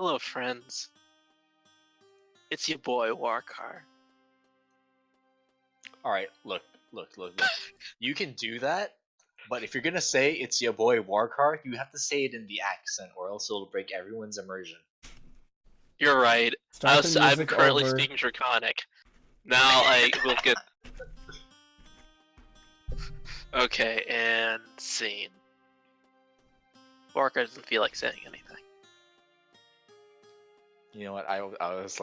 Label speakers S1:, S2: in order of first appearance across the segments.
S1: Hello, friends. It's your boy, Warcar.
S2: Alright, look. You can do that, but if you're gonna say it's your boy Warcar, you have to say it in the accent, or else it'll break everyone's immersion.
S1: You're right. I'm currently speaking Draconic. Now we'll get. Okay, and scene. Warcar doesn't feel like saying anything.
S2: You know what? I was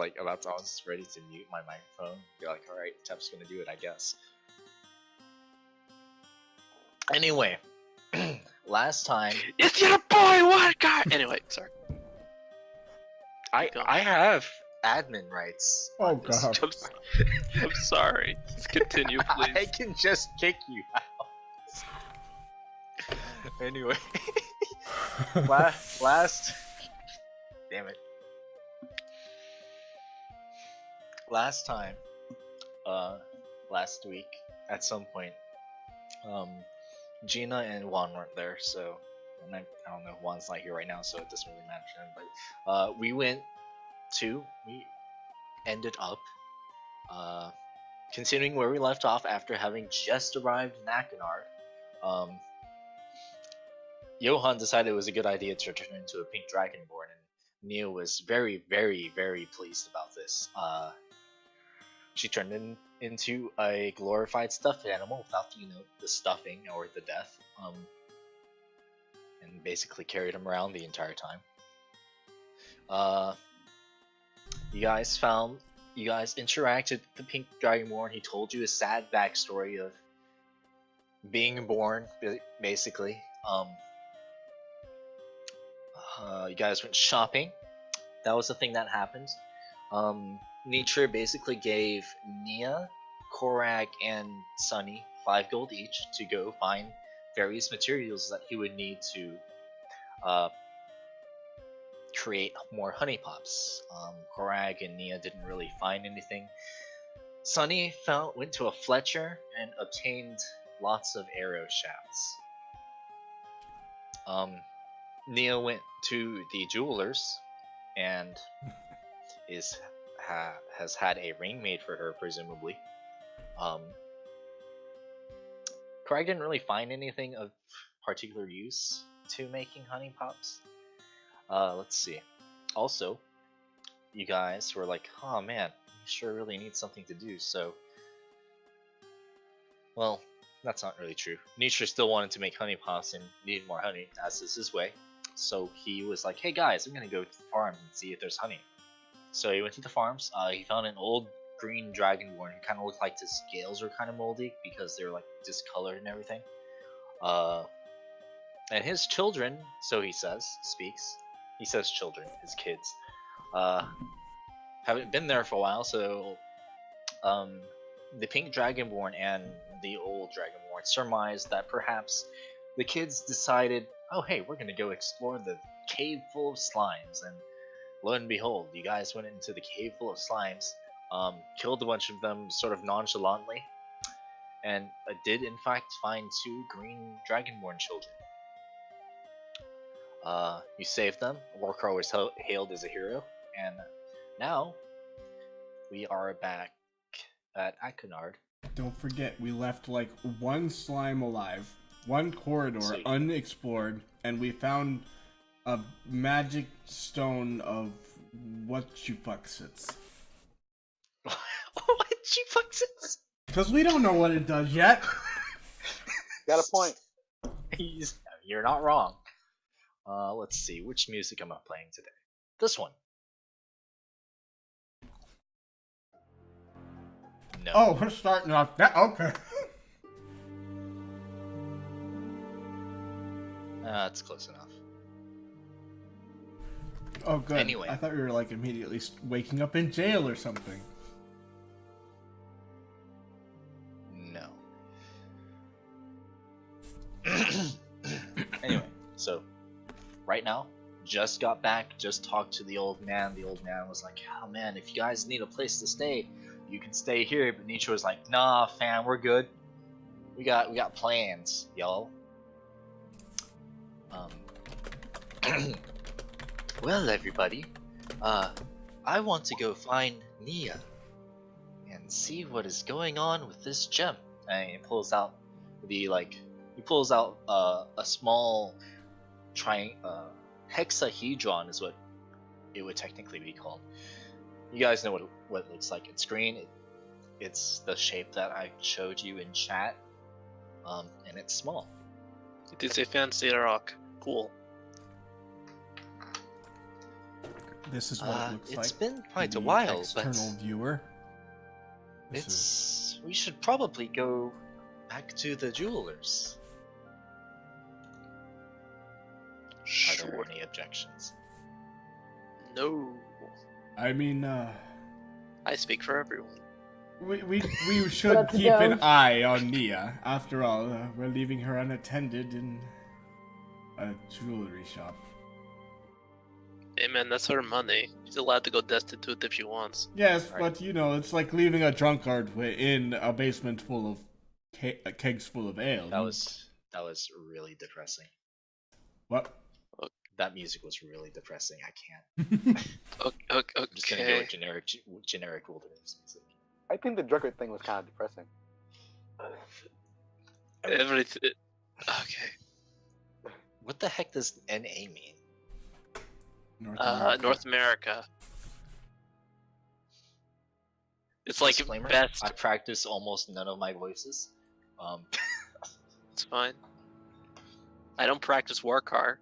S2: ready to mute my microphone. Be like, alright, Tep's gonna do it, I guess. Anyway, last time.
S1: It's your boy, Warcar! Anyway, sorry.
S2: I have admin rights.
S3: Oh god.
S1: I'm sorry. Just continue, please.
S2: I can just kick you out. Anyway. last. Damn it. Last time, last week, at some point, Gina and Juan weren't there, so, and I don't know, Juan's not here right now, so it doesn't really matter to him, but, we ended up, continuing where we left off after having just arrived in Akinard. Johan decided it was a good idea to turn into a pink dragonborn, and Nia was very, very, very pleased about this. She turned into a glorified stuffed animal without, the stuffing or the death, and basically carried him around the entire time. You guys interacted with the pink dragonborn. He told you a sad backstory of being born, basically. You guys went shopping. That was the thing that happened. Nature basically gave Nia, Korak, and Sunny 5 gold each to go find various materials that he would need to create more honey pops. Korak and Nia didn't really find anything. Sunny went to a Fletcher and obtained lots of arrow shafts. Nia went to the jeweler's and has had a ring made for her, presumably. Craig didn't really find anything of particular use to making honey pops. Let's see. Also, you guys were like, oh man, we sure really need something to do, so... Well, that's not really true. Nietzsche still wanted to make honey pops and needed more honey, as is his way. So he was like, hey guys, I'm gonna go to the farms and see if there's honey. So he went to the farms. He found an old green dragonborn who kind of looked like his scales were kind of moldy because they were like discolored and everything. And his children, so he says, he says children, his kids, haven't been there for a while. So the pink dragonborn and the old dragonborn surmised that perhaps the kids decided, oh hey, we're gonna go explore the cave full of slimes, and lo and behold, you guys went into the cave full of slimes, killed a bunch of them sort of nonchalantly, and did in fact find 2 green dragonborn children. You saved them. Warcar was hailed as a hero, and now we are back at Akinard.
S3: Don't forget, we left like 1 slime alive, 1 corridor unexplored, and we found a magic stone of what you fucksits.
S2: What you fucksits?
S3: Because we don't know what it does yet.
S4: Got a point.
S2: You're not wrong. Let's see, which music am I playing today? This one. No.
S3: Oh, we're starting off that. Okay.
S2: That's close enough.
S3: Oh, good.
S2: Anyway.
S3: I thought we were like immediately waking up in jail or something.
S2: No. Anyway, so right now, just got back, just talked to the old man. The old man was like, oh man, if you guys need a place to stay, you can stay here. But Nietzsche was like, nah fam, we're good. We got plans, y'all. Well everybody, I want to go find Nia and see what is going on with this gem. And he pulls out a small hexahedron is what it would technically be called. You guys know what it looks like. It's green. It's the shape that I showed you in chat. And it's small.
S1: It is a fancy rock. Cool.
S3: This is what it looks like.
S2: It's been quite
S3: to
S2: a
S3: the
S2: while,
S3: external
S2: but
S3: viewer.
S2: we should probably go back to the jewelers. Are there any objections?
S1: No.
S3: I mean,
S1: I speak for everyone.
S3: we should
S5: Let's
S3: keep
S5: go.
S3: an eye on Nia. After all, we're leaving her unattended in a jewelry shop.
S1: Hey man, that's her money. She's allowed to go destitute if she wants.
S3: Yes,
S2: Right.
S3: but you know, it's like leaving a drunkard in a basement full of kegs full of ale.
S2: That was really depressing.
S3: What?
S2: That music was really depressing. I can't.
S1: Okay.
S2: I'm just gonna go with generic wilderness music.
S4: I think the drunkard thing was kind of depressing.
S1: Everything. Okay.
S2: What the heck does NA mean?
S1: North America. It's like
S2: Disclaimer,
S1: best.
S2: I practice almost none of my voices.
S1: It's fine. I don't practice Warcar.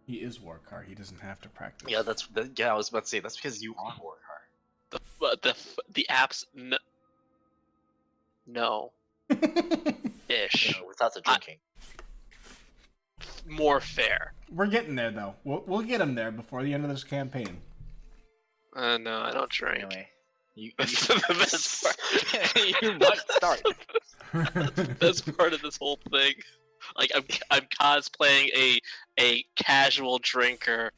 S3: He is Warcar. He doesn't have to practice.
S2: Yeah, I was about to say that's because you are Warcar.
S1: The apps. No. Ish.
S2: You know, without the drinking.
S1: More fair.
S3: We're getting there, though. We'll get him there before the end of this campaign.
S1: No, I don't drink.
S2: Anyway, you
S1: That's the best part.
S2: you might start.
S1: That's the best part of this whole thing. Like I'm cosplaying a casual drinker,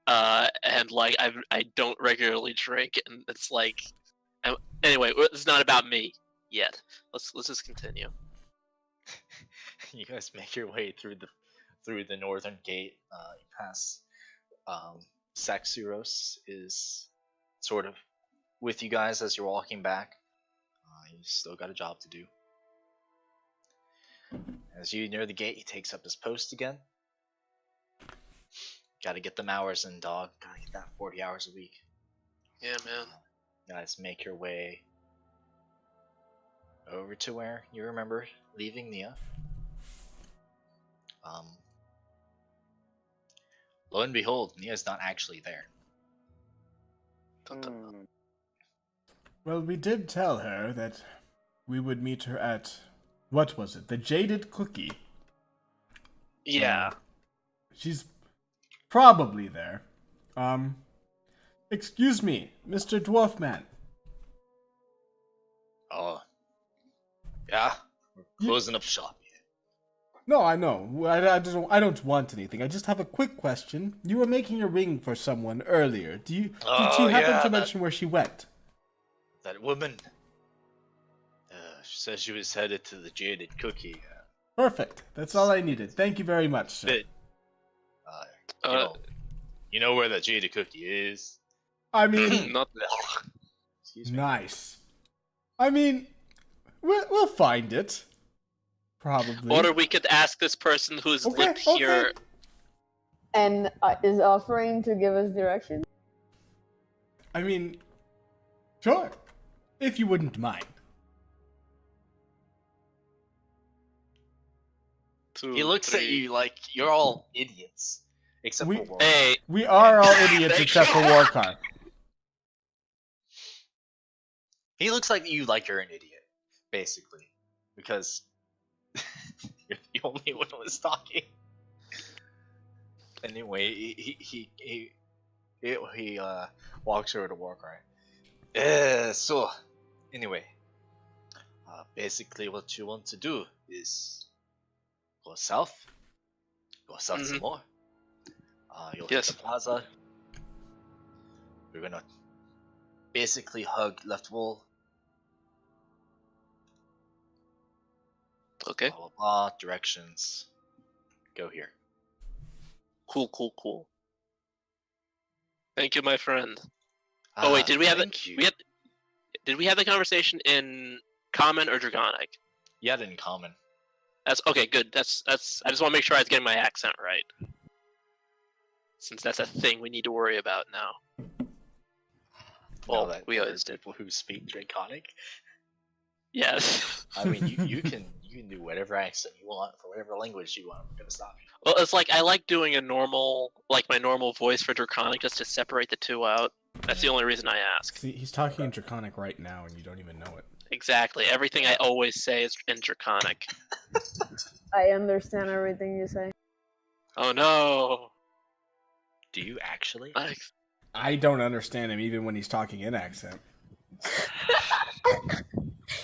S1: and like I don't regularly drink, and it's like, anyway, it's not about me yet. Let's just continue.
S2: You guys make your way through the northern gate. You pass. Saxuros is sort of with you guys as you're walking back. You still got a job to do. As you near the gate, he takes up his post again. Gotta get them hours in, dog. Gotta get that 40 hours a week.
S1: Yeah, man.
S2: Guys, make your way over to where you remember leaving Nia. Lo and behold, Nia's not actually there.
S4: Hmm.
S3: Well, we did tell her that we would meet her at, what was it? The Jaded Cookie.
S1: Yeah.
S3: She's probably there. Excuse me, Mr. Dwarfman.
S2: Oh. Yeah? We're closing up shop.
S3: No, I know. I don't want anything. I just have a quick question. You were making a ring for someone earlier. Did she happen to mention where she went?
S2: That woman. She said she was headed to the Jaded Cookie.
S3: Perfect. That's all I needed. Thank you very much, sir.
S2: You know where the Jaded Cookie is?
S3: I mean,
S1: Not
S2: Excuse me.
S3: nice. I mean, we'll find it. Probably.
S1: Or we could ask this person who's lived here.
S5: And is offering to give us directions?
S3: I mean, sure. If you wouldn't mind.
S2: He looks at you like you're all idiots. Except for Warlock.
S1: Hey,
S3: We are all idiots except for Warcar.
S2: He looks like you're an idiot, basically. Because you're the only one who was talking. Anyway, he walks over to Warcry. So, anyway, basically what you want to do is go south some more. You'll hit the plaza. We're gonna basically hug left wall.
S1: okay.
S2: Blah blah blah. Directions. Go here.
S1: Cool. Thank you, my friend. Oh wait, did we have it?
S2: Thank you.
S1: Did we have the conversation in common or draconic?
S2: You had it in common.
S1: That's okay. Good. That's. I just want to make sure I was getting my accent right, since that's a thing we need to worry about now. Well,
S2: Now that
S1: we
S2: there
S1: always
S2: are
S1: did.
S2: people who speak Draconic.
S1: Yes.
S2: I mean, you can do whatever accent you want for whatever language you want. I'm gonna stop you.
S1: Well, it's like I like doing a normal, like my normal voice for draconic, just to separate the two out. That's the only reason I ask.
S3: See, he's talking in Draconic right now, and you don't even know it.
S1: Exactly. Everything I always say is in draconic.
S5: I understand everything you say.
S1: Oh no.
S2: Do you actually?
S3: I don't understand him even when he's talking in accent.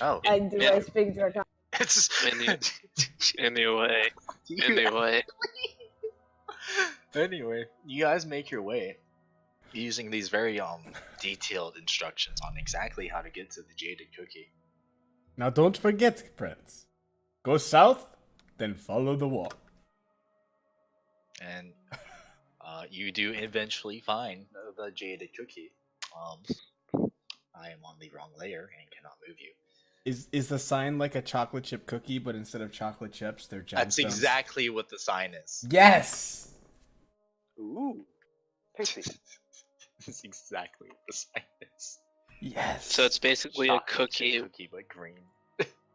S2: Oh,
S5: I do.
S1: Yeah.
S5: I speak Draconic.
S2: it's
S1: Anyway.
S2: You
S1: Anyway.
S2: Anyway, you guys make your way using these very detailed instructions on exactly how to get to the jaded cookie.
S3: Now don't forget, Prince. Go south, then follow the wall.
S2: And you do eventually find the jaded cookie. I am on the wrong layer and cannot move you.
S3: Is the sign like a chocolate chip cookie, but instead of chocolate chips, they're gemstones?
S2: That's exactly what the sign is.
S3: Yes!
S4: Ooh. Tasty.
S2: That's exactly what the sign is.
S3: Yes!
S1: So it's basically a
S2: Chocolate chip
S1: cookie.
S2: cookie, but green.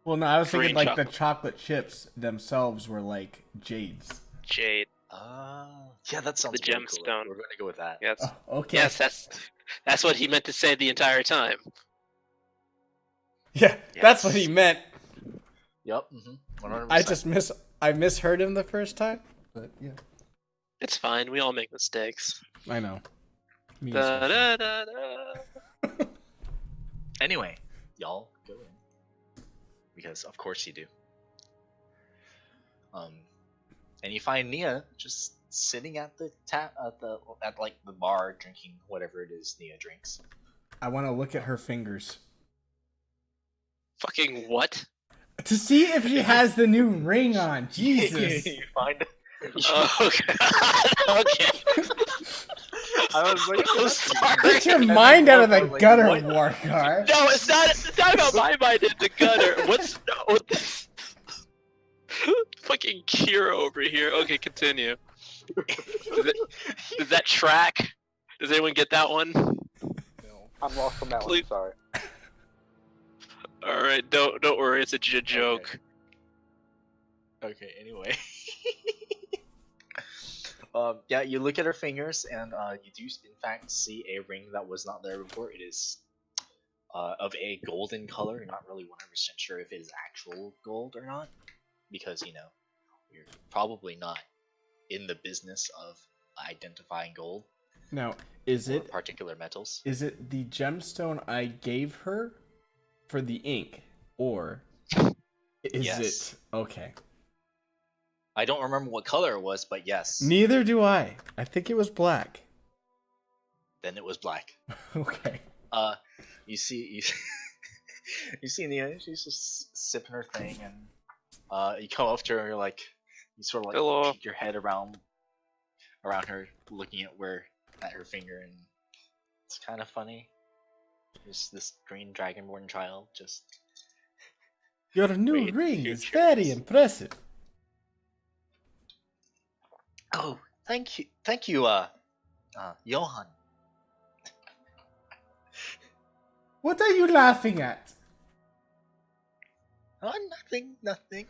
S3: Well, no, I was thinking
S1: Green
S3: like the chocolate chips themselves were like jades.
S1: Jade.
S2: Yeah, that sounds
S1: The
S2: really cool.
S1: gemstone.
S2: We're gonna go with that.
S1: Yes.
S3: Oh, okay.
S1: Yes, that's what he meant to say the entire time.
S3: Yeah, that's what he meant.
S2: Yep. 100%.
S3: I misheard him the first time, but yeah.
S1: It's fine. We all make mistakes.
S3: I know. Me
S1: Da,
S3: especially.
S1: da, da, da.
S2: Anyway, y'all go in because of course you do. And you find Nia just sitting at the at like the bar drinking whatever it is Nia drinks.
S3: I want to look at her fingers
S1: Fucking what?
S3: to see if she has the new ring on. Jesus.
S2: You find.
S1: Oh, okay. Okay.
S2: I was like,
S1: I'm sorry.
S3: Get your
S2: And then
S3: mind out of the
S2: Warcar, like,
S3: gutter,
S2: what?
S3: Warcar.
S1: No, it's not about my mind in the gutter. What's this? Fucking Kira over here. Okay, continue. Does that track? Does anyone get that one?
S4: I'm lost from that
S1: Please.
S4: one. Sorry.
S1: All right, don't worry. It's a joke.
S2: Okay. Anyway. Yeah, you look at her fingers, and you do in fact see a ring that was not there before. It is of a golden color. You're not really 100% sure if it is actual gold or not, because you know you're probably not in the business of identifying gold.
S3: Now, is
S2: or
S3: it
S2: particular metals?
S3: is it the gemstone I gave her for the ink, or is
S2: Yes.
S3: it okay?
S2: I don't remember what color it was, but yes.
S3: Neither do I. I think it was black.
S2: Then it was black.
S3: Okay.
S2: You see you see Nia, she's just sipping her thing, and you come up to her, you're like, you sort of like
S1: Hello.
S2: peek your head around her, looking at her finger, and it's kind of funny. Just this green dragonborn child, just
S3: Your new
S2: Wait,
S3: ring
S2: you're
S3: is very
S2: curious.
S3: impressive.
S2: oh, thank you, Johan.
S3: What are you laughing at?
S2: Oh, nothing.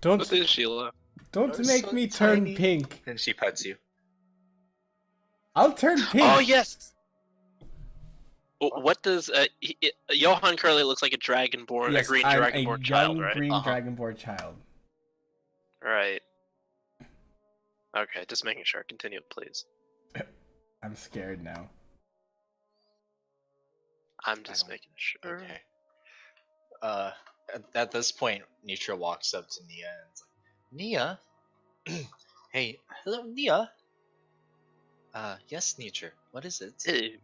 S3: Don't
S1: What is Sheila?
S3: don't
S2: You're
S3: make
S2: so
S3: me turn
S2: tiny.
S3: pink.
S2: And she pets you.
S3: I'll turn pink.
S1: Oh yes. What does Johan currently looks like a dragonborn,
S3: Yes,
S1: a green
S3: I'm
S1: dragonborn
S3: a
S1: child,
S3: young
S1: right?
S3: green
S2: Uh-huh.
S3: dragonborn child.
S1: Right. Okay, just making sure. Continue, please.
S3: I'm scared now.
S1: I'm just
S2: don't-
S1: making sure.
S2: Okay. At this point, Nitra walks up to Nia and is like, Nia? Hey, hello, Nia? Yes, Nitra. What is it?
S1: Hey,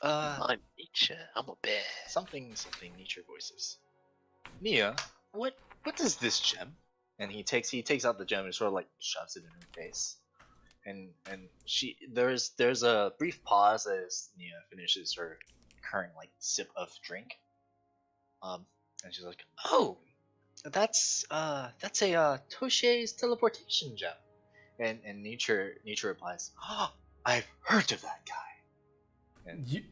S2: Uh,
S1: I'm Nietzsche. I'm a bear.
S2: something, Nitra voices. Nia, what is this gem? And he takes out the gem and sort of like shoves it in her face. and there's a brief pause as Nia finishes her current like sip of drink. And she's like, "Oh, that's a Toshe's teleportation gem." And nature replies, "Oh, I've heard of that guy." And
S3: You,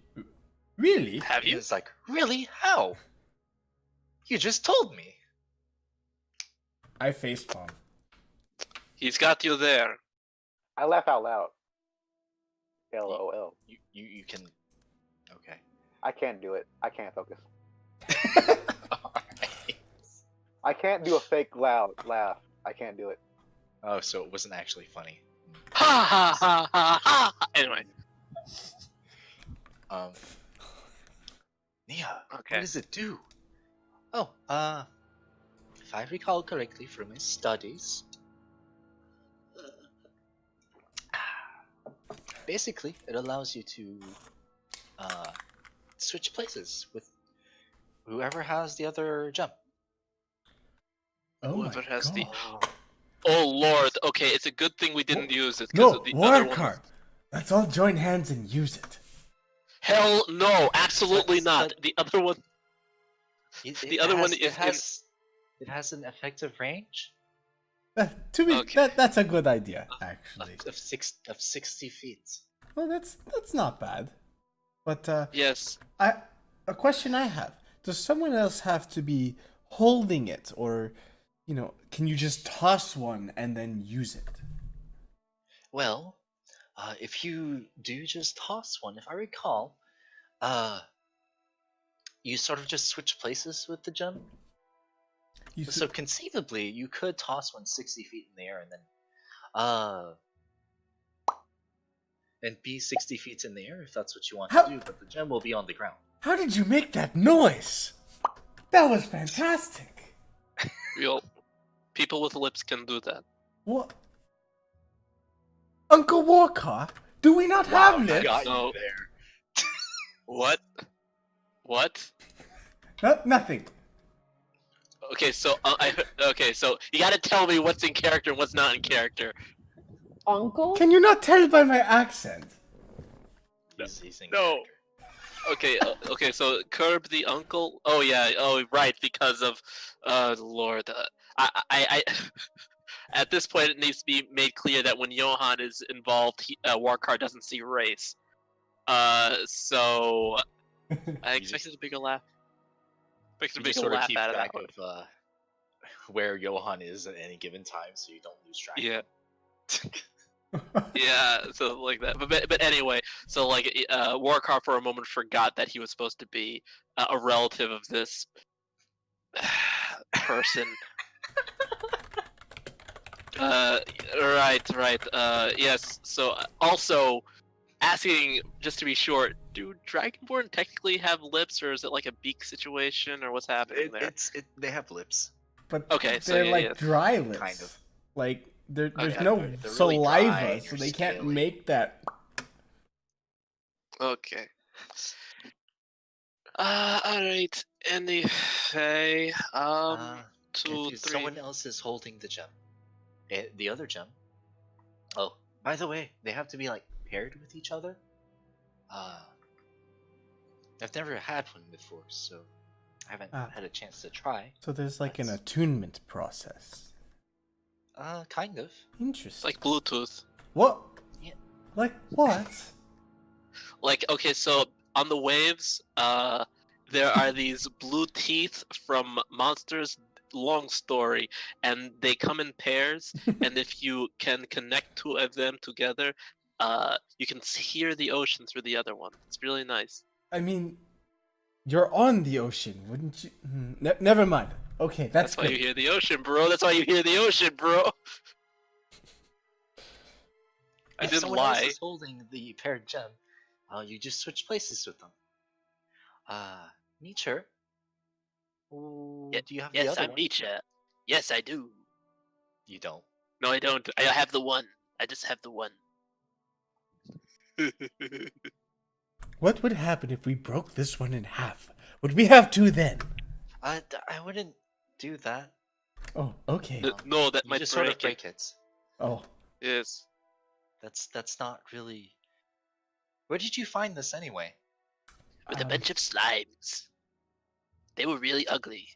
S3: really?
S1: Have you?
S2: he's like, "Really? How? You just told me."
S3: I facepalm.
S1: He's got you there.
S4: I laugh out loud. LOL.
S2: You can. Okay.
S4: I can't do it. I can't focus.
S2: Alright.
S4: I can't do a fake loud laugh. I can't do it.
S2: Oh, so it wasn't actually funny.
S1: Ha ha ha ha ha. Anyway,
S2: Um, Nia,
S1: Okay.
S2: what does it do? Oh, if I recall correctly from my studies, basically it allows you to switch places with whoever has the other gem.
S3: Oh my
S1: Whoever has
S3: god.
S1: the- oh lord. Okay, it's a good thing we didn't use it. 'Cause
S3: No,
S1: the
S3: war
S1: other one
S3: card. Let's all join hands and use it.
S1: Hell no, absolutely
S2: But-
S1: not.
S2: but-
S1: The other one. The other one is
S2: it has an effective range
S3: To me,
S1: Okay.
S3: that's a good idea, actually.
S2: of 60 feet.
S3: Well, that's not bad. But
S1: Yes.
S3: a question I have: does someone else have to be holding it, or can you just toss one and then use it?
S2: Well, if you do just toss one, if I recall, you sort of just switch places with the gem.
S3: You
S2: So conceivably, you could toss one 60 feet in the air and then, and be 60 feet in the air if that's what you want
S3: How-
S2: to do. But the gem will be on the ground.
S3: How did you make that noise? That was fantastic.
S1: Real people with lips can do that.
S3: What? Uncle Walker, do we not have lips?
S2: got
S1: No.
S2: you there.
S1: What? What?
S3: Nothing.
S1: Okay, so so you gotta tell me what's in character and what's not in character.
S5: Uncle?
S3: Can you not tell by my accent?
S2: He's in
S1: No.
S2: character.
S1: Okay, so curb the uncle. Oh yeah, oh right, because of, Lord, I at this point it needs to be made clear that when Johan is involved, Warcard doesn't see race. So I
S2: You
S1: expected a bigger laugh. Expected a
S2: You just
S1: bigger
S2: sort of
S1: laugh
S2: keep
S1: out of
S2: track
S1: that one.
S2: of where Johan is at any given time, so you don't lose track.
S1: Yeah. Yeah, so like that. But anyway, so like Warcar for a moment forgot that he was supposed to be a relative of this person. Right. Yes. So also asking just to be short, do Dragonborn technically have lips, or is it like a beak situation, or what's happening there?
S2: They have lips.
S3: But
S1: Okay, so
S3: they're
S1: yeah,
S3: like
S1: yeah.
S3: dry lips.
S2: Kind of.
S3: Like there's
S1: Okay.
S3: no
S2: They're really
S3: saliva,
S2: dry and
S3: so
S2: you're
S3: they can't
S2: scaly.
S3: make that.
S1: Okay. Alright. Anyway, two,
S2: If
S1: three.
S2: someone else is holding the gem, the other gem. Oh, by the way, they have to be like paired with each other. I've never had one before, so I haven't had a chance to try.
S3: So there's like an
S2: That's-
S3: attunement process.
S2: Kind of.
S3: Interesting.
S1: Like Bluetooth.
S3: What?
S2: Yeah.
S3: Like what?
S1: Like, okay, so on the waves, there are these blue teeth from monsters. Long story, and they come in pairs. And if you can connect two of them together, you can hear the ocean through the other one. It's really nice.
S3: I mean, you're on the ocean, wouldn't you? Never mind. Okay, that's
S1: Why
S3: good.
S1: you hear the ocean, bro. That's why you hear the ocean, bro. I
S2: If
S1: didn't
S2: someone else
S1: lie.
S2: is holding the paired gem, you just switch places with them. Nature.
S1: Yeah,
S2: Do you have the
S1: Yes,
S2: other
S1: I'm
S2: one?
S1: Nietzsche. Yes, I do.
S2: You don't.
S1: No, I don't. I have the one. I just have the one.
S3: What would happen if we broke this one in half? Would we have two then?
S2: I wouldn't do that.
S3: Oh, okay.
S1: No, that
S2: You
S1: might
S2: just sort of
S1: break it.
S2: break it.
S3: Oh,
S1: Yes.
S2: That's not really. Where did you find this anyway?
S1: With a bunch of slimes. They were really ugly.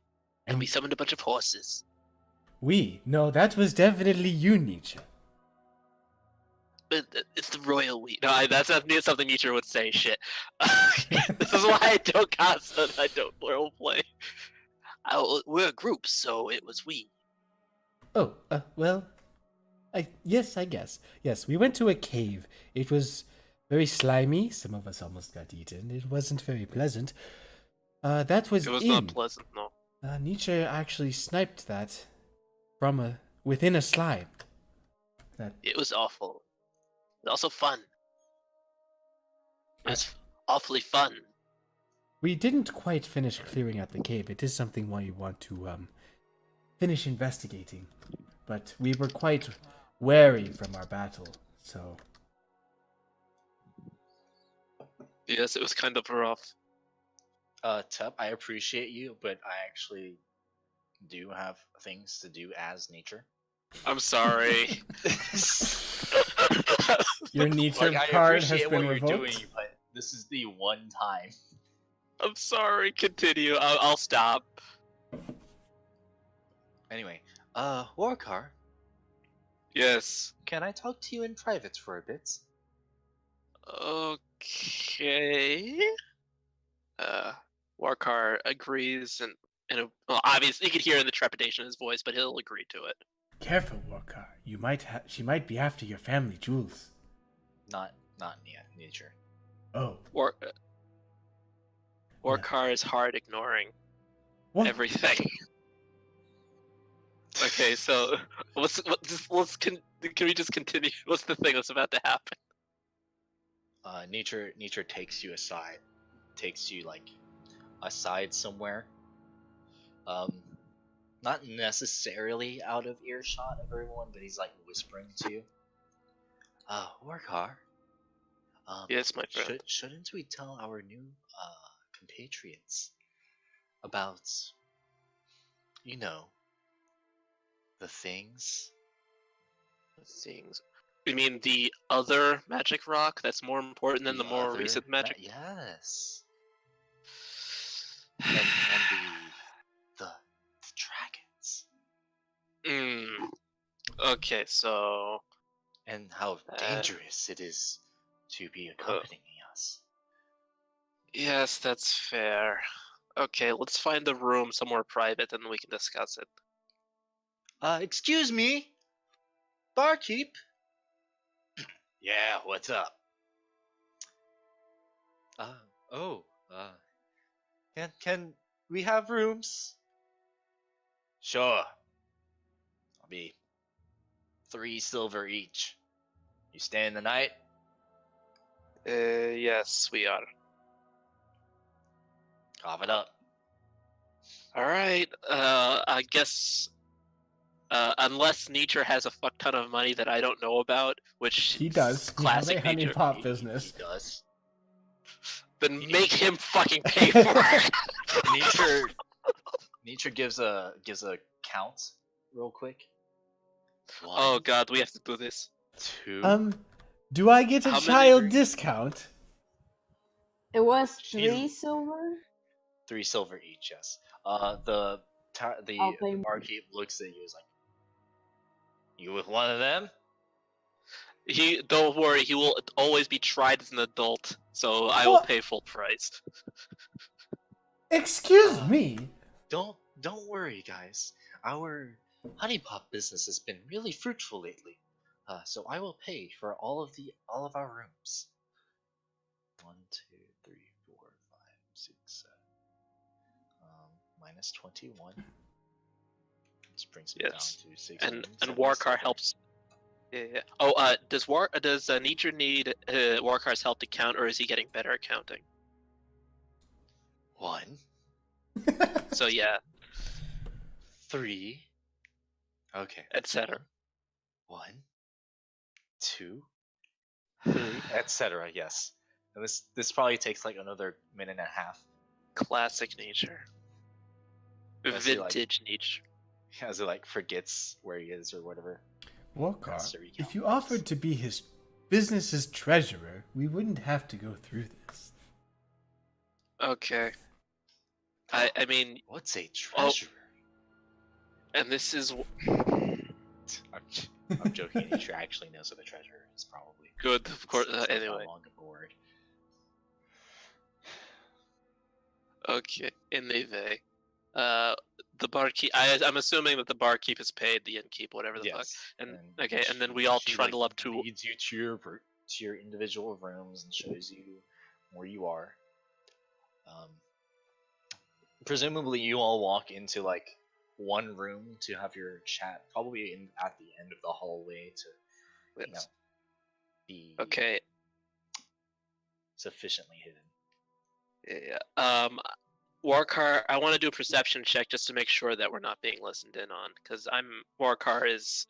S1: And we summoned a bunch of horses.
S6: No, that was definitely you, Nietzsche.
S1: But it's the royal we. No, that's something Nietzsche would say. Shit. This is why I don't cast and I don't roleplay. We're a group, so it was we.
S6: Oh, well, yes, I guess. Yes, we went to a cave. It was very slimy. Some of us almost got eaten. It wasn't very pleasant. That was
S1: It was
S6: in.
S1: not pleasant, no.
S6: Nietzsche actually sniped that from within a slime.
S1: It was awful. It was also fun. It was awfully fun.
S6: We didn't quite finish clearing out the cave. It is something why you want to finish investigating, but we were quite wary from our battle, so.
S1: Yes, it was kind of rough.
S2: Tup, I appreciate you, but I actually do have things to do as nature.
S1: I'm sorry.
S6: Your nature
S2: I
S6: card has
S2: appreciate
S6: been
S2: what
S6: revoked.
S2: you're doing, but this is the one time.
S1: I'm sorry. Continue. I'll stop.
S2: Anyway, Warcar,
S1: Yes.
S2: can I talk to you in private for a bit?
S1: Okay. Warkar agrees, and well, obviously you could hear in the trepidation in his voice, but he'll agree to it.
S6: Careful, Warkar. She might be after your family jewels.
S2: Not nature.
S6: Oh.
S1: Warkar is hard ignoring
S6: What?
S1: everything. Okay, so can we just continue? What's the thing that's about to happen?
S2: Nature takes you aside, aside somewhere. Not necessarily out of earshot of everyone, but he's like whispering to you. Warcar.
S1: Yes, my friend.
S2: Shouldn't we tell our new compatriots about, the things?
S1: Things. You mean the other magic rock that's more important than the more recent magic?
S2: Yes. And the dragons.
S1: Okay, so.
S2: And how dangerous it is to be accompanying us.
S1: Yes, that's fair. Okay, let's find a room somewhere private and we can discuss it.
S2: Excuse me? Barkeep? Yeah, what's up? Can we have rooms? Sure. I'll be 3 silver each. You staying the night?
S1: Yes, we are.
S2: Cough it up.
S1: Alright, I guess. Unless Nature has a fuck ton of money that I don't know about, which
S6: He does.
S1: Classic
S6: He has a honey
S1: Nature.
S6: pot business.
S2: He does.
S1: Then make him fucking pay for it.
S2: Nature gives a count real quick. 1,
S1: Oh god, we have to do this.
S2: 2.
S6: Do I get a
S1: How many
S6: child
S1: drinks?
S6: discount?
S5: It was
S2: You-
S5: 3 silver.
S2: 3 silver each. Yes. The
S5: I'll pay more.
S2: barkeep looks at you. Is like, you with one of them?
S1: Don't worry, he will always be tried as an adult, so I will
S6: What?
S1: pay full price.
S6: Excuse me.
S2: Don't worry, guys. Our honey pot business has been really fruitful lately. So I will pay for all of our rooms. 1, 2, 3, 4, 5, 6, 7. Minus 21. This brings me
S1: Yes.
S2: down to 6.
S1: And Warcar helps. Yeah. Oh, does Nature need Warcar's help to count, or is he getting better at counting?
S2: 1,
S1: So yeah,
S2: 3. Okay.
S1: etc.
S2: 1, 2, 3, etc. Yes. And this probably takes like another minute and a half.
S1: Classic Nature.
S2: As he, like-
S1: Vintage Nature.
S2: As he like forgets where he is or whatever.
S6: Warkar,
S2: That's the recount
S6: if you
S2: price.
S6: offered to be his business's treasurer, we wouldn't have to go through this.
S1: Okay. I mean,
S2: What's a treasurer?
S1: and this is
S2: I'm joking. Nature actually knows what a treasurer is, probably.
S1: good, of course.
S2: It's like
S1: Anyway,
S2: that long of a word.
S1: okay. Anyway, the barkeep. I'm assuming that the barkeep is paid the innkeep, whatever the fuck.
S2: Yes.
S1: And okay, and then we all
S2: she,
S1: trundle
S2: like,
S1: up to.
S2: leads you to your individual rooms and shows you where you are. Presumably, you all walk into like one room to have your chat, probably at the end of the hallway to, you know,
S1: Yes.
S2: be
S1: Okay.
S2: sufficiently hidden.
S1: Yeah. Warcar, I want to do a perception check just to make sure that we're not being listened in on, because Warcar is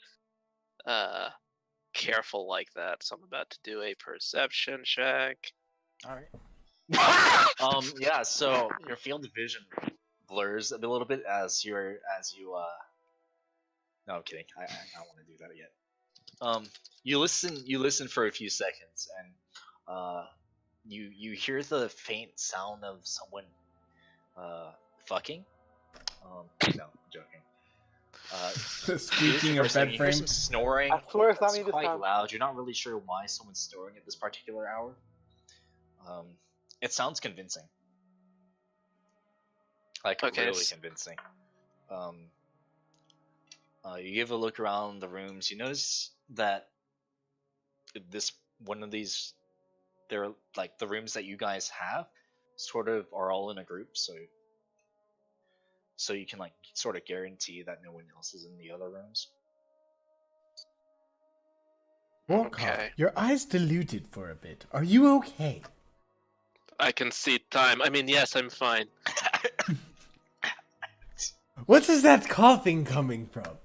S1: careful like that. So I'm about to do a perception check.
S2: All right. Yeah. So your field of vision blurs a little bit as you. No, I'm kidding. I don't want to do that yet. You listen for a few seconds, and you hear the faint sound of someone fucking. No, I'm joking.
S3: The squeaking of
S2: You
S3: bed
S2: hear
S3: frame.
S2: some snoring.
S4: I swear it's not
S2: It's
S4: me this
S2: quite
S4: time.
S2: loud. You're not really sure why someone's snoring at this particular hour. It sounds convincing. Like,
S1: Okay,
S2: really convincing. You give a look around the rooms. You notice that this one of these, they're like the rooms that you guys have, sort of are all in a group. So you can like sort of guarantee that no one else is in the other rooms.
S6: Warcar,
S1: Okay.
S6: your eyes diluted for a bit. Are you okay?
S1: I can see time. I mean, yes, I'm fine.
S6: What is that coughing coming from?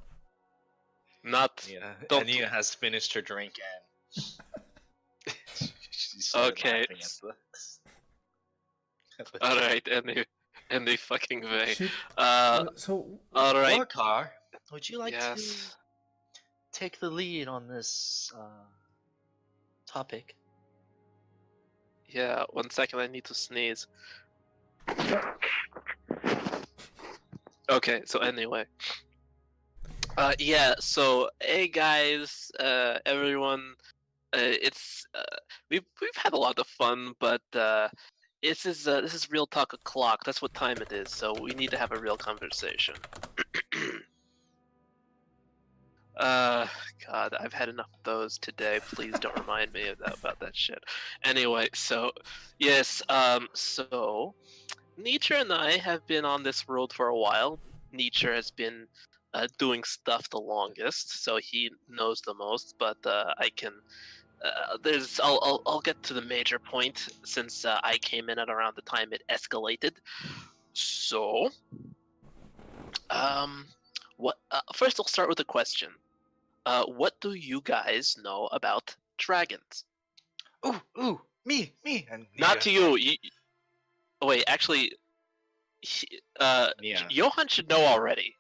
S1: Not.
S2: Yeah,
S1: Don't-
S2: Ania has finished her drink and she started
S1: Okay.
S2: laughing at the
S1: All right, any fucking way.
S6: Should- so,
S1: All right.
S2: Warcar, would you like to
S1: Yes.
S2: take the lead on this topic?
S1: Yeah. 1 second. I need to sneeze. Okay. So anyway. Yeah. So hey guys, everyone. It's we've had a lot of fun, but this is real talk o'clock. That's what time it is. So we need to have a real conversation. God, I've had enough of those today. Please don't remind me about that shit. Anyway, so yes, so Nietzsche and I have been on this road for a while. Nietzsche has been doing stuff the longest, so he knows the most. But I can. I'll get to the major point since I came in at around the time it escalated. So, what? First, I'll start with a question. What do you guys know about dragons?
S2: Ooh, me, and
S1: Not to you. Oh, wait, actually,
S2: Nia.
S1: Johan should know already.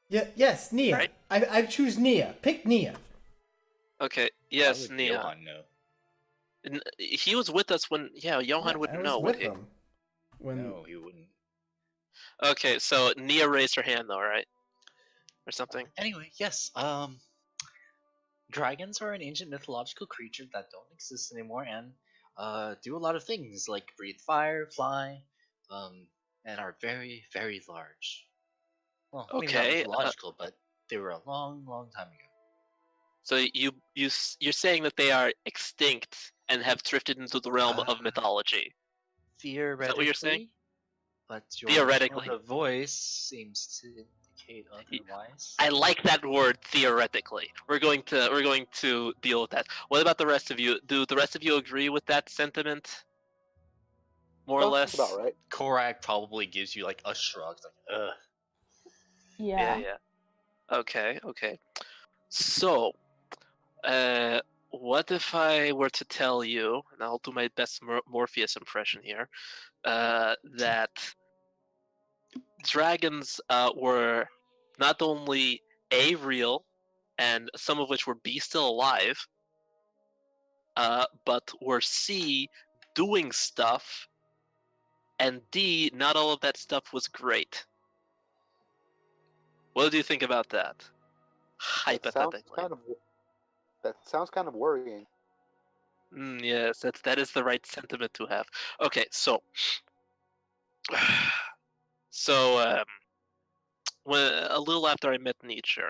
S6: yeah, yes, Nia.
S1: Right?
S6: I choose Nia. Pick Nia.
S1: Okay.
S2: Why
S1: Yes,
S2: would
S1: Nia.
S2: Johan know?
S1: He was with us when. Yeah, Johan would
S3: I was
S1: know.
S3: with
S1: Would he?
S3: them when
S2: No, he wouldn't.
S1: Okay, so Nia raised her hand though, right? Or something.
S2: Anyway, yes. Dragons are an ancient mythological creature that don't exist anymore and do a lot of things like breathe fire, fly, and are very, very large. Well, maybe not
S1: Okay,
S2: mythological, but they were a long, long time ago.
S1: So you're saying that they are extinct and have drifted into the realm of mythology.
S2: Theoretically,
S1: you're saying?
S2: But your
S1: Theoretically.
S2: tone of voice seems to indicate otherwise.
S1: I like that word theoretically. We're going to deal with that. What about the rest of you? Do the rest of you agree with that sentiment? More or
S4: Sounds
S1: less.
S4: about right.
S2: Korak probably gives you like a shrug, like ugh.
S5: Yeah.
S1: Yeah. Okay. So, what if I were to tell you, and I'll do my best Morpheus impression here, that dragons were not only A, real, and some of which were B, still alive, but were C, doing stuff, and D, not all of that stuff was great. What do you think about that? Hypothetically.
S4: That sounds kind of worrying.
S1: Yes, that is the right sentiment to have. Okay, so when a little after I met Nietzsche,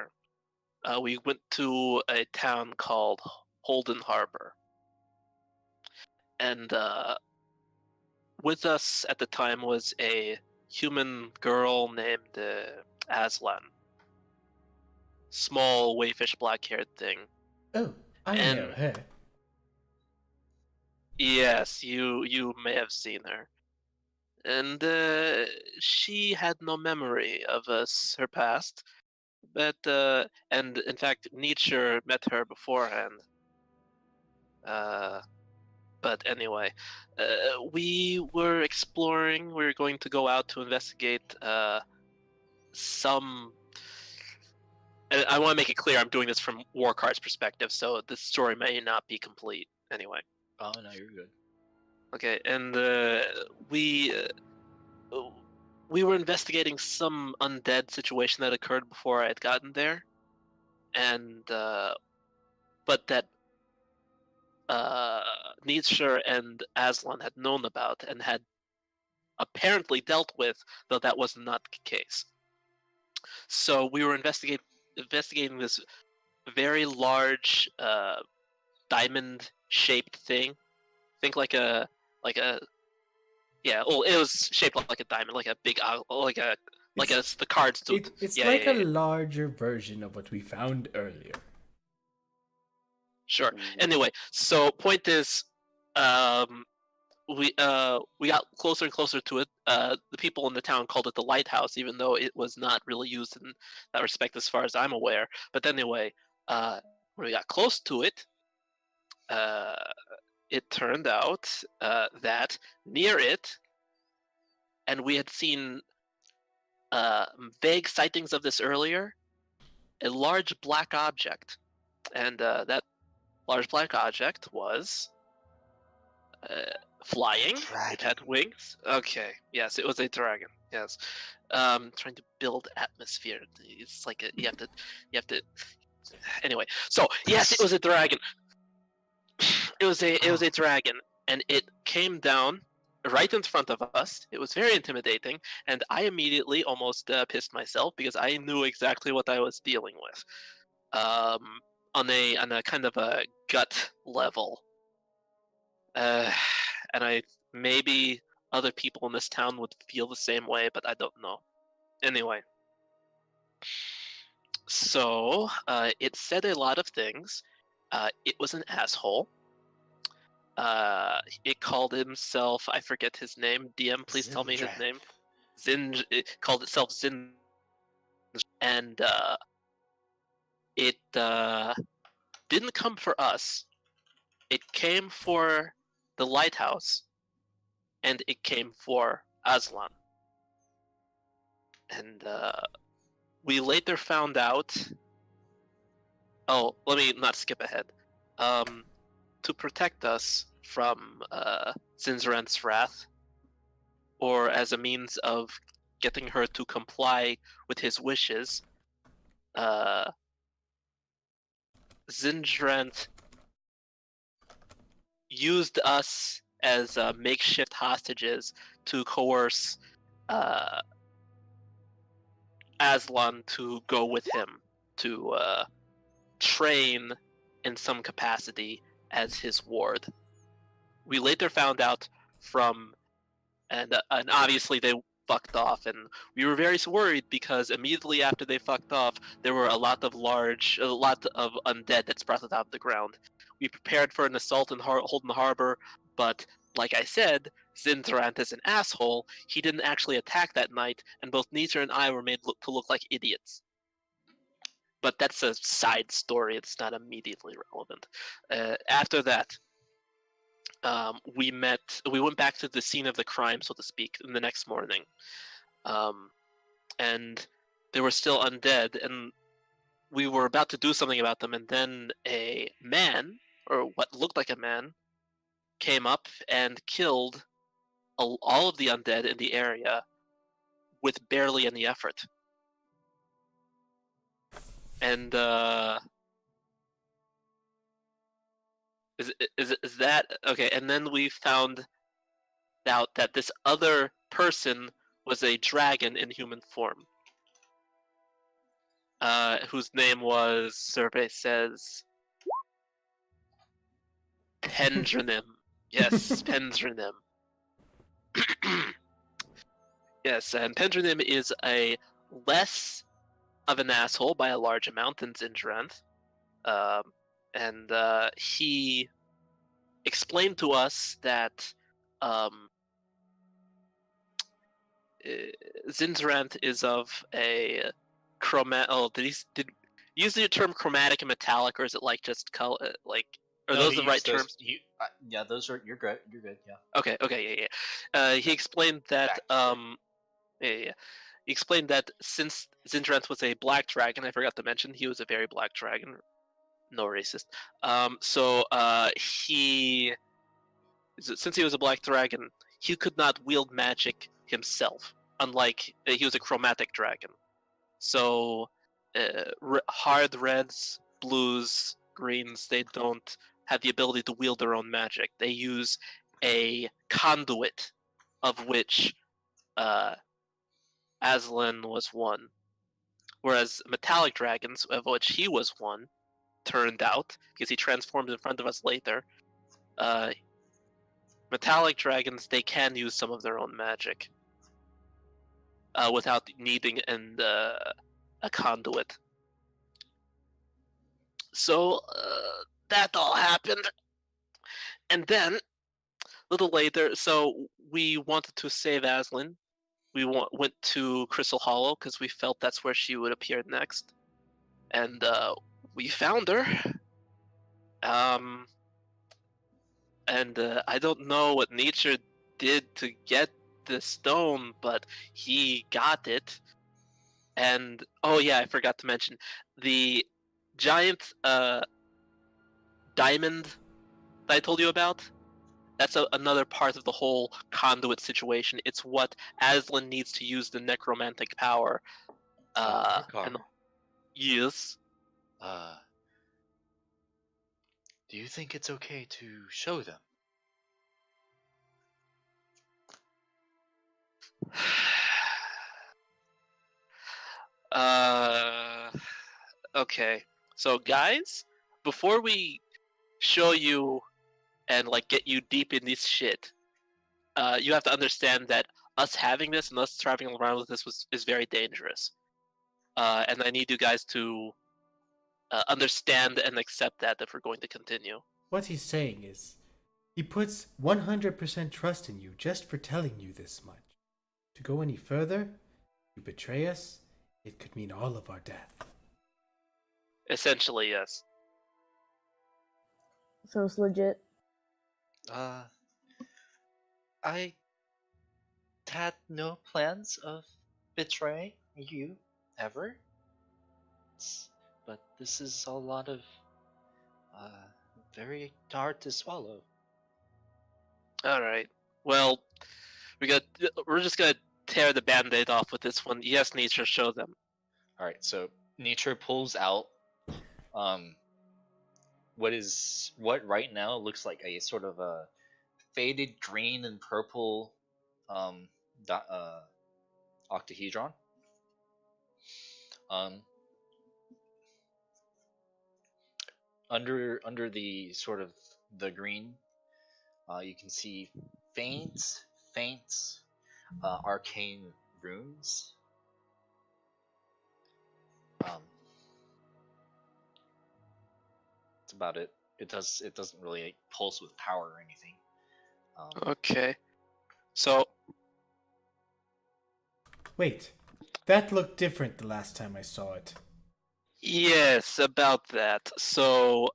S1: we went to a town called Holden Harbor, and with us at the time was a human girl named Aslan. Small, wayfish, black-haired thing.
S6: Oh, I
S1: And-
S6: know her.
S1: Yes, you may have seen her. And she had no memory of her past, but and in fact Nietzsche met her beforehand. But anyway, we were exploring. We were going to go out to investigate some. And I want to make it clear I'm doing this from Warcard's perspective, so the story may not be complete. Anyway.
S2: Oh no, you're good.
S1: Okay, and we were investigating some undead situation that occurred before I had gotten there, and but that Nietzsche and Aslan had known about and had apparently dealt with, though that was not the case. So we were investigating this very large diamond-shaped thing. Think like a yeah. Well, it was shaped like a diamond, like a big the cards do.
S6: It's
S1: Yeah,
S6: like
S1: yeah,
S6: a
S1: yeah.
S6: larger version of what we found earlier.
S1: Sure. Anyway, so point is, we got closer and closer to it. The people in the town called it the lighthouse, even though it was not really used in that respect, as far as I'm aware. But anyway, when we got close to it, it turned out that near it, and we had seen vague sightings of this earlier, a large black object, and that large black object was flying.
S2: Dragon.
S1: It had wings. Okay, yes, it was a dragon. Yes, trying to build atmosphere. It's like you have to. Anyway, so yes, it was a dragon. It was a dragon, and it came down right in front of us. It was very intimidating, and I immediately almost pissed myself because I knew exactly what I was dealing with. On a kind of a gut level. And maybe other people in this town would feel the same way, but I don't know. Anyway, so it said a lot of things. It was an asshole. It called himself, I forget his name. DM, please tell me his name. It called itself Zin, and it didn't come for us. It came for the lighthouse, and it came for Aslan. And we later found out. Oh, let me not skip ahead. To protect us from Zinzrant's wrath, or as a means of getting her to comply with his wishes, Zinzrant used us as makeshift hostages to coerce Aslan to go with him to train in some capacity as his ward. We later found out from, and obviously they fucked off, and we were very worried because immediately after they fucked off, there were a lot of undead that sprouted out of the ground. We prepared for an assault in Holden Harbor, but like I said, Zinzrant is an asshole. He didn't actually attack that night, and both Nietzsche and I were made to look like idiots. But that's a side story. It's not immediately relevant. After that, we went back to the scene of the crime, so to speak, in the next morning. And they were still undead, and we were about to do something about them, and then a man, or what looked like a man, came up and killed all of the undead in the area with barely any effort. And is that okay? And then we found out that this other person was a dragon in human form, whose name was, survey says, Pendrenim. Yes, Pendrenim. Yes, and Pendrenim is a less of an asshole by a large amount than Zindranth. And he explained to us that Zindranth is of a did you use the term chromatic and metallic, or is it like just color? Like, are
S2: No,
S1: those
S2: he
S1: the right
S2: used those-
S1: terms?
S2: yeah, those are. You're good. You're good. Yeah.
S1: Okay, yeah. He explained that
S2: Fact
S1: yeah. He explained that since Zindranth was a black dragon, I forgot to mention he was a very black dragon. No racist. Since he was a black dragon, he could not wield magic himself. Unlike he was a chromatic dragon. So hard reds, blues, greens, they don't have the ability to wield their own magic. They use a conduit, of which Aslan was one. Whereas metallic dragons, of which he was one, turned out, because he transformed in front of us later, metallic dragons, they can use some of their own magic without needing a conduit. So that all happened. And then, a little later, so we wanted to save Aslan. We went to Crystal Hollow because we felt that's where she would appear next. And we found her. And I don't know what nature did to get the stone, but he got it. And oh yeah, I forgot to mention the giant diamond that I told you about. That's another part of the whole conduit situation. It's what Aslan needs to use the necromantic power.
S2: Ricard,
S1: Yes.
S2: do you think it's okay to show them?
S1: Okay. So guys, before we show you and like get you deep in this shit, you have to understand that us having this and us traveling around with this is very dangerous. And I need you guys to understand and accept that if we're going to continue.
S6: What he's saying is, he puts 100% trust in you just for telling you this much. To go any further, you betray us, it could mean all of our death.
S1: Essentially, yes.
S5: So it's legit.
S2: I had no plans of betraying you ever. But this is a lot of very hard to swallow.
S1: All right. Well, we're just gonna tear the band-aid off with this one. Yes, nature, show them.
S2: All right, so nature pulls out what right now looks like a sort of a faded green and purple octahedron. Under the sort of the green, you can see faint arcane runes. That's about it. It doesn't really like, pulse with power or anything.
S1: Okay. So
S6: Wait, that looked different the last time I saw it.
S1: yes, about that. So,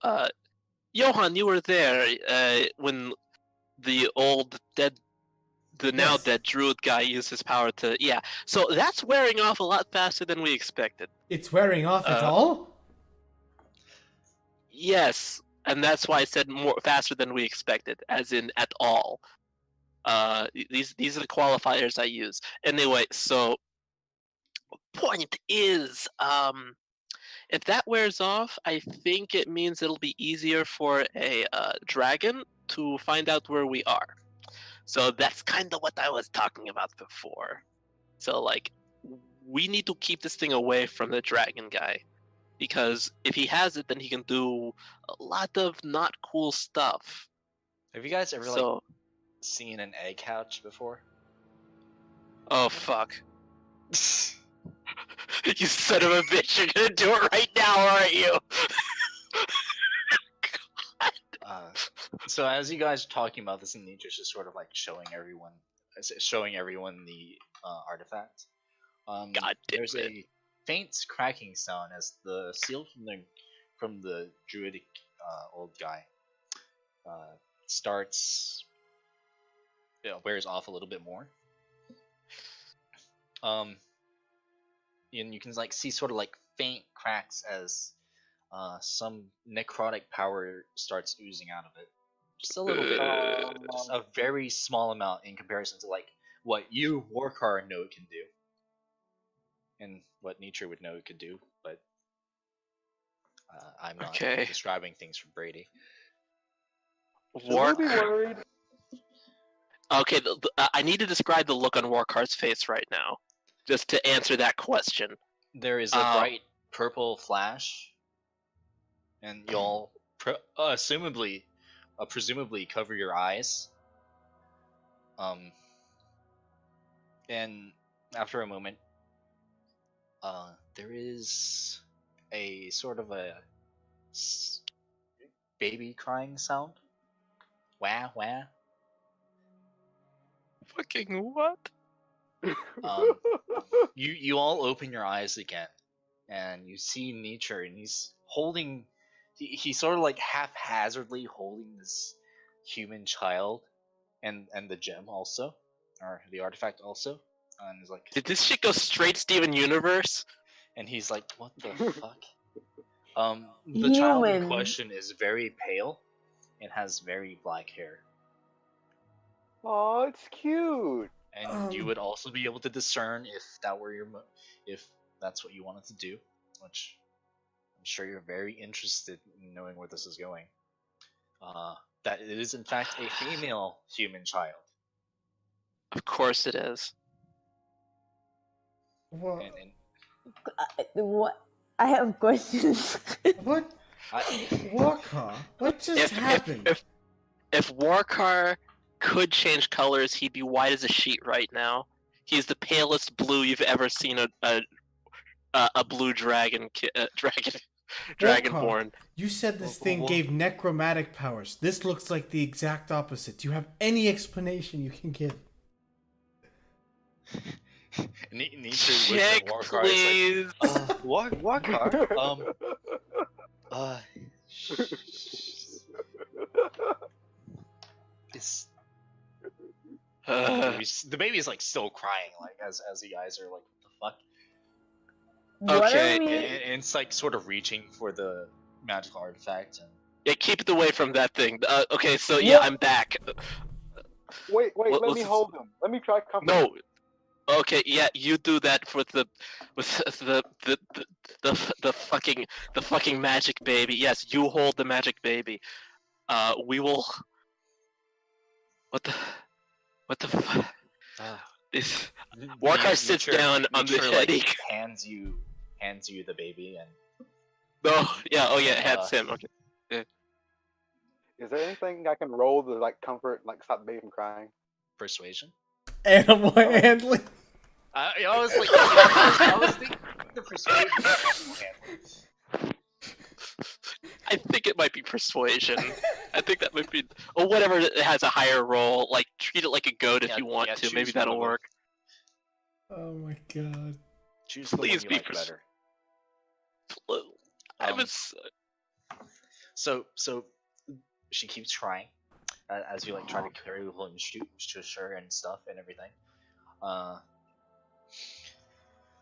S1: Johan, you were there when the now
S6: Yes.
S1: dead druid guy used his power to. Yeah. So that's wearing off a lot faster than we expected.
S6: It's wearing off at all?
S1: Yes. and that's why I said more faster than we expected, as in at all. These are the qualifiers I use. Anyway, so point is, if that wears off, I think it means it'll be easier for a dragon to find out where we are. So that's kind of what I was talking about before. So like, we need to keep this thing away from the dragon guy, because if he has it, then he can do a lot of not cool stuff.
S2: Have you guys ever like
S1: So,
S2: seen an egg couch before?
S1: oh fuck. You son of a bitch, you're gonna do it right now, aren't you?
S2: So as you guys are talking about this, and Nietzsche's just sort of like showing everyone the artifact.
S1: God damn
S2: There's
S1: it.
S2: a faint cracking sound as the seal from the druidic old guy starts, wears off a little bit more. And you can like see sort of like faint cracks as some necrotic power starts oozing out of it. Just a little bit, just a very small amount in comparison to like what you Warcar know it can do, and what Nietzsche would know it could do. But I'm not
S1: Okay.
S2: describing things for Brady.
S1: War.
S4: Should we be worried?
S1: Okay, I need to describe the look on Warkar's face right now, just to answer that question.
S2: There is a bright purple flash, and y'all presumably cover your eyes. And after a moment, there is a sort of a baby crying sound. Wah wah.
S1: Fucking what?
S2: You all open your eyes again, and you see Nietzsche, and he's holding. He's sort of like haphazardly holding this human child, and the gem also, or the artifact also, and he's like.
S1: Did this shit go straight Steven Universe?
S2: And he's like, "What the fuck?" The child in
S5: Human.
S2: question is very pale, and has very black hair.
S4: Oh, it's cute.
S2: And you would also be able to discern if that were if that's what you wanted to do, which I'm sure you're very interested in knowing where this is going. That it is in fact a female human child.
S1: Of course it is.
S3: What?
S2: And
S5: What? I have questions.
S3: What? Warcar? What just happened?
S1: If Warcar could change colors, he'd be white as a sheet right now. He's the palest blue you've ever seen a blue dragonborn.
S3: You said this thing gave necromantic powers. This looks like the exact opposite. Do you have any explanation you can give?
S2: Nietzsche
S1: Check,
S2: looks at Warcar,
S1: please.
S2: Warcar, it's the baby is like still crying, like as you guys are like, what the fuck?
S5: What
S1: Okay,
S5: are we...
S2: And it's like sort of reaching for the magical artifact, and
S1: Yeah, keep it away from that thing. Okay, so yeah,
S5: What?
S1: I'm back.
S4: Wait,
S1: What-
S4: let
S1: what's
S4: me
S1: this-
S4: hold him. Let me try comfort.
S1: No. Okay, yeah, you do that with the fucking magic baby. Yes, you hold the magic baby. We will. What the fuck? This Warcar sits down on the
S2: Nietzsche, like,
S1: headache.
S2: hands you the baby, and
S1: No, yeah, oh yeah, that's him. Okay.
S4: Is there anything I can roll to like comfort, like stop the baby from crying?
S2: persuasion.
S3: Animal handling.
S2: I was like, I was thinking the persuasion.
S1: I think it might be persuasion. I think that might be, or whatever. It has a higher roll. Like treat it like a goat if
S2: Yeah,
S1: you want
S2: yeah,
S1: to.
S2: choose
S1: Maybe
S2: one
S1: that'll
S2: of them.
S1: work.
S3: Oh my god.
S2: Choose the one
S1: Please
S2: you
S1: be
S2: like better.
S1: I
S2: Um,
S1: was.
S2: So she keeps trying as you like try to carry the whole her and stuff and everything.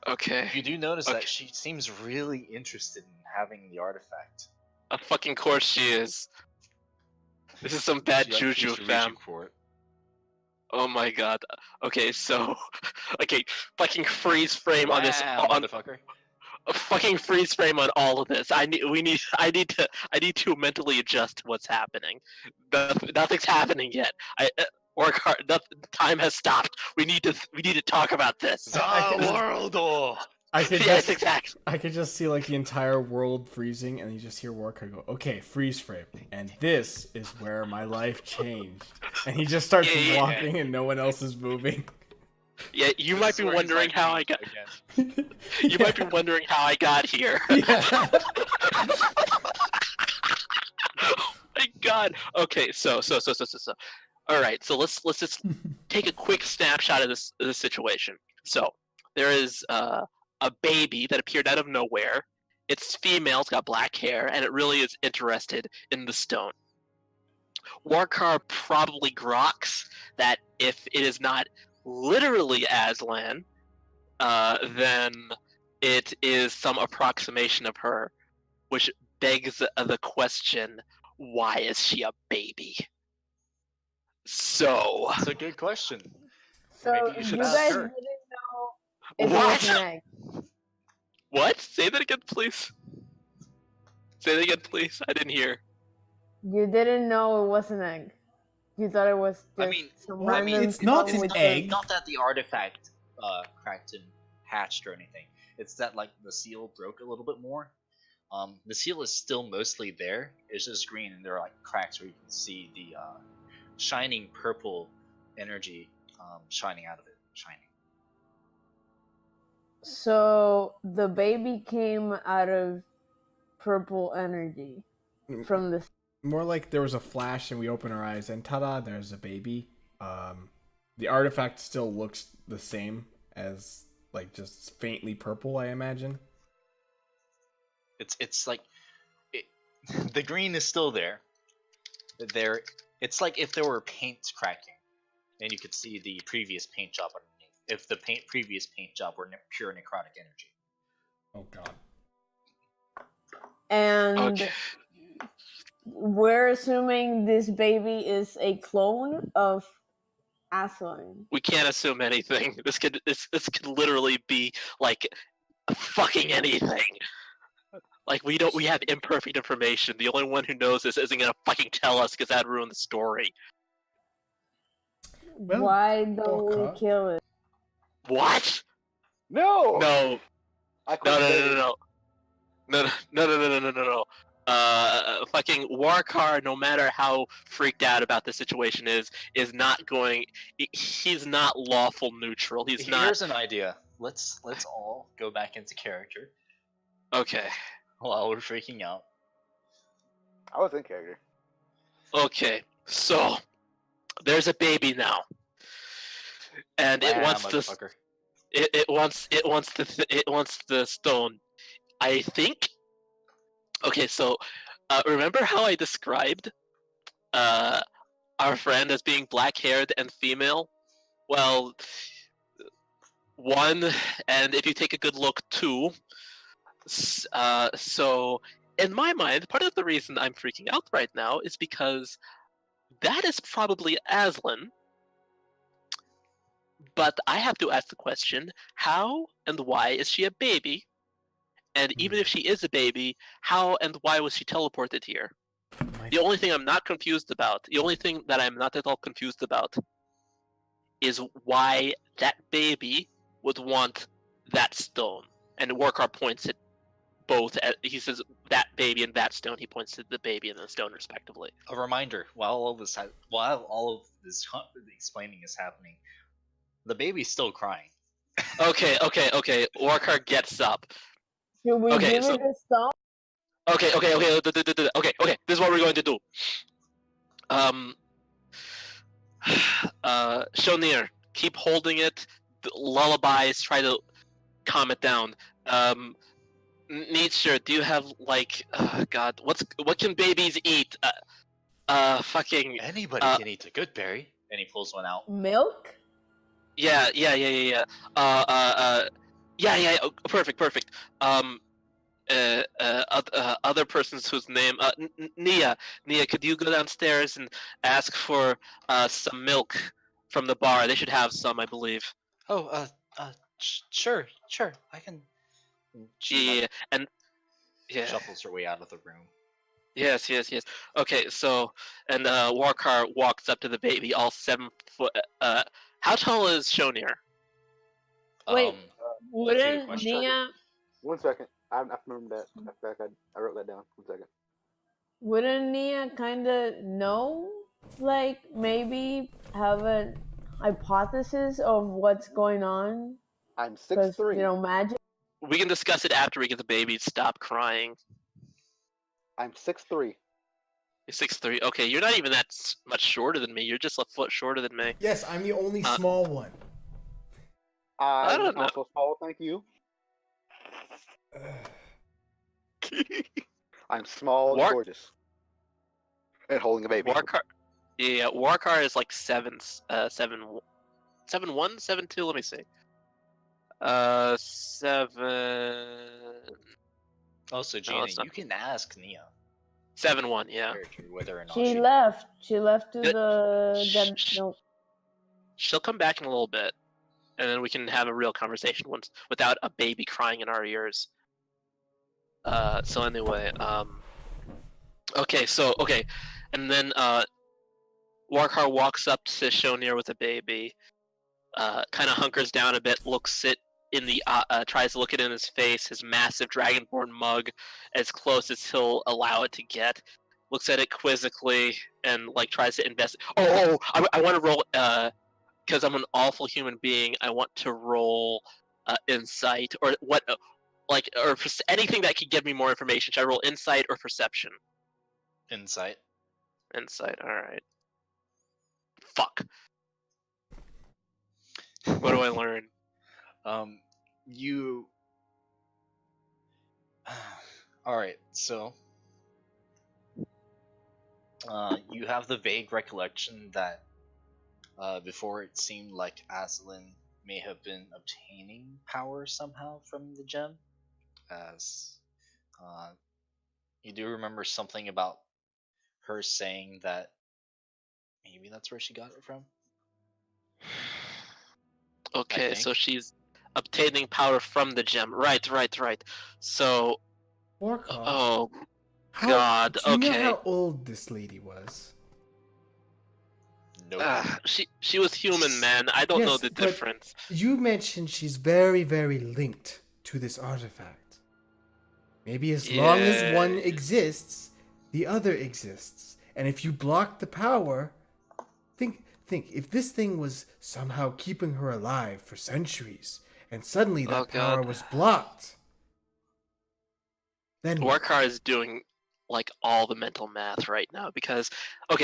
S1: Okay.
S2: You do notice
S1: Okay.
S2: that she seems really interested in having the artifact.
S1: A fucking course she is. This is some bad
S2: She's
S1: juju,
S2: reaching
S1: fam.
S2: for it.
S1: Oh my god. Okay, so okay, fucking freeze frame on this
S2: Wow,
S1: on
S2: motherfucker.
S1: fucking freeze frame on all of this. I need to mentally adjust to what's happening. Nothing's happening yet. Work hard. Time has stopped. We need to talk about this.
S2: The world!
S3: I could
S1: Yes,
S3: just,
S1: exactly.
S3: I could just see like the entire world freezing, and you just hear Warcry go, "Okay, freeze frame," and this is where my life changed. And he just starts
S1: Yeah.
S3: walking, and no one else is moving.
S1: Yeah, you might be wondering how I got.
S2: Again.
S1: You might be wondering how I got here.
S3: Yeah.
S1: Oh my god. Okay, so. All right, so let's just take a quick snapshot of this situation. So there is a baby that appeared out of nowhere. It's female, it's got black hair, and it really is interested in the stone. Warkar probably groks that if it is not literally Aslan, then it is some approximation of her, which begs the question, why is she a baby? So...
S2: That's a good question.
S5: So
S2: Maybe you
S5: you
S2: should ask
S5: guys
S2: her.
S5: didn't know if it
S1: What?
S5: was an egg.
S1: What? Say that again, please. Say that again, please. I didn't hear.
S5: You didn't know it was an egg. You thought it was just
S2: I mean,
S5: some
S3: well,
S5: random
S3: it's not
S5: stone
S3: an
S5: with
S3: egg.
S2: Not that the artifact cracked and hatched or anything. It's that like the seal broke a little bit more. The seal is still mostly there. It's just green, and there are like cracks where you can see the shining purple energy shining out of it. Shining.
S5: So the baby came out of purple energy from the.
S3: More like there was a flash and we open our eyes and ta-da, there's a baby. The artifact still looks the same as like just faintly purple, I imagine.
S2: It's like the green is still there. It's like if there were paint cracking, and you could see the previous paint job underneath. If the previous paint job were pure necrotic energy.
S3: Oh god.
S5: And
S1: Okay.
S5: we're assuming this baby is a clone of Aslan.
S1: We can't assume anything. This could literally be like fucking anything. Like we have imperfect information. The only one who knows this isn't gonna fucking tell us because that'd ruin the story.
S3: Well,
S5: Why don't we
S3: okay.
S5: kill it?
S1: What?
S4: No.
S1: No.
S4: I quit dating.
S1: No. Fucking Warkar, no matter how freaked out about the situation is not going. He's not lawful neutral. He's not.
S2: Here's an idea. Let's all go back into character
S1: Okay.
S2: while we're freaking out.
S4: I was in character.
S1: Okay. So there's a baby now, and it wants the
S2: motherfucker.
S1: it wants the stone. I think. Okay, so remember how I described our friend as being black-haired and female? Well, one, and if you take a good look, two. So, in my mind, part of the reason I'm freaking out right now is because that is probably Aslan. But I have to ask the question, how and why is she a baby? And even if she is a baby, how and why was she teleported here? The only thing I'm not confused about, the only thing that I'm not at all confused about, is why that baby would want that stone. And Warkar points at both. He says that baby and that stone. He points to the baby and the stone, respectively.
S2: A reminder: while all of this explaining is happening, the baby's still crying.
S1: Okay. Warkar gets up.
S5: Should we
S1: Okay,
S5: give
S1: so-
S5: it a stone?
S1: Okay. This is what we're going to do. Shonir, keep holding it. Lullabies, try to calm it down. Nietzsche, do you have like, God, what can babies eat? Fucking.
S2: Anybody can eat a good berry. And he pulls one out.
S5: Milk?
S1: Yeah. Yeah. Oh, perfect. other persons whose name Nia. Nia, could you go downstairs and ask for some milk from the bar? They should have some, I believe.
S2: Oh, sure, I can. She
S1: Yeah, and yeah,
S2: shuffles her way out of the room.
S1: yes. Okay, so and Warkar walks up to the baby, all 7 foot. How tall is Shonir?
S5: Wait,
S2: That's a good
S5: wouldn't
S2: question.
S5: Nia
S4: 1 second. I remember that. I feel like I wrote that down. 1 second.
S5: wouldn't Nia kind of know, like maybe have a hypothesis of what's going on?
S4: I'm
S5: Because
S4: 6'3".
S5: magic.
S1: We can discuss it after we get the baby to stop crying.
S4: I'm 6'3".
S1: You're 6'3". Okay, you're not even that much shorter than me. You're just a foot shorter than me.
S3: Yes, I'm the only small one.
S1: I
S4: I'm
S1: don't know.
S4: also small, thank you. I'm small and gorgeous. And holding a baby.
S1: Warkar is like 7'1", 7'2". Let me see. 7.
S2: Oh, so Gina, you can ask Nia
S1: 7'1", yeah.
S2: whether or not
S5: She left. She left to the. No.
S1: She'll come back in a little bit, and then we can have a real conversation once without a baby crying in our ears. So anyway, okay, and then Warkar walks up to Shonir with a baby, kind of hunkers down a bit, looks it in the tries to look it in his face, his massive dragonborn mug, as close as he'll allow it to get. Looks at it quizzically and like tries to invest. I want to roll because I'm an awful human being. I want to roll insight or what, or anything that could give me more information. Should I roll insight or perception?
S2: Insight.
S1: Insight. All right. Fuck. What do I learn?
S2: You. All right, so. You have the vague recollection that before it seemed like Aslan may have been obtaining power somehow from the gem, as you do remember something about her saying that maybe that's where she got it from.
S1: Okay, so she's obtaining power from the gem. Right. So.
S6: Warkar.
S1: Oh, God.
S6: Do you
S1: Okay.
S6: know how old this lady was?
S2: No.
S1: She was human, man. I don't know the difference.
S6: You mentioned she's very, very linked to this artifact. Maybe as long as one exists, the other exists. And if you block the power, think if this thing was somehow keeping her alive for centuries, and suddenly that power was blocked, then
S1: Warkar is doing like all the mental math right now because I'll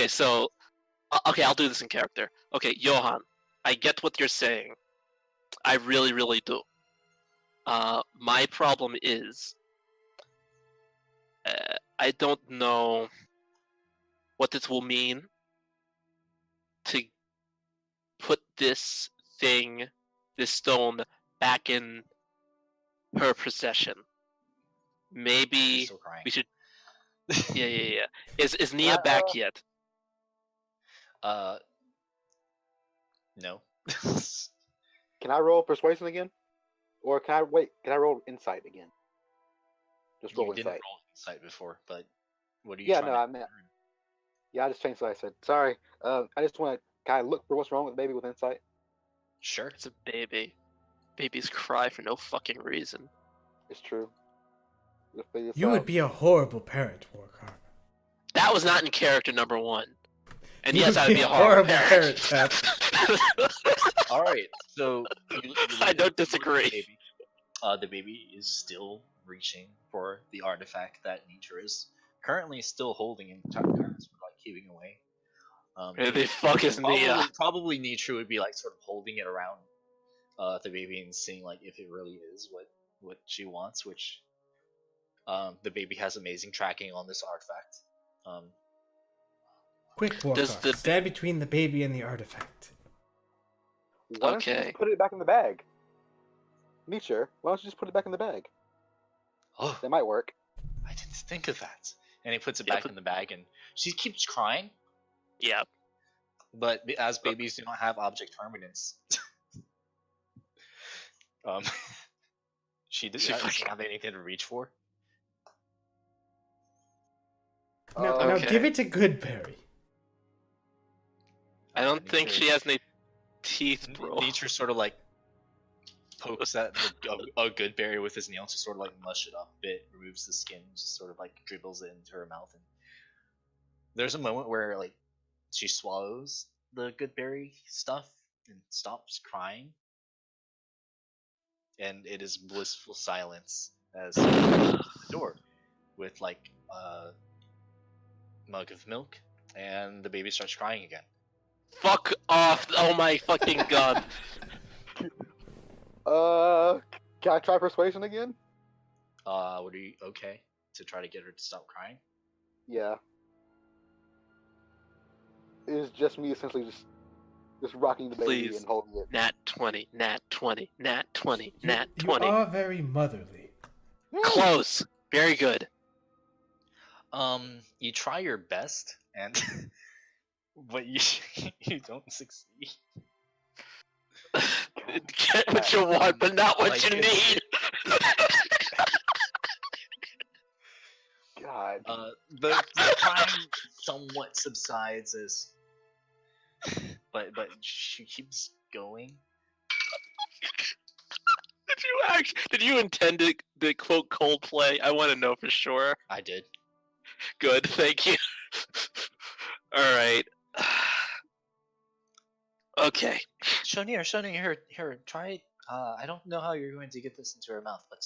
S1: do this in character. Okay, Johan, I get what you're saying. I really, really do. My problem is I don't know what this will mean to put this stone back in her possession. Maybe we should. Yeah. Is Nia back yet?
S2: No.
S4: Can I roll persuasion again, or can I wait? Can I roll insight again? Just roll
S2: you
S4: insight.
S2: didn't roll insight before, but what are you?
S4: Yeah,
S2: trying
S4: no,
S2: to
S4: I meant. Yeah, I just changed what I said. Sorry. I just want to kind of look for what's wrong with the baby with insight.
S2: Sure.
S1: It's a baby. Babies cry for no fucking reason.
S4: It's true.
S6: You would be a horrible parent, Warkar.
S1: That was not in character number 1. And yes, I would be a horrible parent.
S2: All right, so
S1: I don't disagree.
S2: The baby is still reaching for the artifact that nature is currently still holding in time cards, but like keeping away.
S1: Who the fuck is Nia?
S2: Probably nature would be like sort of holding it around the baby and seeing like if it really is what she wants, which the baby has amazing tracking on this artifact.
S6: Quick, Warkar, stand between the baby and the artifact.
S4: Why don't you just put it back in the bag? Nature, why don't you just put it back in the bag?
S2: Oh,
S4: That might work.
S2: I didn't think of that. And he puts it
S1: Yeah,
S2: back in the bag, and she keeps crying.
S1: Yeah.
S2: But as babies do not have object permanence, um, she
S1: She
S2: doesn't
S1: fucking-
S2: have anything to reach for.
S6: Now
S1: Okay.
S6: give it to Goodberry.
S1: I don't think
S2: Nature-
S1: she has any teeth, bro.
S2: Nature sort of like pokes at a good berry with his nail to sort of like mush it off a bit, removes the skin, just sort of like dribbles it into her mouth. And there's a moment where like she swallows the good berry stuff and stops crying, and it is blissful silence as she opens the door with like a mug of milk, and the baby starts crying again.
S1: Fuck off! Oh my fucking god!
S4: Can I try persuasion again?
S2: What are you okay to try to get her to stop crying?
S4: Yeah. It's just me essentially just rocking the baby
S1: Please.
S4: and holding it.
S1: Nat 20, nat 20, nat 20, nat
S6: You
S1: 20.
S6: are very motherly.
S1: Close. Very good.
S2: You try your best, and but you you don't succeed.
S1: Get what you want, but not what
S2: Like,
S1: you
S2: it's-
S1: need.
S4: God.
S2: The crying somewhat subsides as, but she keeps going.
S1: Did you intend to quote Coldplay? I want to know for sure.
S2: I did.
S1: Good, thank you. Alright. Okay.
S2: Shonir, here, try. I don't know how you're going to get this into her mouth, but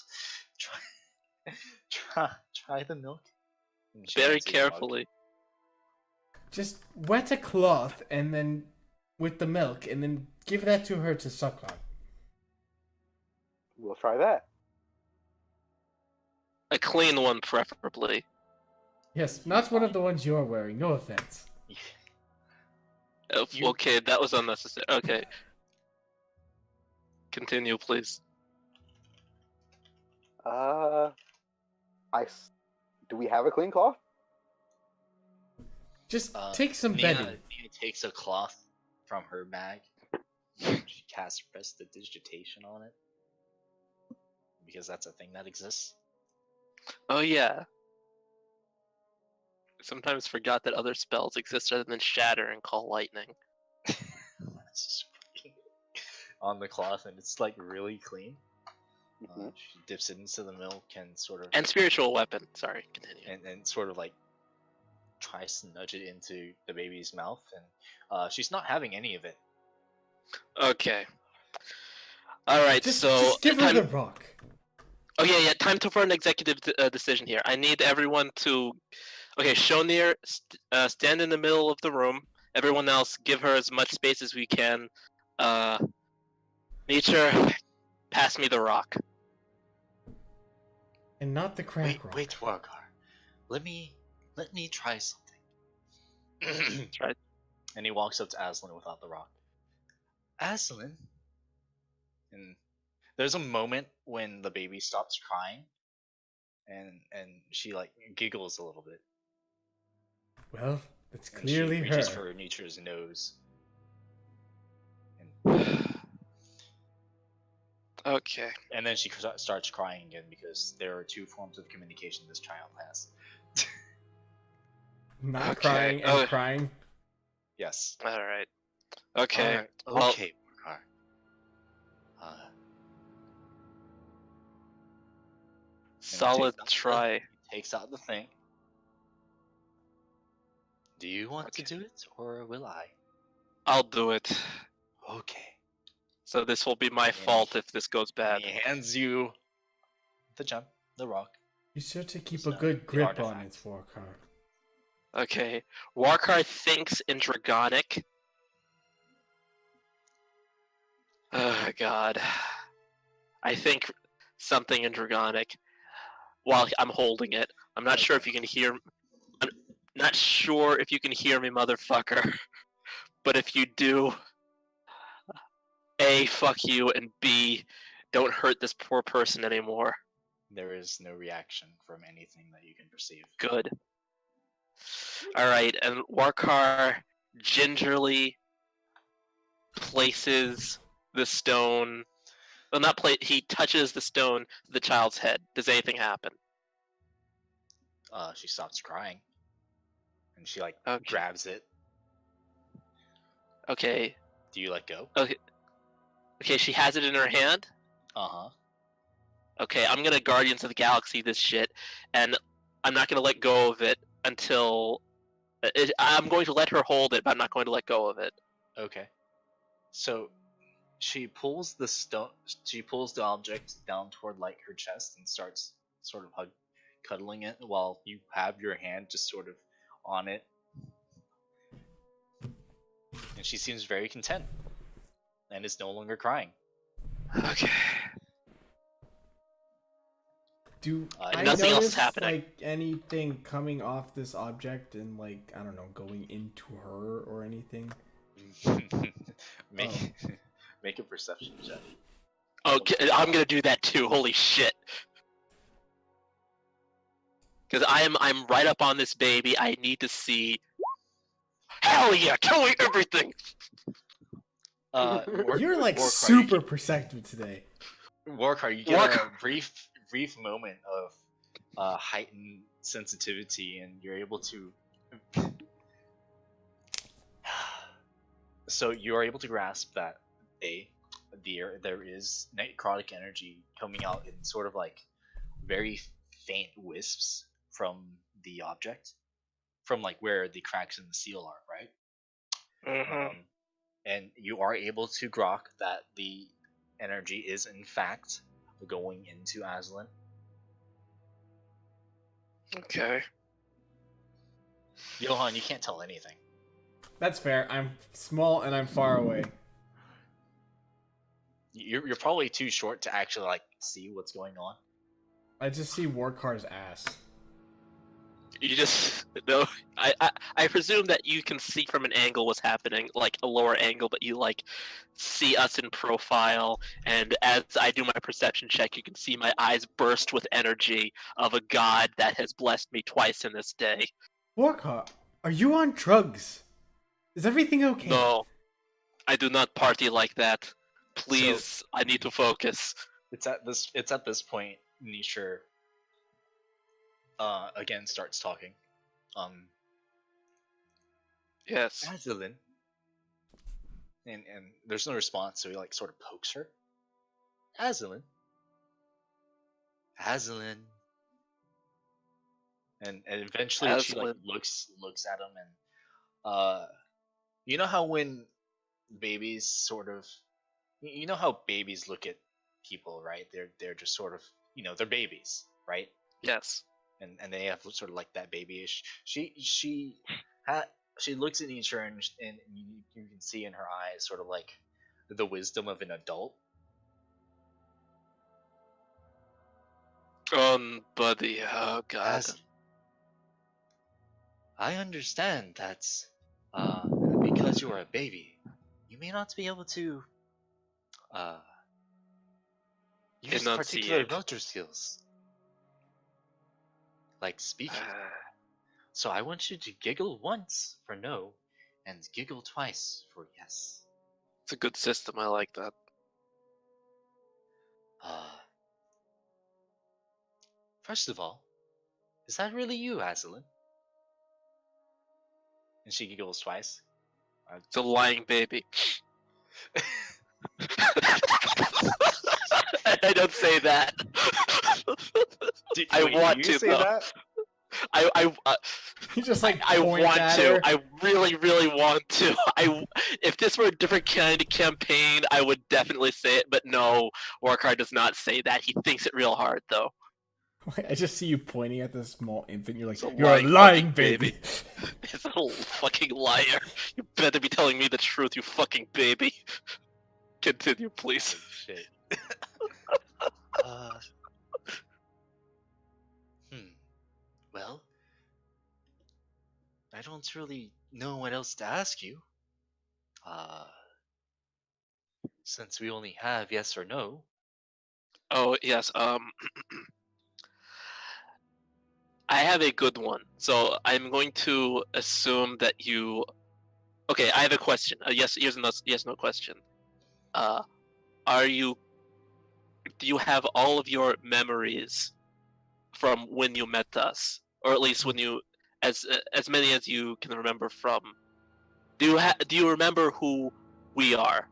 S2: try the milk. And she
S1: Very
S2: hands you the mug.
S1: carefully.
S6: Just wet a cloth and then with the milk and then give that to her to suck on.
S4: We'll try that.
S1: A clean one, preferably.
S6: Yes, not one of the ones you're wearing, no offense.
S1: Oh,
S2: You-
S1: okay, that was unnecessary. Okay. Continue, please.
S4: Do we have a clean cloth?
S6: Just take some bedding.
S2: Nia takes a cloth from her bag. She casts prestidigitation on it because that's a thing that exists.
S1: Oh yeah. Sometimes forgot that other spells exist other than shatter and call lightning.
S2: It's just fucking on the cloth, and it's like really clean.
S4: Mhm.
S2: She dips it into the milk and sort of
S1: And spiritual weapon. Sorry, continue.
S2: and sort of like tries to nudge it into the baby's mouth, and she's not having any of it.
S1: Okay. Alright,
S6: Just give her
S1: time-
S6: the rock.
S1: Oh yeah, time for an executive decision here. I need everyone to. Okay, Shonir, stand in the middle of the room. Everyone else, give her as much space as we can. Nature, pass me the rock.
S6: And not the crack rock.
S2: Wait, Wargar. Let me try something.
S1: Try.
S2: And he walks up to Aslan without the rock. Aslan. And there's a moment when the baby stops crying, and she like giggles a little bit.
S6: Well, that's
S2: And
S6: clearly
S2: she
S6: her.
S2: reaches for Nature's nose. And,
S1: Okay.
S2: and then she starts crying again because there are two forms of communication this child has.
S6: Not
S1: Okay,
S6: crying and
S1: oh.
S6: crying.
S2: Yes.
S1: Alright. Okay.
S2: Alright,
S1: well-
S2: okay, Wargar.
S1: Solid
S2: takes out
S1: try.
S2: He takes out the thing. Do you want to do it, or will I?
S1: I'll do it.
S2: Okay.
S1: So this will be my fault if this goes bad.
S2: And he hands you the gem, the rock.
S6: Be sure to keep
S2: So,
S6: a good
S2: the
S6: grip on
S2: artifact.
S6: it, Warcar.
S1: Okay. Warkar thinks in Dragonic. Oh god. I think something in Dragonic while I'm holding it. I'm not sure if you can hear. I'm not sure if you can hear me, motherfucker. But if you do, A, fuck you, and B, don't hurt this poor person anymore.
S2: There is no reaction from anything that you can perceive.
S1: Good. Alright, and Warkar gingerly places the stone. Well, not play. He touches the stone to the child's head. Does anything happen?
S2: She stops crying, and she like
S1: Okay.
S2: grabs it.
S1: Okay.
S2: Do you let go?
S1: Okay. Okay, she has it in her hand.
S2: Uh-huh.
S1: Okay, I'm gonna Guardians of the Galaxy this shit, and I'm not gonna let go of it until I'm going to let her hold it, but I'm not going to let go of it.
S2: Okay. So she pulls the stone. She pulls the object down toward like her chest and starts sort of cuddling it while you have your hand just sort of on it. And she seems very content and is no longer crying.
S1: Okay.
S3: Do I
S1: nothing else
S3: notice
S1: is happening.
S3: like anything coming off this object and like I don't know going into her or anything?
S2: Make a perception check.
S1: Okay, I'm gonna do that too. Holy shit! Because I'm right up on this baby. I need to see. Hell yeah! Tell me everything.
S3: You're like
S2: Warcry,
S3: super perceptive today.
S2: Warcry, you get a brief moment of heightened sensitivity, and you're able to. So you are able to grasp that there is necrotic energy coming out in sort of like very faint wisps from the object, from like where the cracks in the seal are, right?
S1: Mm-hmm.
S2: And you are able to grok that the energy is in fact going into Aslan.
S1: Okay.
S2: Johan, you can't tell anything.
S3: That's fair. I'm small and I'm far away.
S2: You're probably too short to actually like see what's going on.
S3: I just see Warkar's ass.
S1: You just no. I presume that you can see from an angle what's happening, like a lower angle, but you like see us in profile, and as I do my perception check, you can see my eyes burst with energy of a god that has blessed me twice in this day.
S3: Warkar, are you on drugs? Is everything okay?
S1: No, I do not party like that. Please, I need to focus.
S2: It's at this point Nisha again starts talking.
S1: Yes.
S2: Aslan. And there's no response, so he like sort of pokes her. Aslan. And eventually she like looks at him, and you know how when babies sort of, you know how babies look at people, right? They're just sort of, they're babies, right?
S1: Yes.
S2: And they have sort of like that babyish. She looks at Nisha, and you can see in her eyes sort of like the wisdom of an adult.
S1: Buddy, oh god.
S2: As I understand that because you are a baby, you may not be able to use particular motor skills, like speaking. So I want you to giggle once for no, and giggle twice for yes.
S1: It's a good system, I like that.
S2: First of all, is that really you, Aslan? And she giggles twice.
S1: It's a lying baby. I don't say that. I want to,
S2: say
S1: though.
S2: That?
S3: You just like
S1: I
S3: point
S1: want
S3: at
S1: to.
S3: her.
S1: I really, really want to. If this were a different kind of campaign, I would definitely say it. But no, Warcard does not say that. He thinks it real hard, though.
S3: I just see you pointing at this small infant. You're like,
S1: It's a
S3: you're a lying baby.
S1: It's a little fucking liar. You better be telling me the truth, you fucking baby. Continue, please.
S2: Oh, shit. Well, I don't really know what else to ask you. Since we only have yes or no.
S1: Oh, yes, I have a good one. So I'm going to assume that you. Okay, I have a question. Yes, yes, no question. Are you? Do you have all of your memories from when you met us, or at least when you, as many as you can remember from? Do you remember who we are?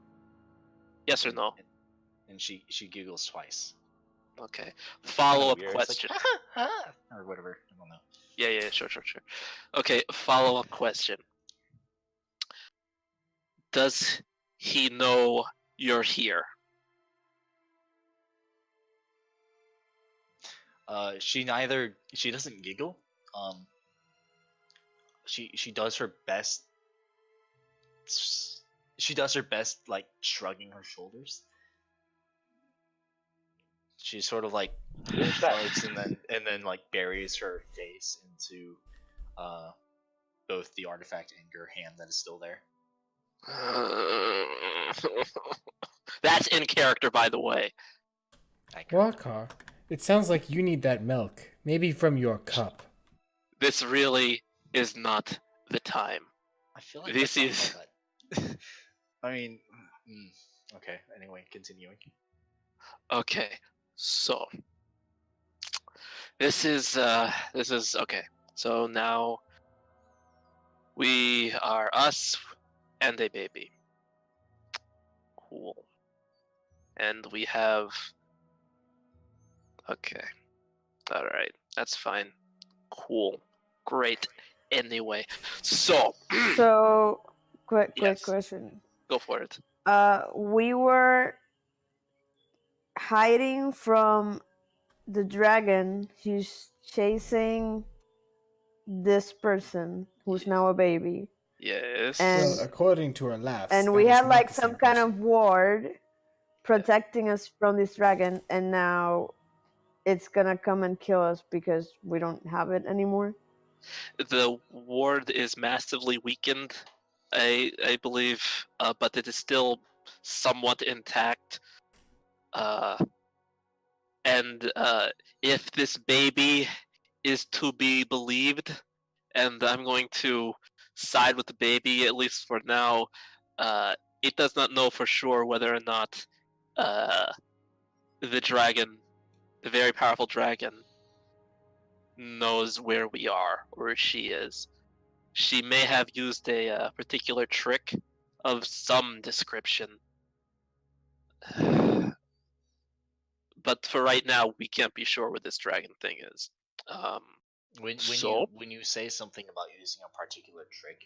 S1: Yes or no?
S2: And she giggles twice.
S1: Okay.
S2: Kinda
S1: Follow up
S2: weird.
S1: question.
S2: It's like, or whatever. I don't know.
S1: Yeah, sure. Okay, follow up question. Does he know you're here?
S2: She doesn't giggle. She does her best. She does her best, like shrugging her shoulders. She sort of like shrugs and then like buries her face into uh both the artifact and your hand that is still there.
S1: That's in character, by the way.
S6: Walker, it sounds like you need that milk. Maybe from your cup.
S1: This really is not the time.
S2: I feel like
S1: This
S2: that's
S1: is.
S2: not that. I mean, okay. Anyway, continuing.
S1: Okay, so this is okay. So now we are us and a baby. Cool. And we have. Okay. All right. That's fine. Cool. Great. Anyway, so
S5: So, quick
S1: Yes.
S5: question.
S1: go for it.
S5: We were hiding from the dragon. He's chasing this person who's now a baby.
S1: Yes.
S5: And-
S6: Well, according to our laughs.
S5: And
S6: that
S5: we
S6: is
S5: had
S6: not
S5: like
S6: the
S5: some
S6: same
S5: kind
S6: person.
S5: of ward protecting us from this dragon, and now it's gonna come and kill us because we don't have it anymore.
S1: The ward is massively weakened, I believe, but it is still somewhat intact. And if this baby is to be believed, and I'm going to side with the baby at least for now, it does not know for sure whether or not the dragon, the very powerful dragon, knows where we are or where she is. She may have used a particular trick of some description. But for right now, we can't be sure where this dragon thing is.
S2: When you say something about using a particular trick,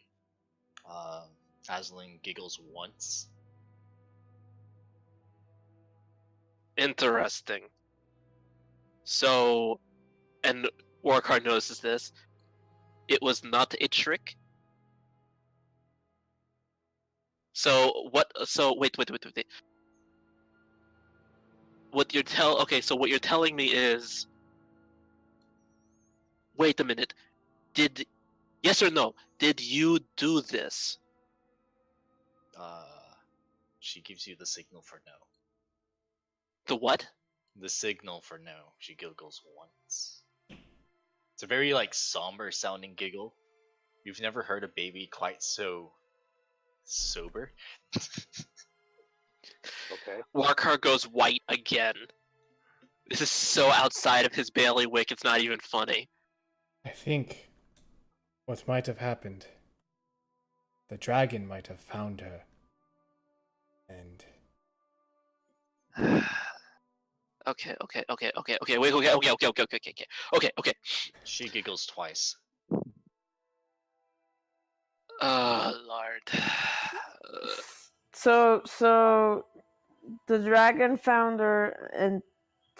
S2: Azlin giggles once.
S1: Interesting. So, and Warcard notices this. It was not a trick. So what? So wait. What you're telling me is. Wait a minute. Yes or no? Did you do this?
S2: She gives you the signal for no.
S1: The what?
S2: The signal for no. She giggles once. It's a very like somber sounding giggle. You've never heard a baby quite so sober.
S4: Okay.
S1: Warcard goes white again. This is so outside of his bailiwick, it's not even funny.
S6: I think what might have happened, the dragon might have found her. And
S1: Okay. Wait. Okay.
S2: She giggles twice.
S1: Oh Lord.
S5: So the dragon found her and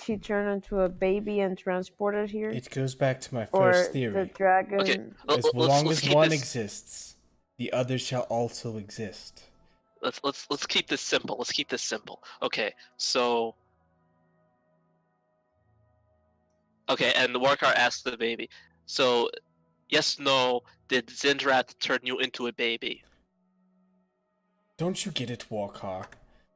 S5: she turned into a baby and transported here.
S6: it goes back to my
S5: Or
S6: first
S5: the
S6: theory.
S5: dragon.
S1: Okay.
S6: As
S1: Let's
S6: long as
S1: keep
S6: one
S1: this.
S6: exists, the other shall also exist.
S1: Let's keep this simple. Okay. So. Okay, and the Warcard asks the baby. So, yes, no. Did Zindrat turn you into a baby?
S6: Don't you get it, Warcar?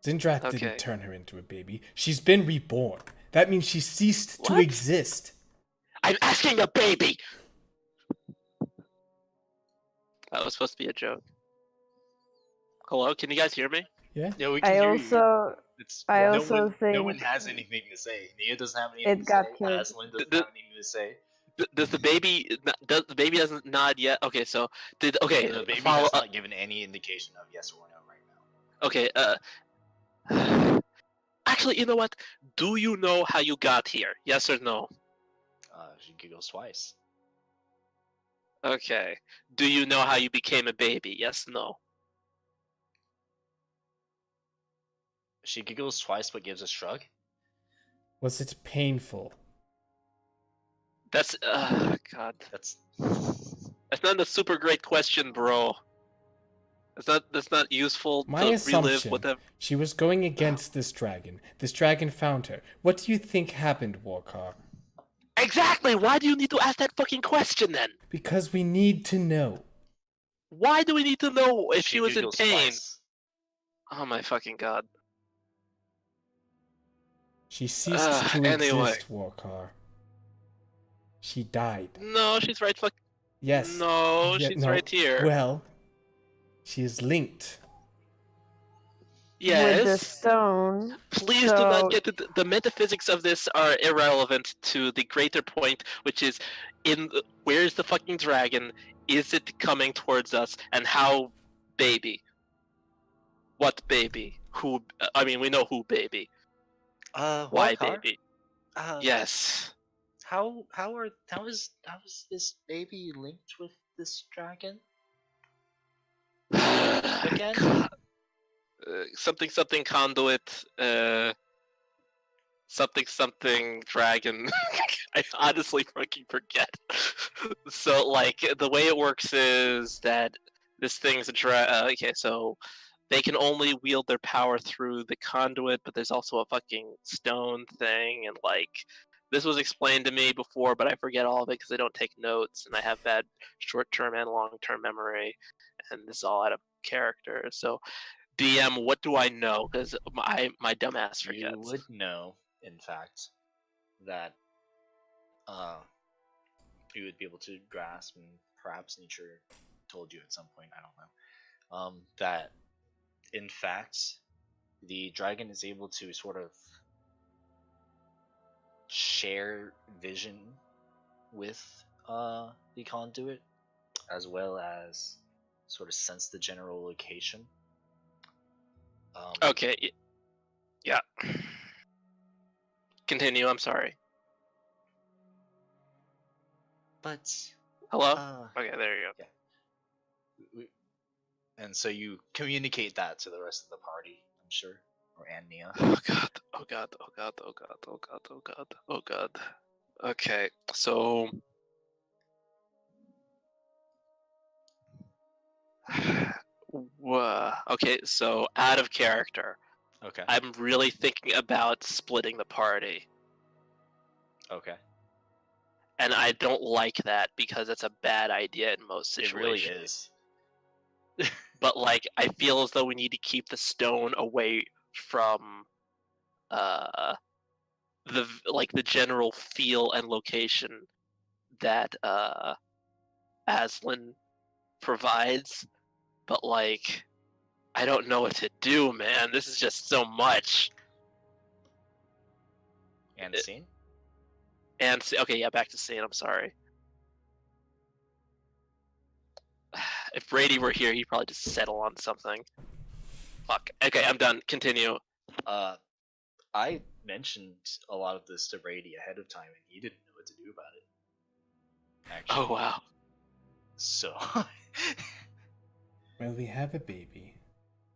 S6: Zindrat
S1: Okay.
S6: didn't turn her into a baby. She's been reborn. That means she ceased to
S1: What?
S6: exist.
S1: I'm asking a baby! That was supposed to be a joke. Hello, can you guys hear me?
S6: Yeah.
S2: Yeah, we can
S5: I
S2: hear you.
S5: also
S2: No
S5: also
S2: one, no one
S5: think
S2: has anything to say. Nia doesn't have anything
S5: it
S2: to
S5: got
S2: say.
S5: killed.
S2: Aslan doesn't
S1: The-
S2: have anything to say.
S1: Does the baby doesn't nod yet? Okay, so okay
S2: The baby
S1: follow
S2: has
S1: up.
S2: not given any indication of yes or no right now.
S1: Okay, actually, you know what? Do you know how you got here? Yes or no?
S2: She giggles twice.
S1: Okay. Do you know how you became a baby? Yes, no.
S2: She giggles twice but gives a shrug.
S6: Was it painful?
S1: That's God.
S2: That's
S1: That's not a super great question, bro. That's not useful
S6: My
S1: to relive
S6: assumption,
S1: whatever.
S6: she was going against this dragon. This dragon found her. What do you think happened, Warcar?
S1: Exactly. Why do you need to ask that fucking question then?
S6: Because we need to know.
S1: Why do we need to know if she was in
S2: giggles
S1: pain?
S2: twice.
S1: Oh my fucking god.
S6: She ceased to
S1: Anyway.
S6: exist, Warcar. She died.
S1: No, she's right. Fuck.
S6: Yes.
S1: No,
S6: Yeah,
S1: she's
S6: no.
S1: right here.
S6: Well, she is linked.
S1: Yes.
S5: with the stone.
S1: Please do not
S5: So-
S1: get the metaphysics of this are irrelevant to the greater point, which is where's the fucking dragon? Is it coming towards us? And how baby? What baby? Who? I mean, we know who baby. Why
S2: Wildcard?
S1: baby?
S2: Uh,
S1: Yes.
S2: How is this baby linked with this dragon? Again?
S1: Something conduit. Something dragon. I honestly fucking forget. So like the way it works is that this thing's a okay, so they can only wield their power through the conduit, but there's also a fucking stone thing, and like this was explained to me before, but I forget all of it because I don't take notes and I have bad short-term and long-term memory, and this is all out of character. So DM, what do I know? Because my dumbass forgets.
S2: You would know, in fact, that you would be able to grasp, and perhaps nature told you at some point, I don't know, that in fact the dragon is able to sort of share vision with the conduit, as well as sort of sense the general location.
S1: Okay. Yeah. Continue. I'm sorry.
S2: But
S1: Hello.
S2: uh,
S1: Okay. There you go.
S2: and so you communicate that to the rest of the party, I'm sure, or Nia.
S1: Oh god. Oh god. Oh god. Oh god. Oh god. Oh god. Oh god. Okay. So. Okay. So out of character,
S2: Okay.
S1: I'm really thinking about splitting the party.
S2: Okay.
S1: And I don't like that because it's a bad idea in most
S2: It
S1: situations.
S2: really is.
S1: But like, I feel as though we need to keep the stone away from the general feel and location that Aslan provides. But like, I don't know what to do, man. This is just so much.
S2: And the scene?
S1: And okay, yeah, back to scene. I'm sorry. If Brady were here, he'd probably just settle on something. Fuck. Okay, I'm done. Continue.
S2: I mentioned a lot of this to Brady ahead of time, and he didn't know what to do about it. Actually.
S1: Oh wow.
S2: So.
S3: Well, we have a baby.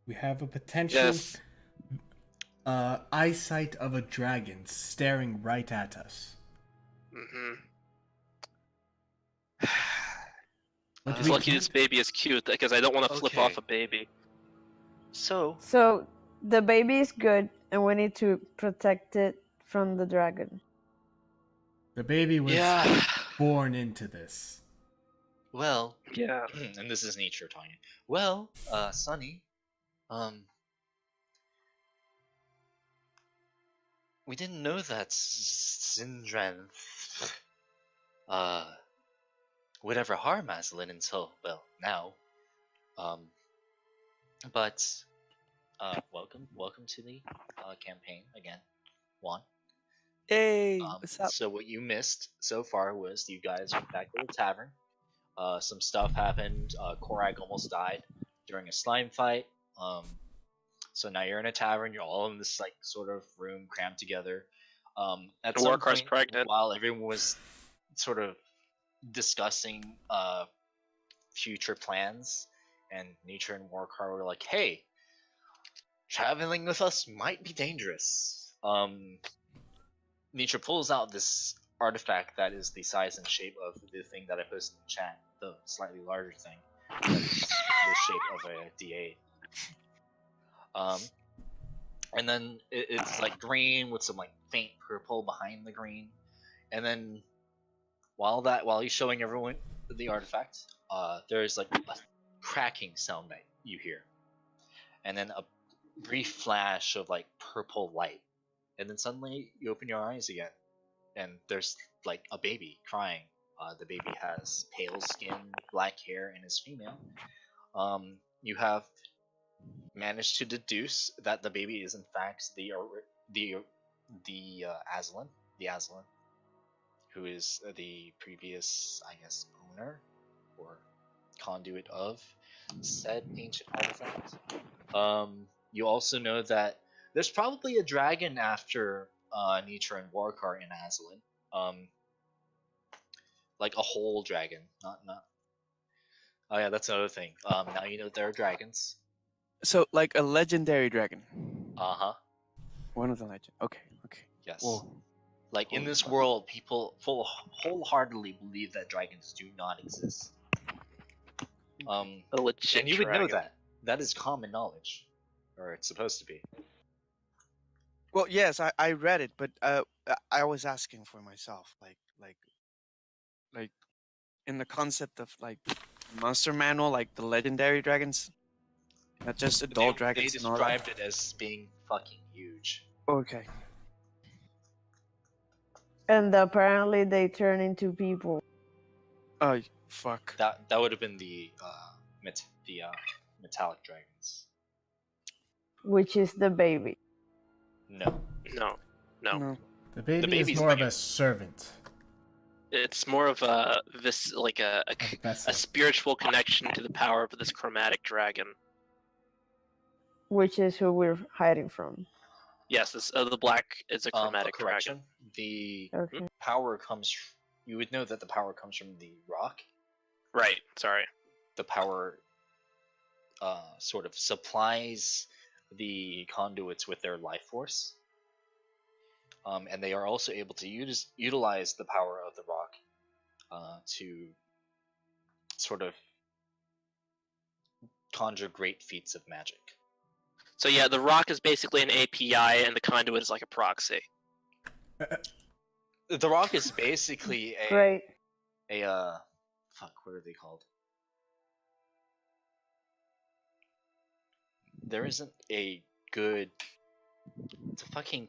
S3: We have a potential
S1: Yes.
S3: eyesight of a dragon staring right at us.
S1: Mm-hmm.
S3: What
S1: He's
S3: we
S1: lucky
S3: can-
S1: this baby is cute because I don't want to flip
S2: Okay.
S1: off a baby.
S2: So.
S5: So the baby is good, and we need to protect it from the dragon.
S3: The baby was
S1: Yeah.
S3: born into this.
S2: Well.
S1: Yeah.
S2: And this is nature talking. Well, Sunny. We didn't know that Sindran would ever harm Aslan until, well, now. Um, but welcome to the campaign again, Juan.
S7: Hey, what's up?
S2: So what you missed so far was you guys went back to the tavern. Some stuff happened. Korak almost died during a slime fight. So now you're in a tavern. You're all in this like sort of room crammed together. At some
S1: Warcar's
S2: point,
S1: pregnant.
S2: while everyone was sort of discussing future plans, and Nature and Warcar were like, "Hey, traveling with us might be dangerous." Nature pulls out this artifact that is the size and shape of the thing that I posted in chat, the slightly larger thing that is the shape of a D8. And then it's like green with some like faint purple behind the green, and then while he's showing everyone the artifact, there's like a cracking sound that you hear, and then a brief flash of like purple light, and then suddenly you open your eyes again, and there's like a baby crying. The baby has pale skin, black hair, and is female. You have managed to deduce that the baby is in fact the Aslan, who is the previous, I guess, owner or conduit of said ancient artifact. You also know that there's probably a dragon after Nitra and Warkar in Aslan. Like a whole dragon, not. Oh yeah, that's another thing. Now you know there are dragons.
S7: So, like a legendary dragon.
S2: Uh-huh.
S7: One of the legend. Okay.
S2: Yes.
S7: Whoa.
S2: Like in
S7: Holy
S2: this
S7: fuck.
S2: world, people wholeheartedly believe that dragons do not exist.
S1: A legit
S2: And you would know
S1: dragon.
S2: that. That is common knowledge, or it's supposed to be.
S7: Well, yes, I read it, but I was asking for myself, like in the concept of like monster manual, like the legendary dragons, not just adult
S2: They
S7: dragons and all that.
S2: described it as being fucking huge.
S7: Okay.
S5: And apparently they turn into people.
S7: Oh fuck.
S2: That would have been the metallic dragons.
S5: Which is the baby.
S2: No.
S1: No.
S7: No.
S3: The baby is
S2: baby's
S3: more of
S2: male.
S3: a servant.
S1: It's more of a
S3: A vessel.
S1: a spiritual connection to the power of this chromatic dragon.
S5: Which is who we're hiding from.
S1: Yes, the black is a chromatic
S2: Correction.
S1: dragon.
S2: The
S5: Okay.
S2: power comes. You would know that the power comes from the rock.
S1: Right. Sorry.
S2: The power sort of supplies the conduits with their life force. And they are also able to utilize the power of the rock to sort of conjure great feats of magic.
S1: So yeah, the rock is basically an API, and the conduit is like a proxy.
S2: The rock is basically
S5: Great.
S2: fuck, what are they called? There isn't a good. It's a fucking.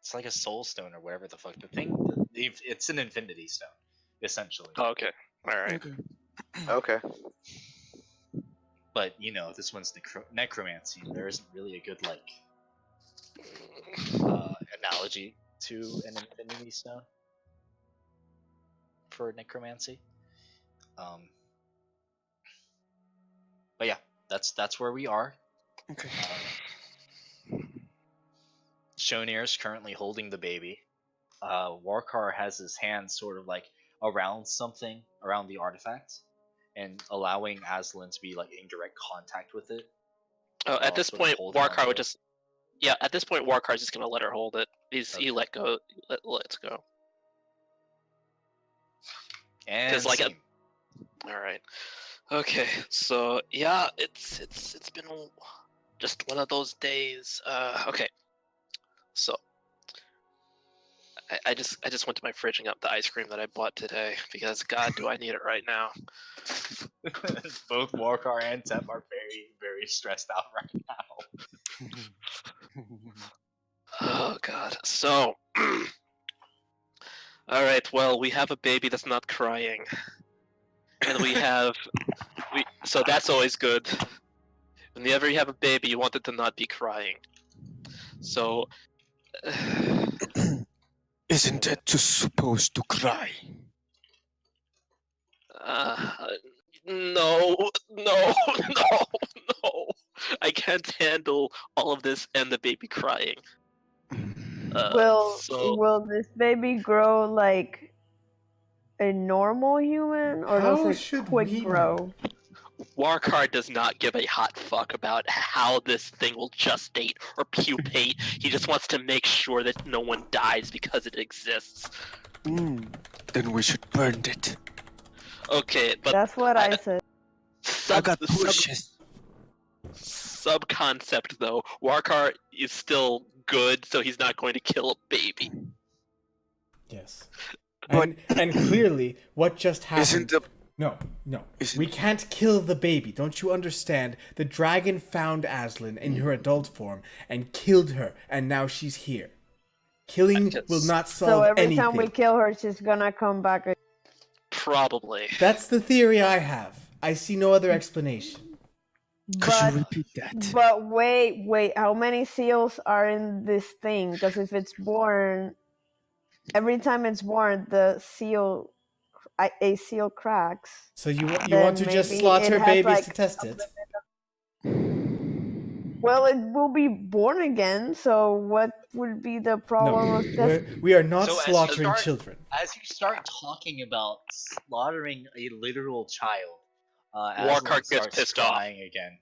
S2: It's like a soul stone or whatever the fuck. The thing. It's an infinity stone, essentially.
S1: Oh, okay. All right.
S4: Okay.
S2: But you know, this one's necromancy. And there isn't really a good like analogy to an infinity stone for necromancy. But yeah, that's where we are.
S7: Okay.
S2: Shonir is currently holding the baby. Warkar has his hand sort of like around something, around the artifact, and allowing Aslan to be like in direct contact with it.
S1: Oh, at this
S2: sort of
S1: point,
S2: holding on
S1: Warcar
S2: to
S1: would
S2: it.
S1: just. Yeah, at this point, Warcar's just gonna let her hold it. He
S2: Okay.
S1: let go. Let's go.
S2: And
S1: like a-
S2: scene.
S1: All right. Okay. So yeah, it's been just one of those days. Okay. So. I just went to my fridge and got the ice cream that I bought today because God, do I need it right now.
S2: Both Warkar and Tep are very, very stressed out right now.
S1: Oh God. So All right. Well, we have a baby that's not crying, and so that's always good. Whenever you have a baby, you want it to not be crying. So,
S7: Isn't it just supposed to cry?
S1: no, no, no. I can't handle all of this and the baby crying.
S5: Will this baby grow like a normal human, or
S6: How
S5: does it
S6: should
S5: quick
S6: we
S5: grow?
S1: Warcard does not give a hot fuck about how this thing will gestate or pupate. He just wants to make sure that no one dies because it exists.
S7: Then we should burn it.
S1: Okay, but
S5: That's what I said.
S7: I got pushes.
S1: Sub concept though, Warcard is still good, so he's not going to kill a baby.
S6: Yes.
S7: But
S6: And clearly, what just happened...
S7: isn't the
S6: No.
S7: Isn't-
S6: We can't kill the baby. Don't you understand? The dragon found Aslan in her adult form and killed her, and now she's here. Killing will not solve
S5: So every
S6: anything.
S5: time we kill her, she's gonna come back.
S1: Probably.
S6: That's the theory I have. I see no other explanation.
S7: Could you
S5: But
S7: repeat that?
S5: but wait, how many seals are in this thing? Because if it's born, every time it's born, a seal cracks.
S6: So you want
S5: Then
S6: to just
S5: maybe
S6: slaughter
S5: it has,
S6: babies
S5: like,
S6: to test it?
S5: Well, it will be born again. So what would be the problem
S6: No,
S5: with this?
S6: we are not
S2: So as you
S6: slaughtering
S2: start-
S6: children.
S2: As you start talking about slaughtering a literal child,
S1: Warcard
S2: Aslan
S1: gets
S2: starts
S1: pissed off.
S2: crying again.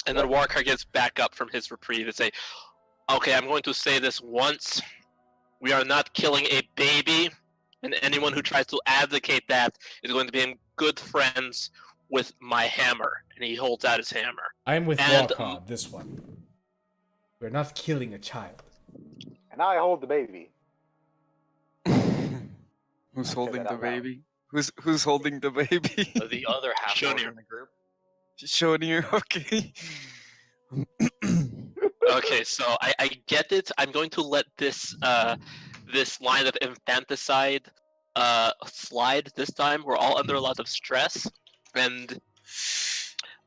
S1: And then Warcard gets back up from his reprieve and say, okay, I'm going to say this once. We are not killing a baby, and anyone who tries to advocate that is going to be in good friends with my hammer. And he holds out his hammer.
S6: I'm with
S1: And-
S6: Warcard, this one. We're not killing a child.
S4: And I hold the baby.
S7: Who's
S4: I
S7: holding
S4: said
S7: the
S4: that out loud.
S7: baby? Who's holding the baby?
S2: The other half orc
S1: Shonir.
S2: in the group.
S7: Showing you, okay.
S1: Okay, so I get it. I'm going to let this this line of infanticide slide this time. We're all under a lot of stress, and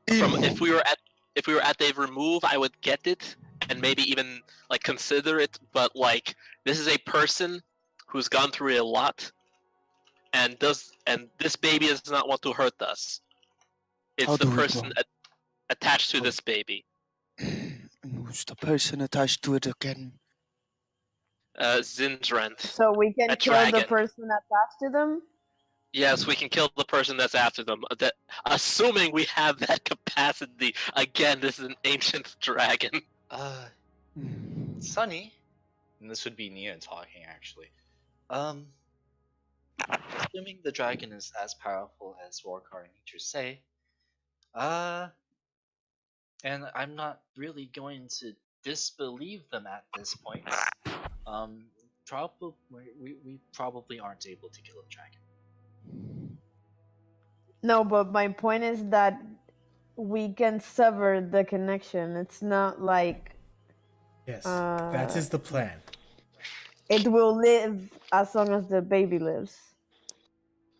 S1: if we were at the remove, I would get it and maybe even like consider it. But like this is a person who's gone through a lot, and this baby does not want to hurt us. It's
S7: How
S1: the
S7: do we
S1: person
S7: go?
S1: attached to this baby.
S7: Who's the person attached to it again?
S1: Zindrant.
S5: So we can
S1: A
S5: kill the
S1: dragon.
S5: person attached to them.
S1: Yes, we can kill the person that's after them. That, assuming we have that capacity. Again, this is an ancient dragon.
S2: Sunny, and this would be Nia talking actually. Assuming the dragon is as powerful as Warcard and Nature say, and I'm not really going to disbelieve them at this point. Probably we probably aren't able to kill a dragon.
S5: No, but my point is that we can sever the connection. It's not like
S6: Yes, that is the plan.
S5: it will live as long as the baby lives.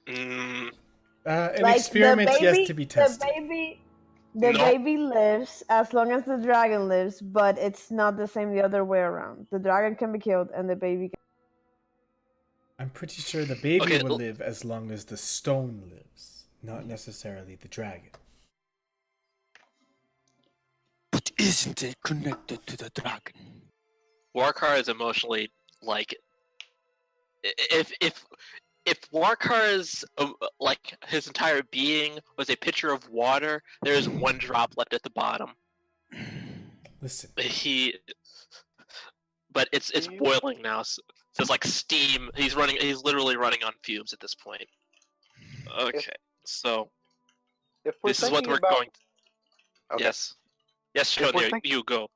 S1: Mm,
S6: An
S5: Like,
S6: experiment
S5: the baby,
S6: yet to be tested.
S5: The
S1: No.
S5: baby lives as long as the dragon lives, but it's not the same the other way around. The dragon can be killed and the baby can.
S6: I'm pretty sure the baby
S1: Okay,
S6: will live as long as the stone lives, not necessarily the dragon.
S7: But isn't it connected to the dragon?
S1: Warcar is emotionally like, if Warcar's like his entire being was a pitcher of water, there is one drop left at the bottom.
S6: Listen,
S1: But it's boiling now. So it's like steam. He's literally running on fumes at this point. Okay, so
S4: If we're
S1: this is what
S4: thinking
S1: we're
S4: about,
S1: going.
S4: Okay.
S1: Yes, yes,
S4: If we're
S1: Shonir,
S4: think-
S1: you go.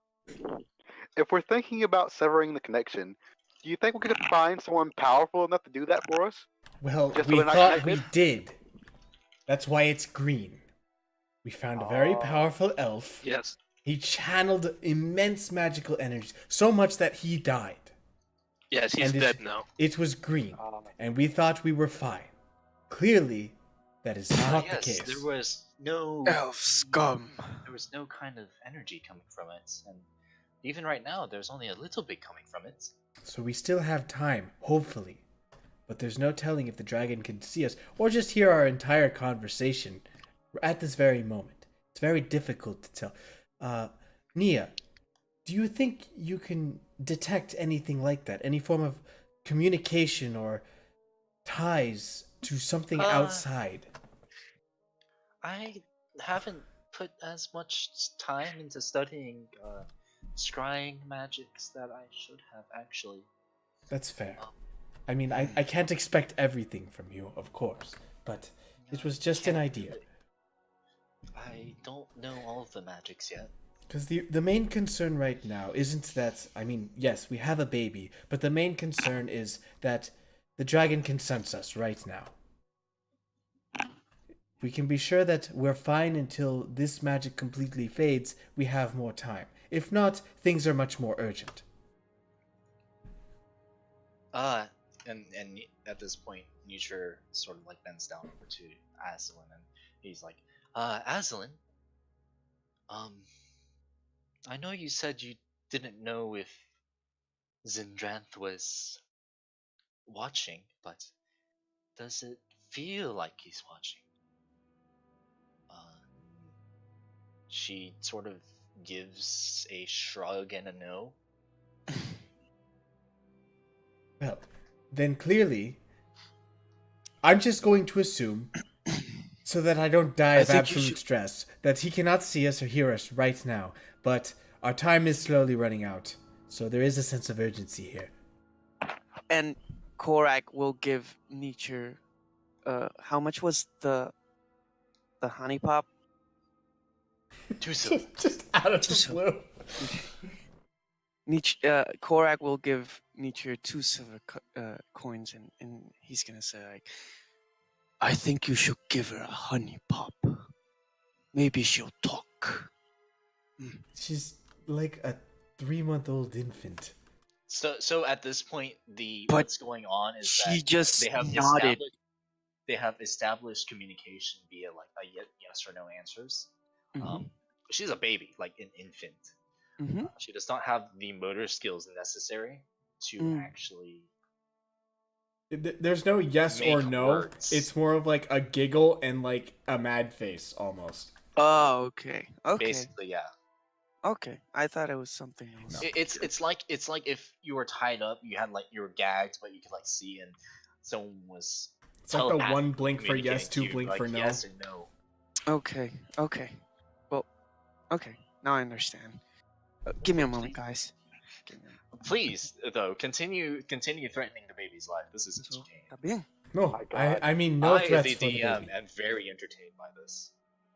S4: if we're thinking about severing the connection, do you think we could find someone powerful enough to do that for us?
S6: well,
S4: Just so
S6: we
S4: we're not
S6: thought we
S4: connected?
S6: did. That's why it's green. We found a very
S4: Oh.
S6: powerful elf.
S1: Yes.
S6: He channeled immense magical energies, so much that he died.
S1: Yes, he's
S6: And
S1: dead now.
S6: it was green, and we thought we were fine. Clearly, that is not the
S2: Yes,
S6: case.
S2: there was no
S7: Elf scum.
S2: there was no kind of energy coming from it, and even right now, there's only a little bit coming from it.
S6: So we still have time, hopefully. But there's no telling if the dragon can see us or just hear our entire conversation at this very moment. It's very difficult to tell. Nia, do you think you can detect anything like that? Any form of communication or ties to something outside?
S2: I haven't put as much time into studying scrying magics that I should have actually.
S6: That's fair. I mean, I can't expect everything from you, of course, but it was just an idea.
S2: I don't know all of the magics yet.
S6: Because the main concern right now isn't that, I mean, yes, we have a baby, but the main concern is that the dragon can sense us right now. We can be sure that we're fine until this magic completely fades, we have more time. If not, things are much more urgent.
S2: And at this point, Nature sort of like bends down over to Aslan, and he's like, Aslan, I know you said you didn't know if Zindranth was watching, but does it feel like he's watching? She sort of gives a shrug and a no.
S6: Well, then clearly, I'm just going to assume, so that I don't die of absolute stress, that he cannot see us or hear us right now, but our time is slowly running out, so there is a sense of urgency here.
S7: And Korak will give Nature. How much was the honey pop?
S2: 2 silver.
S6: Just out of the blue.
S7: Korak will give Nature 2 silver coins, and he's gonna say like, "I think you should give her a honey pop. Maybe she'll talk."
S6: She's like a 3-month-old infant.
S2: So at this point,
S7: But
S2: what's going on is
S7: she
S2: that
S7: just
S2: they have
S7: nodded.
S2: established communication via like a yes or no answers.
S7: Mhm.
S2: She's a baby, like an infant.
S7: Mhm.
S2: She does not have the motor skills necessary to actually.
S6: There's no yes
S2: Make
S6: or no.
S2: words.
S6: It's more of like a giggle and like a mad face almost.
S7: Oh, okay. Okay.
S2: Basically, yeah.
S7: Okay. I thought it was something else.
S2: It's like if you were tied up, you were gagged, but you could like see, and someone was.
S6: It's like the one blink for yes, two blink for no.
S2: Yes or no.
S7: Okay. Okay. Well. Okay. Now I understand. Give me a moment, guys. Give me a moment.
S2: Please, though, continue threatening the baby's life. This is entertaining.
S7: Está bien.
S6: No,
S4: My God.
S6: I mean no
S2: I,
S6: threats
S2: the
S6: for the
S2: DM,
S6: baby.
S2: am very entertained by this.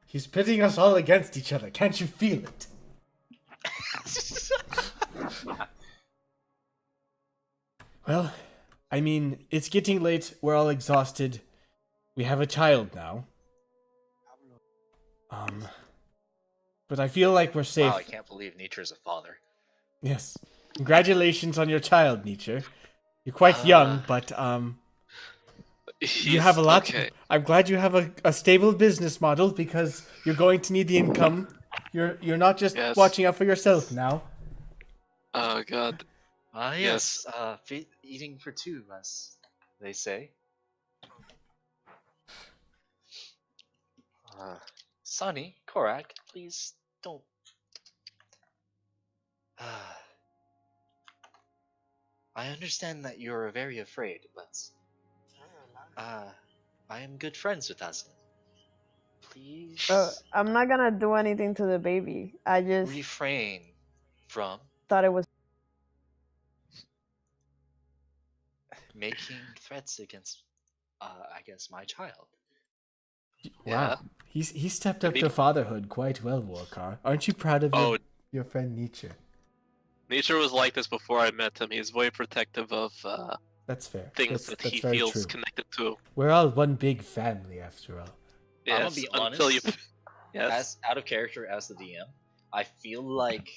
S6: He's pitting us all against each other. Can't you feel it? Well, I mean, it's getting late. We're all exhausted. We have a child now. But I feel like we're safe.
S2: Wow, I can't believe Nature's a father.
S6: Yes. Congratulations on your child, Nietzsche. You're quite young, but you have a lot.
S1: Okay.
S6: I'm glad you have a stable business model because you're going to need the income. You're not just
S1: Yes.
S6: watching out for yourself now.
S1: Oh god.
S2: Yes. Eating for two, as they say. Sonny, Korak, please don't. I understand that you're very afraid, but I am good friends with Aslan. Please
S5: I'm not gonna do anything to the baby. I just
S2: refrain from
S5: thought it was.
S2: making threats against my child.
S1: Yeah.
S6: Wow. He stepped up
S1: Maybe-
S6: to fatherhood quite well, Warcar. Aren't you proud of
S1: Oh,
S6: your friend Nietzsche?
S1: Nature was like this before I met him. He's very protective of
S6: That's fair.
S1: things
S6: that's
S1: that he
S6: very
S1: feels
S6: true.
S1: connected to.
S6: We're all one big family, after all.
S2: I'm gonna
S1: Yes,
S2: be
S1: until you.
S2: honest.
S1: Yes.
S2: As out of character as the DM, I feel like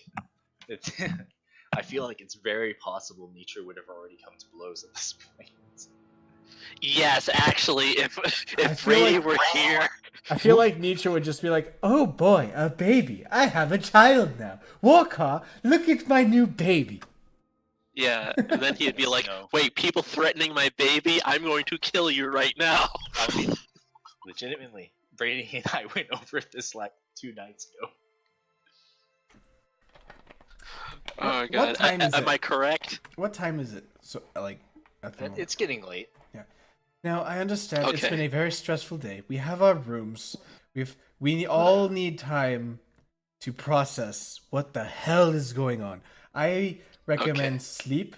S2: I feel like it's very possible nature would have already come to blows at this point.
S1: Yes, actually, if
S3: I
S1: if
S3: feel
S1: Brady
S3: like-
S1: were here,
S3: I feel like Nietzsche would just be like, "Oh boy, a baby! I have a child now. Walker, look at my new baby."
S1: yeah, and then he'd be like,
S2: No.
S1: "Wait, people threatening my baby? I'm going to kill you right now."
S2: I mean, legitimately, Brady and I went over this like 2 nights ago.
S1: Oh god,
S3: what time is
S1: am
S3: it?
S1: I correct?
S3: What time is it? So like at the moment.
S2: It's getting late.
S3: Now I understand it's
S1: Okay.
S3: been a very stressful day. We have our rooms. We all need time to process what the hell is going on. I recommend sleep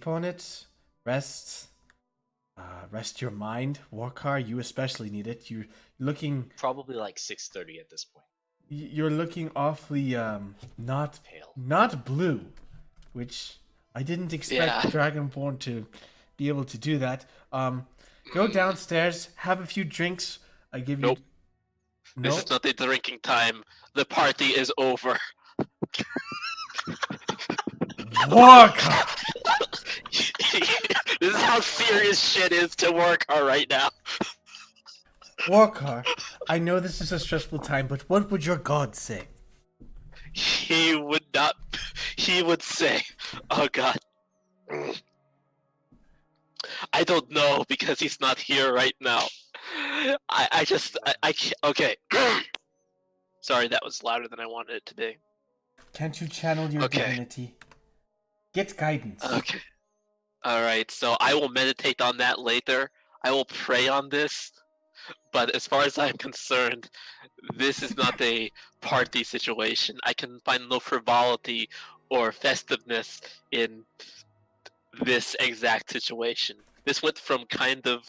S3: on it, rest your mind. Warkar, you especially need it. You're looking
S2: Probably like 6:30 at this point.
S3: you're looking awfully not
S2: Pale.
S3: blue, which I didn't expect
S1: Yeah.
S3: Dragonborn to be able to do that. Go downstairs, have a few drinks. I give you.
S1: Nope. This is not the drinking time. The party is over.
S3: Warkar.
S1: This is how serious shit is to work on right now.
S3: Warkar, I know this is a stressful time, but what would your god say?
S1: He would not. He would say, "Oh God, I don't know because he's not here right now. I can't. Okay. Sorry, that was louder than I wanted it to be.
S3: Can't you channel your
S1: Okay.
S3: divinity? Get guidance.
S1: Okay. Alright, so I will meditate on that later. I will pray on this. But as far as I'm concerned, this is not a party situation. I can find no frivolity or festiveness in this exact situation. This went from kind of.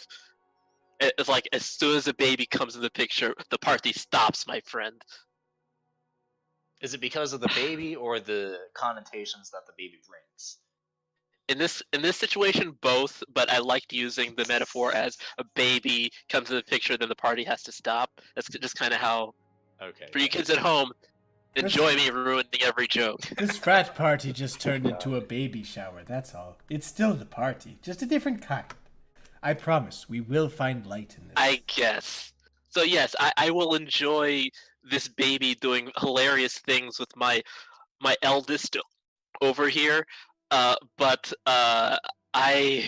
S1: It's like as soon as a baby comes in the picture, the party stops, my friend.
S2: Is it because of the baby or the connotations that the baby brings?
S1: In this situation, both. But I liked using the metaphor as a baby comes in the picture, then the party has to stop. That's just kind of how.
S2: Okay.
S1: For you kids at home, enjoy me ruining every joke.
S3: This frat party just turned into a baby shower, that's all. It's still the party, just a different kind. I promise, we will find light in this.
S1: I guess. So yes, I will enjoy this baby doing hilarious things with my eldest over here. But I.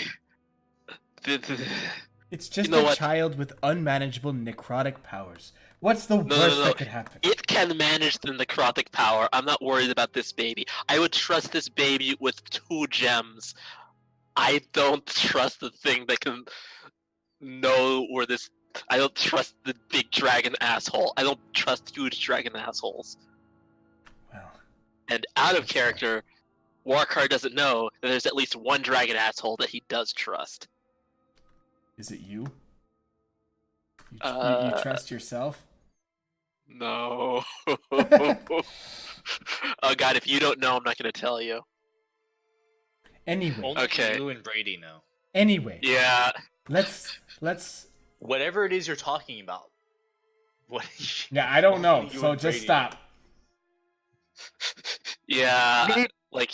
S3: It's just
S1: You know
S3: a
S1: what?
S3: child with unmanageable necrotic powers. What's the
S1: No,
S3: worst
S1: no.
S3: that could happen?
S1: It can manage the necrotic power. I'm not worried about this baby. I would trust this baby with 2 gems. I don't trust the thing that can know where this. I don't trust the big dragon asshole. I don't trust huge dragon assholes.
S3: Well,
S1: And out of character, Warkar doesn't know that there's at least one dragon asshole that he does trust.
S3: is it you? You
S1: Uh,
S3: trust yourself?
S1: No. Oh god, if you don't know, I'm not gonna tell you.
S3: Anyway,
S2: Only
S1: Okay.
S2: you and Brady know.
S1: Yeah.
S3: let's.
S2: Whatever it is you're talking about. What?
S3: Yeah, I don't know,
S2: Only you
S3: so
S2: and
S3: just
S2: Brady
S3: stop.
S1: Yeah. Like.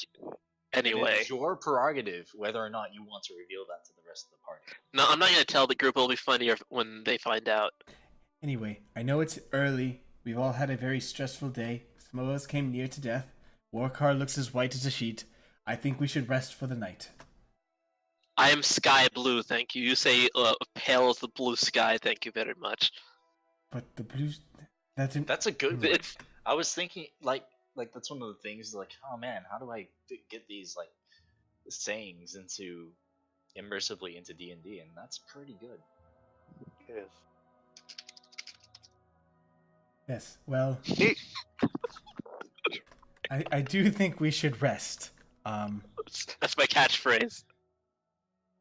S2: And
S1: Anyway.
S2: it's your prerogative whether or not you want to reveal that to the rest of the party.
S1: No, I'm not gonna tell the group. It'll be funnier when they find out.
S3: Anyway, I know it's early. We've all had a very stressful day. Some of us came near to death. Warkar looks as white as a sheet. I think we should rest for the night.
S1: I am sky blue, thank you. You say pale as the blue sky, thank you very much.
S3: But the blues.
S2: That's a good one.
S1: It's
S2: I was thinking, like that's one of the things. Like, oh man, how do I get these like sayings immersively into D&D? And that's pretty good.
S4: Yes.
S3: Yes, well. I do think we should rest.
S1: that's my catchphrase.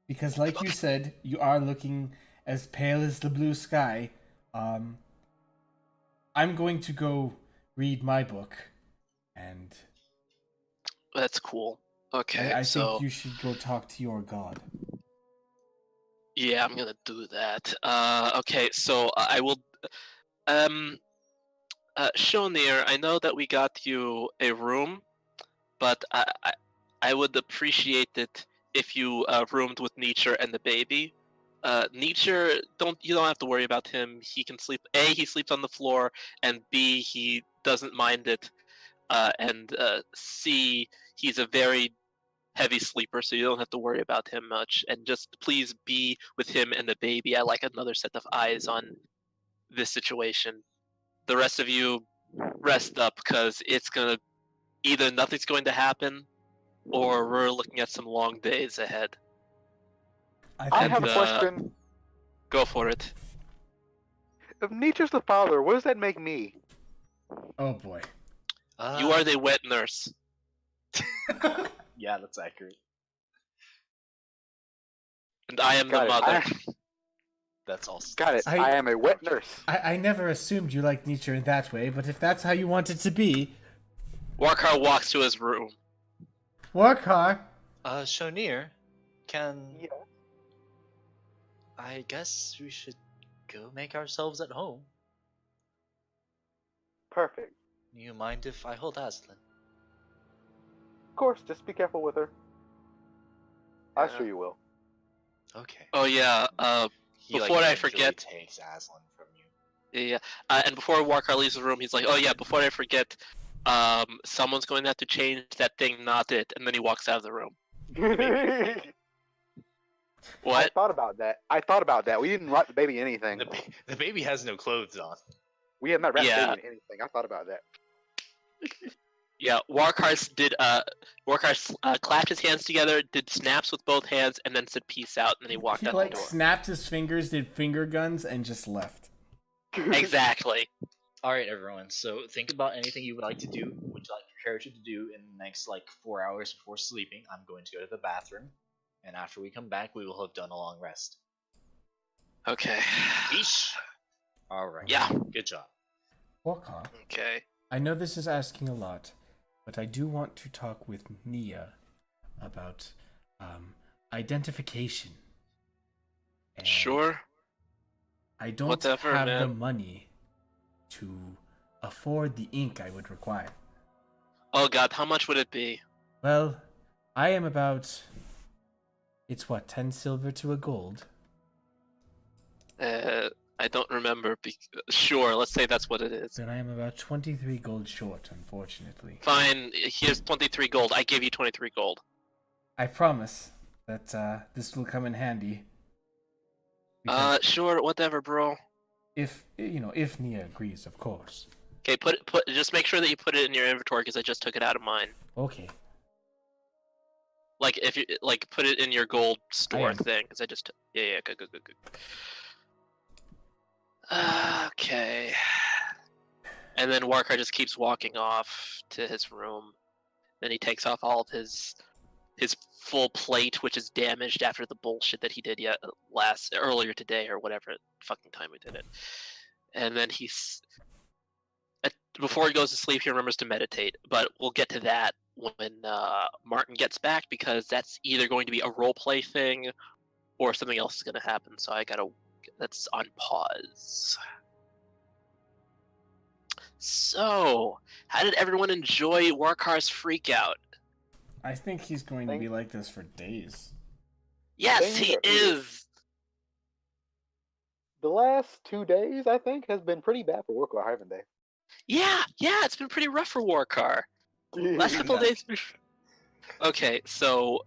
S3: Because, like you said, you are looking as pale as the blue sky. I'm going to go read my book, and
S1: That's cool. Okay,
S3: I
S1: so
S3: think you should go talk to your god.
S1: yeah, I'm gonna do that. Okay, so I will. Shonir, I know that we got you a room. but I would appreciate it if you roomed with Nietzsche and the baby. Nietzsche, you don't have to worry about him. He can sleep. A, he sleeps on the floor, and B, he doesn't mind it. And C, he's a very heavy sleeper, so you don't have to worry about him much. And just please be with him and the baby. I like another set of eyes on this situation. The rest of you, rest up, because it's gonna either nothing's going to happen, or we're looking at some long days ahead.
S4: I have a question.
S1: Go for it.
S4: If Nietzsche's the father, what does that make me?
S3: Oh boy.
S1: You are the wet nurse.
S2: Yeah, that's accurate.
S1: And I am the
S4: Got it.
S1: mother.
S2: That's also
S4: Got it. I am a wet nurse.
S3: I never assumed you liked Nietzsche in that way, but if that's how you want it to be...
S1: Warkar walks to his room.
S3: Warkar!
S2: Shonir, can...
S4: Yeah.
S2: I guess we should go make ourselves at home.
S4: Perfect.
S2: You mind if I hold Aslan?
S4: Of course, just be careful with her. I'm
S1: Yeah.
S4: sure you will.
S2: Okay.
S1: Oh yeah.
S2: He,
S1: before I
S2: gingerly
S1: forget-
S2: takes Aslan from you.
S1: Yeah. And before Warkar leaves the room, he's like, "Oh yeah, before I forget, someone's going to have to change that thing, not it." And then he walks out of the room.
S4: I
S1: What?
S4: thought about that. We didn't wrap the baby in anything.
S2: The baby has no clothes on.
S4: We have not wrapped
S1: Yeah.
S4: the baby in anything. I thought about that.
S1: Yeah. Warkar clapped his hands together, did snaps with both hands, and then said "peace out," and then he walked
S3: He
S1: out
S3: like
S1: the door.
S3: snapped his fingers, did finger guns, and just left.
S1: Exactly.
S2: Alright, everyone, so think about anything you would like to do. Would you like your character to do in the next, 4 hours before sleeping? I'm going to go to the bathroom, and after we come back, we will have done a long rest.
S1: Okay.
S2: Eesh! Alright.
S1: Yeah.
S2: Good job.
S3: Warkar,
S1: Okay.
S3: I know this is asking a lot, but I do want to talk with Nia about identification. And
S1: Sure.
S3: I don't
S1: Whatever,
S3: have the
S1: man.
S3: money to afford the ink I would require.
S1: Oh God, how much would it be?
S3: Well, I am about... It's what, 10 silver to a gold?
S1: I don't remember. Sure, let's say that's what it is.
S3: Then I am about 23 gold short, unfortunately.
S1: Fine. Here's 23 gold. I give you 23 gold.
S3: I promise that this will come in handy. Because
S1: Sure, whatever, bro.
S3: if Nia agrees, of course.
S1: Okay, just make sure that you put it in your inventory because I just took it out of mine.
S3: Okay.
S1: Like if you put it in your gold store
S3: am.
S1: thing because I just yeah, good. Okay. And then Warkar just keeps walking off to his room. Then he takes off all of his full plate, which is damaged after the bullshit that he did earlier today or whatever fucking time we did it. And then before he goes to sleep, he remembers to meditate. But we'll get to that when Martin gets back because that's either going to be a roleplay thing or something else is going to happen. So that's on pause. So, how did everyone enjoy Warkar's freakout?
S3: I think he's going to be like this for days.
S1: Yes,
S4: Things
S1: he
S4: are-
S1: is.
S4: The last 2 days, I think, has been pretty bad for Warkar, haven't they?
S1: Yeah, it's been pretty rough for Warkar. Last couple of days. Okay, so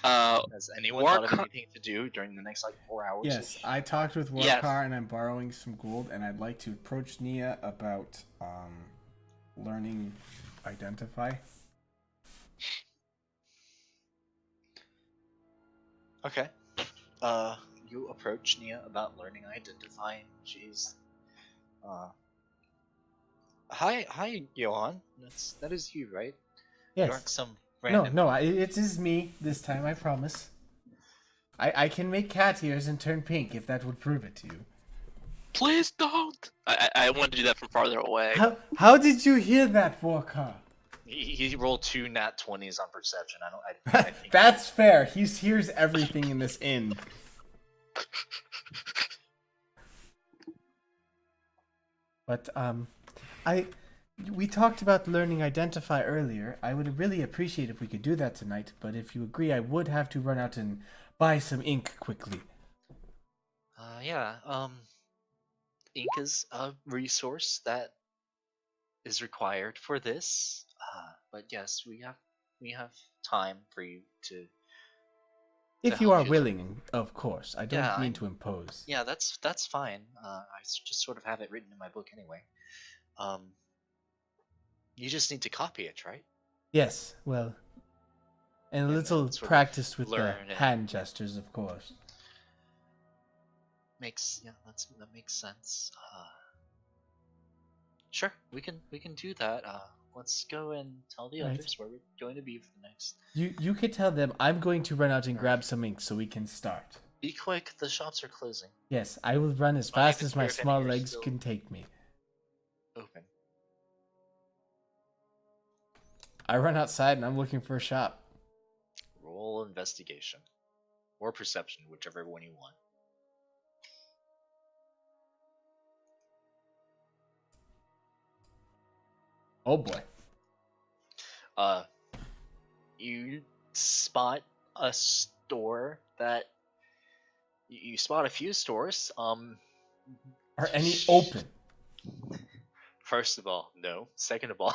S2: Has anyone thought of
S1: Warkar-
S2: anything to do during the next 4 hours?
S3: Yes, I talked with Warkar
S1: Yes.
S3: and I'm borrowing some gold, and I'd like to approach Nia about learning identify.
S2: Okay. You approach Nia about learning identifying. She's Hi, Johan. That is you, right? You
S3: Yes.
S2: aren't some random.
S3: No, it is me this time, I promise. I can make cat ears and turn pink if that would prove it to you.
S1: please don't. I wanted to do that from farther away.
S3: How did you hear that, Warkar?
S2: He rolled 2 nat 20s on perception. I think
S3: That's fair. He hears everything in this inn. But
S6: We talked about learning Identify earlier. I would really appreciate if we could do that tonight, but if you agree, I would have to run out and buy some ink quickly.
S2: Yeah. Ink is a resource that is required for this. But yes, we have time for you to
S6: If you
S2: help
S6: are
S2: you learn.
S6: willing, of course. I don't
S2: Yeah,
S6: mean to impose.
S2: Yeah, that's fine. Just sort of have it written in my book anyway. Um, you just need to copy it, right?
S6: Yes, well, and a
S2: And
S6: little
S2: then sort of
S6: practice with the
S2: learn and
S6: hand gestures, of course.
S2: that makes sense. Sure, we can do that. Let's go and tell the
S6: Right.
S2: others where we're going to be for the next.
S6: You could tell them I'm going to run out and grab some ink so we can start.
S2: Be quick, the shops are closing.
S6: Yes, I will run as
S2: Not
S6: fast
S2: even
S6: as my
S2: sure if any
S6: small
S2: are
S6: legs
S2: still
S6: can take me.
S2: Open.
S3: I run outside and I'm looking for a shop.
S2: Roll investigation or perception, whichever one you want.
S3: Oh boy.
S2: You spot a store that you spot a few stores.
S3: Are any open?
S2: First of all, no. Second of all,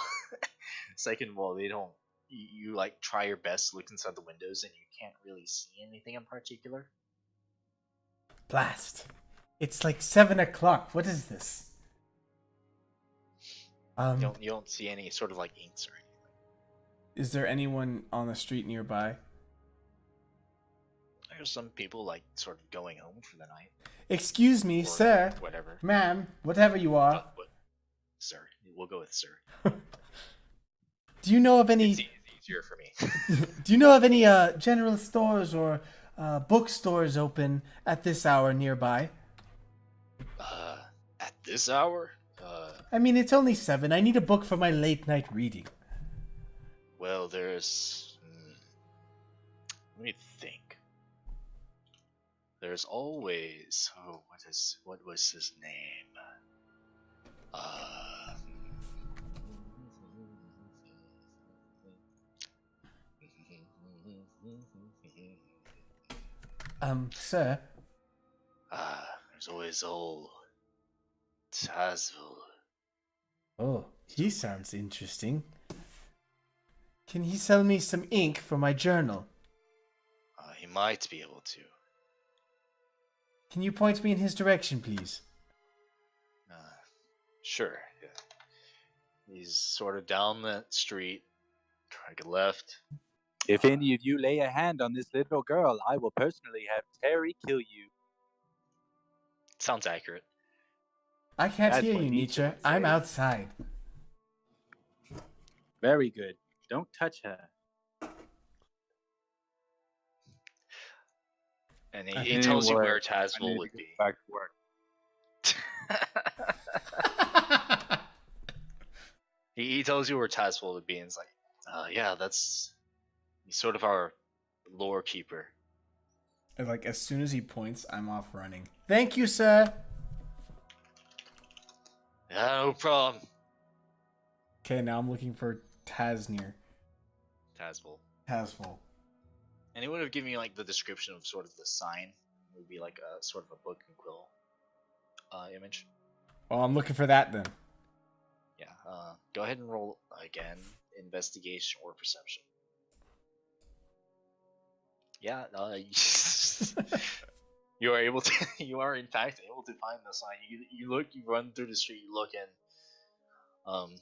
S2: they don't. You like try your best to look inside the windows and you can't really see anything in particular.
S6: Blast. It's like 7 o'clock. What is this?
S2: You don't see any sort of like inks or anything.
S3: Is there anyone on the street nearby?
S2: There's some people like sort of going home for the night.
S6: Excuse me,
S2: Or
S6: sir.
S2: whatever.
S6: Ma'am, whatever you are.
S2: Sir. We'll go with sir.
S6: Do you know of any...
S2: It's easier for me.
S6: Do you know of any general stores or bookstores open at this hour nearby?
S2: At this hour?
S6: I mean, it's only 7. I need a book for my late night reading.
S2: Well, there's... let me think. There's always... Oh, what was his name?
S6: Sir?
S2: There's always old Tazvil.
S6: Oh, he sounds interesting. Can he sell me some ink for my journal?
S2: He might be able to.
S6: Can you point me in his direction, please?
S2: Sure, yeah. He's sort of down the street, take a left.
S8: If any of you lay a hand on this little girl, I will personally have Terry kill you.
S2: Sounds accurate.
S6: I can't
S8: That's
S6: hear
S8: what
S6: you,
S8: Nietzsche
S6: Nietzsche.
S8: would
S6: I'm
S8: say.
S6: outside.
S8: Very good. Don't touch her.
S2: And he tells you where Tazvil would be.
S8: Back to work.
S2: He tells you where Tazvil would be, and it's like, yeah, he's sort of our lore keeper.
S3: And like as soon as he points, I'm off running.
S6: Thank you, sir.
S2: Yeah, no problem.
S3: Okay, now I'm looking for Taznir.
S2: Tazvil. And he would have given you like the description of sort of the sign. It would be like a sort of a book and quill image.
S3: Oh, I'm looking for that then.
S2: Yeah. Go ahead and roll again, investigation or perception. Yeah. You are able to. You are in fact able to find the sign. You look. You run through the street. You look and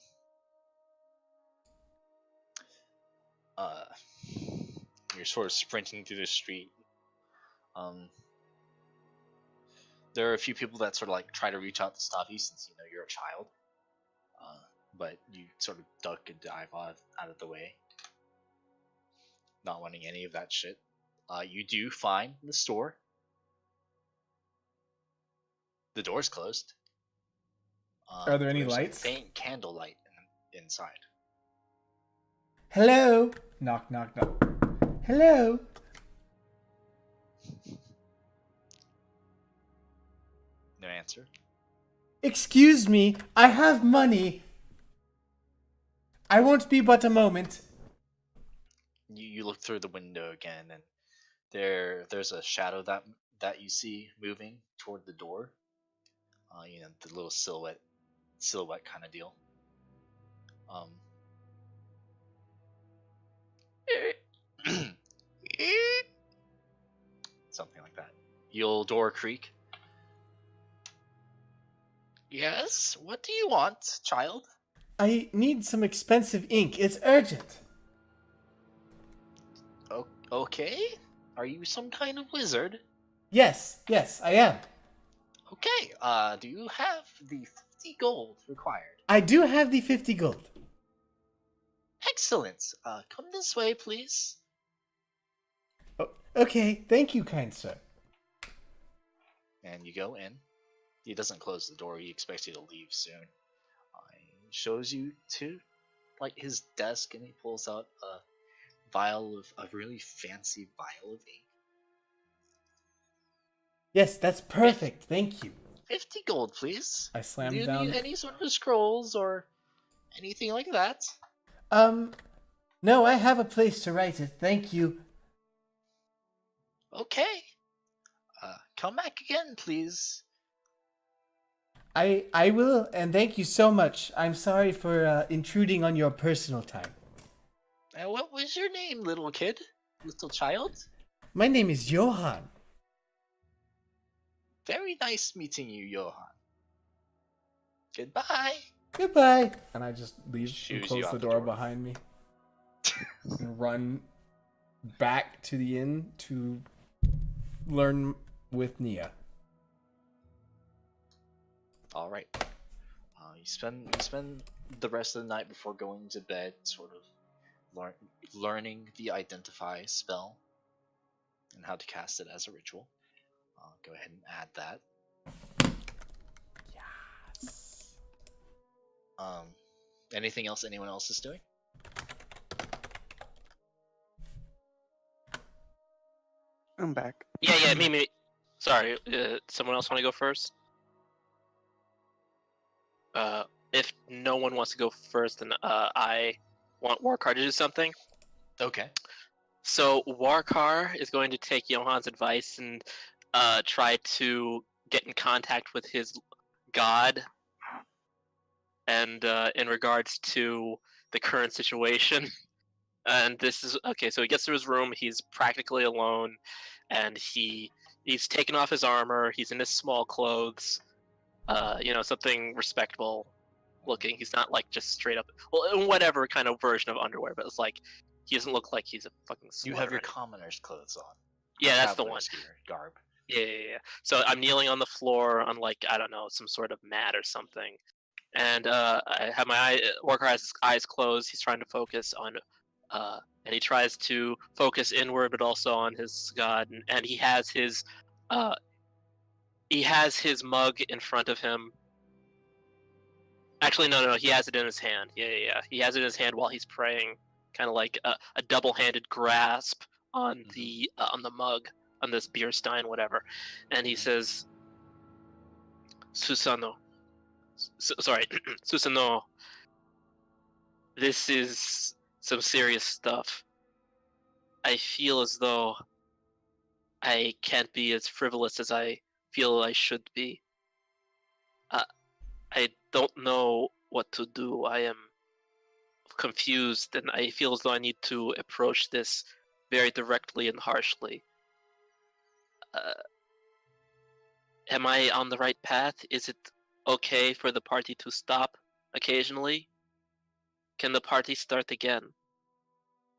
S2: you're sort of sprinting through the street. There are a few people that sort of like try to reach out to stop you since you know you're a child, but you sort of duck and dive out of the way, not wanting any of that shit. You do find the store. The door's closed.
S3: Are there any
S2: there's
S3: lights?
S2: A faint candlelight inside.
S6: Hello? Knock, knock, knock. Hello?
S2: No answer.
S6: Excuse me, I have money. I won't be but a moment.
S2: You look through the window again, and there's a shadow that you see moving toward the door. The little silhouette kind of deal. Um, something like that. You'll door creak. Yes. What do you want, child?
S6: I need some expensive ink. It's urgent.
S2: Okay. Are you some kind of wizard?
S6: Yes, I am.
S2: Okay. Do you have the 50 gold required?
S6: I do have the 50 gold.
S2: Excellent. Come this way, please.
S6: Oh, okay, thank you, kind sir.
S2: And you go in. He doesn't close the door. He expects you to leave soon. He shows you to his desk, and he pulls out a really fancy vial of ink.
S6: Yes, that's perfect. Thank you.
S2: 50 gold, please.
S3: I slam
S2: Do you
S3: down.
S2: need any sort of scrolls or anything like that?
S6: No, I have a place to write it. Thank you.
S2: Okay. Come back again, please.
S6: I will, and thank you so much. I'm sorry for intruding on your personal time.
S2: And what was your name, little kid? Little child?
S6: My name is Johann.
S2: Very nice meeting you, Johann. Goodbye.
S6: Goodbye.
S3: And I just leave
S2: Shoos
S3: and
S2: you
S3: close
S2: out
S3: the
S2: the
S3: door
S2: door.
S3: behind me. And run back to the inn to learn with Nia.
S2: All right. You spend the rest of the night before going to bed, sort of learning the identify spell and how to cast it as a ritual. Go ahead and add that.
S3: Yes.
S2: Anything else anyone else is doing?
S7: I'm back.
S1: Yeah, me. Sorry, someone else want to go first? If no one wants to go first, then I want Warkar to do something.
S2: Okay.
S1: So Warkar is going to take Johann's advice and try to get in contact with his god, and in regards to the current situation. And this is okay. So he gets to his room. He's practically alone, and he's taken off his armor. He's in his small clothes. Something respectable looking. He's not like just straight up, well, whatever kind of version of underwear, but it's like he doesn't look like he's a fucking slut.
S2: You have
S1: or
S2: your
S1: anything.
S2: commoner's clothes on.
S1: Yeah, that's the one.
S2: Traveler's gear, garb.
S1: Yeah. So I'm kneeling on the floor on I don't know, some sort of mat or something, and I have Walker has his eyes closed. He's trying to focus on, and he tries to focus inward, but also on his god, and he has his mug in front of him. Actually, no, he has it in his hand. Yeah. He has it in his hand while he's praying, kind of like a double-handed grasp on the mug, on this beer stein, whatever. And he says, Susano. Susano. This is some serious stuff. I feel as though I can't be as frivolous as I feel I should be. I don't know what to do. I am confused, and I feel as though I need to approach this very directly and harshly. Am I on the right path? Is it okay for the party to stop occasionally? Can the party start again?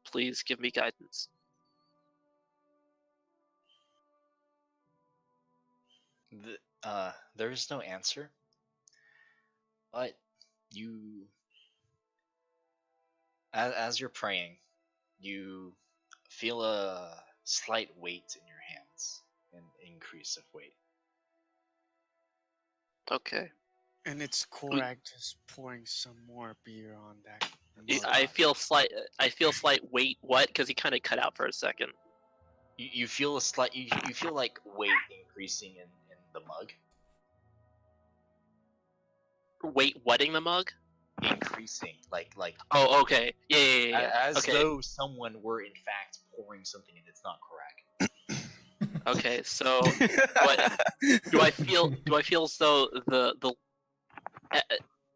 S1: Please give me guidance.
S2: There is no answer, but you, as you're praying, you feel a slight weight in your hands, an increase of weight.
S1: Okay.
S7: And it's Korak just pouring some more beer on that.
S1: I feel slight weight. What? Because he kind of cut out for a second.
S2: You feel a slight. You feel like weight increasing in the mug.
S1: Weight wetting the mug?
S2: increasing, like
S1: Oh, okay. Yeah.
S2: as
S1: Okay.
S2: though someone were in fact pouring something and it's not correct.
S1: Okay. So, do I feel as though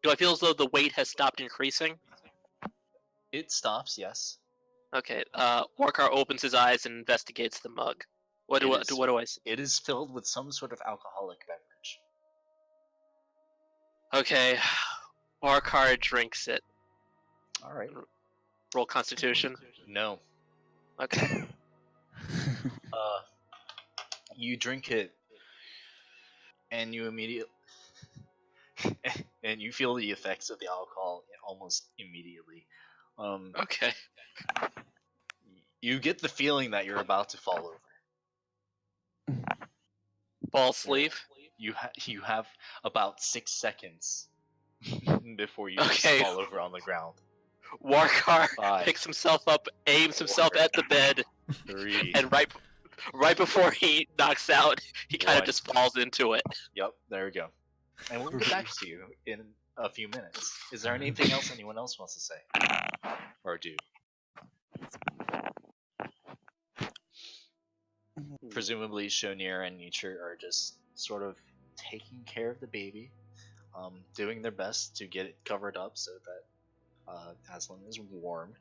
S1: do I feel as though the weight has stopped increasing?
S2: It stops, yes.
S1: Okay. Warkar opens his eyes and investigates the mug. What do I see?
S2: It is filled with some sort of alcoholic beverage.
S1: Okay. Warkar drinks it.
S2: All right.
S1: Roll Constitution.
S2: No.
S1: Okay.
S2: You drink it, and you immediately and you feel the effects of the alcohol almost immediately.
S1: Okay.
S2: You get the feeling that you're about to fall over.
S1: Fall asleep.
S2: You have about 6 seconds before you
S1: Okay.
S2: just fall over on the ground.
S1: Warkar
S2: 5,
S1: picks himself up, aims himself
S2: 4,
S1: at the bed,
S2: 3.
S1: and right before he knocks out, he kind of
S2: 1.
S1: just falls into it.
S2: Yep, there we go. And we'll get back to you in a few minutes. Is there anything else anyone else wants to say? Or do? Presumably Shonir and Nietzsche are just sort of taking care of the baby, doing their best to get it covered up so that Aslan is warm.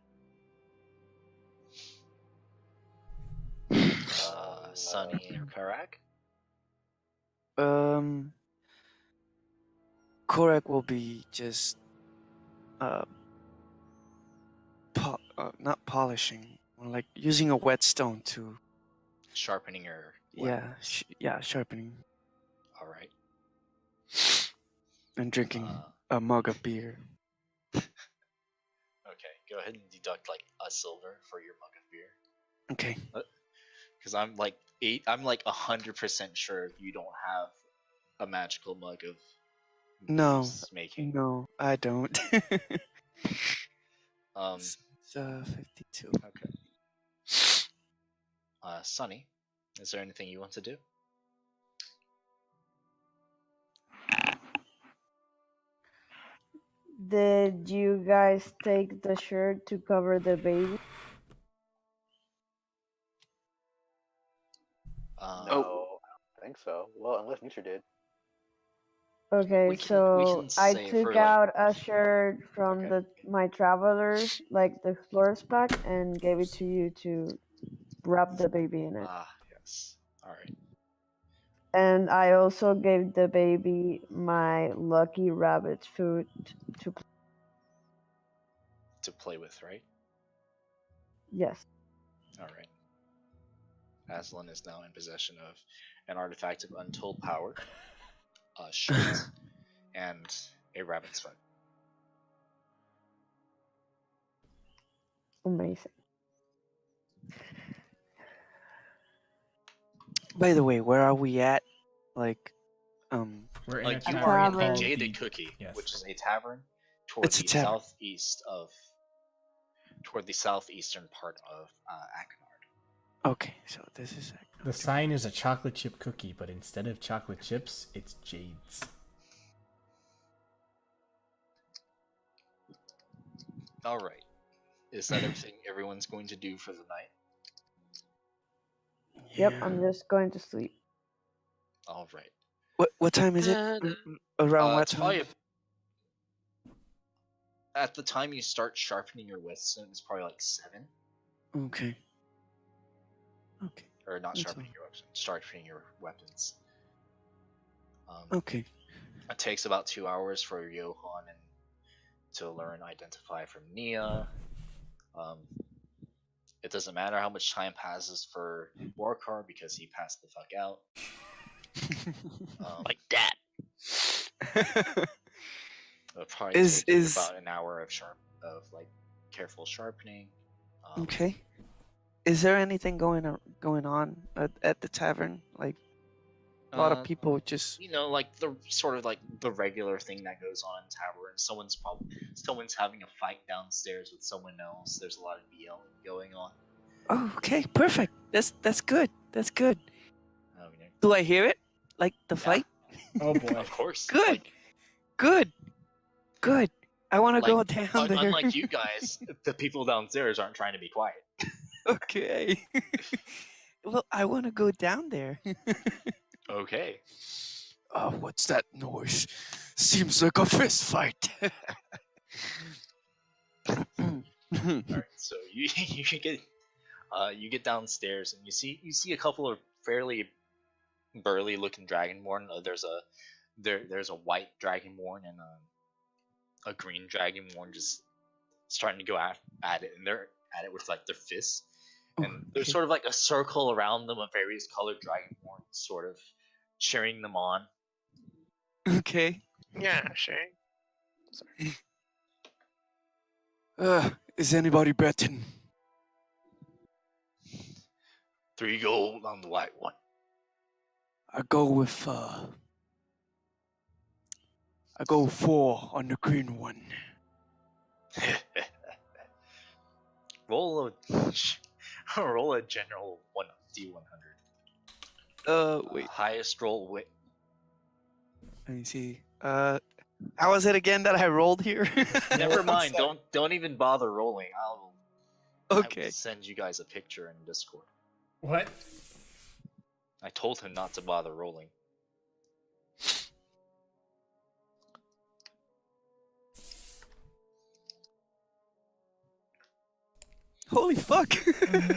S2: Sunny or Karak?
S7: Korak will be just not polishing, like using a whetstone to
S2: Sharpening your weapon.
S7: sharpening
S2: Alright.
S7: and drinking a mug of beer.
S2: Okay, go ahead and deduct like a silver for your mug of beer.
S7: Okay.
S2: Because I'm like 100% sure you don't have a magical mug of
S7: No,
S2: booze making.
S7: no, I don't.
S2: It's
S7: 52.
S2: Okay. Sunny, is there anything you want to do?
S5: Did you guys take the shirt to cover the baby?
S4: No, I don't think so. Well, unless Nietzsche did.
S5: Okay,
S2: we can
S5: so I
S2: say
S5: took
S2: for,
S5: out a shirt from
S2: Okay.
S5: my travelers, like the explorer's pack, and gave it to you to wrap the baby in it.
S2: Yes. Alright.
S5: And I also gave the baby my lucky rabbit food to play.
S2: To play with, right?
S5: Yes.
S2: Alright. Aslan is now in possession of an artifact of untold power, a shirt, and a rabbit's foot.
S5: Amazing.
S7: By the way, where are we at? Like,
S3: We're in
S2: Like
S3: a
S2: you
S3: tavern
S2: are in the
S3: called
S2: Jaded
S3: the-
S2: Cookie,
S3: Yes.
S2: which is a tavern toward
S7: It's a
S2: the
S7: tavern.
S2: southeastern part of Akenard.
S7: okay, so this is
S6: The sign is a chocolate chip cookie, but instead of chocolate chips, it's jades.
S2: Alright. Is that everything everyone's going to do for the night?
S5: Yep, I'm just going to sleep.
S2: Alright.
S7: What time is it? Around what
S2: It's probably
S7: time?
S2: at the time you start sharpening your whetstone, it's probably like 7.
S7: Okay. Okay.
S2: Or not
S7: That's
S2: sharpening your weapons, sharpening your weapons.
S7: Okay.
S2: It takes about 2 hours for Johan and to learn Identify from Nia. It doesn't matter how much time passes for Warkar because he passed the fuck out.
S1: Like that.
S2: It'll probably take you about an hour of careful sharpening.
S7: Okay. Is there anything going on at the tavern? Like a lot of people just
S2: like the sort of like the regular thing that goes on in tavern. Someone's having a fight downstairs with someone else. There's a lot of yelling going on.
S7: Oh, okay, perfect. That's good. That's good.
S2: You know,
S7: Do I hear it? Like the fight?
S3: Oh boy.
S2: of course.
S7: Good. Good. Good. I want to
S2: Like,
S7: go down there.
S2: unlike you guys, the people downstairs aren't trying to be quiet.
S7: Okay. Well, I want to go down there.
S2: Okay.
S7: What's that noise? Seems like a fist fight.
S2: Alright, so you get downstairs and you see a couple of fairly burly looking dragonborn. There's a white dragonborn and a green dragonborn just starting to go at it, and they're at it with like their fists. And there's sort of like a circle around them of various colored dragonborn, sort of cheering them on.
S7: Okay.
S1: Yeah, sure.
S7: Is anybody betting?
S2: 3 gold on the white one.
S7: I go 4 on the green one.
S2: roll a general D100.
S7: Wait.
S2: Highest roll wit.
S7: Let me see. How was it again that I rolled here?
S2: Never mind. Don't even bother rolling. I will
S7: Okay.
S2: send you guys a picture in Discord.
S3: What?
S2: I told him not to bother rolling.
S7: Holy fuck!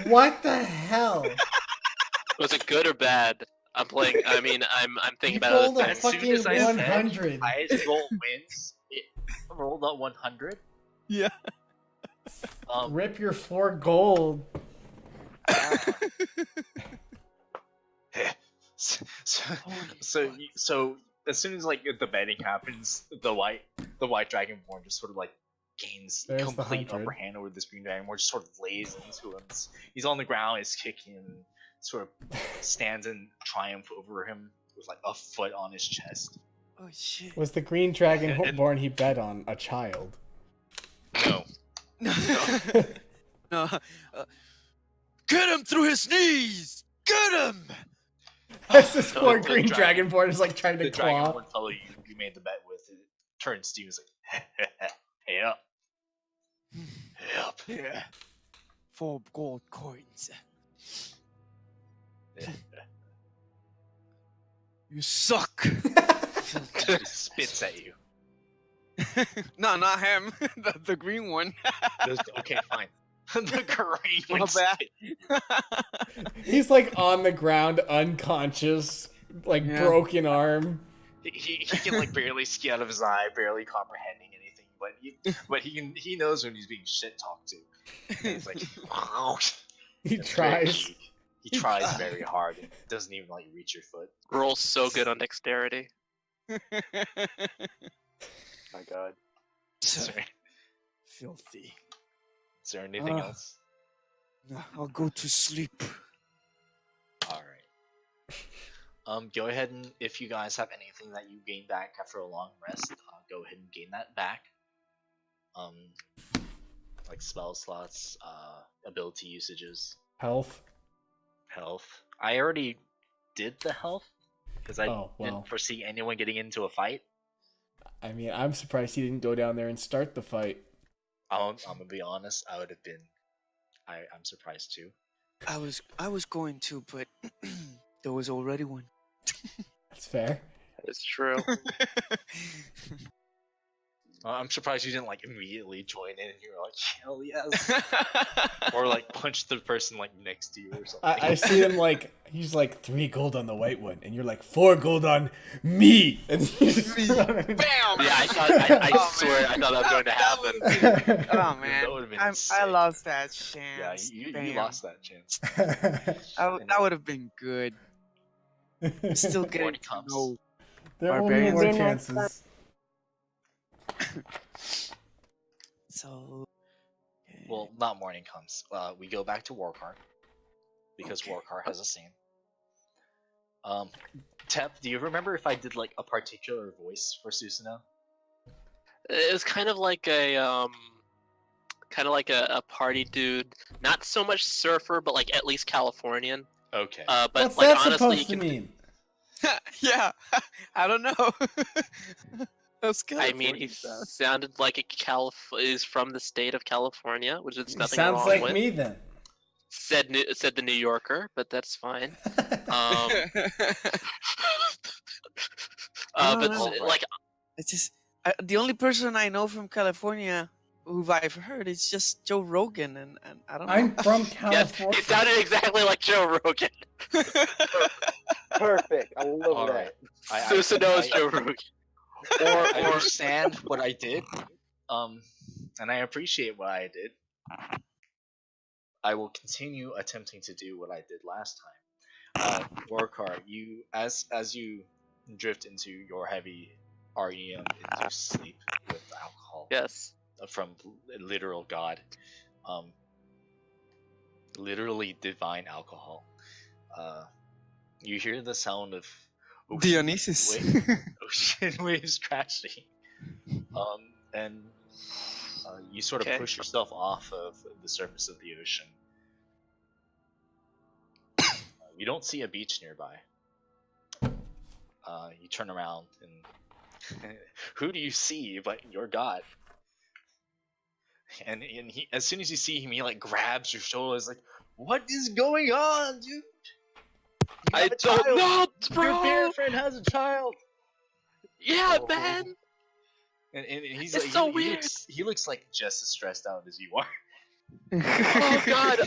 S3: What the hell?
S1: Was it good or bad? I'm playing. I mean, I'm thinking
S3: You
S1: about
S3: rolled
S1: it.
S3: a
S2: As soon
S3: fucking
S2: as I said
S3: 100.
S2: highest roll wins, it rolled at 100.
S7: Yeah.
S3: Rip your 4 gold.
S2: So as soon as like the betting happens, the white dragonborn just sort of like gains
S3: There's the
S2: complete
S3: 100.
S2: upper hand over this green dragonborn, just sort of lays into him. He's on the ground, he's kicking him, sort of stands in triumph over him with like a foot on his chest.
S7: Oh shit.
S3: Was the green dragon born he bet on a child?
S2: No.
S7: No. Get him through his knees! Get him!
S3: As this poor
S2: the
S3: green
S2: dragon-
S3: dragonborn is like trying to
S2: The
S3: claw.
S2: dragonborn fellow you made the bet with turns to you and is like, hey up. Hey up.
S7: Yeah. 4 gold coins. You suck!
S2: He spits at you.
S7: No, not him. the green one.
S2: Okay, fine. The green
S7: My
S2: one
S7: bad.
S2: spit.
S3: He's like on the ground, unconscious, like
S7: Yeah.
S3: broken arm.
S2: He can like barely see out of his eye, barely comprehending anything, but he knows when he's being shit talked to. And he's like,
S3: He
S2: it's very
S3: tries.
S2: weak. He tries very hard and doesn't even like reach your foot.
S1: Roll's so good on dexterity.
S4: My God.
S7: Filthy.
S2: Is there anything else?
S7: I'll go to sleep.
S2: All right. Go ahead and if you guys have anything that you gain back after a long rest, go ahead and gain that back. Like spell slots, ability usages,
S3: Health.
S2: health. I already did the health because I
S3: Oh, well.
S2: didn't foresee anyone getting into a fight.
S3: I mean, I'm surprised he didn't go down there and start the fight.
S2: I'm gonna be honest. I would have been. I'm surprised too.
S7: I was going to, but there was already one.
S3: That's fair.
S1: It's true.
S2: I'm surprised you didn't like immediately join in and you were like, hell yes. Or like punch the person like next to you or something.
S3: I see him like, he's like 3 gold on the white one, and you're like 4 gold on me. And you just
S7: Bam!
S1: Yeah, I swear I thought that was going to happen.
S7: Oh man,
S2: That would've been
S7: I
S2: sick.
S7: lost that
S2: Yeah,
S7: chance.
S2: you
S7: Bam.
S2: lost that chance.
S7: That would have been good. Still getting
S2: Morning
S7: to
S2: comes.
S7: know.
S3: There will be
S7: Barbarians.
S3: more
S5: Maybe next
S3: chances.
S7: So.
S2: Well, not morning comes. We go back to Warcar because
S7: Okay.
S2: Warcar has a scene. Tep, do you remember if I did like a particular voice for Susanoo?
S1: It was kind of like a party dude. Not so much surfer, but like at least Californian.
S2: Okay.
S1: But
S3: What's
S1: like
S3: that
S1: honestly,
S3: supposed to mean?
S7: Yeah, I don't know. Those
S1: I mean, he
S7: California sounds.
S1: sounded like is from the state of California, which is nothing
S3: Sounds
S1: wrong
S3: like
S1: with.
S3: me then.
S1: Said the New Yorker, but that's fine. Um,
S7: don't
S1: but
S7: know.
S1: like,
S7: It's just the only person I know from California who I've heard is just Joe Rogan, and I don't know.
S3: I'm from
S1: yes,
S3: California.
S1: he sounded exactly like Joe Rogan.
S4: Perfect. I love
S2: All
S4: that.
S2: right.
S1: Susa knows Joe Rogan.
S2: I understand what I did, and I appreciate what I did. I will continue attempting to do what I did last time. Warcar, you as you drift into your heavy REM-induced sleep with alcohol
S1: Yes.
S2: from literal God, literally divine alcohol. You hear the sound of
S7: Dionysus.
S2: ocean waves crashing, and you sort of
S1: Okay.
S2: push yourself off of the surface of the ocean. You don't see a beach nearby. You turn around and who do you see but your god? And he, as soon as you see him, he like grabs your shoulders, like, "What is going on, dude?
S1: I don't know, bro.
S2: Your bear friend has a child."
S1: Yeah,
S2: Oh.
S1: man.
S2: And he's
S1: It's
S2: like,
S1: so
S2: he
S1: weird.
S2: He looks like just as stressed out as you are.
S1: Oh God.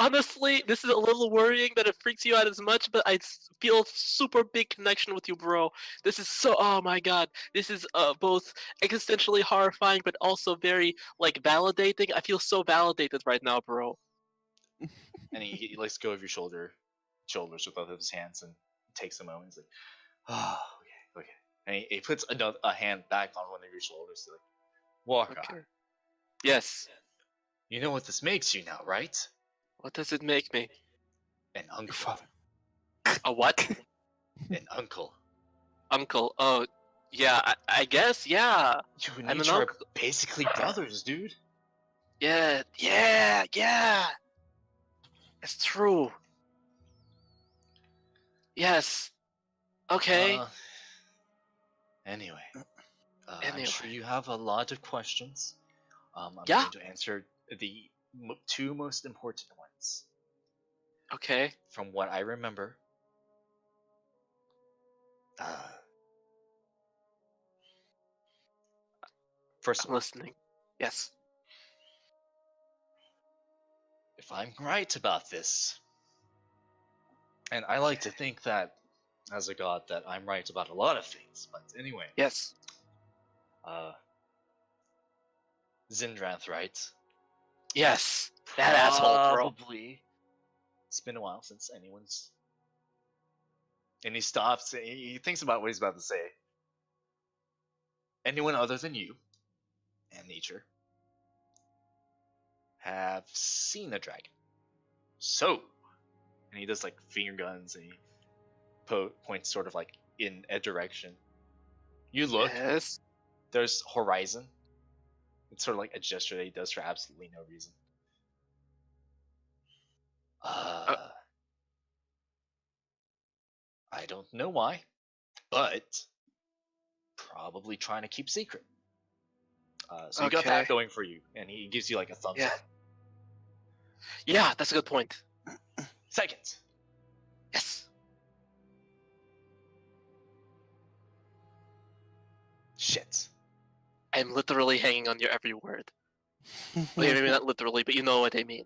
S1: Honestly, this is a little worrying that it freaks you out as much, but I feel super big connection with you, bro. This is so. Oh my God. This is both existentially horrifying, but also very like validating. I feel so validated right now, bro.
S2: And he lets go of your shoulders with both of his hands and takes a moment. He's like, "Oh, okay." And he puts a hand back on one of your shoulders. Like, Walker,
S1: Okay. Yes.
S2: you know what this makes you now, right?
S1: What does it make me?
S2: An uncle.
S1: A what?
S2: An uncle.
S1: Uncle. Oh, yeah. I guess. Yeah.
S2: You and
S1: I'm an
S2: nature are
S1: uncle.
S2: basically brothers, dude.
S1: Yeah. It's true. Yes. Okay.
S2: Anyway, I'm
S1: Anyway.
S2: sure you have a lot of questions. I'm
S1: Yeah.
S2: going to answer the two most important ones.
S1: Okay.
S2: From what I remember, first of
S1: I'm
S2: all,
S1: listening. Yes.
S2: if I'm right about this, and I like to think that, as a god, that I'm right about a lot of things, but anyway.
S1: Yes.
S2: Zindrath, right?
S1: Yes. That asshole, bro.
S2: Probably. It's been a while since anyone's. And he stops. And he thinks about what he's about to say. Anyone other than you and nature have seen a dragon. So, and he does like finger guns and he points sort of like in a direction. You look.
S1: Yes.
S2: There's horizon. It's sort of like a gesture that he does for absolutely no reason. I don't know why, but probably trying to keep secret. So you got
S1: Okay.
S2: that going for you, and he gives you like a thumbs up.
S1: Yeah, that's a good point.
S2: Second,
S1: Yes.
S2: shit.
S1: I'm literally hanging on your every word. Well, maybe not literally, but you know what I mean.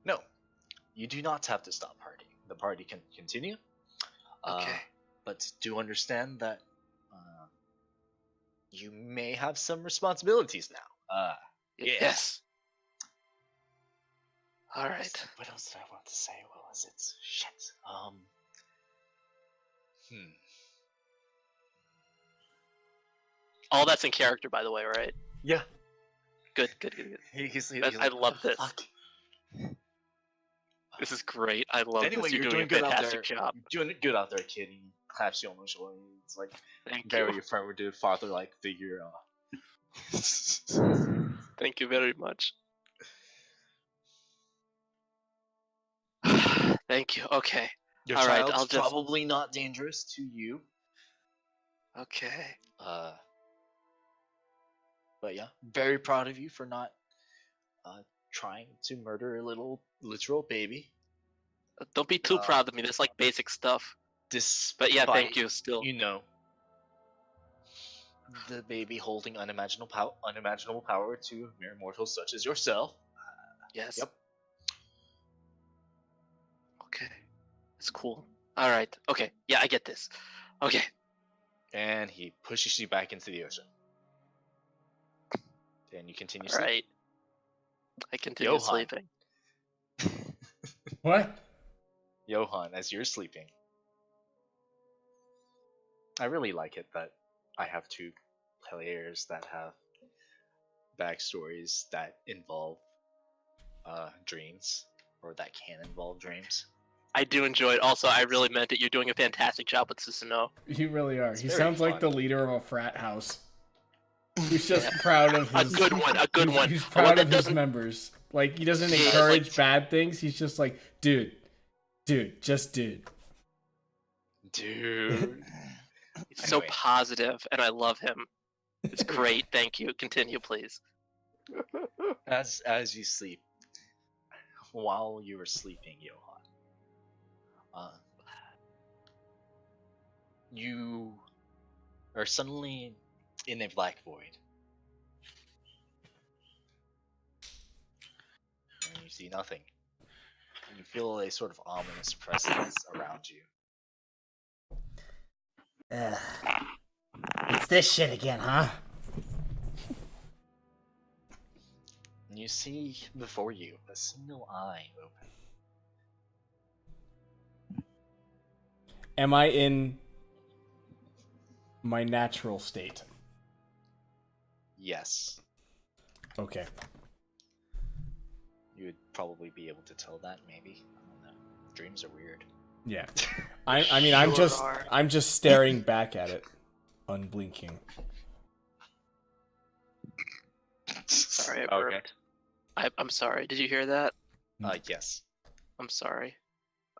S2: No, you do not have to stop partying. The party can continue.
S1: Okay.
S2: But do understand that you may have some responsibilities now.
S1: Yes. All right.
S2: What else did I want to say? What was it? Shit.
S1: All that's in character, by the way, right?
S2: Yeah.
S1: Good. I love this.
S2: Fuck.
S1: This is great. I love
S2: Anyway,
S1: this. You're
S2: you're
S1: doing a
S2: doing good out
S1: fantastic
S2: there.
S1: job.
S2: You're doing good out there, kid. He claps you on the shoulder. It's like
S1: Thank
S2: very
S1: you.
S2: affirmative, father-like figure.
S1: Thank you very much. Thank you. Okay.
S2: Your
S1: All right,
S2: child's
S1: I'll just-
S2: probably not dangerous to you.
S1: Okay.
S2: But yeah, very proud of you for not trying to murder a little literal baby.
S1: Don't be too proud of me. That's like basic stuff.
S2: Despite,
S1: But yeah, thank you. Still.
S2: you know, the baby holding unimaginable power to mere mortals such as yourself.
S1: Yes.
S2: Yep.
S1: Okay. It's cool. All right. Okay. Yeah, I get this. Okay.
S2: And he pushes you back into the ocean. And you continue
S1: All
S2: sleeping.
S1: right. I continue
S2: Johan.
S1: sleeping.
S3: What?
S2: Johan, as you're sleeping. I really like it that I have two players that have backstories that involve dreams, or that can involve dreams.
S1: I do enjoy it. Also, I really meant it. You're doing a fantastic job with Susanoo.
S3: You really are.
S2: It's
S3: He
S2: very
S3: sounds like
S2: fun.
S3: the leader of a frat house. He's just proud of
S1: A
S3: his.
S1: good one. A good one.
S3: He's
S1: A one
S3: proud
S1: that
S3: of his
S1: doesn't.
S3: members. Like he doesn't
S1: Yeah,
S3: encourage
S1: like-
S3: bad things. He's just like, dude, just dude.
S2: Dude.
S1: He's so
S2: Anyway.
S1: positive, and I love him. It's great. Thank you. Continue, please.
S2: As you sleep, while you were sleeping, Johan, you are suddenly in a black void. And you see nothing. You feel a sort of ominous presence around you.
S6: It's this shit again, huh?
S2: And you see before you a single eye open.
S3: Am I in my natural state?
S2: Yes.
S3: Okay.
S2: You would probably be able to tell that, maybe. I don't know. Dreams are weird.
S3: Yeah. I mean, I'm
S1: Sure are.
S3: just staring back at it, unblinking.
S1: Sorry, I
S2: Okay.
S1: burped. I'm sorry. Did you hear that?
S2: Yes.
S1: I'm sorry.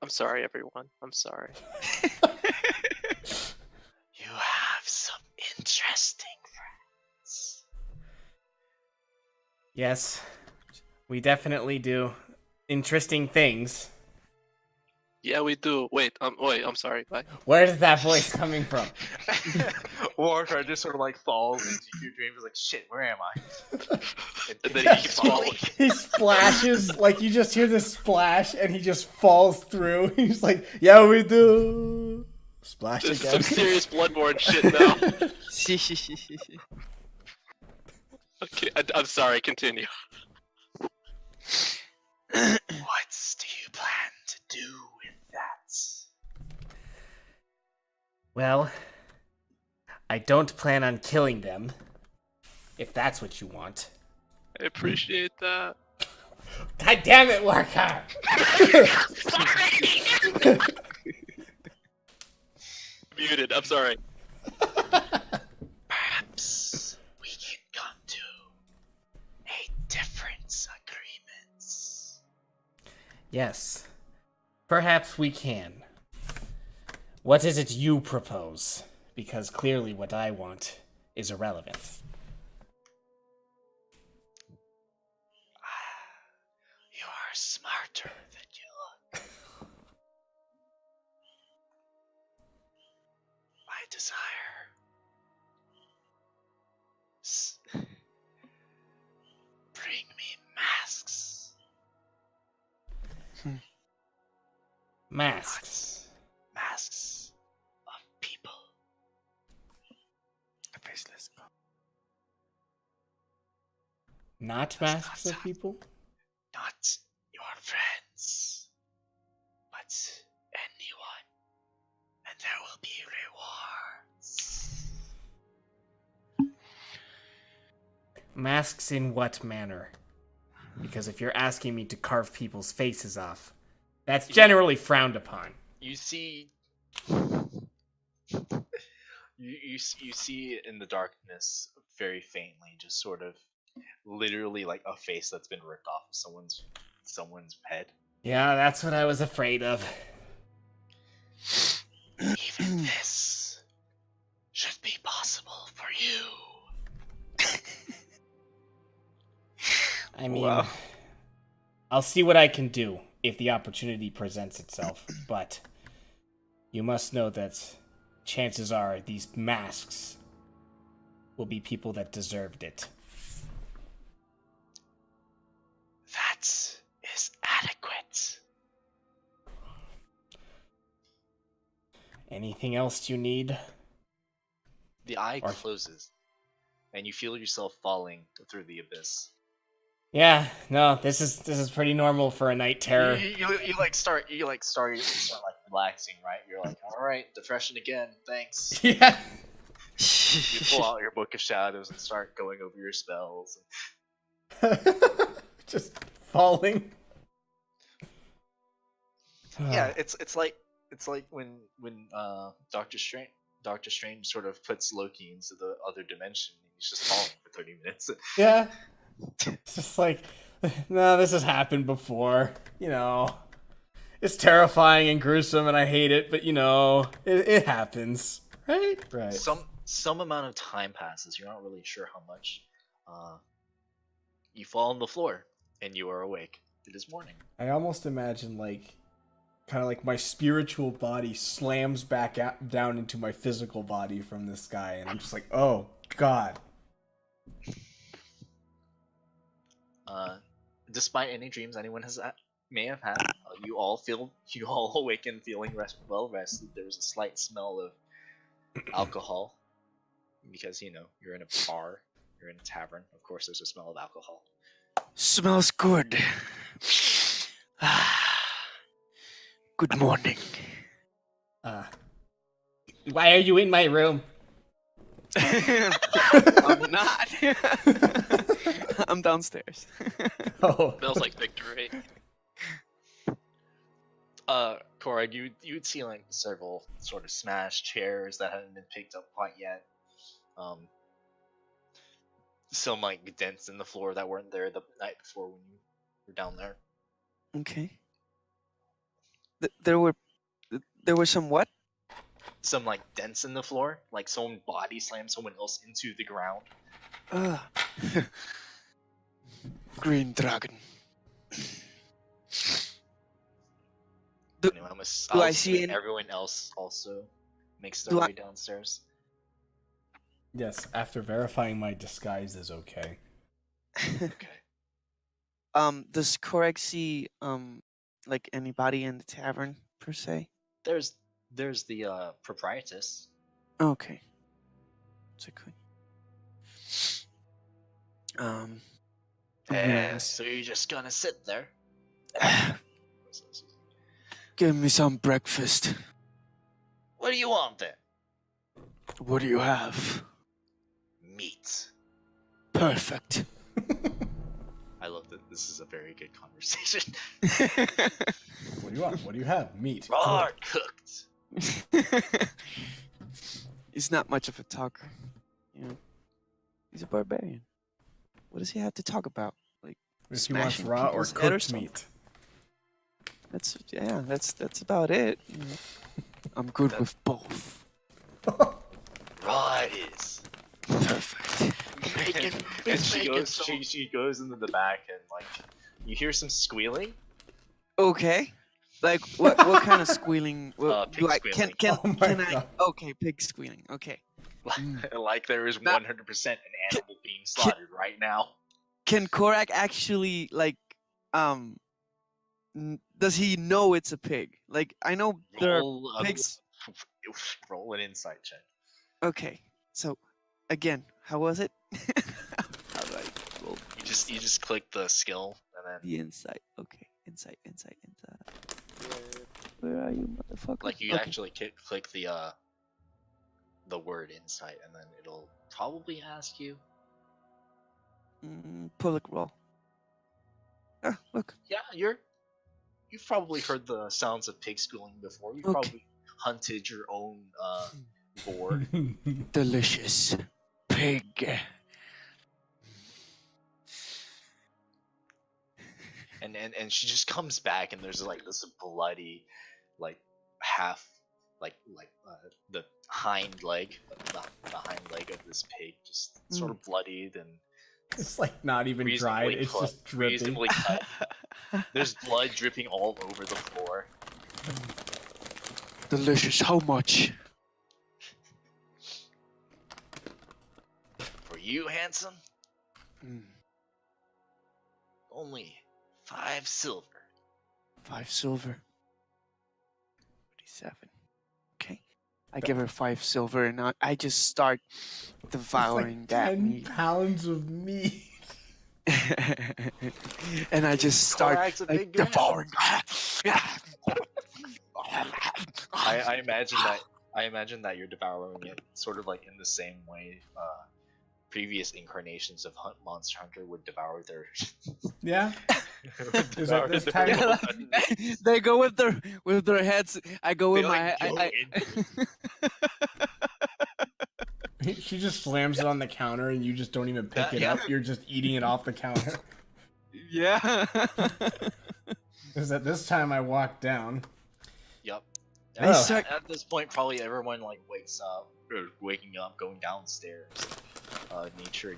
S1: I'm sorry, everyone. I'm sorry.
S2: You have some interesting friends.
S3: Yes, we definitely do interesting things.
S1: Yeah, we do. Wait, I'm sorry. Bye.
S3: Where is that voice coming from?
S2: Warcry just sort of like falls into your dreams, like, shit, where am I?
S1: And then he keeps falling.
S3: He splashes, like you just hear this splash and he just falls through. He's like, yeah, we do. Splash
S1: This is
S3: again.
S1: some serious Bloodborne shit now. Okay, I'm sorry. Continue.
S2: What do you plan to do with that?
S3: Well, I don't plan on killing them, if that's what you want.
S1: I appreciate that.
S3: God damn it, Warcar!
S1: Muted. I'm sorry.
S2: Perhaps we can come to a different agreement.
S3: Yes, perhaps we can. What is it you propose? Because clearly what I want is irrelevant.
S2: You are smarter than you look. My desire. Bring me masks.
S3: Masks.
S2: Masks of people.
S7: Faceless.
S3: Not masks of people?
S2: Not your friends, but anyone. And there will be rewards.
S3: Masks in what manner? Because if you're asking me to carve people's faces off, that's generally frowned upon.
S2: You see, you see in the darkness very faintly, just sort of, literally like a face that's been ripped off of someone's head.
S3: Yeah, that's what I was afraid of. I mean,
S7: Wow.
S3: I'll see what I can do if the opportunity presents itself, but you must know that chances are these masks will be people that deserved it.
S2: That is adequate.
S3: Anything else you need?
S2: The eye
S3: Or-
S2: closes, and you feel yourself falling through the abyss.
S3: Yeah, no, this is pretty normal for a night terror.
S2: You start relaxing, right? You're like, all right, depression again, thanks.
S3: Yeah.
S2: You pull out your book of shadows and start going over your spells.
S3: Just falling.
S2: Yeah, it's like when Doctor Strange sort of puts Loki into the other dimension. And he's just falling for 30 minutes.
S3: Yeah. It's just like, no, this has happened before. You know, it's terrifying and gruesome, and I hate it. But you know, it happens, right? Right.
S2: Some amount of time passes. You're not really sure how much. You fall on the floor, and you are awake. It is morning.
S3: I almost imagine kind of like my spiritual body slams back down into my physical body from this guy, and I'm just like, oh god.
S2: Despite any dreams anyone may have had, you all awaken feeling well rested. There's a slight smell of alcohol because you're in a bar, you're in a tavern. Of course, there's a smell of alcohol.
S7: Smells good. Good morning.
S3: Why are you in my room?
S7: I'm not. I'm downstairs.
S3: Oh.
S1: Smells like victory.
S2: Cora, you'd see like several sort of smashed chairs that haven't been picked up quite yet. Some like dents in the floor that weren't there the night before when you were down there.
S7: Okay. There were some what?
S2: Some like dents in the floor, like someone body slammed someone else into the ground.
S7: Green dragon.
S2: Anyway,
S7: do I see any-
S2: everyone else also makes their
S7: Do I-
S2: way downstairs.
S3: Yes, after verifying my disguise is okay.
S2: Okay.
S7: Does Korek see like anybody in the tavern per se?
S2: There's the proprietress.
S7: Okay. It's okay. I'm gonna ask-
S2: So you're just gonna sit there?
S7: Give me some breakfast.
S2: What do you want then?
S7: What do you have?
S2: Meat.
S7: Perfect.
S2: I love that. This is a very good conversation.
S3: What do you want? What do you have? Meat.
S2: Raw cooked.
S7: He's not much of a talker. You know, he's a barbarian. What does he have to talk about? Like
S3: If he wants
S7: smashing
S3: raw or
S7: people's head or
S3: cooked
S7: something?
S3: meat.
S7: That's about it. You know. I'm good with both.
S2: Raw it is.
S7: Perfect.
S2: And she goes into the back and like you hear some squealing.
S7: Okay. Like what kind of squealing? What,
S2: Pig squealing.
S3: Oh my
S7: can I?
S3: God.
S7: Okay, pig squealing. Okay.
S2: Like there is
S7: Now-
S2: 100% an animal being slaughtered right now.
S7: Can Korak actually like does he know it's a pig? Like I know there are
S2: Roll
S7: pigs.
S2: roll an insight check.
S7: Okay. So again, how was it? How do I roll
S2: You just click the skill and then
S7: the insight? Okay. Insight. Where are you, motherfucker?
S2: like you
S7: Okay.
S2: actually click the word insight and then it'll probably ask you.
S7: Public roll. Ah, look.
S2: Yeah, you've probably heard the sounds of pig squealing before. You've
S7: Okay.
S2: probably hunted your own boar.
S7: Delicious pig.
S2: and she just comes back and there's like this bloody like half the hind leg, the hind leg of this pig just sort of bloodied and
S3: It's like not even dried. It's just dripping.
S2: Reasonably cut. There's blood dripping all over the floor.
S7: Delicious. How much?
S2: For you, handsome,
S7: Mm,
S2: only 5 silver.
S7: 5 silver. 37. Okay. I give her 5 silver and I just start devouring
S3: It's like
S7: that
S3: 10
S7: meat.
S3: pounds of meat.
S7: And I just start
S2: Korak's a
S7: like,
S2: big guy.
S7: devouring.
S2: I imagine that you're devouring it sort of like in the same way previous incarnations of Monster Hunter would devour their
S3: Yeah.
S2: would
S3: Is that
S2: devour
S3: this
S2: their-
S3: time?
S7: Yeah, they go with their heads. I go with
S2: They,
S7: my
S2: like, go into
S3: She just slams it on the counter and you just don't even pick it up. You're just eating it off the counter.
S7: Yeah.
S3: Because at this time I walked down.
S2: Yep.
S7: I
S2: And
S7: suck-
S2: at this point, probably everyone like wakes up, or waking up, going downstairs. Nature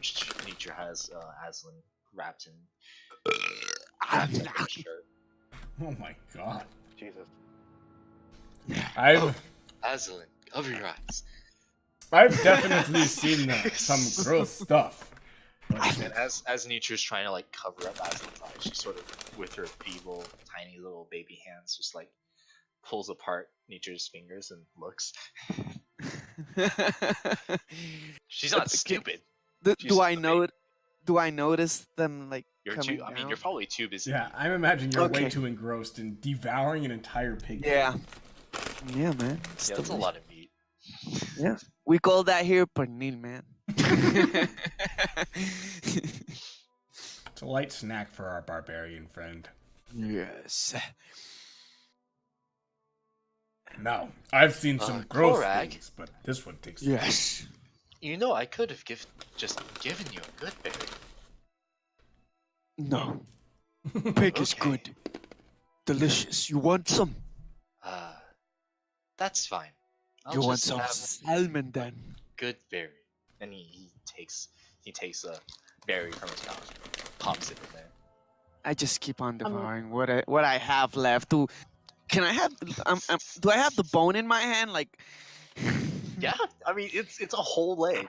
S2: has Aslan wrapped in a shirt.
S3: Oh my god.
S4: Jesus.
S2: Aslan, cover your eyes.
S3: I've definitely seen some gross stuff.
S2: And as Nature's trying to like cover up Aslan's eyes, she sort of, with her feeble, tiny little baby hands, just like pulls apart Nature's fingers and looks. She's not stupid.
S7: Do I know it? Do I notice them like
S2: You're
S7: coming
S2: too. I mean,
S7: down?
S2: you're probably too busy.
S3: Yeah, I'm imagining you're way
S7: Okay.
S3: too engrossed in devouring an entire pig.
S7: Yeah. Yeah, man. It's
S2: Yeah, that's a
S7: delicious.
S2: lot of meat.
S7: Yeah. We call that here pernil, man.
S3: It's a light snack for our barbarian friend.
S7: Yes.
S3: No, I've seen some gross
S2: Korak?
S3: things, but this one takes.
S7: Yes.
S2: You know, I could have just given you a good berry.
S7: No. Pig is
S2: Okay.
S7: good. Delicious. You want some?
S2: That's fine. I'll
S7: You want
S2: just
S7: some
S2: have
S7: salmon then?
S2: good berry. And he takes a berry from his mouth, pops it in there.
S7: I just keep on devouring what I have left. Can I have? Do I have the bone in my hand? Like.
S2: Yeah, I mean it's a whole leg.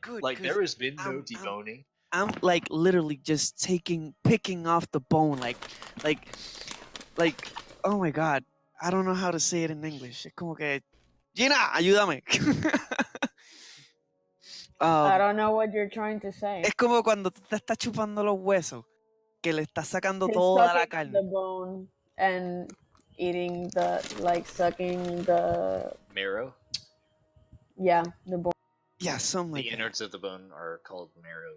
S7: Good,
S2: Like
S7: 'cause
S2: there has been no
S7: I'm-
S2: deboning.
S7: I'm like literally just picking off the bone, like, oh my god, I don't know how to say it in English. Es como que, Gina, ayúdame.
S5: I don't know what you're trying to say.
S7: Es como cuando tú te estás chupando los huesos, que le estás sacando
S5: He's
S7: toda la
S5: sucking
S7: carne.
S5: the bone and eating sucking the
S2: Marrow.
S5: the bone.
S7: Yeah, something like
S2: The
S7: that.
S2: innards of the bone are called marrow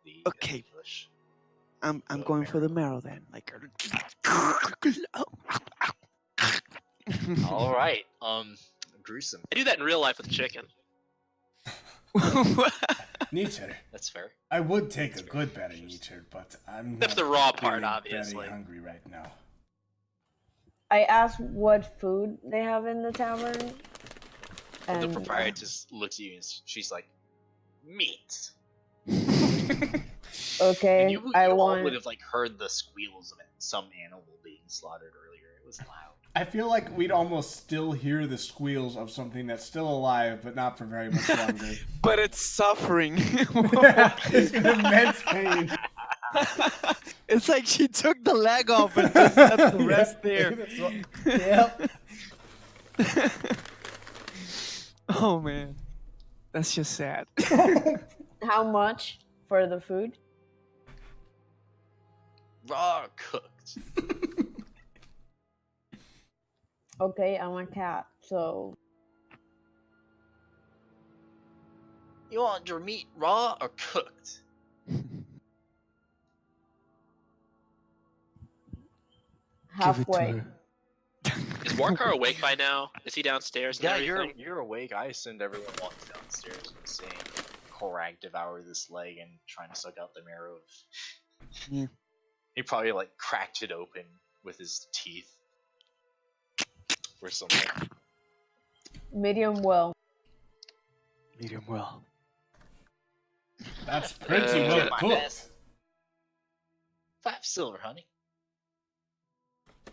S2: in the
S7: Okay.
S2: English.
S7: I'm
S2: So
S7: going for the marrow then. Like.
S2: All right. Gruesome.
S1: I do that in real life with chicken.
S3: Nietzsche,
S2: That's fair.
S3: I would take a good berry, Nietzsche, but I'm
S1: That's
S3: not
S1: the raw part,
S3: feeling
S1: obviously.
S3: very hungry right now.
S5: I asked what food they have in the tavern,
S2: The
S5: and
S2: proprietor just looks at you and she's like, meat.
S5: okay,
S2: And you
S5: I
S2: all
S5: want.
S2: would have like heard the squeals of some animal being slaughtered earlier. It was loud.
S3: I feel like we'd almost still hear the squeals of something that's still alive, but not for very much longer.
S7: But it's suffering.
S3: It's in immense pain.
S7: It's like she took the leg off and just left the rest there.
S3: Yep.
S7: Oh man, that's just sad.
S5: How much for the food?
S2: Raw cooked.
S5: Okay, I'm a cat, so
S2: You want your meat raw or cooked?
S5: halfway.
S1: Is Warkar awake by now? Is he downstairs? And
S2: Yeah,
S1: everything?
S2: you're awake. I assumed everyone walked downstairs and seeing Korak devour this leg and trying to suck out the marrow.
S7: Yeah.
S2: He probably like cracked it open with his teeth or something.
S5: Medium well.
S7: Medium well.
S3: That's pretty
S1: Uh,
S3: well
S2: my
S3: cooked.
S2: best. 5 silver, honey.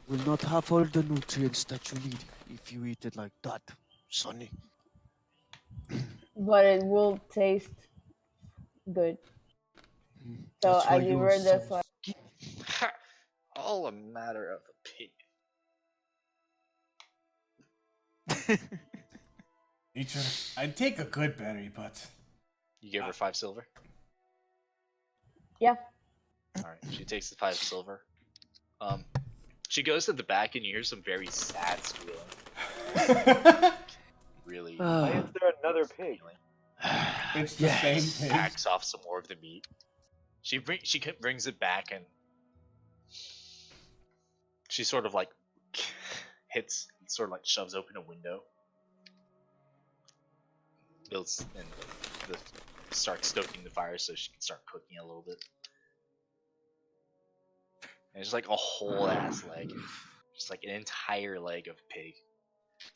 S7: Will not have all the nutrients that you need if you eat it like that, Sonny.
S5: But it will taste good. So
S7: That's
S5: I
S7: why
S5: give
S7: you're
S5: her
S7: so
S5: the five.
S2: All a matter of opinion.
S3: Nature, I'd take a good berry, but
S2: You give her 5 silver?
S5: Yeah.
S2: Alright, she takes the 5 silver. She goes to the back and you hear some very sad squealing. Really
S4: Why is there another pig?
S2: feeling.
S3: it's the same pig.
S2: Hacks off some more of the meat. She brings it back and she sort of like shoves open a window. Builds and starts stoking the fire so she can start cooking a little bit. And it's like a whole ass leg, just like an entire leg of pig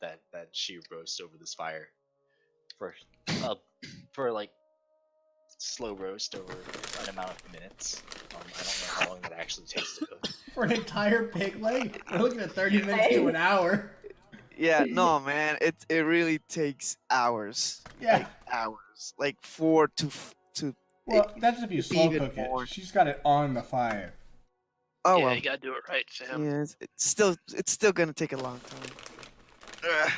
S2: that she roasts over this fire for like slow roast over an amount of minutes. I don't know how long that actually takes to cook.
S3: For an entire pig leg? We're looking at 30 minutes to an hour.
S7: Yeah, no, man. It really takes hours.
S3: Yeah.
S7: Like hours. Like 4 to.
S3: Well, that's if you slow
S7: even
S3: cook
S7: more.
S3: it. She's got it on the fire.
S7: Oh
S1: yeah,
S7: well.
S1: you gotta do it right, fam.
S7: Yeah, it's still gonna take a long time. Ugh.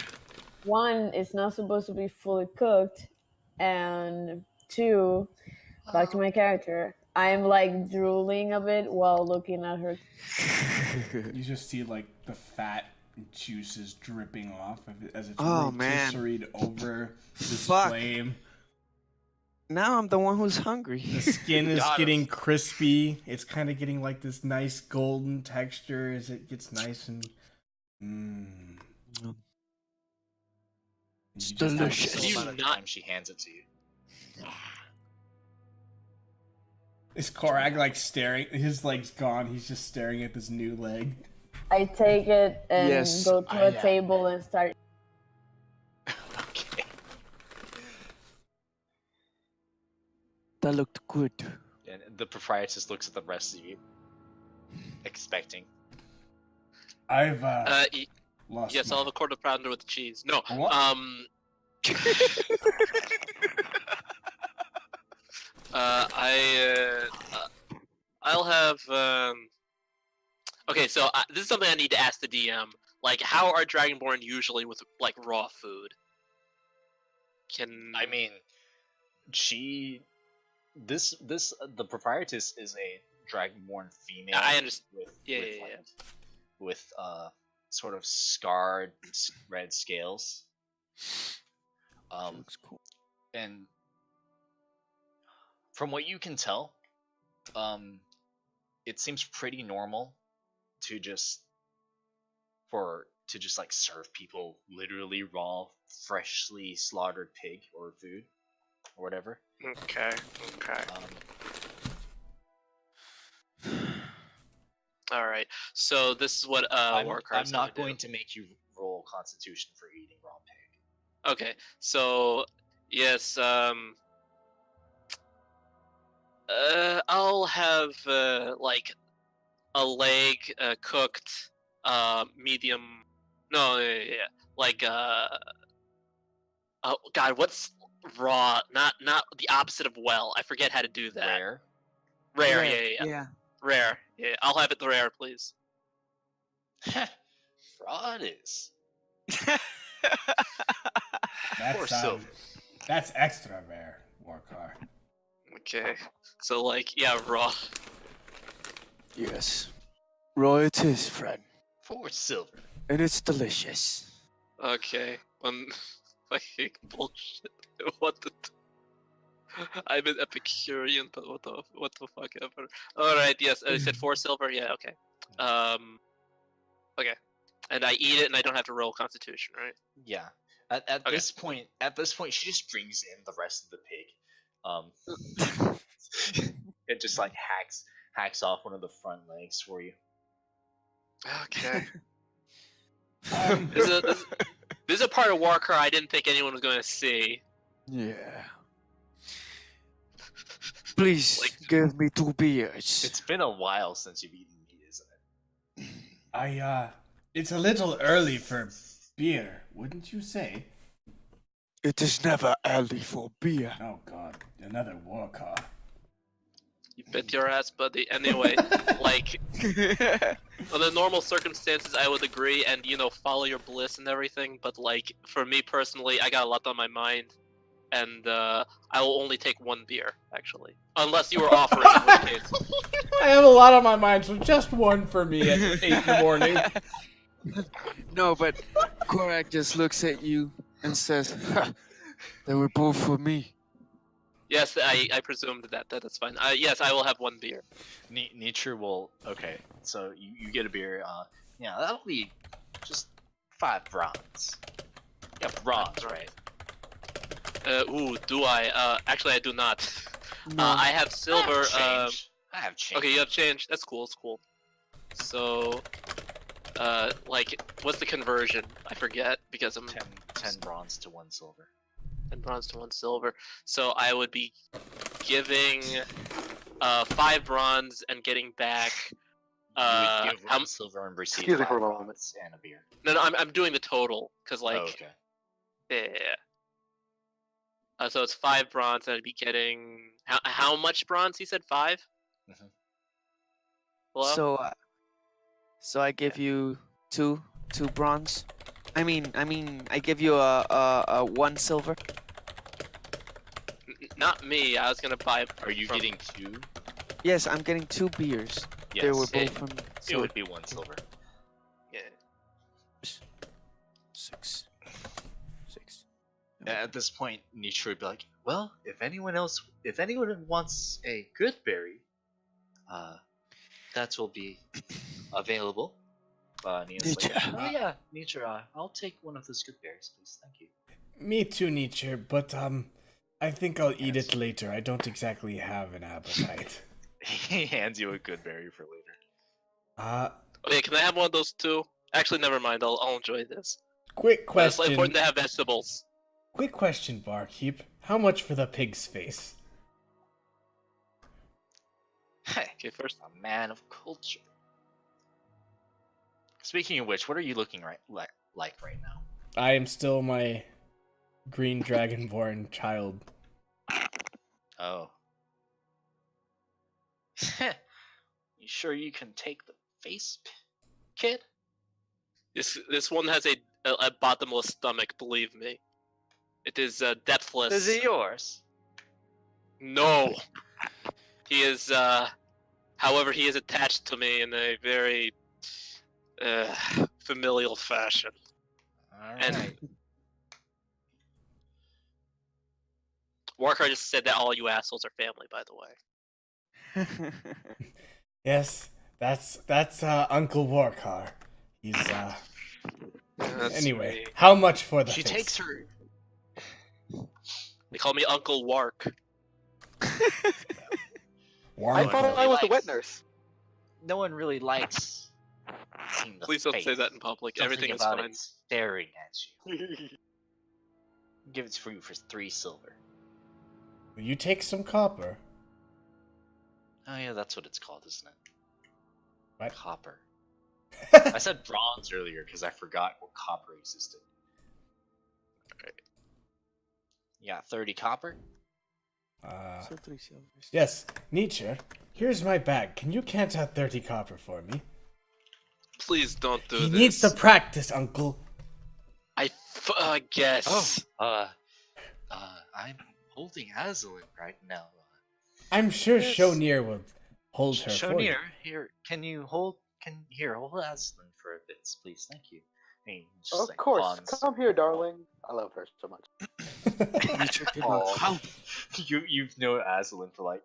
S5: One, it's not supposed to be fully cooked, and two, back to my character. I'm like drooling a bit while looking at her.
S3: You just see like the fat juices dripping off as it's
S7: Oh, man.
S3: rotisserie over this
S7: Fuck.
S3: flame.
S7: Now I'm the one who's hungry.
S3: The skin is
S2: Got
S3: getting
S2: us.
S3: crispy. It's kind of getting like this nice golden texture as it gets nice and.
S7: It's
S3: You just have
S7: delicious.
S2: The
S1: Do you
S2: amount of
S1: not-
S2: time she hands it to you.
S3: Is Korag like staring? His leg's gone. He's just staring at this new leg.
S5: I take it and
S7: Yes,
S5: go to
S7: I
S5: a
S7: am.
S5: table and start.
S2: Okay.
S7: That looked good.
S2: And the proprietress looks at the rest of you, expecting.
S3: I've lost.
S1: Yes,
S3: my...
S1: I'll have a quarter pounder with cheese. No,
S3: What?
S1: I'll have. Okay, so this is something I need to ask the DM. Like, how are Dragonborn usually with like raw food?
S2: I mean, the proprietress is a dragonborn female.
S1: I understand.
S2: With,
S1: Yeah,
S2: with,
S1: yeah,
S2: like,
S1: yeah.
S2: with sort of scarred red scales.
S7: Looks cool.
S2: And from what you can tell, it seems pretty normal to just like serve people literally raw, freshly slaughtered pig or food or whatever.
S1: Okay. All right. So this is what
S2: I'm
S1: Warcraft's
S2: not
S1: gonna
S2: going to make you roll Constitution for eating raw pig.
S1: Okay. So yes. I'll have like a leg cooked, medium. No, yeah. Like oh God, what's raw? Not the opposite of well. I forget how to do that.
S2: Rare.
S1: Rare. Yeah.
S7: Yeah.
S1: Rare. Yeah. I'll have it rare, please.
S2: Fraud is.
S3: That's
S2: silver.
S3: That's extra rare, Warcar.
S1: Okay. So like, yeah, raw.
S7: Yes. Raw it is, friend.
S2: 4 silver.
S7: And it's delicious.
S1: Okay. Fucking bullshit. What the? I'm an Epicurean, but what the fuck ever. All right. Yes, I said 4 silver. Yeah. Okay. Okay. And I eat it, and I don't have to roll Constitution, right?
S2: Yeah. At
S1: Okay.
S2: this point, she just brings in the rest of the pig. It just like hacks off one of the front legs for you.
S1: Okay. This is a part of Warcraft I didn't think anyone was going to see.
S7: Yeah. Please
S1: Like-
S7: give me 2 beers.
S2: It's been a while since you've eaten meat, isn't it?
S3: It's a little early for beer, wouldn't you say?
S7: It is never early for beer.
S3: Oh god, another war car.
S1: You bet your ass, buddy. Anyway, like, under normal circumstances, I would agree and, follow your bliss and everything, but, like, for me personally, I got a lot on my mind, and, I will only take 1 beer, actually. Unless you were offering, in which case.
S3: I have a lot on my mind, so just one for me at 8 in the morning.
S7: No, but Korak just looks at you and says, "Ha, they were both for me."
S1: Yes, I presumed that. That's fine. Yes, I will have 1 beer.
S2: Nature will. Okay, so you get a beer. Yeah, that'll be just 5 bronze. Yeah, bronze, right?
S1: Do I? Actually, I do not.
S7: No.
S1: I have silver.
S2: I have change.
S1: Okay, you have change. That's cool. It's cool. So, like, what's the conversion? I forget because I'm
S2: 10 bronze to 1 silver.
S1: 10 bronze to 1 silver. So I would be giving 5 bronze and getting back.
S2: You would give
S1: how
S2: 1 silver and receive
S4: Excuse me
S2: 5
S4: for a moment.
S2: bronze and a beer.
S1: No, I'm doing the total because like
S2: Oh, okay.
S1: yeah. So it's 5 bronze and I'd be getting how much bronze? He said 5.
S2: Mhm.
S1: Hello?
S7: So I give you two bronze. I mean, I give you a 1 silver.
S1: Not me. I was gonna buy.
S2: Are you
S1: from-
S2: getting 2?
S7: Yes, I'm getting 2 beers.
S2: Yes.
S7: They were
S1: Hey,
S7: both from.
S2: It
S7: So
S2: would be 1 silver.
S1: Yeah.
S7: 6.
S2: At this point, Nietzsche would be like, "Well, if anyone wants a good berry, that will be available." Neo's like,
S7: Nietzsche.
S2: "Oh yeah, Nietzsche, I'll take one of those good berries, please. Thank you."
S3: Me too, Nietzsche, but I think I'll eat
S2: Yes.
S3: it later. I don't exactly have an appetite.
S2: He hands you a good berry for later.
S1: Okay, can I have one of those too? Actually, never mind. I'll enjoy this.
S3: Quick
S1: But it's
S3: question.
S1: important to have vegetables.
S3: Quick question, barkeep. How much for the pig's face?
S2: Hey,
S1: Okay, first.
S2: a man of culture. Speaking of which, what are you looking like right now?
S3: I am still my green dragonborn child.
S2: Oh. You sure you can take the face, kid?
S1: This one has a bottomless stomach. Believe me. It is depthless.
S2: Is it yours?
S1: No. He is. However, he is attached to me in a very familial fashion.
S2: Alright.
S1: And Warcraft just said that all you assholes are family, by the way.
S3: Yes, that's Uncle Warcar. He's
S1: That's
S3: anyway.
S1: me.
S3: How much for the
S2: She
S3: face?
S2: takes her.
S1: They call me Uncle Wark.
S3: Warm
S4: I thought
S2: Nobody
S4: I was the
S2: likes-
S4: wet nurse.
S2: No one really likes. seeing the
S1: Please don't say
S2: face.
S1: that in public.
S2: Something
S1: Everything is
S2: about
S1: fine.
S2: it staring at you. Give it for you for 3 silver.
S3: Will you take some copper?
S2: Oh yeah, that's what it's called, isn't it?
S3: What?
S2: Copper. I said bronze earlier because I forgot what copper existed.
S1: Okay.
S2: Yeah, 30 copper.
S7: So 3 silvers.
S3: Yes, Nietzsche. Here's my bag. Can you count out 30 copper for me?
S1: Please don't do
S3: He
S1: this.
S3: needs to practice, Uncle.
S1: I guess.
S2: I'm holding Azalin right now.
S3: I'm sure
S2: Yes.
S3: Shonir will hold her for you.
S2: Shonir, here, hold Azalin for a bit, please. Thank you. And he just,
S4: Of
S2: like,
S4: course.
S2: bonds.
S4: Come here, darling. I love her so much.
S7: Nietzsche did
S2: Aw.
S7: not come.
S2: You've known Azalin for like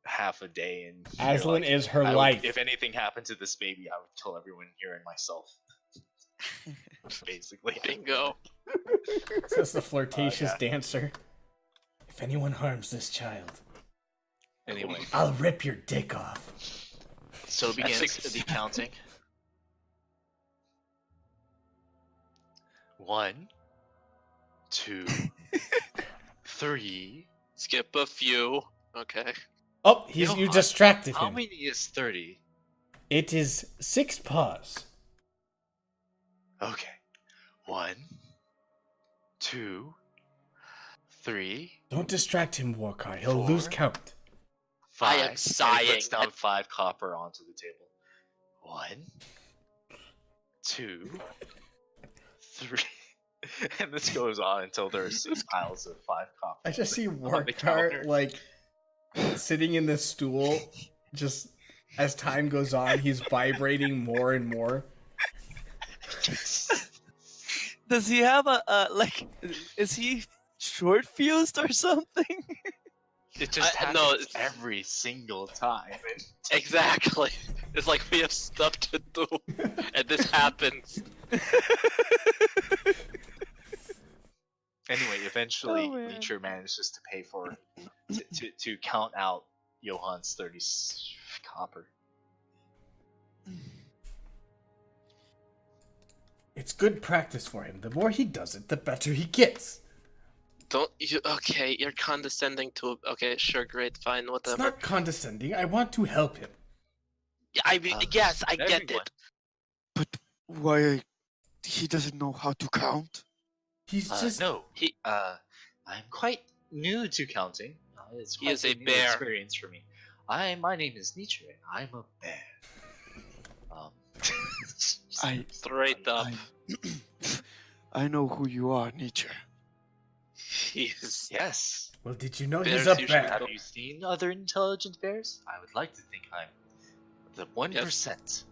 S2: half a day, and you're
S3: Aslan
S2: like,
S3: is her
S2: I would-
S3: life.
S2: if anything happened to this baby, I would kill everyone here and myself. Basically.
S1: Bingo.
S3: Says the flirtatious
S2: yeah.
S3: dancer. If anyone harms this child,
S2: Anyway,
S3: I'll rip your dick off.
S2: so begins
S1: That's
S2: the counting. 1, 2, 3,
S1: Skip a few. Okay.
S6: Oh, you distracted
S2: How
S6: him.
S2: many is 30?
S6: It is 6 paws.
S2: Okay. 1, 2, 3,
S6: Don't distract him, Warcar. He'll
S2: 4,
S6: lose count.
S2: 5.
S1: I am
S2: And he
S1: sighing.
S2: puts down 5 copper onto the table. 1, 2, 3. And this goes on until there are 6 piles of 5 copper.
S3: I just see
S2: on the
S3: Warcar
S2: counter.
S3: like sitting in this stool, just as time goes on, he's vibrating more and more.
S7: Does he have a like? Is he short fused or something?
S2: It just happens
S1: no, it's-
S2: every single time.
S1: Exactly. It's like we have stuff to do, and this happens.
S2: Anyway, eventually,
S7: Oh, man.
S2: Nature manages to pay for to count out Johan's 30 copper.
S3: It's good practice for him. The more he does it, the better he gets.
S1: Don't you? Okay, you're condescending to. Okay, sure, great, fine,
S3: It's
S1: whatever.
S3: not condescending. I want to help him.
S1: Yeah, I mean, yes, I get
S2: everyone.
S1: it.
S7: But why? He doesn't know how to count.
S3: He's just
S2: No,
S1: He-
S2: I'm quite new to counting. It's
S1: He
S2: quite
S1: is a
S2: new
S1: bear.
S2: experience for me. My name is Nietzsche. I'm a bear.
S7: I
S1: Straight up.
S7: I know who you are, Nietzsche.
S1: He's.
S2: Yes.
S3: well. Did you know
S1: Bears
S3: he's a
S1: usually
S3: bear?
S2: Have you seen other intelligent bears? I would like to think I'm the 1%.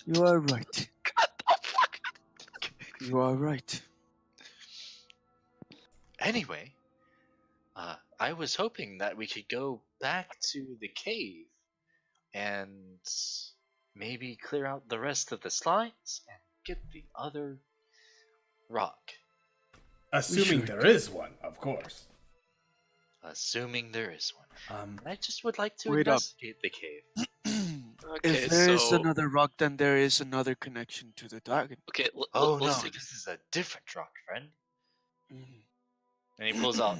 S7: You are right.
S1: What the fuck?
S7: You are right.
S2: Anyway, I was hoping that we could go back to the cave and maybe clear out the rest of the slides and get the other rock.
S3: Assuming
S7: should.
S3: there is one, of course.
S2: Assuming there is one. I just would like to
S7: Wait up.
S2: investigate the cave.
S1: Okay,
S7: If there is
S1: so.
S7: another rock, then there is another connection to the dragon.
S1: Okay,
S2: Oh no,
S1: let's take
S2: this is a different rock, friend.
S7: Mm.
S2: And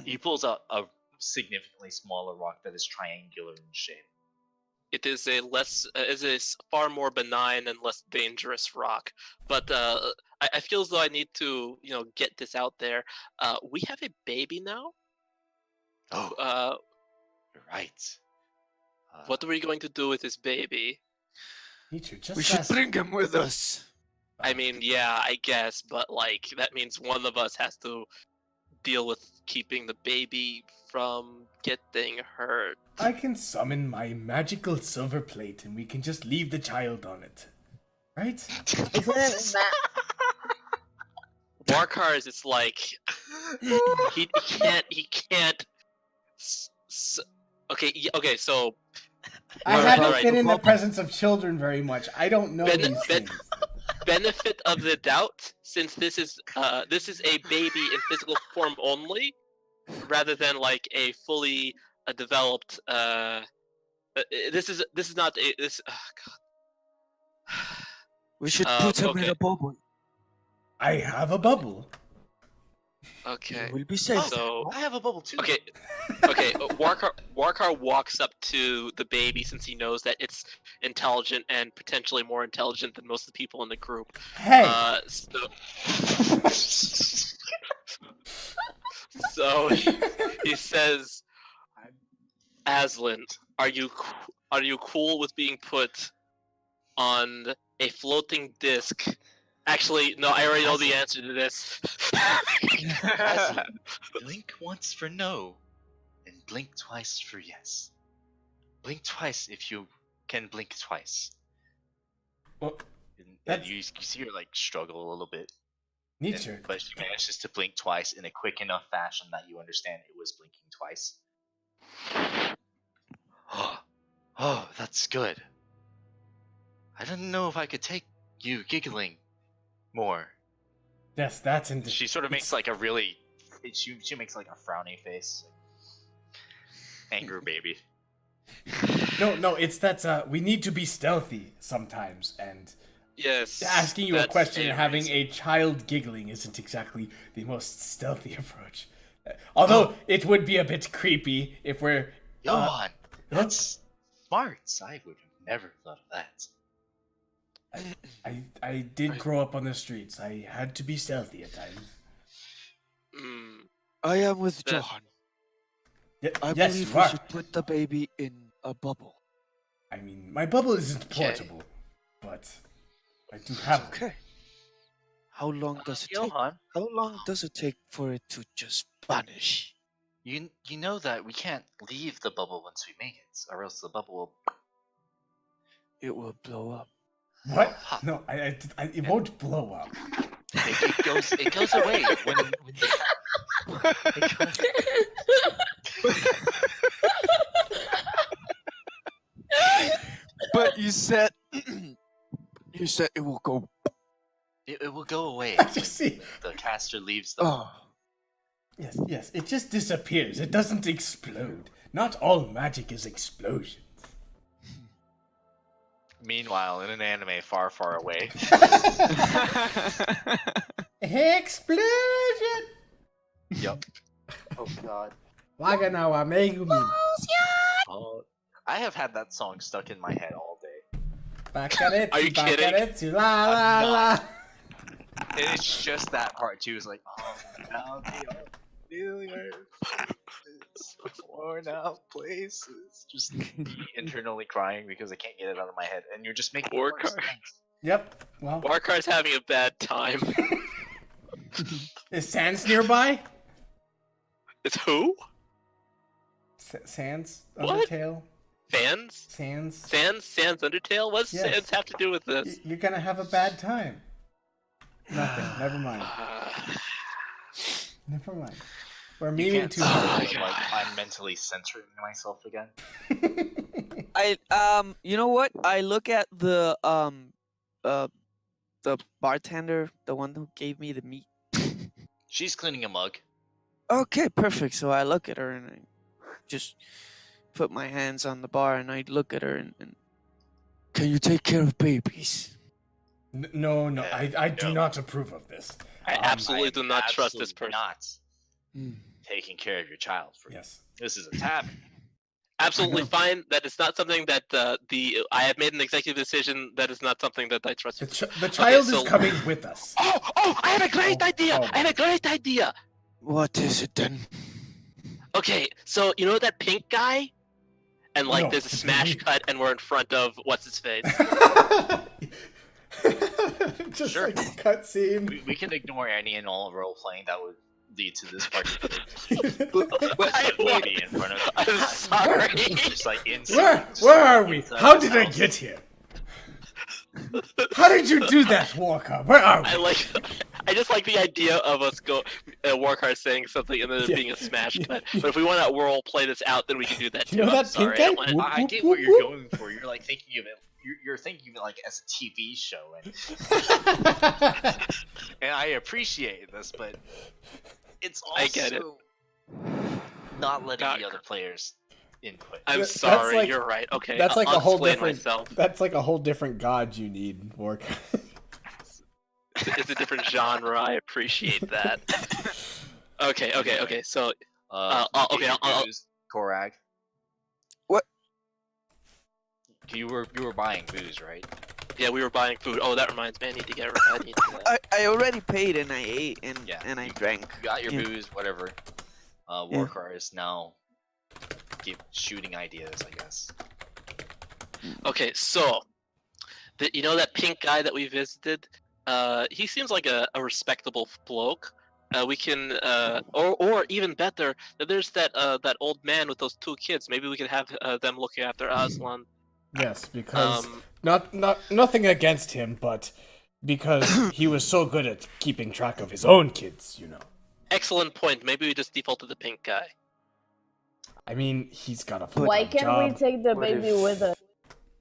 S2: he pulls out a significantly smaller rock that is triangular in shape.
S1: It is a far more benign and less dangerous rock. But I feel as though I need to, get this out there. We have a baby now.
S2: Oh, you're right.
S1: What are we going to do with this baby?
S3: Nietzsche, just
S7: We should
S3: ask-
S7: bring him with us.
S1: I mean, yeah, I guess, but like that means one of us has to deal with keeping the baby from getting hurt.
S3: I can summon my magical silver plate, and we can just leave the child on it, right?
S5: Isn't it
S1: Warcars, it's like he can't. Okay, so
S3: I
S1: Alright,
S3: haven't
S1: alright.
S3: been in the presence of children very much. I don't know
S1: Ben-
S3: these
S1: Ben-
S3: things.
S1: benefit of the doubt, since this is a baby in physical form only, rather than like a fully developed. This is not a this. Oh, God.
S7: We should put him in
S1: okay.
S7: a bubble.
S3: I have a bubble.
S1: Okay.
S7: We'll be safe.
S1: So
S2: I have a bubble too.
S1: okay. Warkar walks up to the baby since he knows that it's intelligent and potentially more intelligent than most of the people in the group.
S3: Hey,
S1: So he says, "Aslan, are you cool with being put on a floating disc?" Actually, no, I already know the answer to this.
S2: Aslan, blink once for no, and blink twice for yes. Blink twice if you can blink twice.
S3: well,
S2: And
S3: That's-
S2: you see her like struggle a little bit,
S3: Nietzsche,
S2: but she manages to blink twice in a quick enough fashion that you understand it was blinking twice. Oh, that's good. I didn't know if I could take you giggling more.
S3: yes, that's indeed.
S2: She sort of makes like a really, she makes like a frowny face, anger baby.
S3: No, it's that we need to be stealthy sometimes, and
S1: Yes.
S3: asking you a
S1: that's
S3: question and having
S1: reason.
S3: a child giggling isn't exactly the most stealthy approach. Although it would be a bit creepy if we're
S2: Johan, that's smart. I would have never thought of that.
S3: I did grow up on the streets. I had to be stealthy at times.
S7: I am with
S1: That-
S7: Johan.
S3: Yes,
S7: I believe
S3: you
S7: we
S3: are.
S7: should put the baby in a bubble.
S3: I mean, my bubble isn't
S2: Okay.
S3: portable, but I do have one.
S7: Okay. How long does it take?
S2: Johan,
S7: How long does it take for it to just vanish?
S2: you know that we can't leave the bubble once we make it, or else the bubble will.
S7: It will blow up.
S3: What? No, it won't blow up.
S2: It goes away when
S7: But you said you said it will go.
S2: it will go away
S3: I just see.
S2: when the caster leaves the.
S7: Oh,
S3: Yes, it just disappears. It doesn't explode. Not all magic is explosions.
S2: Meanwhile, in an anime far, far away.
S3: Explosion!
S2: Yup.
S4: Oh God.
S3: Waga wa Megumi.
S2: I have had that song stuck in my head all day.
S3: Bakaretsu,
S1: Are you kidding?
S3: bakaretsu, la la
S2: I'm
S3: la.
S2: And it's just that part too. It's like, oh, now the New York places, worn out places. Just me internally crying because I can't get it out of my head, and you're just making it
S1: Work
S2: worse.
S1: hard.
S2: Thanks.
S3: Yep. Well,
S1: Warkar's having a bad time.
S3: is Sans nearby?
S1: It's who?
S3: Sans?
S1: What?
S3: Undertale?
S1: Fans?
S3: Sans?
S1: Sans Undertale? What does
S3: Yes.
S1: Sans have to do with this?
S3: You're gonna have a bad time. Nothing. Never mind. Never mind. We're
S2: You
S3: memeing
S2: can't
S3: too
S2: tell
S3: hard.
S2: me, like I'm mentally censoring myself again.
S7: you know what? I look at the bartender, the one who gave me the meat.
S2: She's cleaning a mug.
S7: Okay, perfect. So I look at her and I just put my hands on the bar and I look at her and can you take care of babies?
S3: No, I do
S2: No.
S3: not approve of this.
S1: I absolutely do not trust this
S2: absolutely
S1: person.
S2: Not taking care of your child for you.
S3: Yes.
S2: This is a tavern.
S1: Absolutely fine. That is not something that I have made an executive decision. That is not something that I trust.
S3: The child
S1: so-
S3: is coming with us.
S1: Oh! I have a great idea.
S3: oh.
S1: I have a great idea.
S7: What is it then?
S1: Okay, so you know that pink guy, and like
S3: No.
S1: there's a smash cut, and we're in front of what's his face.
S3: Just
S2: Sure.
S3: like a cutscene.
S2: We can ignore any and all role playing that would lead to this particular
S1: Wait,
S2: be in front of
S1: I'm sorry.
S2: just like inside.
S3: Where are we?
S2: inside
S3: How
S2: this
S3: did I
S2: house.
S3: get here? How did you do that, Walker? Where are we?
S1: I just like the idea of us Warcard saying something and then it
S3: Yeah.
S1: being a smash cut. But if we want to role play this out, then we can do that too.
S3: You know
S1: I'm
S3: that
S1: sorry.
S3: pink
S1: I
S3: guy?
S1: don't wanna-
S2: I get what you're going for. You're like thinking of it. You're thinking of it like as a TV show, and I appreciate this, but it's also
S1: I get it.
S2: not letting
S1: Not
S2: the other players input.
S1: I'm
S3: That's
S1: sorry.
S3: like-
S1: You're right. Okay.
S3: That's like
S1: I'll
S3: a whole
S1: explain
S3: different.
S1: myself.
S3: That's like a whole different god you need, Walker.
S1: It's a different genre. I appreciate that. Okay. So okay, I'll-
S2: booze, Korag.
S7: What?
S2: You were buying booze, right?
S1: yeah, we were buying food. Oh, that reminds me. I need to get. I need to.
S7: I already paid and I ate and
S2: Yeah,
S7: and I
S2: you-
S7: drank.
S2: You got your
S7: Yeah.
S2: booze, whatever. Warcar is now shooting ideas, I guess.
S1: Okay, so you know that pink guy that we visited? He seems like a respectable bloke. We can, or even better, there's that old man with those two kids. Maybe we could have them looking after Aslan.
S3: Yes, because
S1: Um,
S3: nothing against him, but because he was so good at keeping track of his own kids, you know.
S1: Excellent point. Maybe we just default to the pink guy.
S3: I mean, he's got a full-time
S5: Why can't
S3: job.
S5: we take the
S7: What
S5: baby
S7: if-
S5: with us?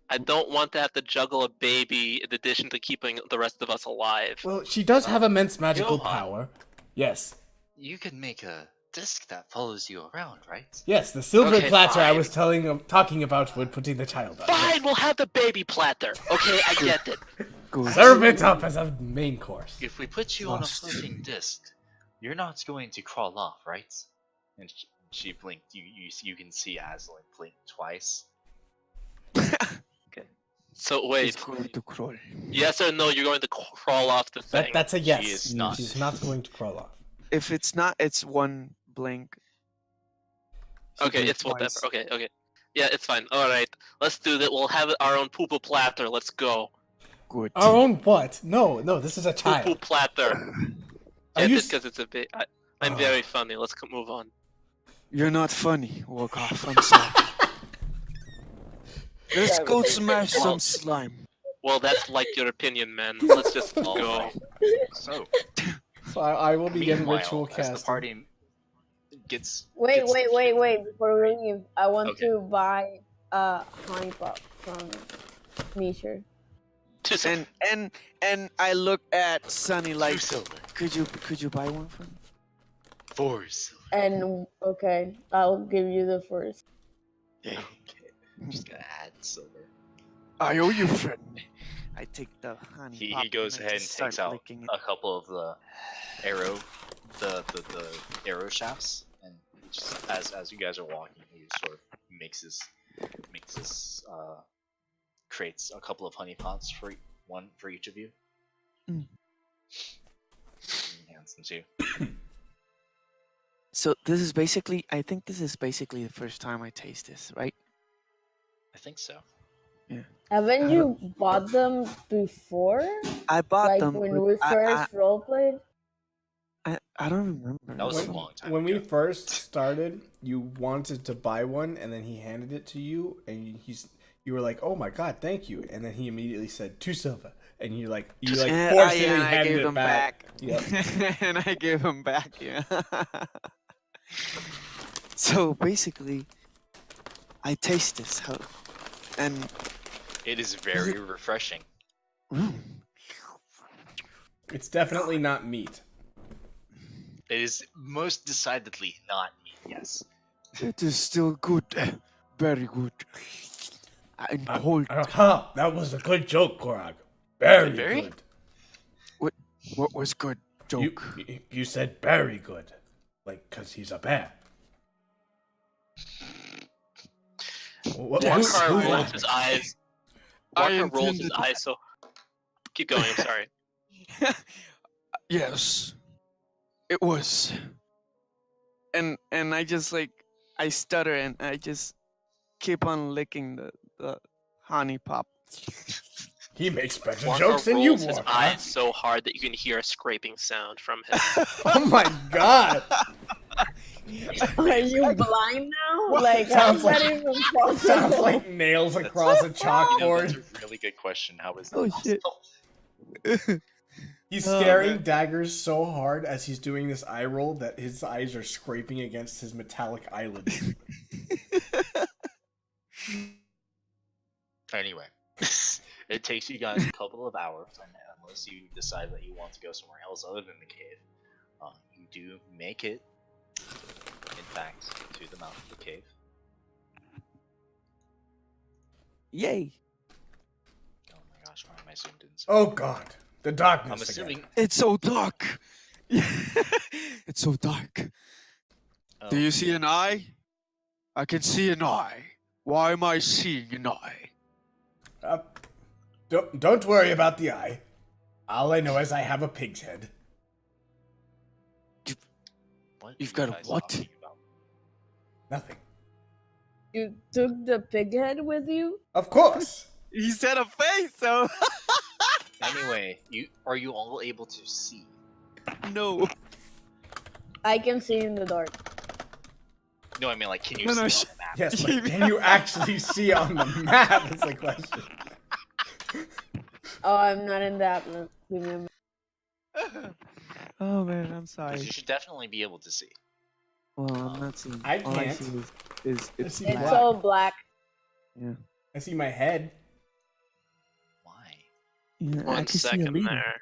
S1: I don't want to have to juggle a baby in addition to keeping the rest of us alive.
S3: Well, she does have immense magical
S2: Johan.
S3: power. Yes.
S2: You can make a disc that follows you around, right?
S3: Yes, the silver
S1: Okay,
S3: platter I
S1: fine.
S3: was talking about when putting the child on.
S1: Fine, we'll have the baby platter. Okay, I get it.
S3: Yes. Serve it up as a main course.
S2: If we put you on a
S7: Lost.
S2: floating disc, you're not going to crawl off, right? And She blinked. You can see Aslan blink twice.
S1: So
S7: She's
S1: wait,
S7: going to crawl.
S1: yes or no? You're going to crawl off the thing.
S6: That's a yes.
S2: is not.
S6: She's not going to crawl off.
S7: If it's not, it's one blink. She
S1: Okay,
S7: blinked
S1: it's whatever.
S7: twice.
S1: Okay. Yeah, it's fine. All right, let's do that. We'll have our own poo-poo platter. Let's go.
S7: Good.
S6: Our own what? No, this is a
S1: Poo-poo
S6: child.
S1: platter.
S6: Are
S1: Yeah,
S6: you
S1: just because it's a bit. I'm very funny. Let's move on.
S7: You're not funny. Walk off. I'm sorry. Let's go smash some slime.
S1: Well, that's like your opinion, man. Let's just go.
S2: Alright. So,
S6: So I will begin
S2: meanwhile,
S6: ritual
S2: as
S6: casting.
S2: the party gets.
S5: Wait.
S2: gets
S5: Before we leave, I want
S2: Okay.
S5: to buy a honey pop from Misha.
S7: And I look at Sunny like,
S2: 2 silver,
S7: could you buy one for me?
S2: 4 silver.
S5: And okay, I'll give you the first.
S7: Yeah.
S2: Okay, I'm just gonna add silver.
S7: I owe you, friend. I take the honey
S2: He
S7: pop
S2: goes
S7: and I
S2: ahead and
S7: just start
S2: takes out
S7: licking it.
S2: a couple of the arrow shafts, and just as you guys are walking, he sort of makes this creates a couple of honey pots for one for each of you.
S7: Mm.
S2: And hands them to you.
S7: So I think this is basically the first time I taste this, right?
S2: I think so.
S5: Haven't you bought them before?
S7: I bought
S5: Like
S7: them.
S5: when
S7: but
S5: we first roleplayed?
S7: I don't remember.
S2: That was a long time
S3: When we
S2: ago.
S3: first started, you wanted to buy one, and then he handed it to you, and you were like, "Oh my god, thank you!" And then he immediately said 2 silver, and you forcibly
S7: I
S3: handed
S7: gave
S3: it
S7: them
S3: back.
S7: back.
S3: Yep.
S7: And I gave them back. Yeah. So basically, I taste this, and
S2: It is very refreshing.
S3: It's definitely not meat.
S2: It is most decidedly not meat. Yes.
S7: it is still good, very good, and cold.
S3: Aha! That was a good joke, Korag. Very
S2: Very?
S3: good.
S7: What was good joke?
S3: You said very good, like because he's a bear.
S1: Walker rolls his eyes.
S7: I
S1: Walker rolls his
S7: intended-
S1: eyes. So keep going. I'm sorry.
S7: Yes, it was. And I just I stutter and I just keep on licking the honey pop.
S3: He makes better
S1: Walker
S3: jokes than you,
S1: rolls his
S3: Walker.
S1: eyes so hard that you can hear a scraping sound from him.
S3: Oh my god!
S5: Are you blind now? Like,
S3: Sounds
S5: how's that
S3: like-
S5: even
S3: Sounds
S5: possible?
S3: like nails across a
S2: You know,
S3: chalkboard.
S2: that's a really good question. How is that
S7: Oh, shit.
S2: possible?
S3: He's
S7: Oh,
S3: staring
S7: man.
S3: daggers so hard as he's doing this eye roll that his eyes are scraping against his metallic eyelids.
S2: Anyway, it takes you guys a couple of hours, and unless you decide that you want to go somewhere else other than the cave, you do make it, in fact, to the mouth of the cave.
S7: Yay!
S2: Oh my gosh, why am I zoomed in? So
S3: Oh god, the darkness.
S2: I'm assuming.
S3: Again.
S7: It's so dark. It's so dark. Do you see an eye? I can see an eye. Why am I seeing an eye?
S3: Don't worry about the eye. All I know is I have a pig's head.
S2: What
S7: You've
S2: are you
S7: got a
S2: guys
S7: what?
S2: talking about?
S3: Nothing.
S5: You took the pig head with you?
S3: Of course.
S7: He said a face, so
S2: Anyway, are you all able to see?
S7: no.
S5: I can see in the dark.
S2: No, I mean like, can you
S7: No,
S2: see
S7: no,
S2: on the map?
S3: Yes, but can you actually see on the map? Is the question.
S5: Oh, I'm not in that one. Remember?
S7: Oh man, I'm
S2: 'Cause
S7: sorry.
S2: you should definitely be able to see.
S7: Well, I'm not seeing.
S3: I
S7: All I
S3: can't.
S7: see is it's
S3: see
S5: It's
S3: black.
S5: all black.
S7: Yeah.
S3: I see my head.
S2: Why?
S7: Yeah, I
S1: One
S7: can see a
S1: second
S7: leader.
S1: there.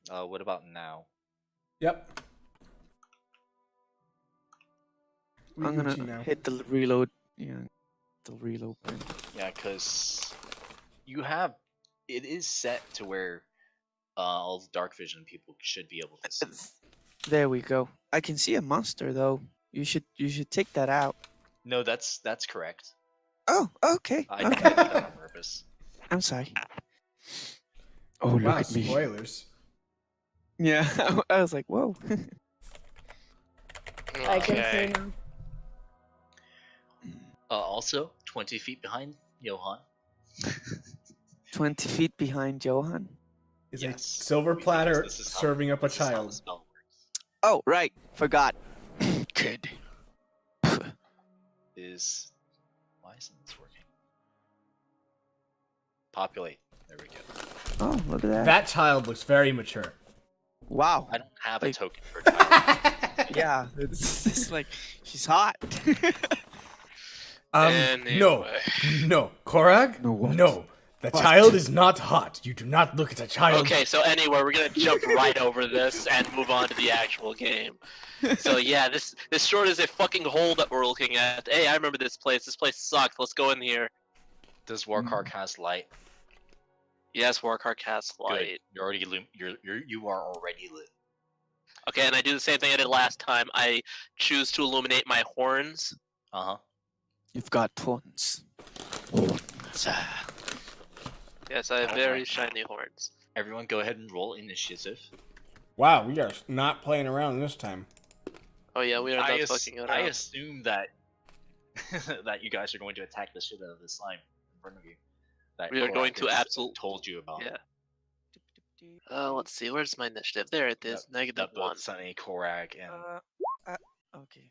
S2: What about now?
S3: Yep. We
S7: I'm
S3: Gucci
S7: gonna
S3: now.
S7: hit the reload. Yeah, the reload button.
S2: Yeah, because you have it is set to where all the dark vision people should be able to see.
S7: There we go. I can see a monster though. You should take that out.
S2: No, that's correct.
S7: Oh, okay.
S2: I did that on purpose.
S7: I'm sorry. Oh, look
S3: Wow,
S7: at me.
S3: spoilers.
S7: Yeah, I was like, whoa.
S5: I can
S1: Okay.
S5: see now.
S2: Also, 20 feet behind Johan.
S7: 20 feet behind Johan.
S3: Is
S2: Yes,
S3: a silver
S2: because
S3: platter
S2: this is how-
S3: serving up a
S2: this is how the
S3: child.
S2: spell works.
S7: Oh, right. Forgot. Kid.
S2: Why isn't this working? Populate. There we go.
S7: Oh, look at that.
S3: That child looks very mature.
S7: Wow.
S2: I don't have a
S7: Like-
S2: token for child.
S7: Yeah, it's like she's hot.
S3: No,
S1: Anyway.
S3: no, Korag,
S7: No what?
S3: no. The
S7: What?
S3: child is not hot. You do not look at a child.
S1: Okay, so anyway, we're gonna jump right over this and move on to the actual game. So yeah, this short is a fucking hole that we're looking at. Hey, I remember this place. This place sucked. Let's go in here.
S2: Does Warcar cast light?
S1: Yes, Warcar cast
S2: Good.
S1: light.
S2: You're already you are already lit.
S1: Okay, and I do the same thing I did last time. I choose to illuminate my horns.
S2: Uh huh.
S7: You've got tons.
S1: Yes, I have very shiny horns.
S2: Everyone, go ahead and roll initiative.
S3: Wow, we are not playing around this time.
S1: Oh yeah, we are
S2: I
S1: not fucking it
S2: I
S1: up.
S2: assume that that you guys are going to attack the shit out of the slime in front of you. That
S1: We are going
S2: Korak
S1: to
S2: has
S1: absolute-
S2: told you about.
S1: Yeah. Let's see. Where's my initiative? There it is. Negative
S2: That both
S1: 1.
S2: Sunny, Korak, and
S7: Okay.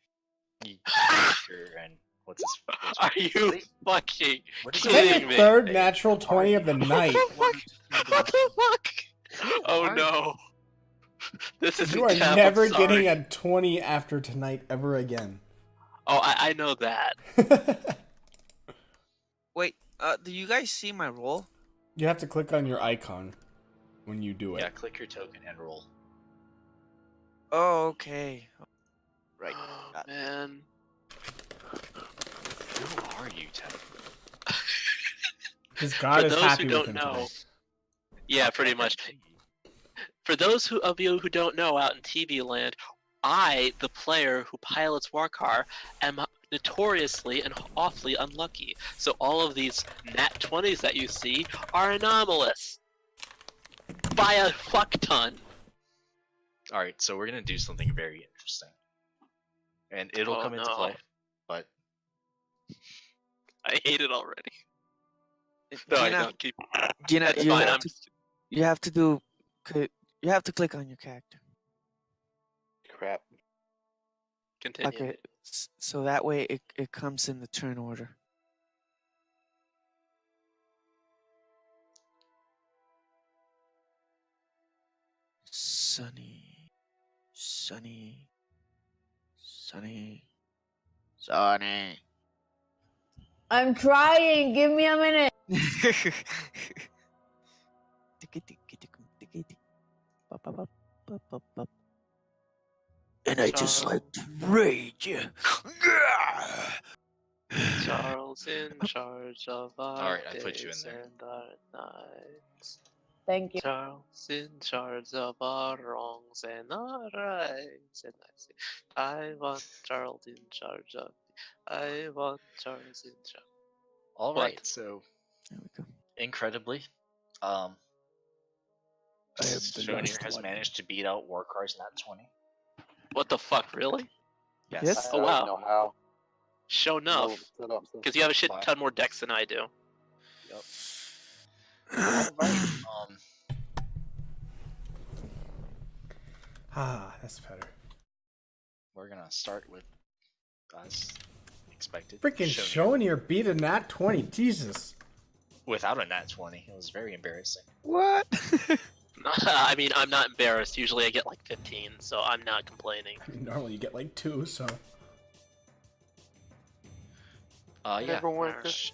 S2: and what's his?
S1: Are you fucking
S2: What is
S1: kidding
S3: Take
S1: me?
S3: a third natural 20 of the night.
S1: What the fuck? Oh no. This is
S3: You are never getting a 20 after tonight ever again.
S1: Oh, I know that.
S7: Wait, do you guys see my roll?
S3: You have to click on your icon when you do it.
S2: Yeah, click your token and roll.
S7: Oh, okay. Right.
S1: Oh,
S7: got it.
S1: man.
S2: Who are you, Ted?
S3: Because God
S1: For
S3: is
S1: those
S3: happy
S1: who
S3: with
S1: don't
S3: him
S1: know,
S3: today.
S1: yeah, pretty much. For those of you who don't know out in TV land, I, the player who pilots Warcar, am notoriously and awfully unlucky. So all of these nat 20s that you see are anomalous. By a fuck ton.
S2: Alright, so we're gonna do something very interesting. And it'll
S1: Oh,
S2: come into
S1: no.
S2: play, but
S1: I hate it already. No, I
S7: Gina,
S1: don't. Keep.
S7: Gina,
S1: That's
S7: you
S1: fine.
S7: have to, you have to do. You have to click on your character.
S4: Crap.
S1: Continue.
S7: Okay, so that way it comes in the turn order. Sunny, sunny, sunny, sunny.
S5: I'm trying. Give me a minute.
S7: And I just like to rage.
S1: Charles in charge of our
S2: Alright, I put you in
S1: days
S2: there.
S1: and our nights.
S5: Thank you.
S1: Charles in charge of our wrongs and our rights. And I say, I want Charles in charge of. I want Charles in charge.
S2: alright,
S1: What?
S2: so
S7: There we go.
S2: incredibly,
S3: I am the
S2: Junior
S3: last
S2: has
S3: one.
S2: managed to beat out Warcar's nat 20.
S1: What the fuck, really?
S7: Yes.
S1: Oh, wow.
S4: I know how.
S1: Show enough.
S4: Set up, so-
S1: Because you have a shit
S2: Fine.
S1: ton more decks than I do.
S2: Yep. Alright,
S3: Ah, that's better.
S2: we're gonna start with, as expected,
S3: Freaking
S2: Shonir.
S3: Shonir beat a nat 20. Jesus.
S2: Without a nat 20. It was very embarrassing.
S7: What?
S1: I mean, I'm not embarrassed. Usually I get like 15, so I'm not complaining.
S3: Normally you get like 2, so.
S2: Yeah.
S4: Never went to-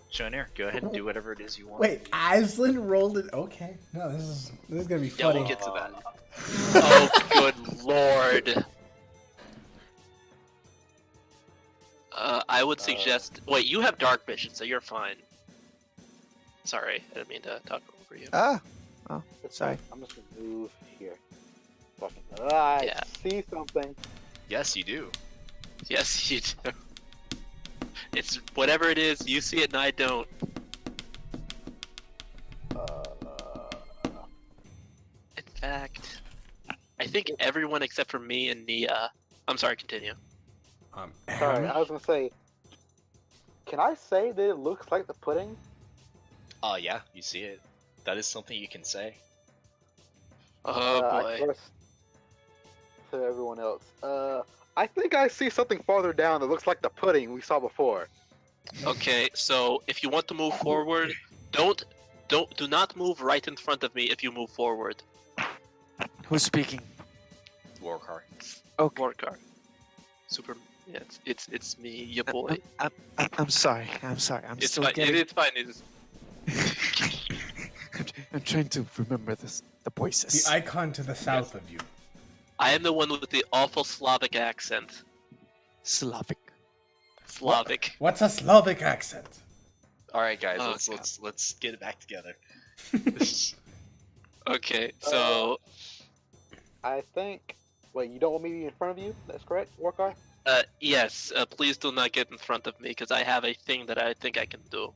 S2: Junior, go ahead and do whatever it is you want.
S3: Wait, Aslan rolled it. Okay. No, this is gonna be
S1: Yeah,
S3: funny.
S1: we'll get to that. Oh, good lord. I would suggest. Wait, you have dark vision, so you're fine. Sorry, I didn't mean to talk over you.
S7: Ah, Oh,
S4: It's
S7: sorry.
S4: fine. I'm just gonna move here. I
S1: Yeah.
S4: see something.
S2: Yes, you do.
S1: Yes, you do. It's whatever it is, you see it and I don't. In fact, I think everyone except for me and Nia. I'm sorry, continue.
S4: Sorry, I was gonna say. Can I say that it looks like the pudding?
S2: Oh yeah, you see it. That is something you can say.
S1: Oh
S4: I
S1: boy.
S4: guess to everyone else. I think I see something farther down that looks like the pudding we saw before.
S1: Okay, so if you want to move forward, do not move right in front of me if you move forward.
S7: Who's speaking?
S2: Warcar.
S7: Okay.
S1: Warcar. Super. Yeah, it's me, your boy.
S7: I'm sorry. I'm sorry. I'm
S1: It's
S7: still
S1: fine.
S7: getting.
S1: It's fine. It's
S7: I'm trying to remember the voices.
S3: The icon to the south of you.
S1: I am the one with the awful Slavic accent.
S7: Slavic.
S1: Slavic.
S3: What's a Slavic accent?
S2: All right, guys,
S1: Oh,
S2: let's get it back together.
S1: Okay, so
S4: I think. Wait, you don't want me to be in front of you? That's correct, Warcar?
S1: yes, please do not get in front of me because I have a thing that I think I can do.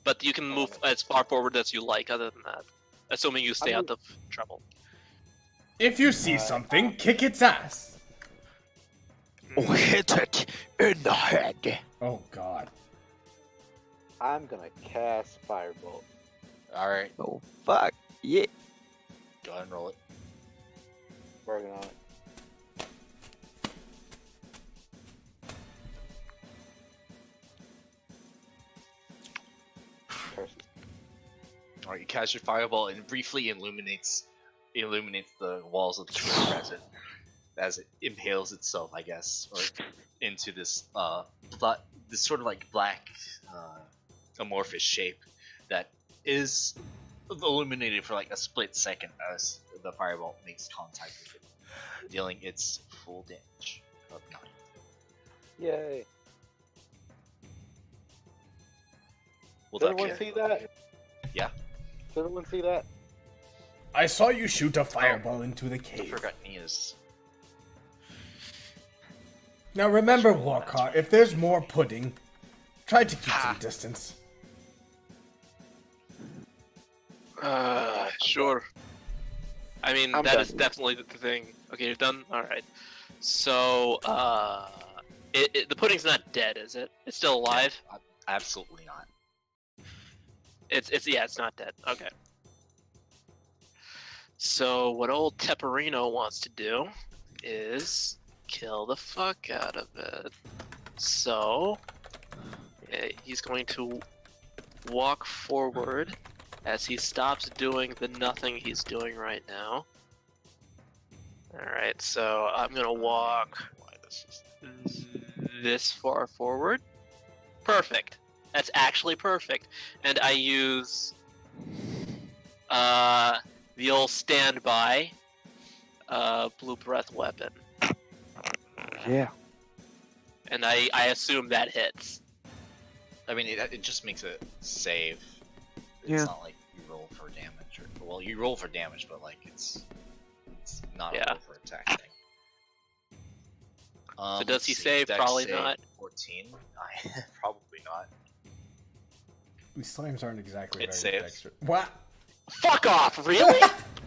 S1: But you can move as far forward as you like. Other than that, assuming you stay out of trouble.
S3: If you see something, kick its ass.
S7: Oh, hit it in the head.
S3: Oh God.
S4: I'm gonna cast Firebolt.
S2: All right,
S7: Oh, fuck. Yeah.
S2: go ahead and roll it.
S4: Working on it. Curses.
S2: All right, you cast your fireball and briefly illuminates the walls of the chamber as it impales itself, I guess, or into this this sort of like black amorphous shape that is illuminated for like a split second as the fireball makes contact with it, dealing its full damage of 9.
S4: Yay.
S2: Will
S4: Did
S2: that
S4: everyone
S2: carry?
S4: see that?
S2: Yeah.
S4: Did everyone see that?
S3: I saw you shoot a fireball into the
S2: I
S3: cave.
S2: forgot Nia's.
S3: Now remember, Warcar, if there's more pudding, try to keep some distance.
S1: Sure. I mean,
S4: I'm
S1: that
S4: done.
S1: is definitely the thing. Okay, you're done? Alright. So, the pudding's not dead, is it? It's still alive?
S2: Absolutely not.
S1: It's not dead. Okay. So, what old Tepperino wants to do is kill the fuck out of it. So, he's going to walk forward as he stops doing the nothing he's doing right now. Alright, so I'm gonna walk this far forward. Perfect. That's actually perfect. And I use the old standby blue breath weapon.
S7: Yeah.
S1: And I assume that hits.
S2: I mean, it just makes it save. It's
S7: Yeah.
S2: not like you roll for damage. Well, you roll for damage, but like it's not a
S1: Yeah.
S2: roll for attack thing.
S1: So does
S2: let's
S1: he
S2: see,
S1: save?
S2: dex
S1: Probably
S2: save,
S1: not.
S2: 14. Probably not.
S3: These slimes aren't exactly
S2: It
S3: very
S2: saves.
S3: dexterous. What?
S1: Fuck off! Really?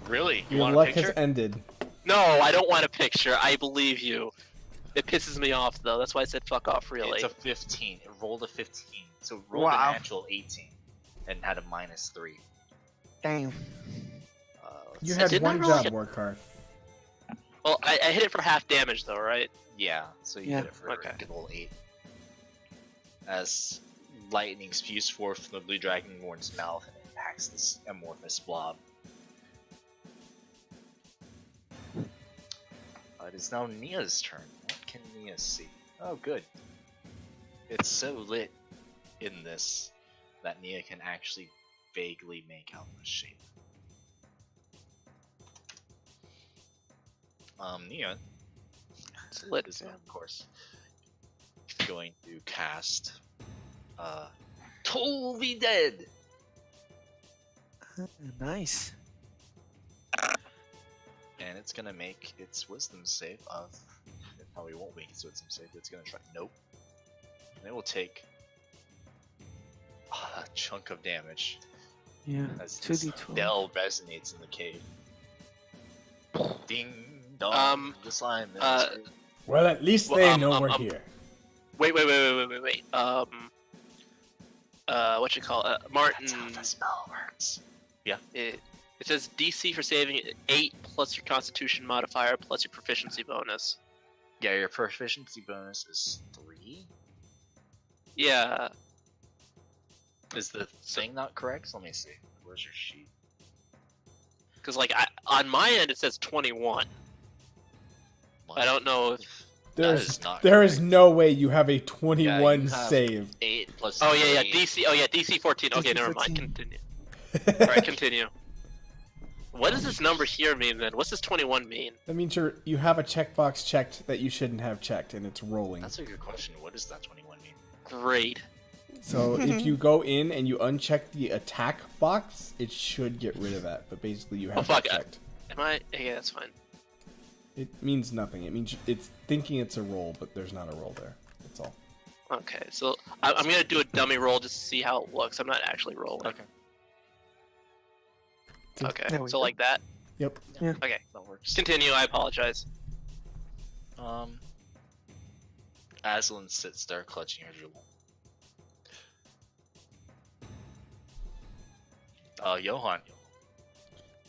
S2: Really? You
S3: Your
S2: want
S3: luck
S2: a picture?
S3: has ended.
S1: No, I don't want a picture. I believe you. It pisses me off though. That's why I said fuck off. Really.
S2: It's a 15. It rolled a 15. So it rolled
S7: Wow.
S2: a natural 18 and had a -3.
S7: Damn.
S2: Let's
S3: You
S2: see.
S3: had
S1: did not
S3: one
S1: really
S3: job,
S1: get-
S3: Warcar.
S1: Well, I hit it for half damage though, right?
S2: Yeah, so you
S7: Yeah.
S2: did it for
S1: Okay.
S2: a good old 8. As lightning spews forth from the blue dragonborn's mouth and impacts this amorphous blob. It is now Nia's turn. What can Nia see? Oh, good. It's so lit in this that Nia can actually vaguely make out the shape. Nia
S1: It's lit,
S2: is,
S1: man.
S2: of course, going to cast Toll Be Dead.
S7: Nice.
S2: and it's gonna make its wisdom save of. It probably won't make its wisdom save. It's gonna try. Nope. And it will take a chunk of damage
S7: Yeah.
S2: as this
S7: 2d12.
S2: bell resonates in the cave. Ding dong. The slime.
S3: Well, at least
S1: Well,
S3: they know we're here.
S1: Wait. What you call it? Martin.
S2: That's how the spell works.
S1: It says DC for saving 8 plus your Constitution modifier plus your proficiency bonus.
S2: Yeah, your proficiency bonus is 3.
S1: Yeah.
S2: Is the thing not correct? Let me see. Where's your sheet?
S1: Because like on my end it says 21. I don't know if.
S3: There is no way you have a 21
S2: you have
S3: save.
S2: 8 plus.
S1: Oh yeah,
S2: 3.
S1: DC. Oh yeah, DC 14. Okay,
S7: DC
S1: never
S7: 14.
S1: mind. Continue. All right, continue. What does this number here mean then? What's this 21 mean?
S3: That means you have a checkbox checked that you shouldn't have checked, and it's rolling.
S2: That's a good question. What does that 21 mean?
S1: Great.
S3: So if you go in and you uncheck the attack box, it should get rid of that. But basically, you have
S1: fuck,
S3: it checked.
S1: Am I? Yeah, that's fine.
S3: It means nothing. It means it's thinking it's a roll, but there's not a roll there. That's all.
S1: Okay, so I'm gonna do a dummy roll just to see how it looks. I'm not actually rolling.
S2: Okay.
S1: Okay,
S7: There we
S1: so
S7: go.
S1: like that.
S3: Yep.
S1: Okay,
S2: That works.
S1: continue. I apologize.
S2: Aslan sits there clutching her jewel. Johan.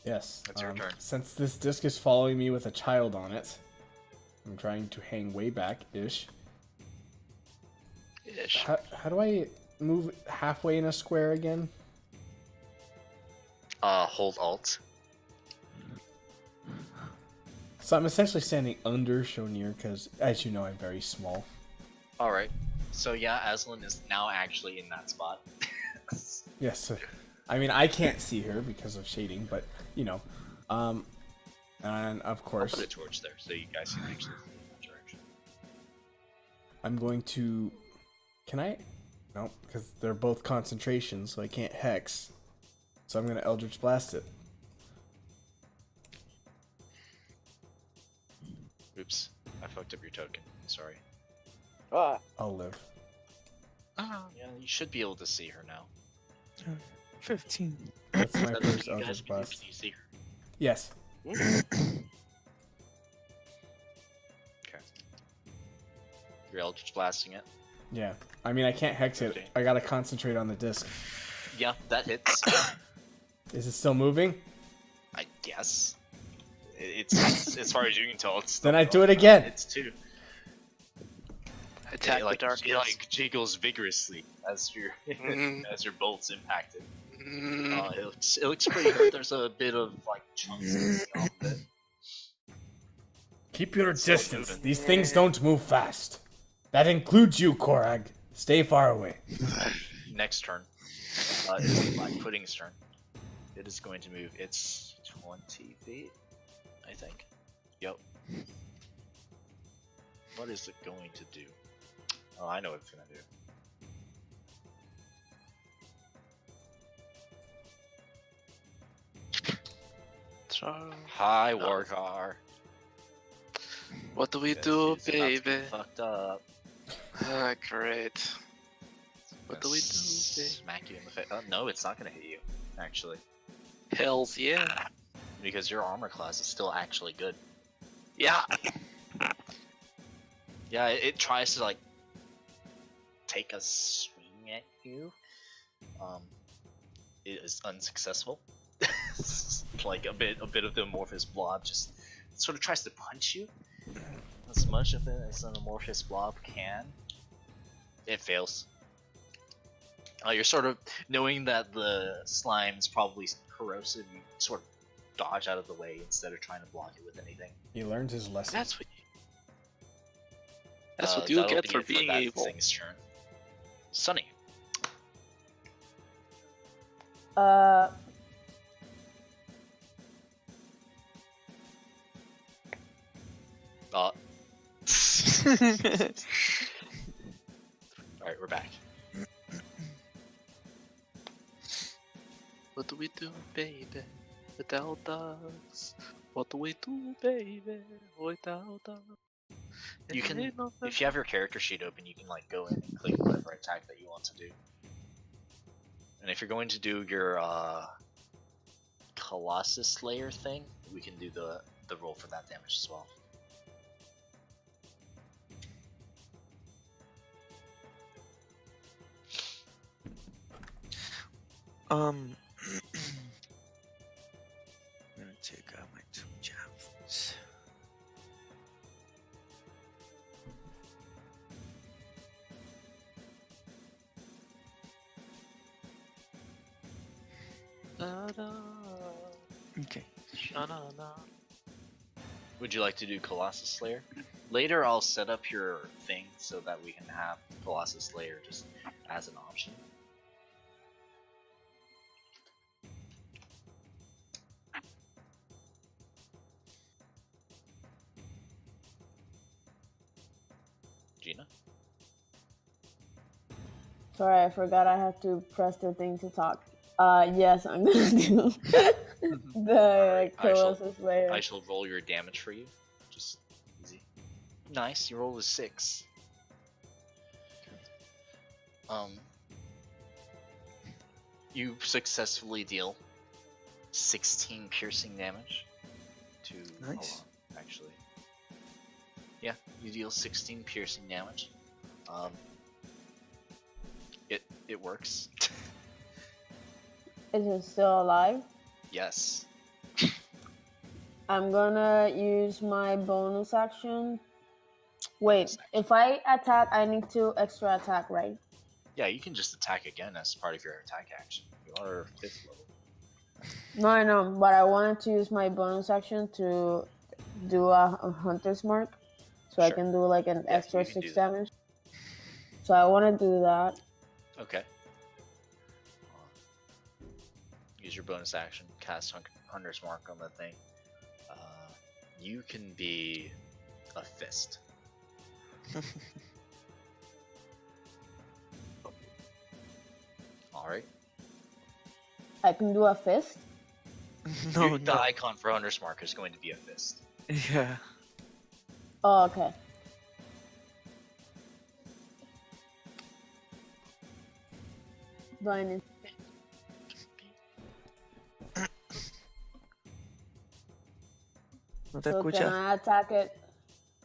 S3: Yes.
S2: It's your turn.
S3: Since this disc is following me with a child on it, I'm trying to hang way back-ish.
S1: Ish.
S3: How do I move halfway in a square again?
S2: Hold Alt.
S3: So I'm essentially standing under Shonir because, as you know, I'm very small.
S2: Alright. So yeah, Aslan is now actually in that spot.
S3: Yes. I mean, I can't see her because of shading, but, you know. And, of
S2: I'll
S3: course,
S2: put a torch there so you guys can actually see in that direction.
S3: I'm going to... Can I? No, because they're both concentration, so I can't hex. So I'm going to Eldritch Blast it.
S2: Oops. I fucked up your token. Sorry.
S4: Ah,
S3: I'll live.
S2: Yeah, you should be able to see her now.
S7: 15.
S3: That's my
S2: That's what
S3: first
S2: you guys
S3: Eldritch
S2: can do.
S3: Blast.
S2: Can you see her?
S3: Yes.
S2: Okay. You're Eldritch blasting it.
S3: Yeah. I mean, I can't hex it.
S2: Okay.
S3: I gotta concentrate on the disc.
S2: Yeah, that hits.
S3: Is it still moving?
S2: I guess. It's as far as you can tell. It's
S3: Then
S2: still
S3: I do it
S2: going.
S3: again.
S2: It's 2.
S1: Attack
S2: It, like,
S1: the darkness.
S2: It like jiggles vigorously as your as your bolts impacted. It looks pretty hurt. There's a bit of like chunks missing off of it.
S3: Keep your
S2: It's still
S3: distance.
S2: moving.
S3: These things don't move fast. That includes you, Korag. Stay far away.
S2: Next turn is the Black Pudding's turn. It is going to move. It's 20 feet, I think. Yep. What is it going to do? Oh, I know what it's going to do. Hi, Wargar.
S1: What do we
S2: Guess
S1: do,
S2: he's about to get
S1: baby?
S2: Fucked up.
S1: Ah, great. What do we do, baby?
S2: Smack you in the face. Oh, no, it's not going to hit you, actually.
S1: Hells yeah.
S2: Because your armor class is still actually good.
S1: Yeah.
S2: Yeah, it tries to, like, take a swing at you. It is unsuccessful. Like, a bit of the amorphous blob just sort of tries to punch you. As much of it as an amorphous blob can. It fails. You're sort of, knowing that the slime is probably corrosive, you sort of dodge out of the way instead of trying to block it with anything.
S3: He learned his lesson.
S1: That's what you
S2: That'll
S1: get
S2: be
S1: for
S2: it
S1: being
S2: that
S1: evil.
S2: thing's turn. Sunny. Alright, we're back.
S1: What do we do, baby? Without us. What do we do, baby? Without
S2: You can, if you have your character sheet open, you can like go in and click whatever attack that you want to do. And if you're going to do your Colossus Slayer thing, we can do the roll for that damage as well.
S7: I'm gonna take out my 2 javelins. Okay.
S2: Would you like to do Colossus Slayer? Later I'll set up your thing so that we can have Colossus Slayer just as an option. Gina?
S5: Sorry, I forgot I had to press the thing to talk. Yes, I'm gonna do the Colossus Slayer.
S2: I shall roll your damage for you. Just easy. Nice, your roll is 6. You successfully deal 16 piercing damage to...
S7: Nice.
S2: Hold on, actually. Yeah, you deal 16 piercing damage. It works.
S5: Is it still alive?
S2: Yes.
S5: I'm gonna use my bonus action. Wait, if I attack, I need to extra attack, right?
S2: Yeah, you can just attack again as part of your attack action. You are 5th level.
S5: No, I know, but I wanted to use my bonus action to do a hunter's mark, so I can do like an extra 6 damage. So I want to do that.
S2: Okay. Use your bonus action, cast Hunter's Mark on that thing. You can be a fist. Alright.
S5: I can do a fist?
S7: No,
S2: The icon for Hunter's Mark is going to be a fist.
S7: Yeah.
S5: Oh, okay. Do I need...
S7: No te
S5: So
S7: escucha.
S5: can I attack it?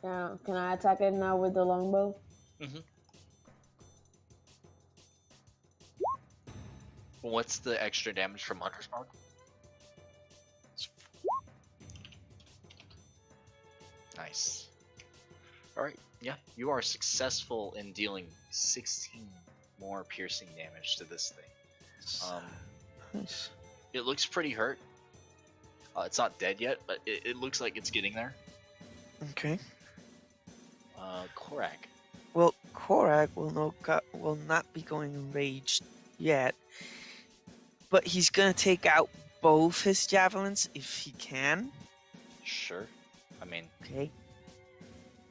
S5: Yeah, can I attack it now with the longbow?
S2: Mm-hmm. What's the extra damage from Hunter's Mark? Nice. Alright, yeah, you are successful in dealing 16 more piercing damage to this thing.
S7: Nice.
S2: It looks pretty hurt. It's not dead yet, but it looks like it's getting there.
S7: Okay.
S2: Korak.
S7: Well, Korak will not be going enraged yet, but he's gonna take out both his javelins if he can.
S2: Sure. I mean...
S7: Okay.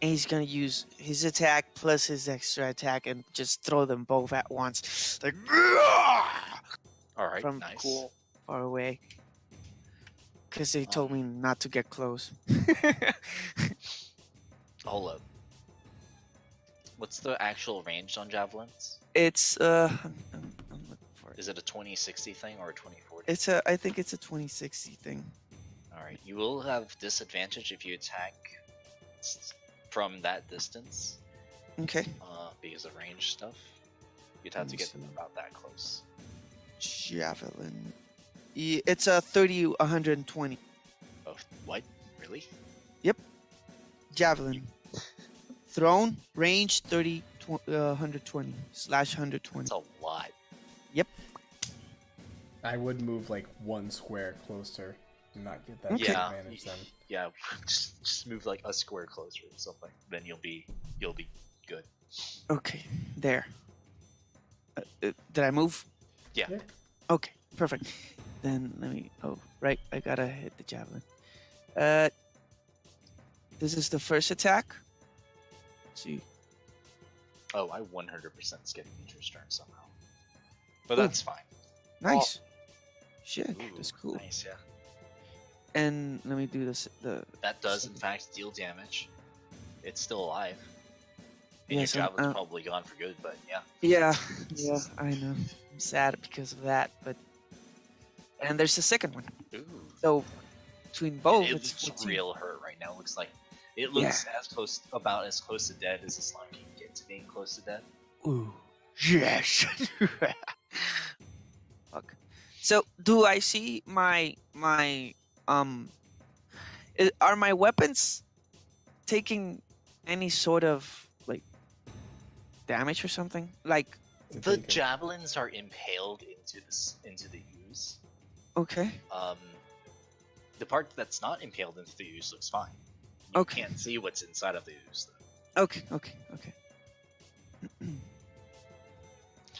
S7: And he's gonna use his attack plus his extra attack and just throw them both at once. Like...
S2: Alright,
S7: from
S2: nice.
S7: cool far away. Because they told me not to get close.
S2: Hold up. What's the actual range on javelins?
S7: It's I'm looking for it.
S2: Is it a 2060 thing or a 2040?
S7: I think it's a 2060 thing.
S2: Alright, you will have disadvantage if you attack from that distance.
S7: Okay.
S2: Because of range stuff. You'd have to get them about that close.
S7: Javelin. It's a 30, 120.
S2: Oh, what? Really?
S7: Yep. Javelin. Thrown, range 30, 120 / 120.
S2: That's a lot.
S7: Yep.
S3: I would move like 1 square closer and not get that
S2: Yeah,
S3: advantage then.
S2: yeah. Just move like a square closer or something. Then you'll be good.
S7: Okay, there. Did I move?
S2: Yeah.
S7: Okay, perfect. Then let me. Oh, right. I gotta hit the javelin. This is the first attack. Let's see.
S2: Oh, I 100% skipped Nature's turn somehow. But that's fine.
S7: Nice. Shit,
S2: Ooh,
S7: that's cool.
S2: Nice, yeah.
S7: And let me do this.
S2: That does in fact deal damage. It's still alive. And
S7: Yes,
S2: your javelin's probably gone for good, but yeah.
S7: Yeah, I know. I'm sad because of that, but and there's a second one.
S2: Ooh.
S7: So between both,
S2: it
S7: it's
S2: looks
S7: 14.
S2: real hurt right now. It looks like it looks about as close to dead as a slime can get to being close to dead.
S7: Ooh, yes. Fuck. So do I see my are my weapons taking any sort of like damage or something? Like
S2: The javelins are impaled into the ooze.
S7: okay.
S2: The part that's not impaled into the ooze looks fine. You can't see what's inside of the ooze though.
S7: Okay.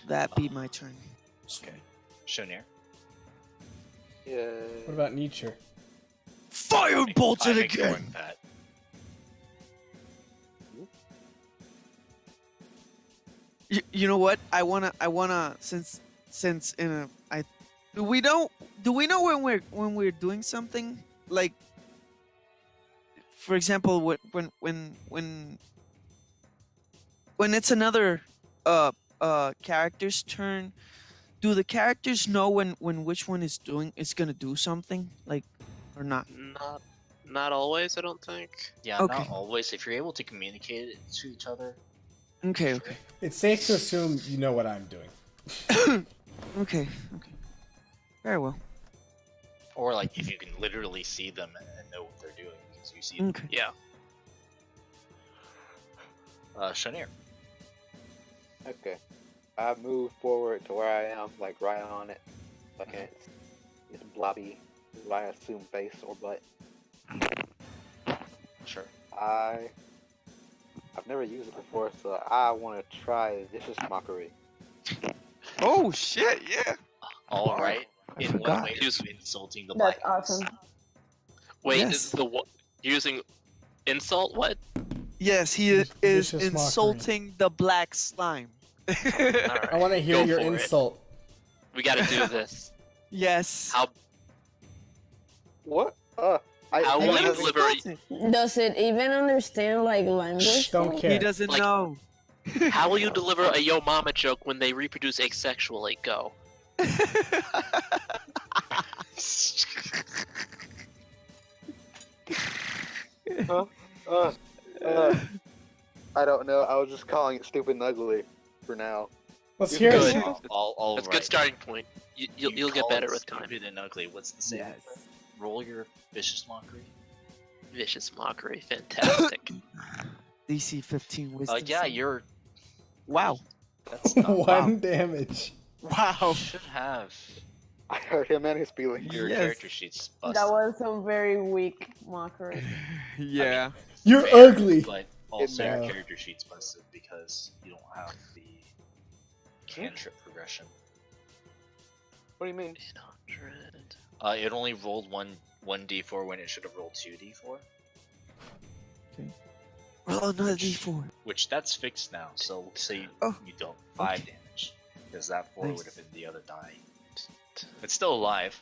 S7: That be my turn.
S2: Okay. Shonir.
S4: Yeah.
S3: What about Nietzsche?
S7: Firebolt
S2: I'm
S7: it
S2: ignoring
S7: again.
S2: that.
S7: You know what? I wanna since in a do we know when we're doing something like, for example, when it's another character's turn, do the characters know when which one is gonna do something, like, or not?
S1: Not always, I don't think.
S2: Yeah,
S7: Okay.
S2: not always. If you're able to communicate it to each other.
S7: Okay.
S3: It's safe to assume you know what I'm doing.
S7: Okay. Very well.
S2: Or like if you can literally see them and know what they're doing because you see them.
S7: Okay.
S1: Yeah.
S2: Shonir.
S4: Okay. I move forward to where I am, like right on it. Like it's blobby, I assume face or butt.
S2: Sure.
S4: I've never used it before, so I want to try Vicious Mockery.
S7: Oh shit! Yeah.
S2: All right. In what
S7: forgot.
S2: way are you insulting the
S5: That's
S2: black?
S5: awesome.
S1: Wait,
S7: Yes.
S1: is using insult? What?
S7: Yes, he is
S3: Vicious mockery.
S7: insulting the black slime.
S1: Alright,
S3: I want to hear
S1: go
S3: your
S1: for it.
S3: insult.
S1: We gotta do this.
S7: Yes.
S1: How
S4: What?
S1: How will
S4: I
S1: you
S4: haven't-
S1: deliver?
S5: Does it even understand like language?
S3: Don't
S5: though?
S3: care.
S7: He doesn't
S1: Like-
S7: know.
S1: How will you deliver a yo mama joke when they reproduce asexually? Go.
S4: I don't know. I was just calling it stupid and ugly for now.
S3: Let's
S4: You're
S3: hear
S1: good.
S3: it.
S2: All
S1: That's a
S2: right.
S1: good starting point. You'll get
S2: call
S1: better
S2: it
S1: with time.
S2: Stupid and ugly. What's the save?
S7: Yes.
S2: Roll your vicious mockery.
S1: Vicious mockery, fantastic.
S7: DC 15 wisdom.
S2: Yeah,
S7: save.
S2: you're.
S7: Wow.
S2: That's not
S3: One damage.
S7: Wow.
S2: You should have
S4: I hurt him and his feelings.
S2: your
S7: Yes.
S2: character sheets busted.
S5: That was some very weak mockery.
S7: Yeah.
S3: You're
S2: Fair,
S3: ugly.
S2: But also your
S3: No.
S2: character sheets busted because you don't have the cantrip progression.
S4: What do you mean?
S1: 800.
S2: It only rolled one d4 when it should have rolled 2d4.
S7: Roll another D4.
S2: Which that's fixed now, so say
S7: Oh,
S2: you don't 5
S7: okay.
S2: damage. Because that 4
S7: Nice.
S2: would have been the other die. It's still alive,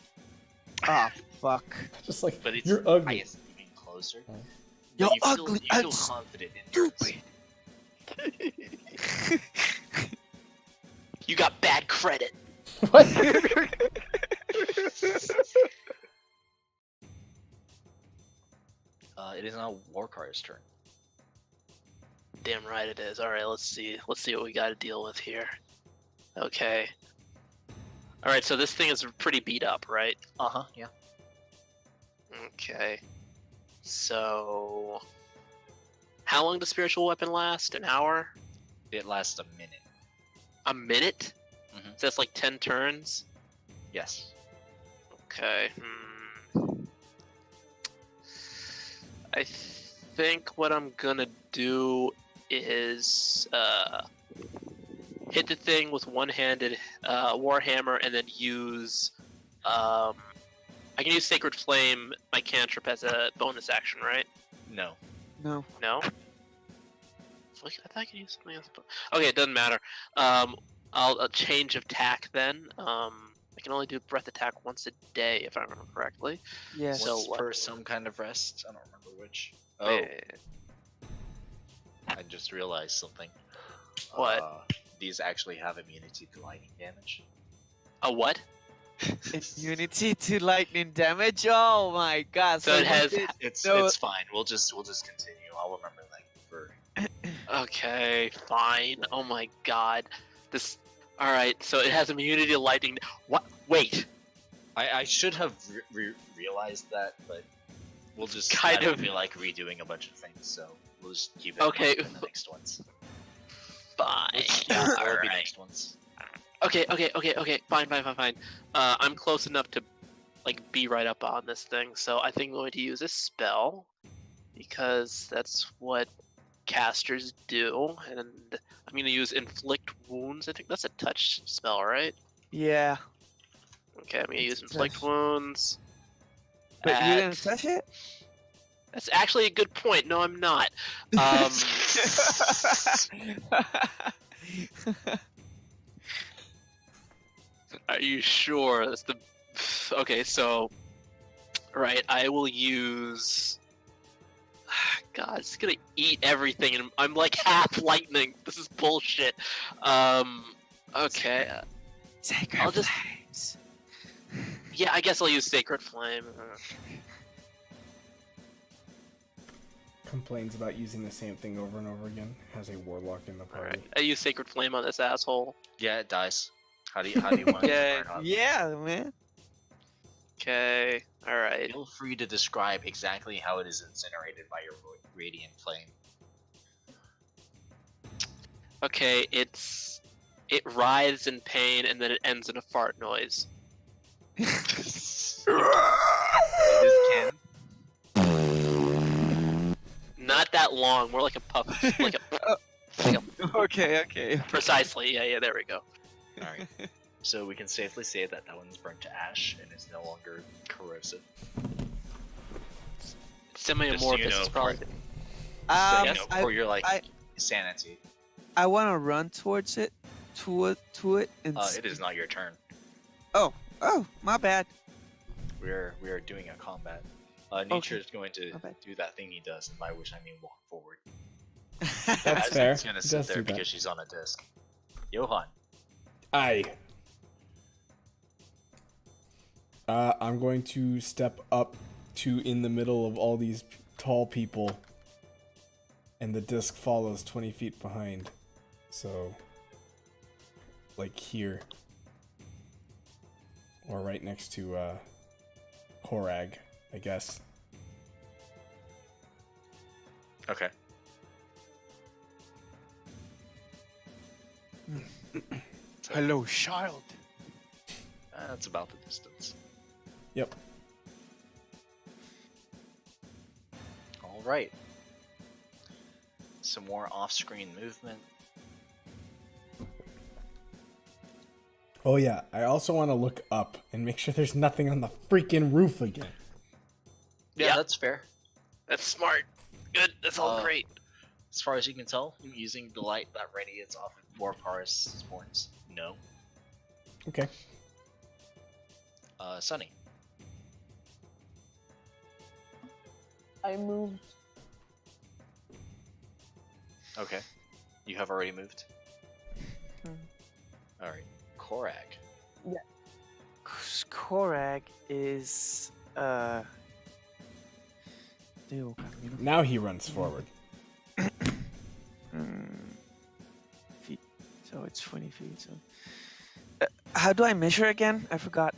S7: Ah, fuck.
S3: Just like,
S2: but it's
S3: you're ugly.
S2: I guess even closer.
S3: Oh.
S2: But
S7: You're
S2: you feel,
S7: ugly
S2: you feel
S7: and
S2: confident in this.
S1: You got bad credit.
S3: What?
S2: It is now Warcar's turn.
S1: Damn right it is. All right, let's see. Let's see what we got to deal with here. Okay. All right, so this thing is pretty beat up, right?
S2: Yeah.
S1: Okay. So, how long does spiritual weapon last? An hour?
S2: It lasts a minute.
S1: A minute?
S2: Mhm.
S1: So that's like 10 turns.
S2: Yes.
S1: Okay. I think what I'm gonna do is hit the thing with one-handed warhammer, and then use I can use Sacred Flame, my cantrip, as a bonus action, right?
S2: No.
S7: No.
S1: No. I thought I could use something else. Okay, it doesn't matter. I'll change of tack then. I can only do breath attack once a day, if I remember correctly.
S7: Yes.
S1: So
S2: Once
S1: what-
S2: per some kind of rest. I don't remember which. Oh,
S1: Eh,
S2: I just realized something.
S1: What?
S2: These actually have immunity to lightning damage.
S1: a what?
S7: Immunity to lightning damage. Oh my god!
S1: So it has.
S2: It's fine. We'll just continue. I'll remember that for.
S1: Okay, fine. Oh my god. This. All right. So it has immunity to lightning. What? Wait.
S2: I should have realized that, but we'll just
S1: Kind
S2: I don't
S1: of.
S2: feel like redoing a bunch of things, so we'll just keep it
S1: Okay.
S2: in the next ones.
S1: Fine.
S2: Yeah,
S1: All
S2: will be
S1: right.
S2: next ones.
S1: Okay. Fine. I'm close enough to, like, be right up on this thing. So I think I'm going to use a spell, because that's what casters do, and I'm going to use inflict wounds. I think that's a touch spell, right?
S7: Yeah.
S1: Okay, I'm going to use
S7: It's a
S1: inflict
S7: touch.
S1: wounds.
S7: But you
S1: at-
S7: didn't touch it.
S1: That's actually a good point. No, I'm not. Are you sure? That's the. Okay, so. Right, I will use. God, it's gonna eat everything, and I'm like half lightning. This is bullshit. Okay.
S7: Sacred
S1: I'll just-
S7: flames.
S1: Yeah, I guess I'll use Sacred Flame.
S3: Complains about using the same thing over and over again. Has a warlock in the party.
S1: Alright, I use Sacred Flame on this asshole.
S2: Yeah, it dies. How do you want it
S1: Yeah,
S2: to burn up?
S7: Yeah, man.
S1: Okay, alright.
S2: Feel free to describe exactly how it is incinerated by your radiant flame.
S1: Okay, it writhes in pain and then it ends in a fart noise.
S2: It is Ken.
S1: Not that long, more like a puff, like a
S7: Okay.
S1: precisely. Yeah, there we go.
S2: Alright. So we can safely say that that one's burnt to ash and is no longer corrosive.
S1: Semi-amorphous
S2: know,
S1: is probably.
S2: So,
S1: Yes,
S2: for your
S7: I-
S2: sanity.
S7: I want to run towards it, to it, and.
S2: It is not your turn.
S7: Oh, my bad.
S2: We are doing a combat. Nature is going to
S7: Okay.
S2: do that thing he does, and by which I mean walk forward.
S3: That's fair.
S2: He's gonna
S3: He
S2: sit
S3: does
S2: there
S3: do that.
S2: because she's on a disc. Johan.
S3: Aye. I'm going to step up to in the middle of all these tall people, and the disc follows 20 feet behind. So, like here, or right next to Korag, I guess.
S2: Okay.
S7: Hello, child.
S2: That's about the distance.
S3: Yep.
S2: Alright. Some more off-screen movement.
S3: Oh yeah, I also want to look up and make sure there's nothing on the freaking roof again.
S2: Yeah,
S1: Yeah.
S2: that's fair.
S1: That's smart. Good. That's all great.
S2: As far as you can tell, using the light that radiates off of Borpar's spawns, no.
S3: Okay.
S2: Sunny.
S5: I moved.
S2: Okay. You have already moved?
S7: Hmm.
S2: Alright. Korag.
S7: Korag is
S3: Now he runs forward.
S7: feet. So it's 20 feet. So how do I measure again? I forgot.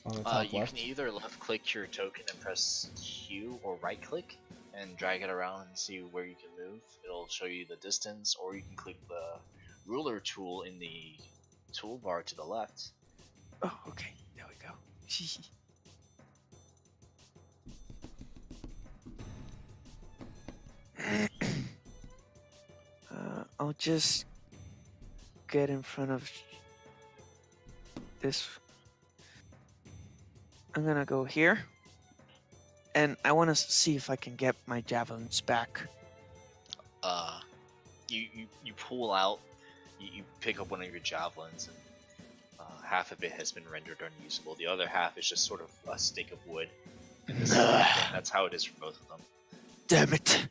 S3: On the top
S2: You
S3: left.
S2: can either left click your token and press Q, or right click and drag it around and see where you can move. It'll show you the distance, or you can click the ruler tool in the toolbar to the left.
S7: Oh, okay. There we go. I'll just get in front of this. I'm gonna go here, and I want to see if I can get my javelins back.
S2: You pull out, you pick up one of your javelins and half of it has been rendered unusable. The other half is just sort of a stick of wood in the center, and that's how it is for both of them.
S7: Damn it!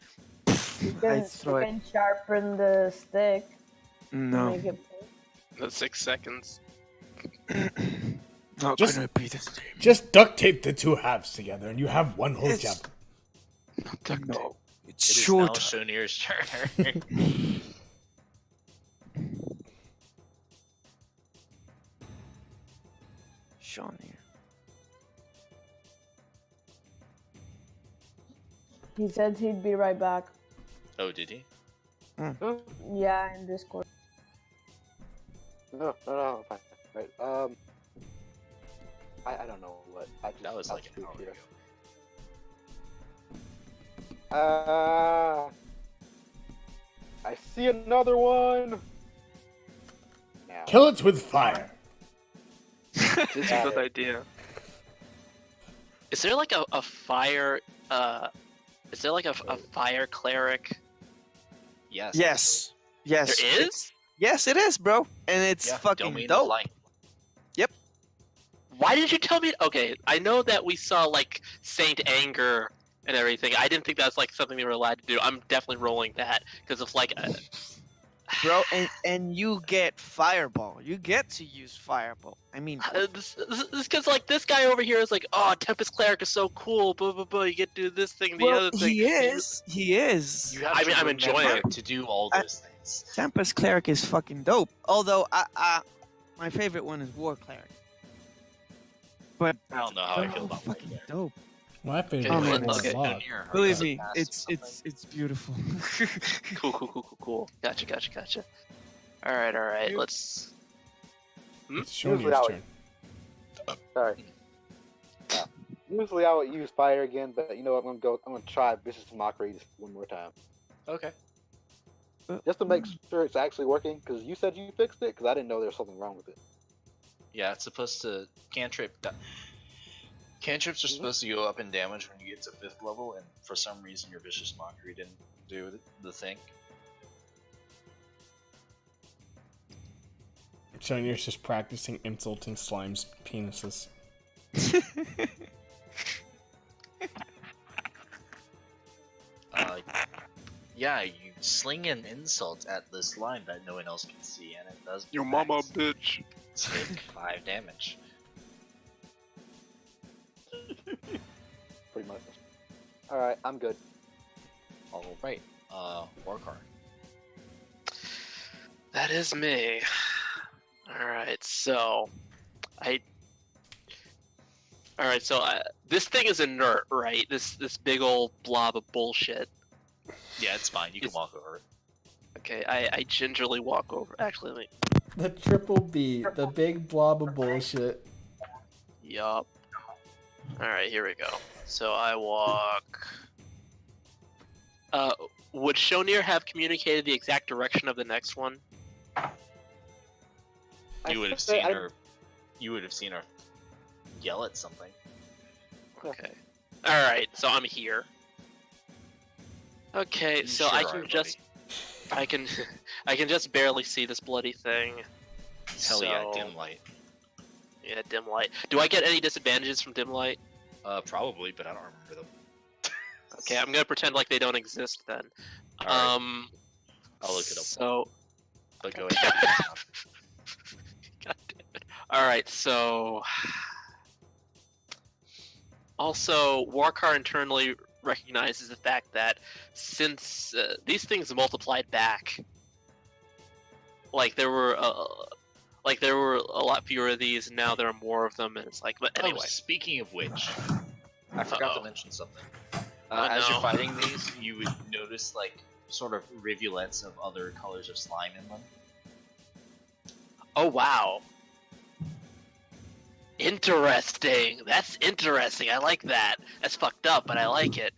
S5: You
S7: I
S5: can,
S7: throw
S5: you
S7: it.
S5: can sharpen the stick. To
S7: No.
S5: make it
S1: The 6 seconds.
S7: Not
S3: Just-
S7: gonna be the same.
S3: Just duct tape the two halves together, and you have one whole
S7: It's-
S3: jump.
S7: No. It's
S2: It is
S7: short.
S2: now Shonir's turn.
S7: Sean here.
S5: He said he'd be right back.
S2: Oh, did he?
S5: Yeah, in Discord.
S4: No, fine. Right. I don't know what.
S2: That was like an
S4: I'll
S2: hour
S4: speak
S2: ago.
S4: here. I see another one. Now.
S3: Kill it with fire.
S1: This is a
S4: Got
S1: good
S4: it.
S1: idea. Is there like a fire? Is there like a fire cleric?
S2: Yes.
S7: Yes. Yes.
S1: There
S7: it's-
S1: is.
S7: Yes, it is, bro. And it's
S2: Yeah,
S7: fucking
S2: Domain of
S7: dope.
S2: Light.
S1: Why did you tell me? Okay, I know that we saw like Saint Anger and everything. I didn't think that's like something they were allowed to do. I'm definitely rolling that because of like.
S7: Bro, and you get Fireball. You get to use Fireball. I mean,
S1: This because like this guy over here is like, oh, Tempest Cleric is so cool. Blah blah blah. You get to do this thing, the other thing.
S7: he is. He is.
S2: You have
S1: I
S2: to
S1: mean, I'm enjoying
S2: remember
S1: it.
S2: to do all those things.
S7: Tempest Cleric is fucking dope. Although, my favorite one is War Cleric. But
S2: I don't know how I
S7: they're
S2: feel
S7: all
S2: about Light
S7: fucking
S2: there.
S7: dope.
S3: My favorite
S1: Oh,
S3: one
S1: man,
S3: was
S1: okay.
S3: Log.
S7: Believe me, it's beautiful.
S1: Cool. Gotcha. All right. Let's.
S3: It's
S4: Usually
S3: Shonir's
S4: I
S3: turn.
S4: Sorry. Usually I would use fire again, but you know what? I'm gonna try Vicious Mockery just one more time,
S2: Okay.
S4: just to make sure it's actually working. Because you said you fixed it, because I didn't know there was something wrong with it.
S2: Yeah, it's supposed to cantrip. Cantrips are supposed to go up in damage when you get to 5th level, and for some reason your Vicious Mockery didn't do the thing.
S3: Shonir's just practicing insulting slime's penises.
S2: Yeah, you sling an insult at this line that no one else can see, and it does.
S1: Your
S2: in
S1: mama,
S2: fact
S1: bitch.
S2: take 5 damage.
S4: Pretty much. All right, I'm good.
S2: All right. Warcar.
S1: That is me. All right, so this thing is inert, right? This big old blob of bullshit.
S2: Yeah, it's fine. You can
S1: It's-
S2: walk over it.
S1: Okay, I gingerly walk over. Actually, let me.
S6: The triple B, the big blob of bullshit.
S1: Yup. All right, here we go. So I walk. Would Shonir have communicated the exact direction of the next one?
S2: You would have seen her. You would have seen her yell at something.
S1: Okay. All right, so I'm here. Okay,
S2: You
S1: so
S2: sure
S1: I
S2: are,
S1: can
S2: buddy.
S1: just, I can just barely see this bloody thing.
S2: Hell yeah,
S1: So-
S2: dim light.
S1: Yeah, dim light. Do I get any disadvantages from dim light?
S2: Probably, but I don't remember them.
S1: Okay, I'm gonna pretend like they don't exist then.
S2: Alright, I'll look it up.
S1: So,
S2: But go ahead.
S1: God damn it. All right, so also Warcar internally recognizes the fact that since these things multiplied back, like there were a lot fewer of these, and now there are more of them, and it's like, but anyway.
S2: Oh, speaking of which, I forgot to
S1: Uh-oh.
S2: mention something.
S1: Oh,
S2: As you're
S1: no.
S2: fighting these, you would notice like sort of rivulets of other colors of slime in them.
S1: Oh wow. Interesting. That's interesting. I like that. That's fucked up, but I like it.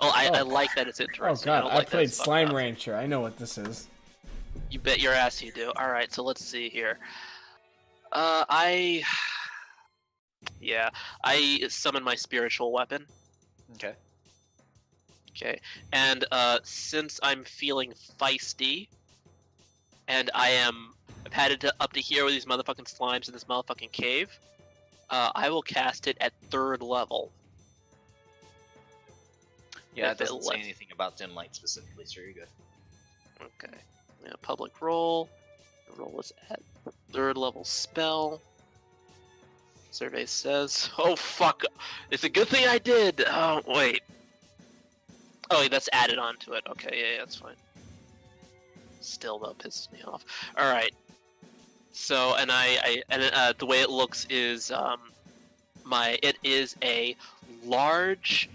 S1: Oh, I like that it's
S3: Oh
S1: interesting. I
S3: god,
S1: don't
S3: I
S1: like that
S3: played
S1: it's fucked
S3: Slime
S1: up.
S3: Rancher. I know what this is.
S1: You bet your ass you do. All right, so let's see here. Yeah, I summon my spiritual weapon.
S2: Okay.
S1: Okay, and since I'm feeling feisty, and I am I've had it up to here with these motherfucking slimes in this motherfucking cave. I will cast it at 3rd level.
S2: Yeah,
S1: If
S2: it doesn't say
S1: lets-
S2: anything about dim light specifically, so you're good.
S1: Okay. Yeah, public roll. The roll is at 3rd level spell. Survey says, oh fuck, it's a good thing I did. Oh wait. Oh, wait, that's added onto it. Okay, yeah, that's fine. Still though pisses me off. All right. So, and the way it looks is it is a large,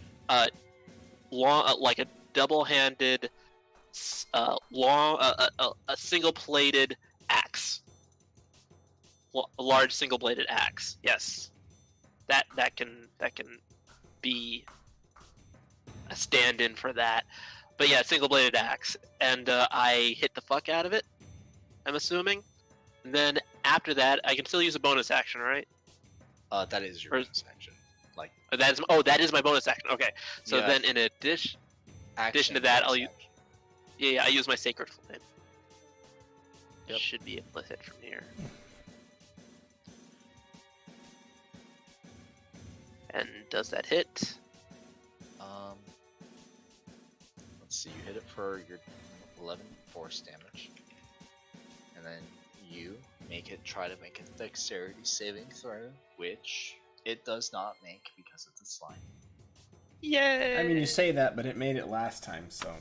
S1: long, like a double-handed, a single-bladed axe. A large single-bladed axe. Yes, that can be a stand-in for that. But yeah, single-bladed axe, and I hit the fuck out of it. I'm assuming. And then after that, I can still use a bonus action, right?
S2: That is your bonus action. Like
S1: that is my bonus action. Okay, so
S2: Yeah.
S1: then in addition to that, I'll use. Yeah, I use my Sacred Flame.
S2: Yep.
S1: Should be able to hit from here. And does that hit?
S2: Let's see. You hit it for your 11 force damage, and then you try to make a dexterity saving throw, which it does not make because of the slime.
S1: Yay!
S3: I mean, you say that, but it made it last time, so.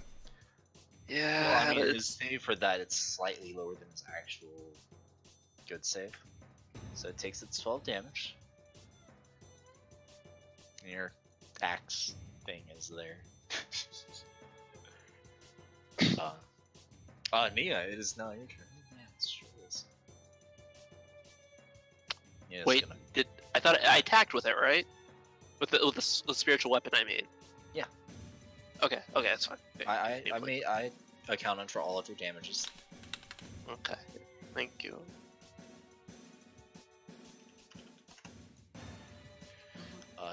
S1: Yeah,
S2: Well, I mean,
S1: but
S2: his save for that, it's slightly lower than his actual good save. So it takes its 12 damage. And your axe thing is there. Nia, it is now your turn. Yeah, it sure is. Yeah,
S1: wait, I thought I attacked with it, right? With the spiritual weapon, I mean.
S2: Yeah.
S1: Okay, that's fine.
S2: I accounted for all of your damages.
S1: Okay, thank you.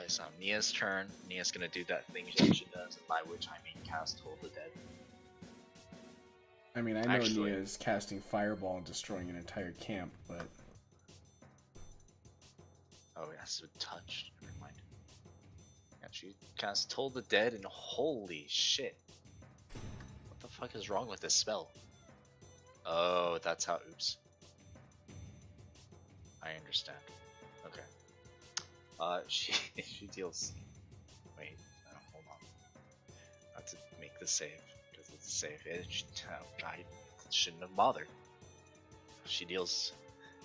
S2: It's on Nia's turn. Nia's gonna do that thing that she does, and by which I mean cast Hold the Dead.
S3: I mean, I know
S2: Actually-
S3: Nia is casting Fireball and destroying an entire camp, but
S2: Oh, it has to touch. Never mind. Yeah, she casts Hold the Dead, and holy shit. What the fuck is wrong with this spell? Oh, that's how. Oops. I understand. Okay. She deals. Wait, no, hold on. I have to make the save because it's a save. I shouldn't have bothered. She deals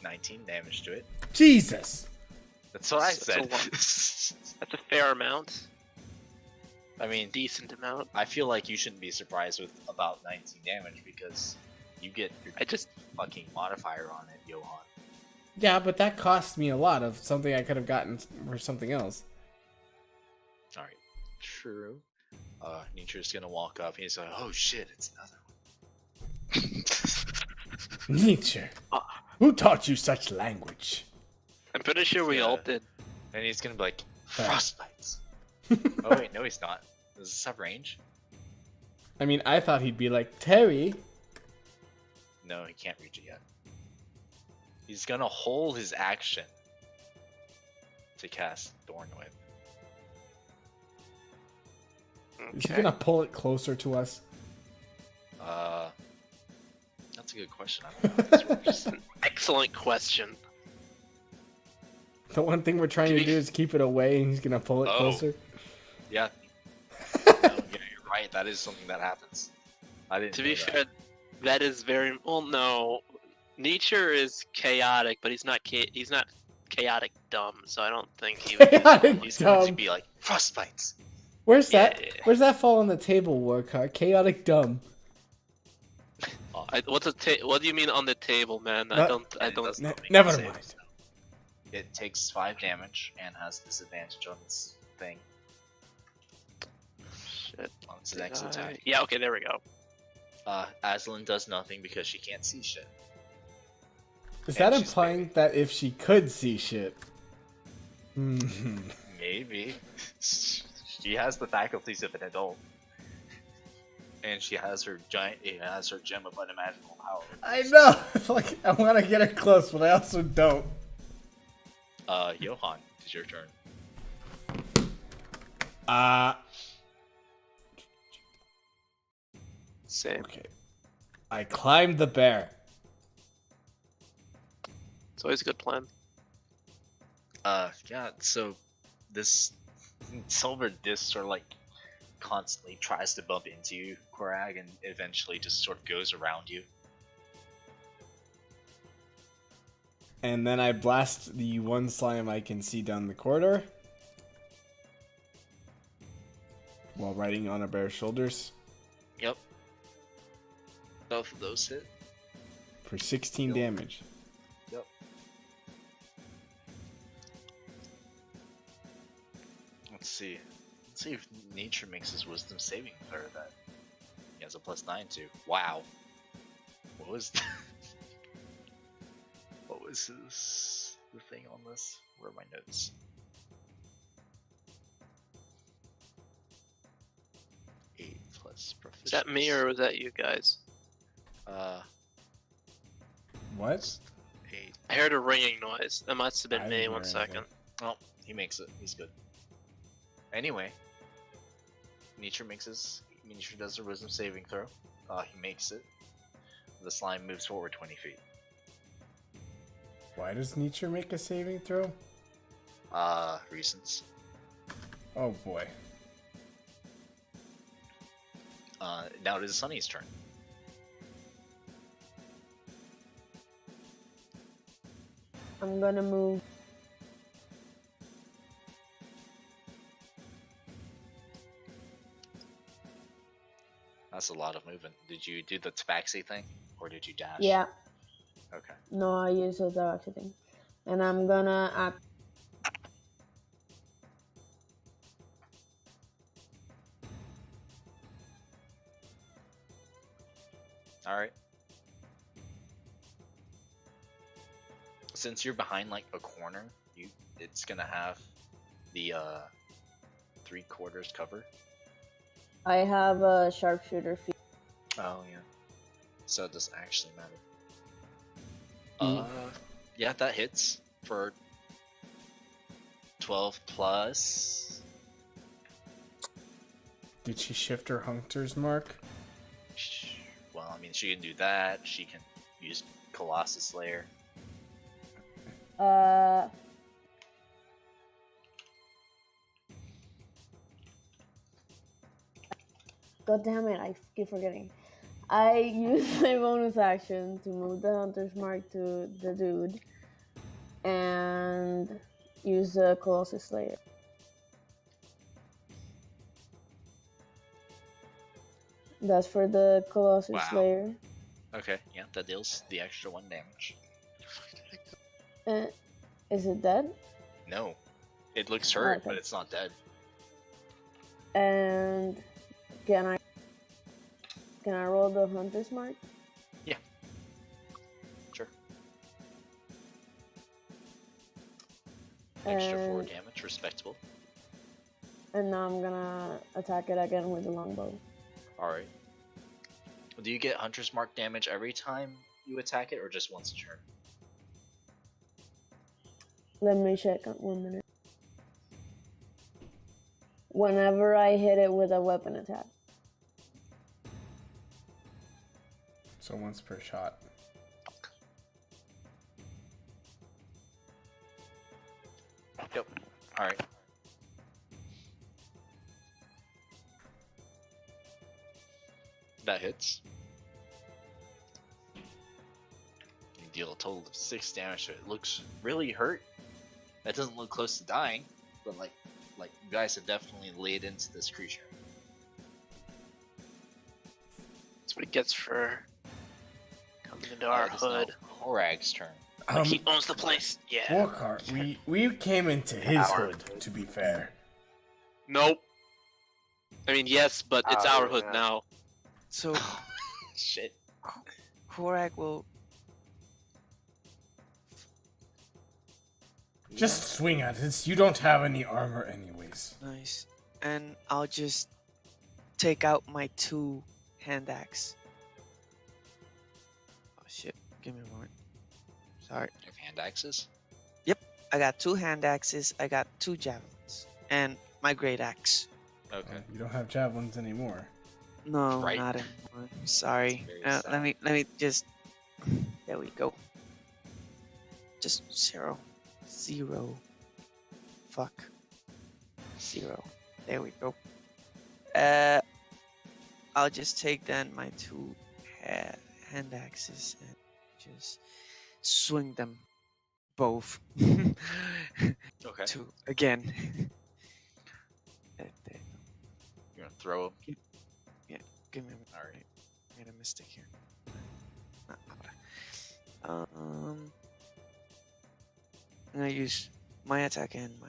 S2: 19 damage to it.
S3: Jesus!
S2: That's what I
S1: That's a
S2: said.
S1: That's a fair amount.
S2: I mean,
S1: Decent amount.
S2: I feel like you shouldn't be surprised with about 19 damage because you get your fucking modifier on it, Johan.
S3: Yeah, but that cost me a lot of something I could have gotten for something else.
S2: Alright, true. Nietzsche's gonna walk up and he's like, oh shit, it's another one.
S3: Nietzsche, who taught you such language?
S1: I'm pretty sure we all
S2: Yeah.
S1: did.
S2: And he's gonna be like, frostbites. Oh wait, no he's not. Does this have range?
S3: I mean, I thought he'd be like, Terry.
S2: No, he can't reach it yet. He's gonna hold his action to cast Thorn Whip.
S3: Is he gonna pull it closer to us?
S2: That's a good question. I don't know if this works.
S1: Excellent question.
S3: The one thing we're trying to do is keep it away, and he's gonna pull it
S2: Oh.
S3: closer.
S2: Yeah. No, yeah, you're right. That is something that happens. I didn't.
S1: To
S2: know
S1: be
S2: that.
S1: fair, that is very well. No, Nietzsche is chaotic, but he's not chaotic dumb. So I don't think he would.
S3: Chaotic
S2: he's going to
S3: dumb.
S2: be like frostbites.
S3: Where's that?
S1: Yeah.
S3: Where's that fall on the table, Warcart? Chaotic dumb.
S1: What do you mean on the table, man?
S3: No,
S1: I don't.
S2: doesn't make
S3: Never
S2: saves,
S3: mind.
S2: so. It takes 5 damage and has disadvantage on its thing.
S1: Shit.
S2: On its next attack.
S1: Yeah. Okay. There we go.
S2: Aslan does nothing because she can't see shit.
S3: Is
S2: And
S3: that
S2: she's
S3: implying that if she could see shit? Hmm.
S2: Maybe. She has the faculties of an adult. And she has her gem of unimaginable power.
S3: I know. Like I want to get her close, but I also don't.
S2: Johan, it's your turn.
S1: Same.
S3: Okay. I climbed the bear.
S1: It's always a good plan.
S2: Yeah. So this silver disc sort of like constantly tries to bump into you, Korag, and eventually just sort of goes around you.
S3: And then I blast the one slime I can see down the corridor. While riding on a bear's shoulders.
S2: Yep. Both of those hit.
S3: For 16 damage.
S2: Yep. Let's see. Let's see if nature makes his wisdom saving throw that. He has a +9 to. Wow. What was what was the thing on this? Where are my notes? 8 plus proficiency.
S1: Is that me or was that you guys?
S3: What?
S2: 8.
S1: I heard a ringing noise. That must have been
S3: I
S1: me.
S3: didn't
S1: One
S3: hear
S1: second.
S2: Oh, he makes it. He's good. Anyway, nature does a wisdom saving throw. He makes it. The slime moves forward 20 feet.
S3: Why does nature make a saving throw?
S2: Reasons.
S3: Oh boy.
S2: Now it is Sunny's turn.
S5: I'm gonna move.
S2: That's a lot of movement. Did you do the tabaxi thing? Or did you dash?
S5: Yeah.
S2: Okay.
S5: No, I use the direction thing. And I'm gonna act.
S2: Alright. Since you're behind like a corner, it's gonna have the 3/4 cover.
S5: I have a sharpshooter feat.
S2: Oh yeah. So it doesn't actually matter. Yeah, that hits for 12 plus.
S3: Did she shift her hunter's mark?
S2: Well, I mean, she can do that. She can use Colossus Slayer.
S5: God damn it, I keep forgetting. I use my bonus action to move the hunter's mark to the dude and use the Colossus Slayer. That's for the Colossus
S2: Wow.
S5: Slayer.
S2: Okay, yeah, that deals the extra 1 damage.
S5: Is it dead?
S2: No. It looks hurt,
S5: Okay.
S2: but it's not dead.
S5: And can I roll the hunter's mark?
S2: Yeah. Sure. Extra 4
S5: And,
S2: damage, respectable.
S5: and now I'm gonna attack it again with the longbow.
S2: Alright. Do you get Hunter's Mark damage every time you attack it, or just once a turn?
S5: Let me check on 1 minute. Whenever I hit it with a weapon attack.
S3: So once per shot.
S2: Yep. Alright. That hits. You deal a total of 6 damage, so it looks really hurt. That doesn't look close to dying, but like you guys have definitely laid into this creature.
S1: That's what he gets for coming into our
S2: It is
S1: hood.
S2: now Horag's turn.
S1: Like he owns the place. Yeah.
S3: Walker, we came into his hood, to be fair.
S1: Nope. I mean, yes, but it's our hood
S4: yeah.
S1: now.
S7: So
S2: Shit.
S7: Korag will.
S3: Just swing at it. You don't have any armor anyways.
S7: Nice. And I'll just take out my 2 hand axe. Oh shit! Give me a moment. Sorry.
S2: You have hand axes?
S7: I got 2 hand axes. I got 2 javelins, and my great axe.
S2: Okay.
S3: You don't have javelins anymore.
S7: No,
S2: Right.
S7: not anymore. Sorry.
S2: Very sad.
S7: Let me just. There we go. Just 0. Fuck. 0. There we go. I'll just take then my 2 hand axes and just swing them both.
S2: Okay.
S7: Again.
S2: You're gonna throw them?
S7: Give me a minute.
S2: Alright.
S7: Made a mistake here. I'm gonna use my attack and my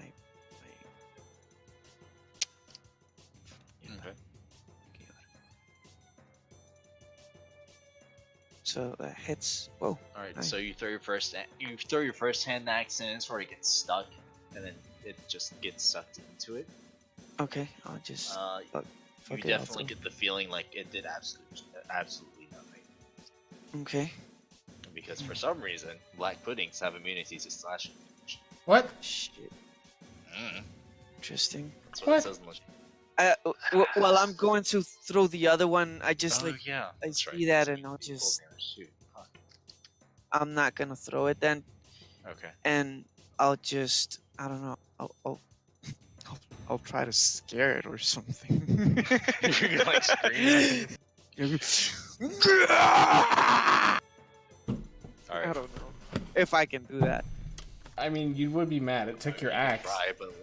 S2: Okay.
S7: So that hits. Whoa.
S2: Alright,
S7: Nice.
S2: so you throw your first hand axe in, it's where it gets stuck, and then it just gets sucked into it.
S7: Okay, I'll just.
S2: You
S7: fuck it, I'll
S2: definitely
S7: throw.
S2: get the feeling like it did absolutely nothing.
S7: Okay.
S2: Because for some reason, black puddings have immunity to slashing.
S6: What?
S7: Shit.
S2: Mm,
S7: Interesting.
S2: that's what it says in the.
S7: Well, I'm going to throw the other one. I just
S2: Oh yeah,
S7: I
S2: that's
S7: see
S2: right.
S7: that
S2: So
S7: and I'll
S2: you pull
S7: just.
S2: damage too. Fuck.
S7: I'm not gonna throw it then,
S2: Okay.
S7: and I'll just. I don't know. I'll try to scare it or something.
S2: You're gonna like scream.
S7: I
S2: Alright.
S7: don't know if I can do that.
S3: I mean, you would be mad. It took your axe.
S2: Try, but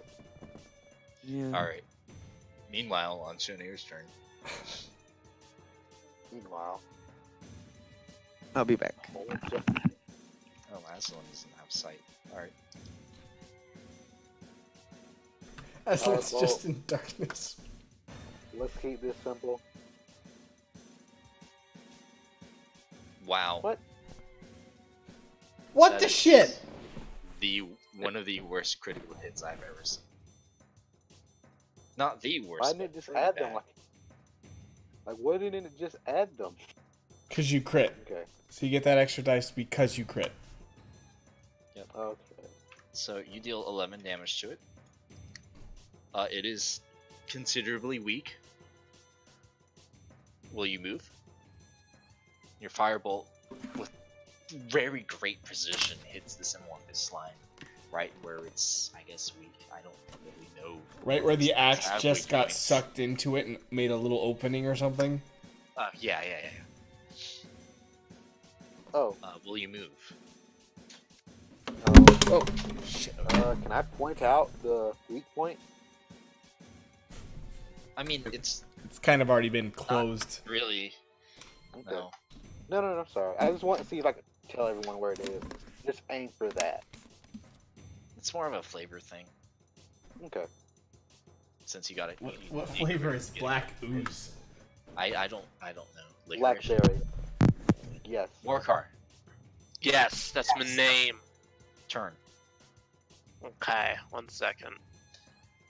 S7: Yeah.
S2: alright. Meanwhile, on Shoneir's turn.
S4: Meanwhile,
S7: I'll be back.
S2: Oh, last one doesn't have sight. Alright.
S3: Aslan's
S4: well-
S3: just in darkness.
S4: let's keep this simple.
S2: Wow.
S4: What?
S3: What
S2: That
S3: the
S2: is
S3: shit?
S2: One of the worst critical hits I've ever seen. Not the worst.
S4: Why didn't it
S2: but
S4: just
S2: pretty
S4: add them?
S2: bad.
S4: Like, why didn't it just add them?
S3: Because you crit.
S4: Okay.
S3: So you get that extra dice because you crit.
S4: Okay.
S2: So you deal 11 damage to it. It is considerably weak. Will you move? Your firebolt, with very great precision, hits this amorphous slime right where it's, I guess, weak. I don't really know.
S3: Right where the axe
S2: Have
S3: just
S2: weak
S3: got
S2: points.
S3: sucked into it and made a little opening or something.
S2: Yeah.
S4: Oh.
S2: Will you move?
S3: Oh, shit.
S4: Can I point out the weak point?
S2: I mean, it's
S3: It's kind of already been closed.
S2: really
S4: Okay.
S2: no.
S4: No, sorry. I just want to see if I can tell everyone where it is. Just aim for that.
S2: It's more of a flavor thing.
S4: Okay.
S2: Since you got it.
S3: What flavor is black ooze?
S2: I don't know. Licorice.
S4: Blackberry. Yes.
S2: Warcar.
S1: Yes, that's my name.
S2: Turn.
S1: Okay, 1 second.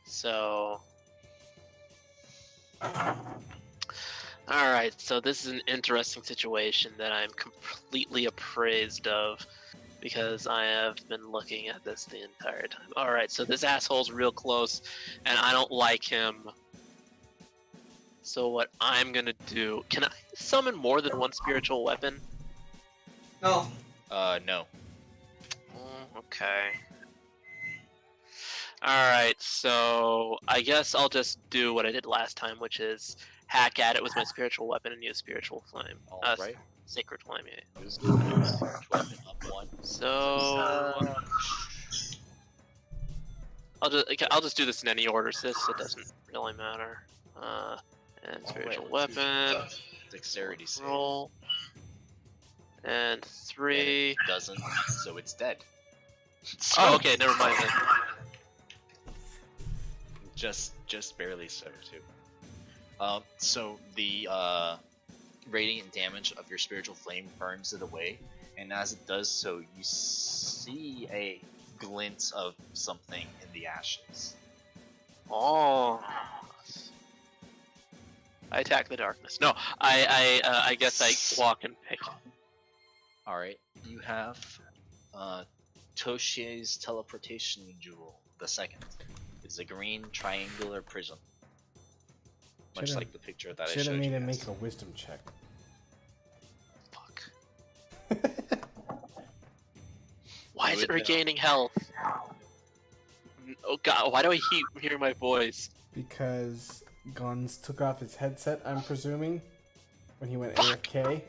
S1: So. Alright, so this is an interesting situation that I'm completely appraised of because I have been looking at this the entire time. Alright, so this asshole's real close and I don't like him. So what I'm gonna do, can I summon more than one spiritual weapon?
S7: No.
S2: No.
S1: Okay. Alright, so I guess I'll just do what I did last time, which is hack at it with my spiritual weapon and use spiritual flame.
S2: Alright.
S1: Sacred flame, yeah.
S2: Who's weapon up one?
S1: So I'll just do this in any order, sis. It doesn't really matter. And spiritual weapon,
S2: Dexterity save.
S1: roll, and
S2: And
S1: 3.
S2: it doesn't, so it's dead.
S1: Oh, okay, never mind then.
S2: Just barely so too. So the radiant damage of your spiritual flame burns it away, and as it does so, you see a glint of something in the ashes.
S1: Oh. I attack the darkness. No, I guess I walk and pick.
S2: Alright, you have Toshie's teleportation jewel, the second. It's a green triangular prism. Much
S6: Should've-
S2: like the picture that I
S6: Should
S2: showed
S6: have made
S2: you
S6: him
S2: guys.
S6: make a wisdom check.
S1: Fuck. Why is it
S2: would know.
S1: regaining health? Oh god, why do I hear my voice?
S6: Because Guns took off his headset, I'm presuming, when he went
S1: Fuck.
S6: AFK,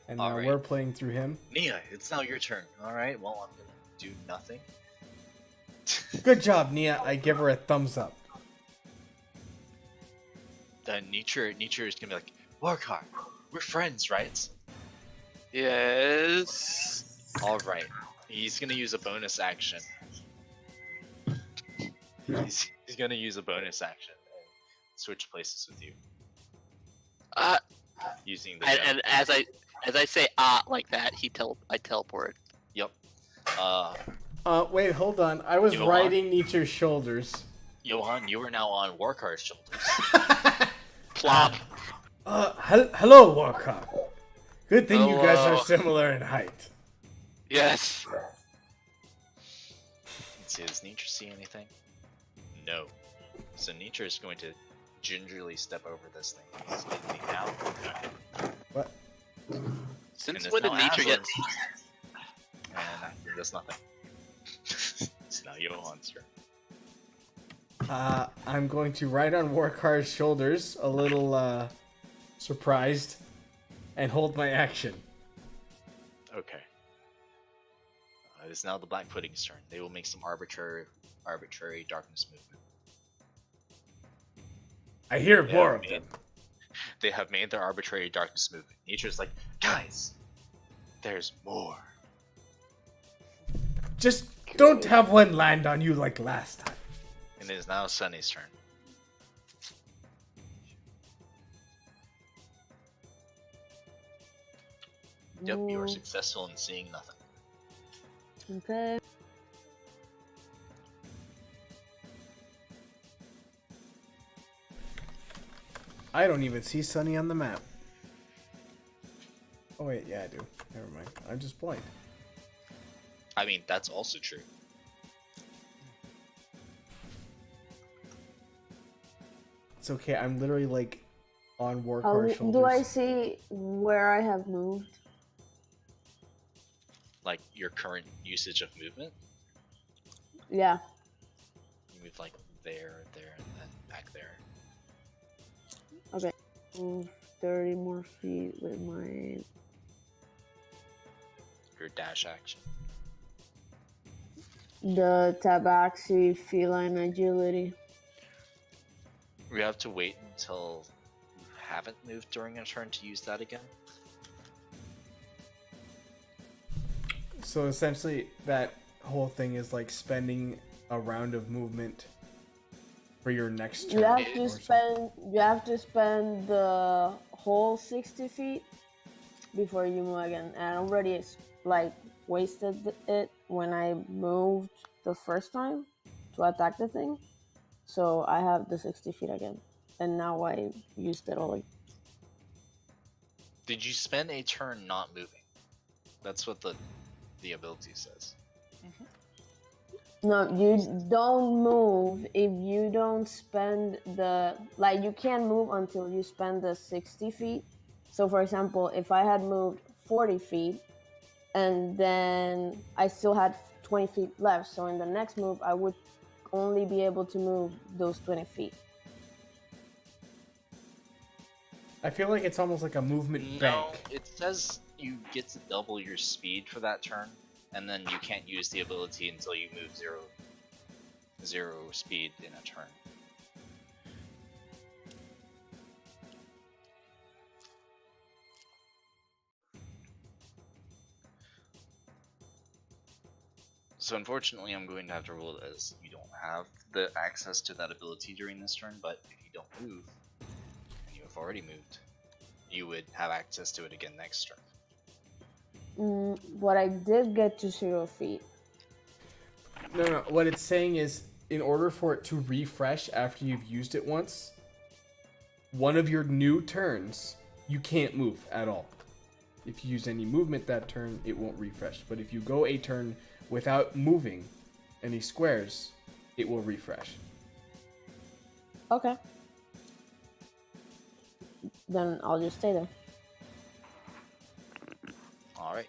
S6: and now
S2: Alright.
S6: we're playing through him.
S2: Nia, it's now your turn. Alright, well, I'm gonna do nothing.
S6: Good job, Nia. I give her a thumbs up.
S2: Then Nature is gonna be like, Warcart, we're friends, right?
S1: Yes.
S2: Alright. He's gonna use a bonus action. He's gonna use a bonus action and switch places with you. Using the
S1: And as I say like that, I teleport.
S2: Yep.
S6: Wait, hold on. I was
S2: Johan?
S6: riding Nietzsche's shoulders.
S2: Johan, you are now on Warcart's shoulders.
S1: Plop.
S6: Hello, Warcock. Good thing you guys
S1: Hello.
S6: are similar in height.
S1: Yes.
S2: Does Nature see anything? No. So Nature is going to gingerly step over this thing. He's getting down.
S6: What?
S1: Since
S2: And
S1: when
S2: it's
S1: did
S2: now
S1: nature get?
S2: Aslan's turn. And he does nothing. It's now Johan's turn.
S6: I'm going to ride on Warcar's shoulders, a little, surprised, and hold my action.
S2: Okay. It is now the Black Pudding's turn. They will make some arbitrary darkness movement.
S6: I hear
S2: They
S6: more
S2: have
S6: of them.
S2: They have made their arbitrary darkness movement. Nature's like, guys, there's more.
S6: Just don't have one land on you like last time.
S2: And it is now Sunny's turn. Yep, you are successful in seeing nothing.
S5: Okay.
S3: I don't even see Sunny on the map. Oh wait, yeah I do. Never mind. I'm just blind.
S2: I mean, that's also true.
S3: It's okay, I'm literally like on
S5: How
S3: Warcar's shoulders.
S5: do I see where I have moved?
S2: Like, your current usage of movement.
S5: Yeah.
S2: You move like there, and then back there.
S5: Okay. Move 30 more feet with my.
S2: Your dash action.
S5: The tabaxi feline agility.
S2: We have to wait until you haven't moved during a turn to use that again.
S3: So essentially, that whole thing is like spending a round of movement for your next turn.
S5: You have
S3: or
S5: to
S3: something.
S5: spend. You have to spend the whole 60 feet before you move again. And I already like wasted it when I moved the first time to attack the thing. So I have the 60 feet again, and now I used it all again.
S2: Did you spend a turn not moving? That's what the ability says.
S5: No, you don't move if you don't spend the, like, you can't move until you spend the 60 feet. So for example, if I had moved 40 feet and then I still had 20 feet left, so in the next move I would only be able to move those 20 feet.
S3: I feel like it's almost like a movement bank.
S2: It says you get to double your speed for that turn, and then you can't use the ability until you move zero speed in a turn. So unfortunately, I'm going to have to rule it as you don't have the access to that ability during this turn, but if you don't move, and you have already moved, you would have access to it again next turn.
S5: But I did get to 0 feet.
S3: No, what it's saying is, in order for it to refresh after you've used it once, one of your new turns, you can't move at all. If you use any movement that turn, it won't refresh. But if you go a turn without moving any squares, it will refresh.
S5: Okay. Then I'll just stay there.
S2: Alright.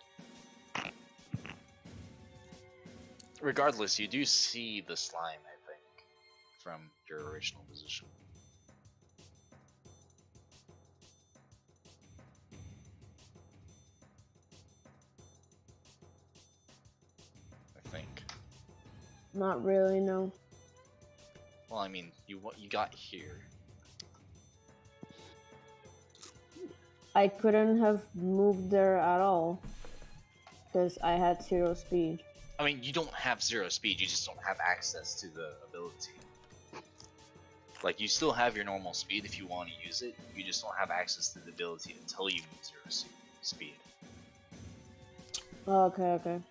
S2: Regardless, you do see the slime, I think, from your original position. I think.
S5: Not really, no.
S2: Well, I mean, you got here.
S5: I couldn't have moved there at all because I had 0 speed.
S2: I mean, you don't have 0 speed, you just don't have access to the ability. Like, you still have your normal speed if you want to use it, you just don't have access to the ability until you move 0 speed.
S5: Okay.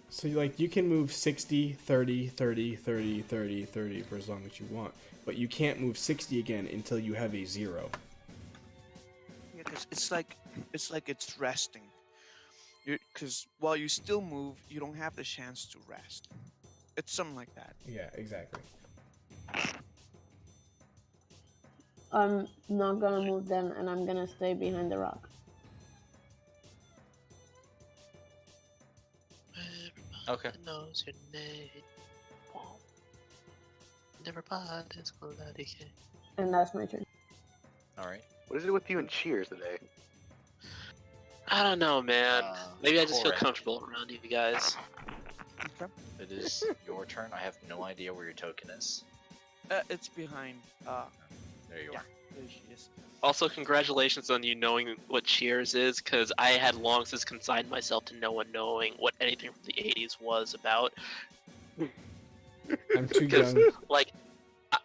S3: So like you can move 60, 30, 30, 30, 30, 30 for as long as you want, but you can't move 60 again until you have a 0.
S7: Yeah, because it's like it's resting. Because while you still move, you don't have the chance to rest. It's something like that.
S3: Yeah, exactly.
S5: I'm not gonna move then, and I'm gonna stay behind the rock.
S2: Okay.
S1: Knows your name. Everybody's gonna decay.
S5: And that's my turn.
S2: Alright.
S4: What is it with you and Cheers today?
S1: I don't know, man. Maybe I just feel
S2: Correct.
S1: comfortable around you guys.
S7: Okay.
S2: It is your turn. I have no idea where your token is.
S7: It's behind.
S2: There you
S7: Yeah.
S2: are.
S7: There she is.
S1: Also, congratulations on you knowing what Cheers is, because I had long since consigned myself to no one knowing what anything from the 80s was about.
S3: I'm too
S1: Because,
S3: young.
S1: like,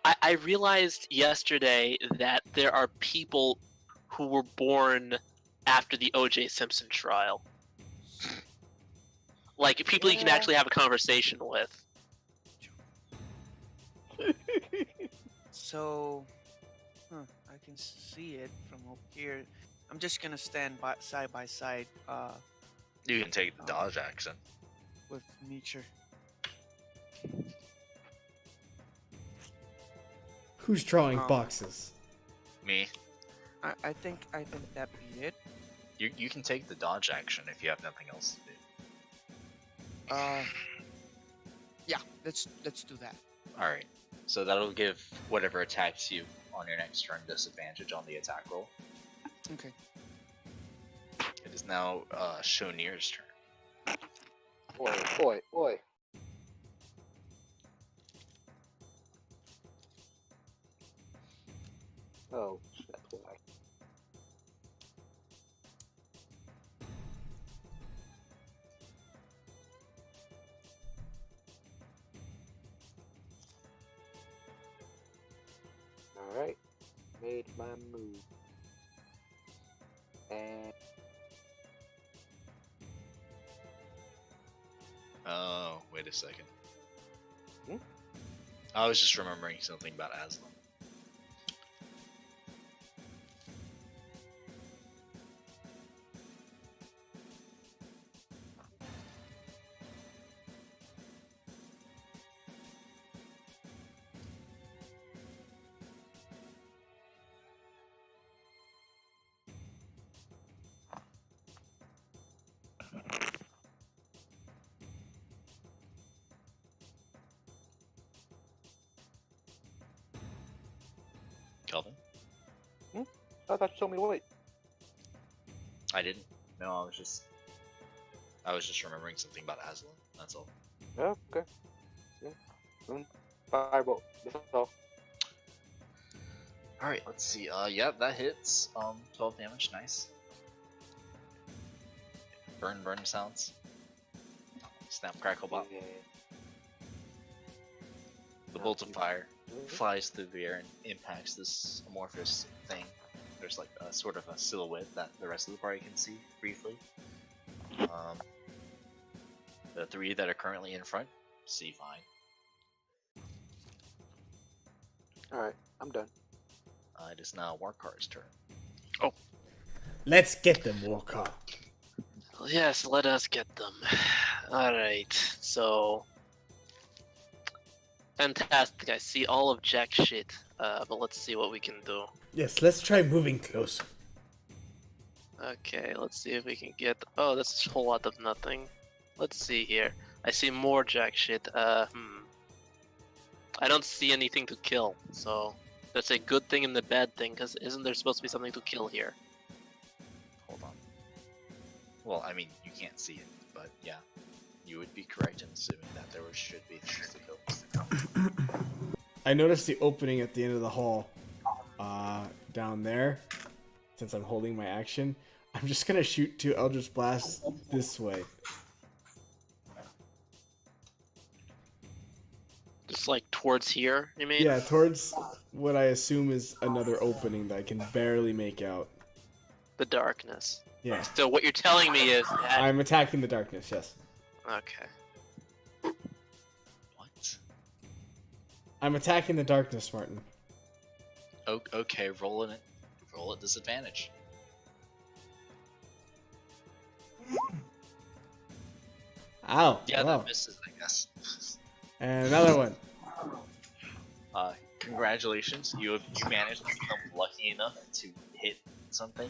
S1: I realized yesterday that there are people who were born after the O.J. Simpson trial. Like, people you can
S7: Yeah.
S1: actually have a conversation with.
S7: So, I can see it from up here. I'm just gonna stand side by side
S2: You can take the dodge action.
S7: with nature.
S3: Who's drawing boxes?
S2: Me.
S7: I think that be it.
S2: You can take the dodge action if you have nothing else to do.
S7: Yeah, let's do that.
S2: Alright. So that'll give whatever attacks you on your next turn disadvantage on the attack roll.
S7: Okay.
S2: It is now Shonir's turn.
S4: Oi. Oh, that's why. Alright. Made my move. And
S2: Oh, wait a second.
S4: Hmm?
S2: I was just remembering something about Aslan. Kelvin?
S4: I thought you told me to wait.
S2: I didn't. No, I was just remembering something about Aslan. That's all.
S4: Yeah, okay. Yeah. Firebolt. That's all.
S2: Alright, let's see. Yeah, that hits. 12 damage, nice. Burn sounds. Snap, crackle, pop.
S4: Yeah.
S2: The bolt of fire flies through the air and impacts this amorphous thing. There's like a sort of a silhouette that the rest of the party can see briefly. The 3 that are currently in front see fine.
S4: Alright, I'm done.
S2: It is now Warkar's turn.
S3: Let's get them, Walker.
S1: Yes, let us get them. Alright, so... Fantastic, I see all of jack shit. But let's see what we can do.
S3: Yes, let's try moving closer.
S1: Okay, let's see if we can get... Oh, that's a whole lot of nothing. Let's see here. I see more jack shit. I don't see anything to kill, so... That's a good thing and the bad thing, because isn't there supposed to be something to kill here?
S2: Hold on. Well, I mean, you can't see it, but yeah. You would be correct in assuming that there should be things to kill.
S3: I noticed the opening at the end of the hall. Down there. Since I'm holding my action. I'm just gonna shoot 2 Eldritch Blasts this way.
S1: Just like towards here, you mean?
S3: Yeah, towards what I assume is another opening that I can barely make out.
S1: The darkness.
S3: Yeah.
S1: So what you're telling me is that...
S3: I'm attacking the darkness, yes.
S1: Okay.
S2: What?
S3: I'm attacking the darkness, Martin.
S2: Okay, roll it at disadvantage.
S3: Ow.
S2: Yeah,
S3: wow.
S2: that misses, I guess.
S3: And another one.
S2: Congratulations, you managed to become lucky enough to hit something.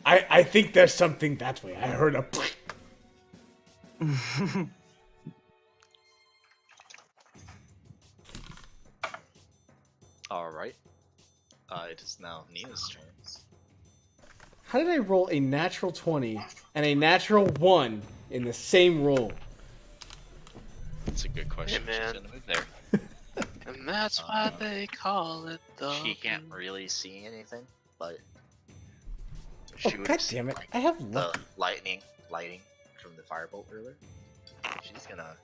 S3: I think there's something that way. I heard a...
S2: Alright. It is now Nia's turn.
S3: How did I roll a natural 20 and a natural 1 in the same roll?
S2: That's a good question.
S1: Hey, man.
S2: She's gonna move there.
S1: And that's why they call it the...
S2: She can't really see anything, but
S3: Oh,
S2: she would
S3: God
S2: have seen,
S3: damn it.
S2: like,
S3: I have
S2: the
S3: luck.
S2: lighting from the firebolt earlier. She's gonna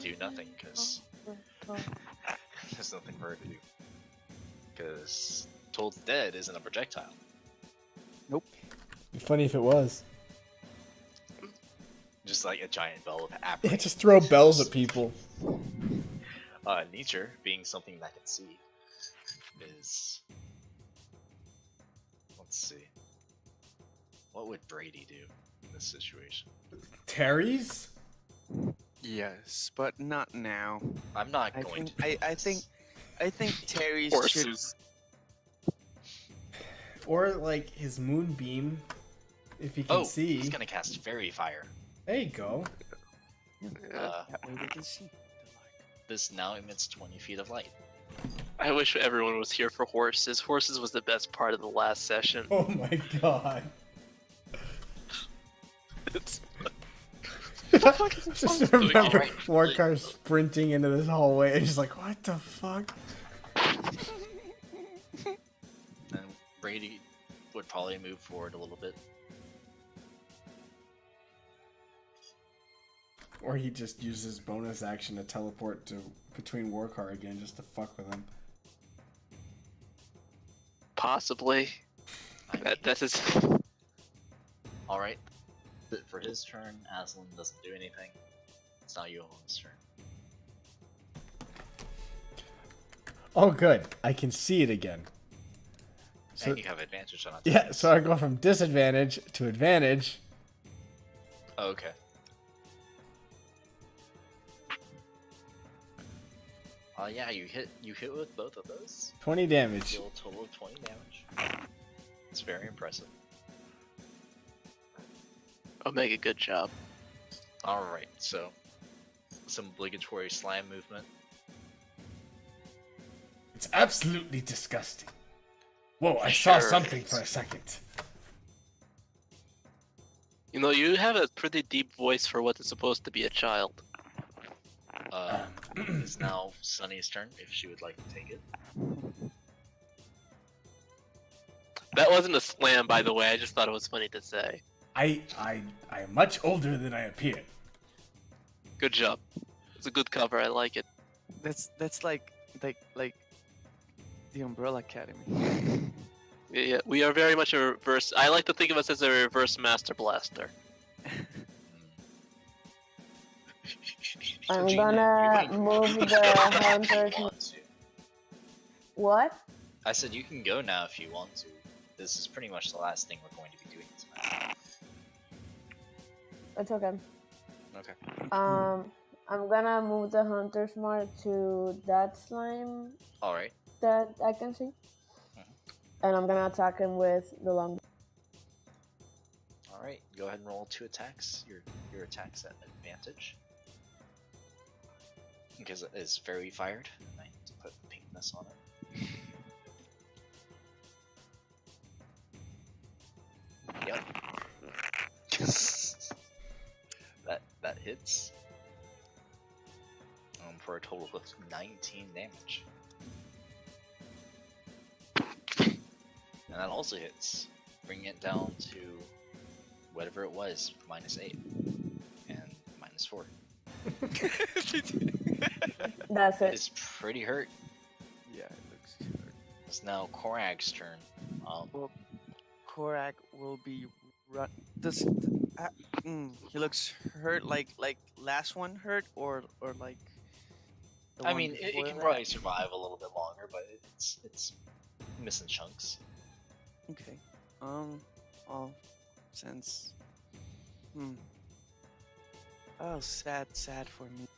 S2: do nothing because there's nothing for her to do. Because Told Dead isn't a projectile.
S3: It'd be funny if it was.
S2: Just like a giant bell of
S3: Yeah,
S2: apparition.
S3: just throw bells at people.
S2: Nature, being something that can see, is... Let's see. What would Brady do in this situation?
S3: Terry's?
S7: Yes, but not now.
S2: I'm not
S7: I
S2: going
S7: think
S2: to.
S7: I think Terry's should.
S1: Horses.
S3: Or like his moonbeam, if he can see.
S2: He's gonna cast Fairy Fire.
S3: There you go.
S7: That way we can see.
S2: This now emits 20 feet of light.
S1: I wish everyone was here for horses. Horses was the best part of the last session.
S3: Oh my god.
S1: It's...
S3: Just remember
S2: Alright.
S3: Warcar sprinting into this hallway and just like, what the fuck?
S2: And Brady would probably move forward a little bit.
S3: Or he just uses bonus action to teleport to between Warcar again just to fuck with him.
S1: Possibly. That is...
S2: Alright. For his turn, Aslan doesn't do anything. It's now Johan's turn.
S3: Oh good, I can see it again. So,
S2: And you have advantage on it.
S3: yeah, so I go from disadvantage to advantage.
S2: Okay. Yeah, you hit with both of those.
S3: 20 damage.
S2: Deal a total of 20 damage. It's very impressive.
S1: Omega, good job.
S2: Alright, so some obligatory slam movement.
S3: It's absolutely disgusting. Whoa, I saw
S1: Sure.
S3: something for a second.
S1: You know, you have a pretty deep voice for what is supposed to be a child.
S2: It's now Sunny's turn if she would like to take it.
S1: That wasn't a slam, by the way. I just thought it was funny to say.
S3: I am much older than I appear.
S1: Good job. It's a good cover. I like it.
S7: That's like the Umbrella Academy.
S1: Yeah, we are very much a reverse. I like to think of us as a reverse Master Blaster.
S5: I'm
S2: Gina,
S5: gonna
S2: you can
S5: move
S2: go
S5: the
S2: now if
S5: hunters.
S2: you want to.
S5: What?
S2: I said you can go now if you want to. This is pretty much the last thing we're going to be doing tonight.
S5: It's okay.
S2: Okay.
S5: I'm gonna move the hunter's mark to that slime
S2: Alright.
S5: that I can see, and I'm gonna attack him with the long.
S2: Alright, go ahead and roll 2 attacks. Your attacks at advantage. Because it is very fired, and I need to put pinkness on it. Yep. that hits. For a total of 19 damage. And that also hits, bringing it down to whatever it was, -8 and -4.
S5: That's it.
S2: It's pretty hurt.
S7: Yeah, it looks hurt.
S2: It's now Korag's turn.
S7: Well, Korak will be run. Does he looks hurt like last one hurt or like? The
S2: I
S7: one
S2: mean, it
S7: before
S2: can
S7: that?
S2: probably survive a little bit longer, but it's missing chunks.
S7: Okay. Well, since. Oh, sad for me.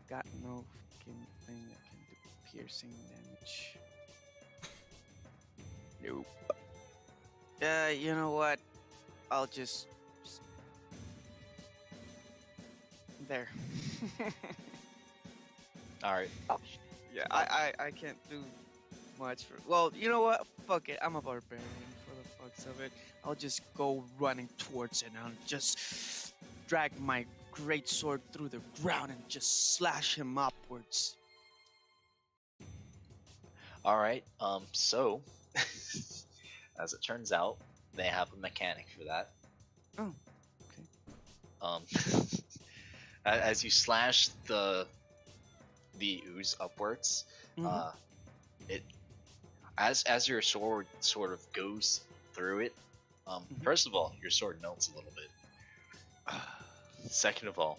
S7: Got no fucking thing that can do piercing damage. Nope. You know what? I'll just there.
S2: Alright.
S7: Yeah, I can't do much for. Well, you know what? Fuck it. I'm a barbarian for the fucks of it. I'll just go running towards it and I'll just drag my great sword through the ground and just slash him upwards.
S2: Alright, so as it turns out, they have a mechanic for that.
S7: Oh, okay.
S2: As you slash the ooze upwards, it as your sword sort of goes through it. First of all, your sword melts a little bit. Second of all,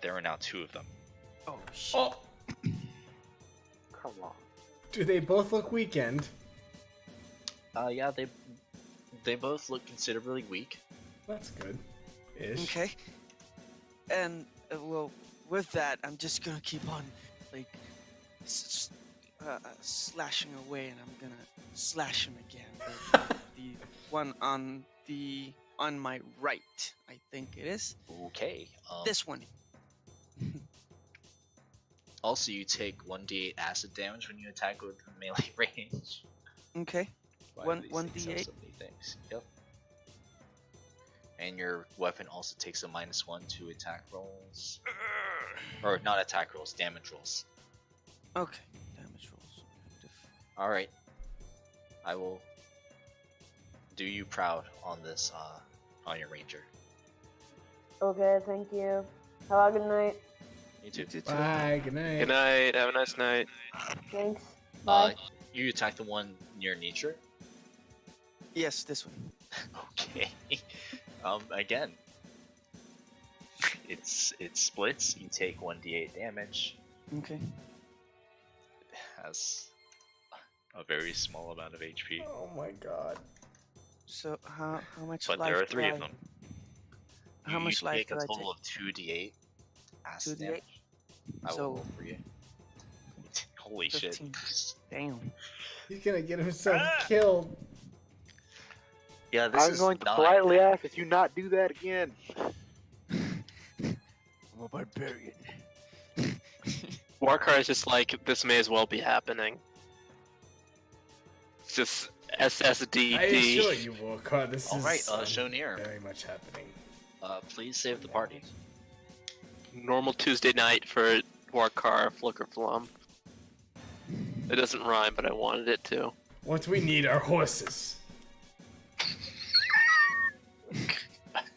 S2: there are now 2 of them.
S7: Oh shit! Oh.
S4: Come on.
S3: Do they both look weakened?
S2: Yeah, they both look considerably weak.
S3: That's good. Ish.
S7: Okay. And well, with that, I'm just gonna keep on like slashing away, and I'm gonna slash him again. The one on my right, I think it is.
S2: Okay.
S7: This one.
S2: Also, you take 1d8 acid damage when you attack with melee range.
S7: Okay.
S2: Why do
S7: One
S2: these things have
S7: d8.
S2: so many things? Yep. And your weapon also takes a -1 to attack rolls. Or not attack rolls, damage rolls.
S7: Okay. Damage rolls.
S2: Alright. I will do you proud on this, on your ranger.
S5: Okay, thank you. Have a good night.
S2: You too.
S3: Bye. Good night.
S1: Good night. Have a nice night.
S5: Thanks. Bye.
S2: You attack the one near nature?
S7: Yes, this one.
S2: Okay. Again. It splits, you take 1d8 damage.
S7: Okay.
S2: It has a very small amount of HP.
S3: Oh my god.
S7: So how much
S2: But
S7: life
S2: there are
S7: do
S2: 3
S7: I-
S2: of them.
S7: How much
S2: you
S7: life
S2: take
S7: do
S2: a
S7: I
S2: total
S7: take?
S2: of 2d8 acid
S7: 2d8?
S2: damage. I will
S7: So-
S2: roll for you. Holy
S7: 15.
S2: shit.
S7: Damn.
S3: He's gonna get himself killed.
S2: Yeah, this
S4: I'm
S2: is
S4: going to
S2: not
S4: politely ask if you not do that again.
S7: I'm a barbarian.
S1: Warcar is just like, this may as well be happening. It's just SSDD.
S3: I assure you, Warcar, this
S2: Alright,
S3: is
S2: Shonir.
S3: very much happening.
S2: Please save the party.
S1: Normal Tuesday night for Warcar Flicker Flum. It doesn't rhyme, but I wanted it to.
S3: What we need are horses.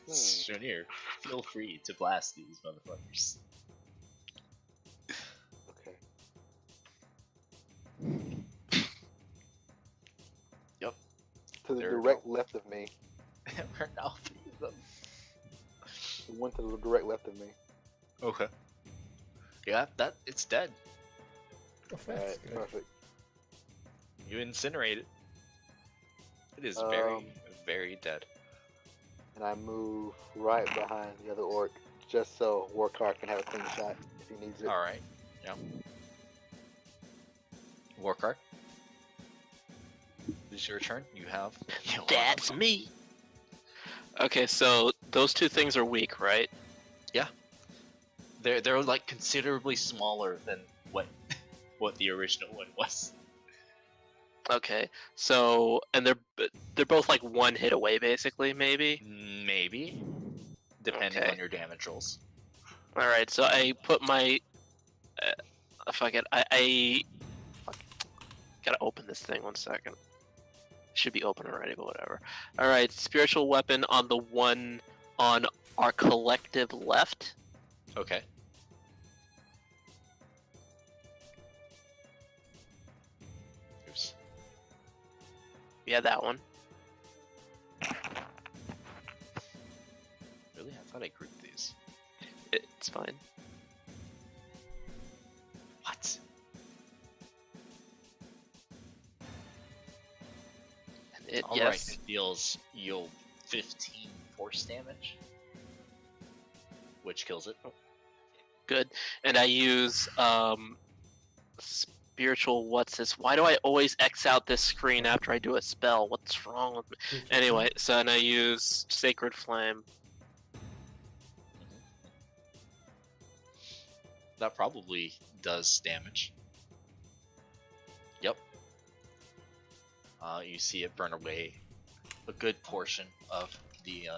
S2: Shonir, feel free to blast these motherfuckers.
S4: Okay.
S2: Yep.
S4: To the
S2: There we
S4: direct left of me.
S2: We're now 3 of them.
S4: The one to the direct left of me.
S2: Okay. Yeah, it's dead.
S6: Oh, that's
S4: Alright,
S6: good.
S4: perfect.
S2: You incinerate it. It is very, very dead.
S4: And I move right behind the other orc, just so Warcar can have a clean shot if he needs it.
S2: All right. Yeah. Warcard. This is your turn. You have.
S1: That's me. Okay, so those two things are weak, right?
S2: They're like considerably smaller than what the original one was.
S1: Okay, so and they're both like one hit away, basically, maybe.
S2: Maybe, depending
S1: Okay.
S2: on your damage rolls.
S1: All right, so I put my fuck it, I gotta open this thing 1 second. It should be open already, but whatever. All right, spiritual weapon on the one on our collective left.
S2: Okay. Oops.
S1: Yeah, that one.
S2: Really? I thought I grouped these.
S1: It's fine.
S2: What?
S1: It,
S2: All
S1: yes.
S2: right. It deals you 15 force damage, which kills it.
S1: Good. And I use spiritual what's this? Why do I always X out this screen after I do a spell? What's wrong with me? Anyway, so and I use Sacred Flame.
S2: That probably does damage. Yep. You see it burn away a good portion of the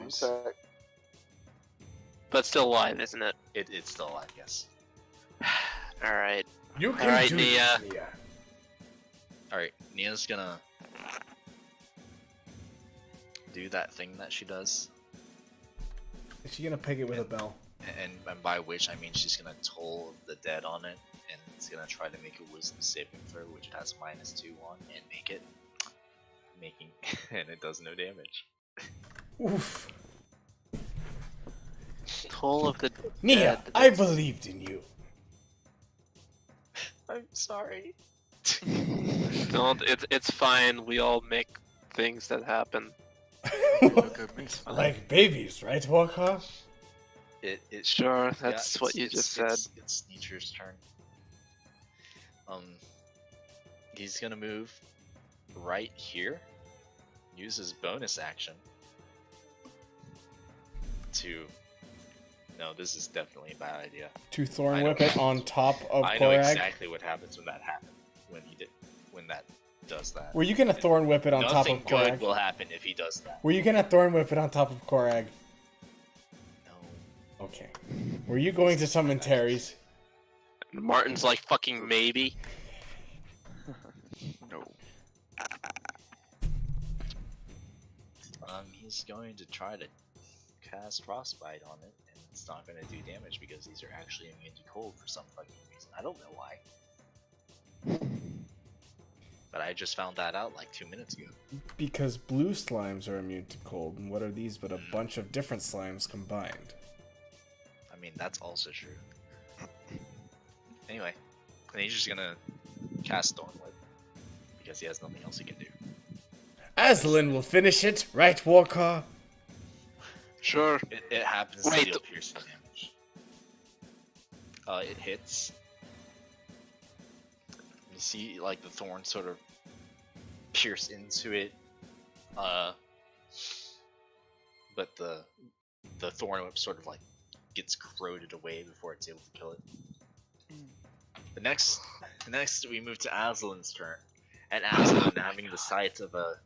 S2: ooze.
S4: Okay.
S1: But still alive, isn't it?
S2: It's still alive, yes.
S1: Alright.
S3: You can
S1: Alright,
S3: do
S1: Nia.
S3: this, Nia.
S2: Alright, Nia's gonna do that thing that she does.
S3: Is she gonna peg it with a bell?
S2: And by which I mean she's gonna toll the dead on it, and it's gonna try to make a wisdom saving throw, which it has -2 on, and make it. And it does no damage.
S3: Oof.
S1: Toll of the
S3: Nia,
S1: dead.
S3: I believed in you.
S2: I'm sorry.
S1: Don't. It's fine. We all make things that happen.
S3: Like babies, right, Walker?
S2: It
S1: Sure,
S2: yeah,
S1: that's what you just said.
S2: It's Nietzsche's turn. He's gonna move right here. Use his bonus action to. No, this is definitely a bad idea.
S3: To Thorn
S2: I
S3: Whip
S2: know.
S3: it on top of
S2: I know
S3: Korag.
S2: exactly what happens when that happens. When that does that.
S3: Were you gonna Thorn Whip it on top
S2: Nothing
S3: of
S2: good
S3: Korag?
S2: will happen if he does that.
S3: Were you gonna Thorn Whip it on top of Korag?
S2: No.
S3: Okay. Were you going to summon Terry's?
S1: Martin's like fucking maybe.
S7: No.
S2: He's going to try to cast Frostbite on it, and it's not going to do damage because these are actually immune to cold for some fucking reason. I don't know why. But I just found that out like 2 minutes ago.
S3: Because blue slimes are immune to cold, and what are these but a bunch of different slimes combined?
S2: I mean, that's also true. Anyway, and he's just gonna cast Thornwood because he has nothing else he can do.
S3: Aslan will finish it, right, Walker?
S1: Sure.
S2: It happens to deal piercing damage. It hits. You see, like, the thorn sort of pierce into it. But the thorn whip sort of like gets corroded away before it's able to kill it. The next we move to Aslan's turn, and Aslan having the sight of a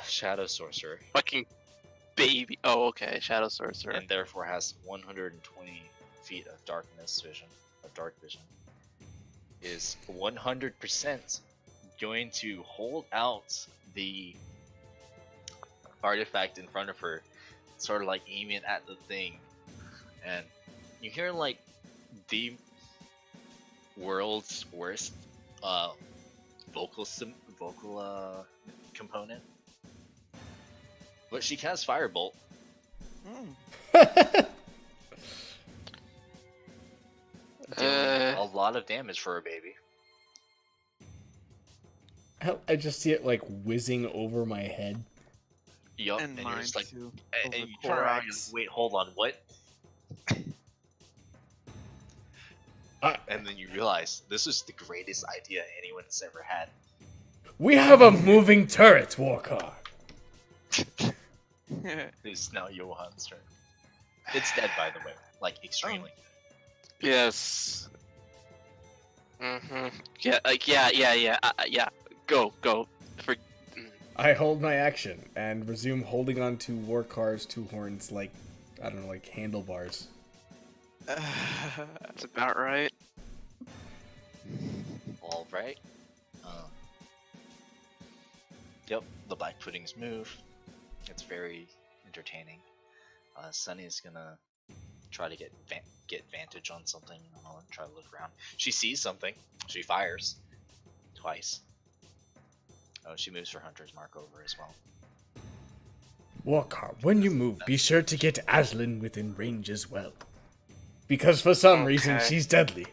S2: shadow sorcerer,
S1: Fucking baby. Oh, okay. Shadow Sorcerer.
S2: and therefore has 120 feet of dark vision, is 100% going to hold out the artifact in front of her, sort of like aiming at the thing, and you hear like the world's worst vocal component, but she casts Firebolt. lot of damage for a baby.
S3: I just see it like whizzing over my head.
S2: Yup,
S7: And
S2: you're
S7: mine
S2: just like,
S7: too.
S2: and
S7: over
S2: you turn around and
S7: Korok's.
S2: wait, hold on, what? And then you realize this is the greatest idea anyone's ever had.
S3: We have a moving turret, Walker.
S2: It's now Johan's turn. It's dead, by the way. Like, extremely.
S1: Yes. Yeah, like, yeah. Go. For...
S3: I hold my action and resume holding on to Warkar's two horns like, I don't know, like handlebars.
S1: That's about right.
S2: Alright. Yep, the Black Pudding's move. It's very entertaining. Sunny's gonna try to get vantage on something. I'll try to look around. She sees something. She fires. Twice. Oh, she moves her Hunter's Mark over as well.
S3: Walker, when you move, be sure to get Aslan within range as well. Because for some reason,
S1: Okay.
S3: she's deadly.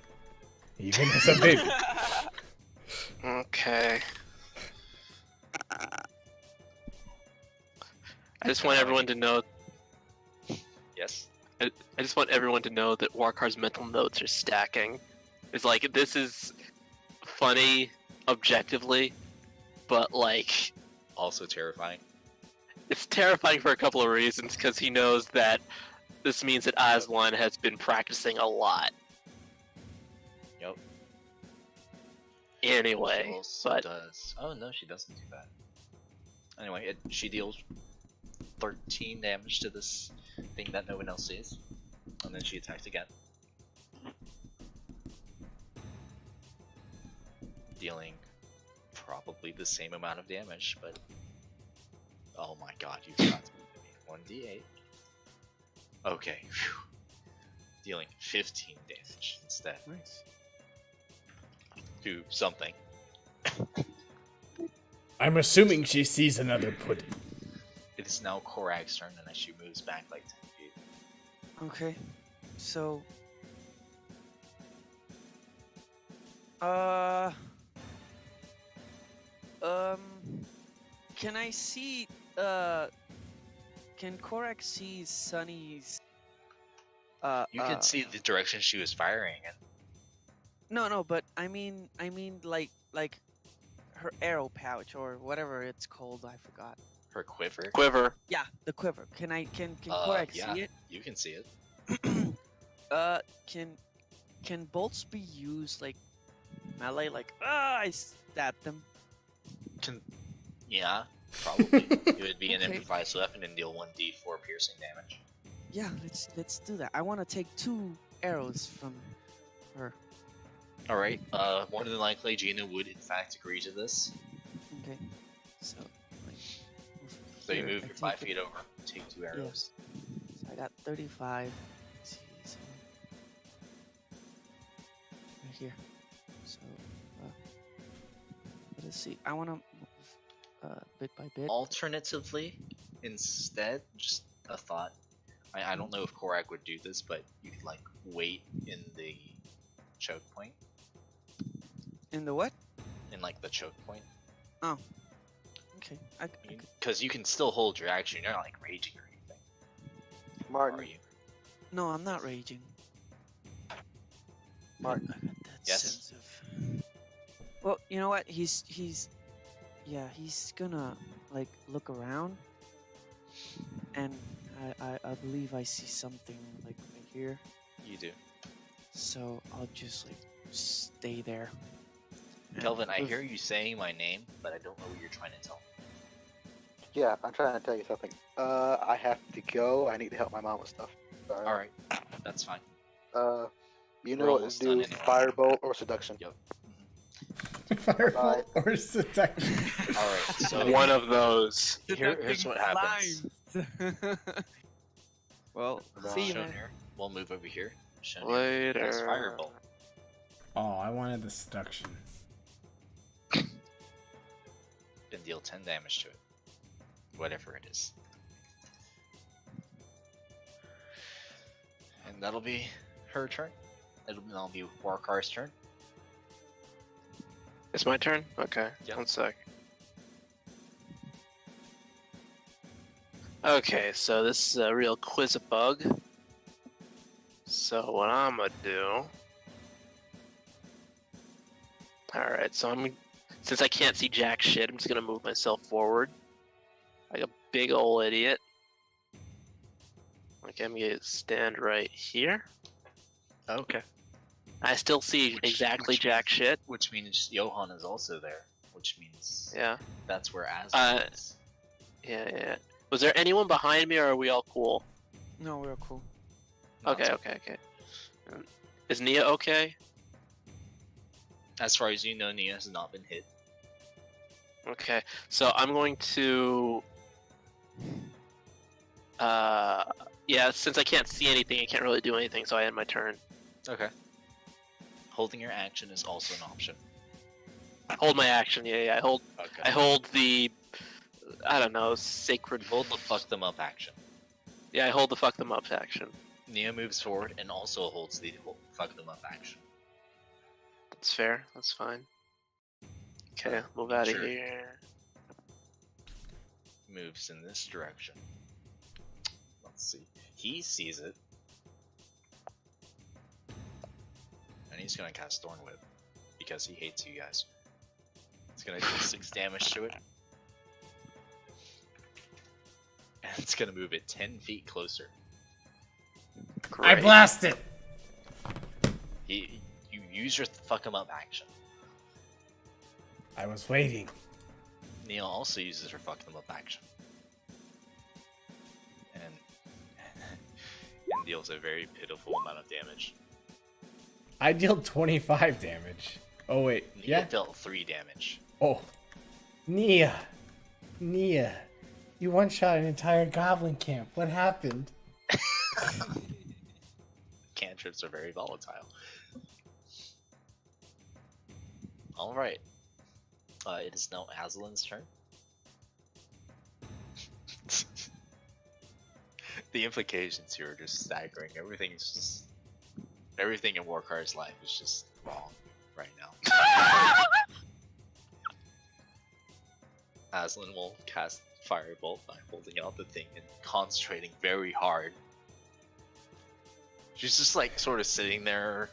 S3: Even as a baby.
S1: Okay. I just want everyone to know.
S2: Yes?
S1: I just want everyone to know that Warkar's mental notes are stacking. It's like, this is funny objectively, but like,
S2: Also terrifying.
S1: it's terrifying for a couple of reasons, because he knows that this means that Aslan has been practicing a lot.
S2: Yep.
S1: Anyway,
S2: She also
S1: but
S2: does. Oh no, she doesn't do that. Anyway, she deals 13 damage to this thing that no one else sees, and then she attacks again, dealing probably the same amount of damage. But oh my god, you got to be 1d8. Okay, phew. Dealing 15 damage instead
S7: Nice.
S2: to something.
S3: I'm assuming she sees another pudding.
S2: It is now Korag's turn, and as she moves back like 10 feet.
S7: Okay. So. Can I see? Can Korak see Sunny's?
S2: You can see the direction she was firing in.
S7: No, but I mean, like her arrow pouch or whatever it's called. I forgot.
S2: Her quiver.
S1: quiver.
S7: Yeah, the quiver. Can Korak
S2: Yeah,
S7: see it?
S2: you can see it.
S7: Can bolts be used like melee? Like, I stabbed them.
S2: Yeah, probably. It would be an
S7: Okay.
S2: improvised weapon and deal 1d4 piercing damage.
S7: Yeah, let's do that. I want to take 2 arrows from her.
S2: Alright, more than likely Gina would in fact agree to this.
S7: Okay. So, like,
S2: So you
S7: here,
S2: move
S7: I
S2: your 5
S7: take
S2: feet over, take 2 arrows.
S7: So I got 35. Let's see, so right here. So, let's see. I want to move bit by bit.
S2: Alternatively, instead, just a thought. I don't know if Korak would do this, but you could like wait in the choke point.
S7: In the what?
S2: In like the choke point.
S7: Oh. Okay. I could-
S2: Because you can still hold your action, you're not like raging or anything.
S4: Martin,
S2: Are you?
S7: No, I'm not raging.
S4: Martin.
S7: I got that
S2: Yes?
S7: sense of. Well, you know what? He's gonna like look around, and I believe I see something like right here.
S2: You do.
S7: So I'll just like stay there. And
S2: Kelvin, I
S7: with-
S2: hear you saying my name, but I don't know what you're trying to tell me.
S4: Yeah, I'm trying to tell you something. I have to go. I need to help my mom with stuff. Sorry.
S2: Alright, that's fine.
S4: You know
S2: We're
S4: what
S2: almost
S4: to
S2: done
S4: do:
S2: anyway.
S4: firebolt or seduction.
S2: Yep.
S3: Firebolt or seduction?
S2: Alright, so
S1: One of those.
S2: here's what happens.
S7: Well,
S4: Right.
S7: see you,
S2: Shown
S7: man.
S2: here. We'll move over here. Shown here. That's
S1: Later.
S2: Firebolt.
S3: Oh, I wanted the seduction.
S2: And deal 10 damage to it. Whatever it is. And that'll be her turn. That'll be Warkar's turn.
S1: It's my turn? Okay,
S2: Yep.
S1: 1 sec. Okay, so this is a real quiz-a-bug. So what I'm gonna do... Alright, so since I can't see jack shit, I'm just gonna move myself forward. Like a big ol' idiot. Okay, I'm gonna stand right here.
S2: Okay.
S1: I still see exactly jack shit.
S2: Which means Johan is also there. Which means
S1: Yeah.
S2: that's where Aslan is.
S1: Yeah. Was there anyone behind me, or are we all cool?
S7: No, we're cool.
S1: Okay. Is Nia okay?
S2: As far as you know, Nia has not been hit.
S1: Okay, so I'm going to... yeah, since I can't see anything, I can't really do anything, so I end my turn.
S2: Okay. Holding your action is also an option.
S1: Hold my action, yeah.
S2: Okay.
S1: I hold the... I don't know, sacred...
S2: Hold the fuck them up action.
S1: Yeah, I hold the fuck them up action.
S2: Nia moves forward and also holds the fuck them up action.
S1: That's fair, that's fine. Okay, move out of
S2: Sure.
S1: here.
S2: Moves in this direction. Let's see. He sees it. And he's gonna cast Thorn Whip. Because he hates you guys. It's gonna do 6 damage to it. And it's gonna move it 10 feet closer.
S6: I blast it.
S2: You use your fuck 'em up action.
S6: I was waiting.
S2: Neil also uses her fuck them up action. And deals a very pitiful amount of damage.
S6: I dealt 25 damage. Oh wait,
S2: Neil
S6: yeah.
S2: dealt 3 damage.
S6: Oh, Nia, you one-shot an entire goblin camp. What happened?
S2: Cantrips are very volatile. Alright. It is now Aslan's turn. The implications here are just staggering. Everything in Warkar's life is just wrong right now. Aslan will cast Firebolt by holding out the thing and concentrating very hard. She's just like sort of sitting there,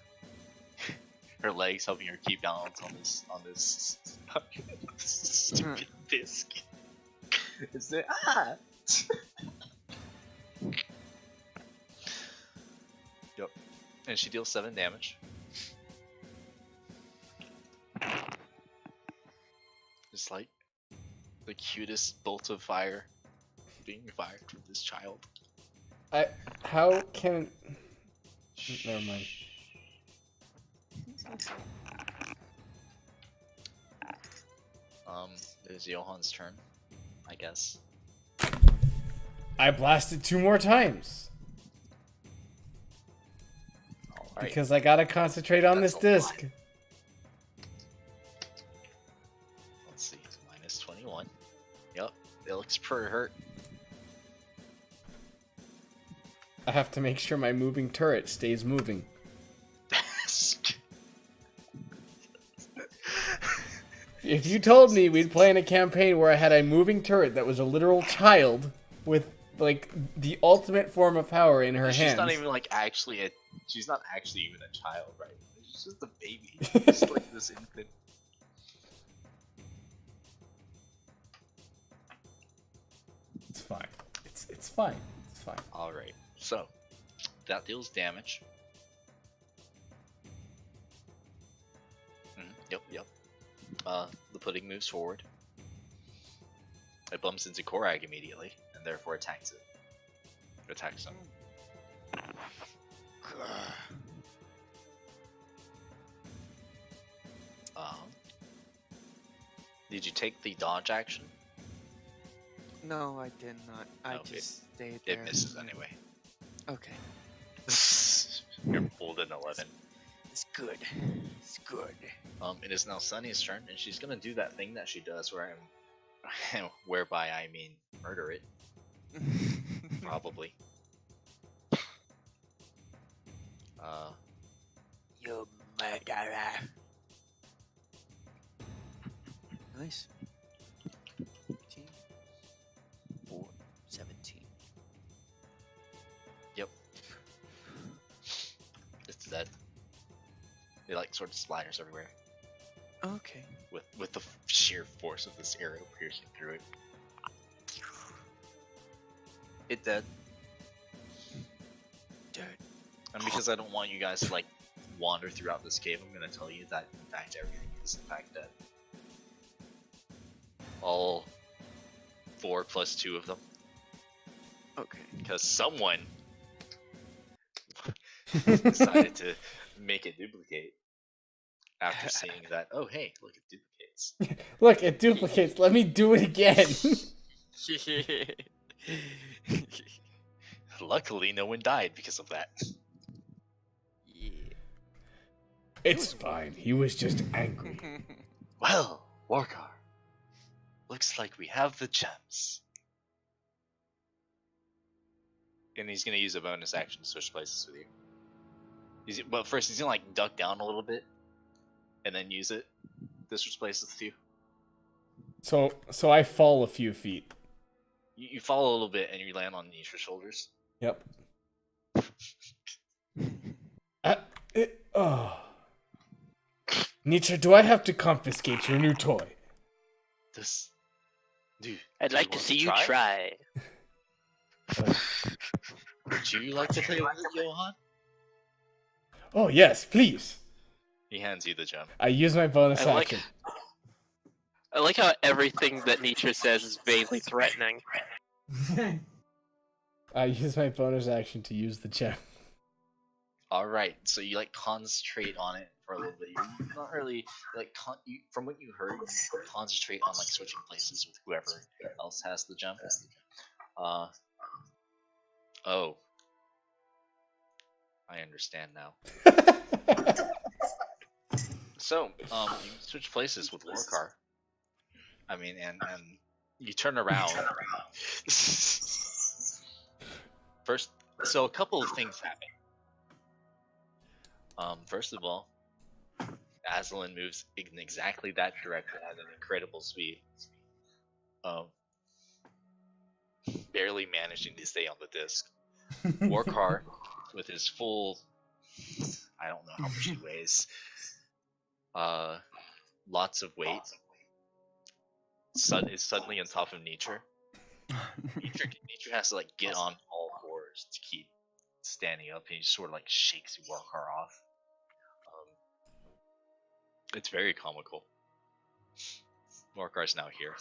S2: her legs helping her keep balance on this stupid disc. Is it Yep. And she deals 7 damage. Just like the cutest bolt of fire being fired from this child.
S6: How can... Never mind.
S2: It is Johan's turn, I guess.
S6: I blasted 2 more times.
S2: Alright.
S6: Because I gotta concentrate on
S2: That's
S6: this
S2: a lot.
S6: disc.
S2: Let's see, minus 21. Yep, it looks pretty hurt.
S6: I have to make sure my moving turret stays moving. If you told me we'd play in a campaign where I had a moving turret that was a literal child with like the ultimate form of power in her
S2: She's
S6: hands.
S2: not even like actually she's not actually even a child, right? She's just a baby. Just like this infant.
S6: It's fine. It's fine. It's fine.
S2: Alright, so that deals damage. Yep. The pudding moves forward. It bumps into Korag immediately, and therefore attacks it. Attacks him. Did you take the dodge action?
S7: No, I did not. I
S2: No,
S7: just stayed there.
S2: It misses anyway.
S7: Okay.
S2: You're pulled in 11.
S7: It's good. It's good.
S2: It is now Sunny's turn, and she's gonna do that thing that she does whereby I mean murder it. Probably.
S7: You murderer. Nice. 18, 4, 17.
S2: Yep. It's dead. It like sort of splatters everywhere
S7: Okay.
S2: with the sheer force of this arrow piercing through it. It dead.
S7: Dead.
S2: And because I don't want you guys to like wander throughout this cave, I'm gonna tell you that in fact everything is in fact dead. All 4 plus 2 of them.
S7: Okay.
S2: Because someone decided to make it duplicate after seeing that, oh hey, look, it duplicates.
S6: Look, it duplicates. Let me do it again.
S2: Luckily, no one died because of that.
S7: Yeah.
S6: It's fine. He was just angry.
S2: Well, Warkar, looks like we have the gems. And he's gonna use a bonus action to switch places with you. Well, first he's gonna like duck down a little bit, and then use it to switch places with you.
S6: So I fall a few feet.
S2: You fall a little bit, and you land on Nisha's shoulders.
S6: Yep. Oh. Nietzsche, do I have to confiscate your new toy?
S1: I'd like to see you try.
S2: Would you like to play with it, Johan?
S6: Oh, yes, please.
S2: He hands you the gem.
S6: I use my bonus action.
S1: I like how everything that Nietzsche says is vaguely threatening.
S6: I use my bonus action to use the gem.
S2: Alright, so you like concentrate on it for a little bit. You're not really like from what you heard, you concentrate on like switching places with whoever else has the gem. Oh, I understand now. So, you switch places with Warkar. I mean, and you turn around. First, so a couple of things happen. First of all, Aslan moves in exactly that direction at an incredible speed. Barely managing to stay on the disc. Warkar, with his full, I don't know how much he weighs, lots of weight, is suddenly on top of Nature. Nature has to like get on all fours to keep standing up, and he just sort of like shakes Warkar off. It's very comical. Warkar's now here.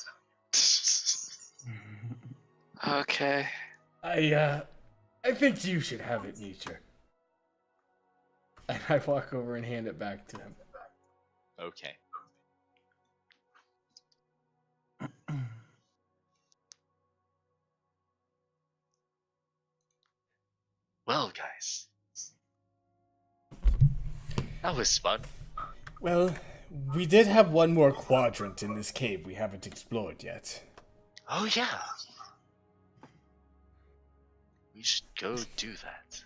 S1: Okay.
S6: I think you should have it, Nietzsche. And I walk over and hand it back to him.
S2: Okay. Well, guys. That was fun.
S6: Well, we did have one more quadrant in this cave we haven't explored yet.
S2: Oh, yeah. We should go do that.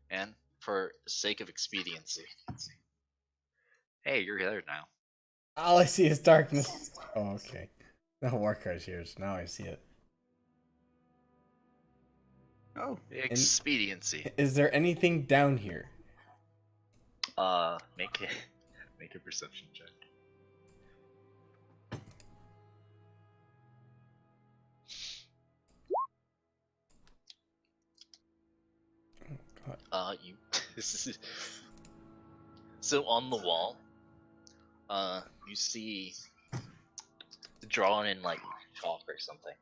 S2: And for sake of expediency. Hey, you're there now.
S6: All I see is darkness. Oh, okay. Now Warkar's here, so now I see it.
S7: Oh.
S2: Expediency.
S6: Is there anything down here?
S2: Make a perception check. You. So on the wall, you see drawn in like chalk or something.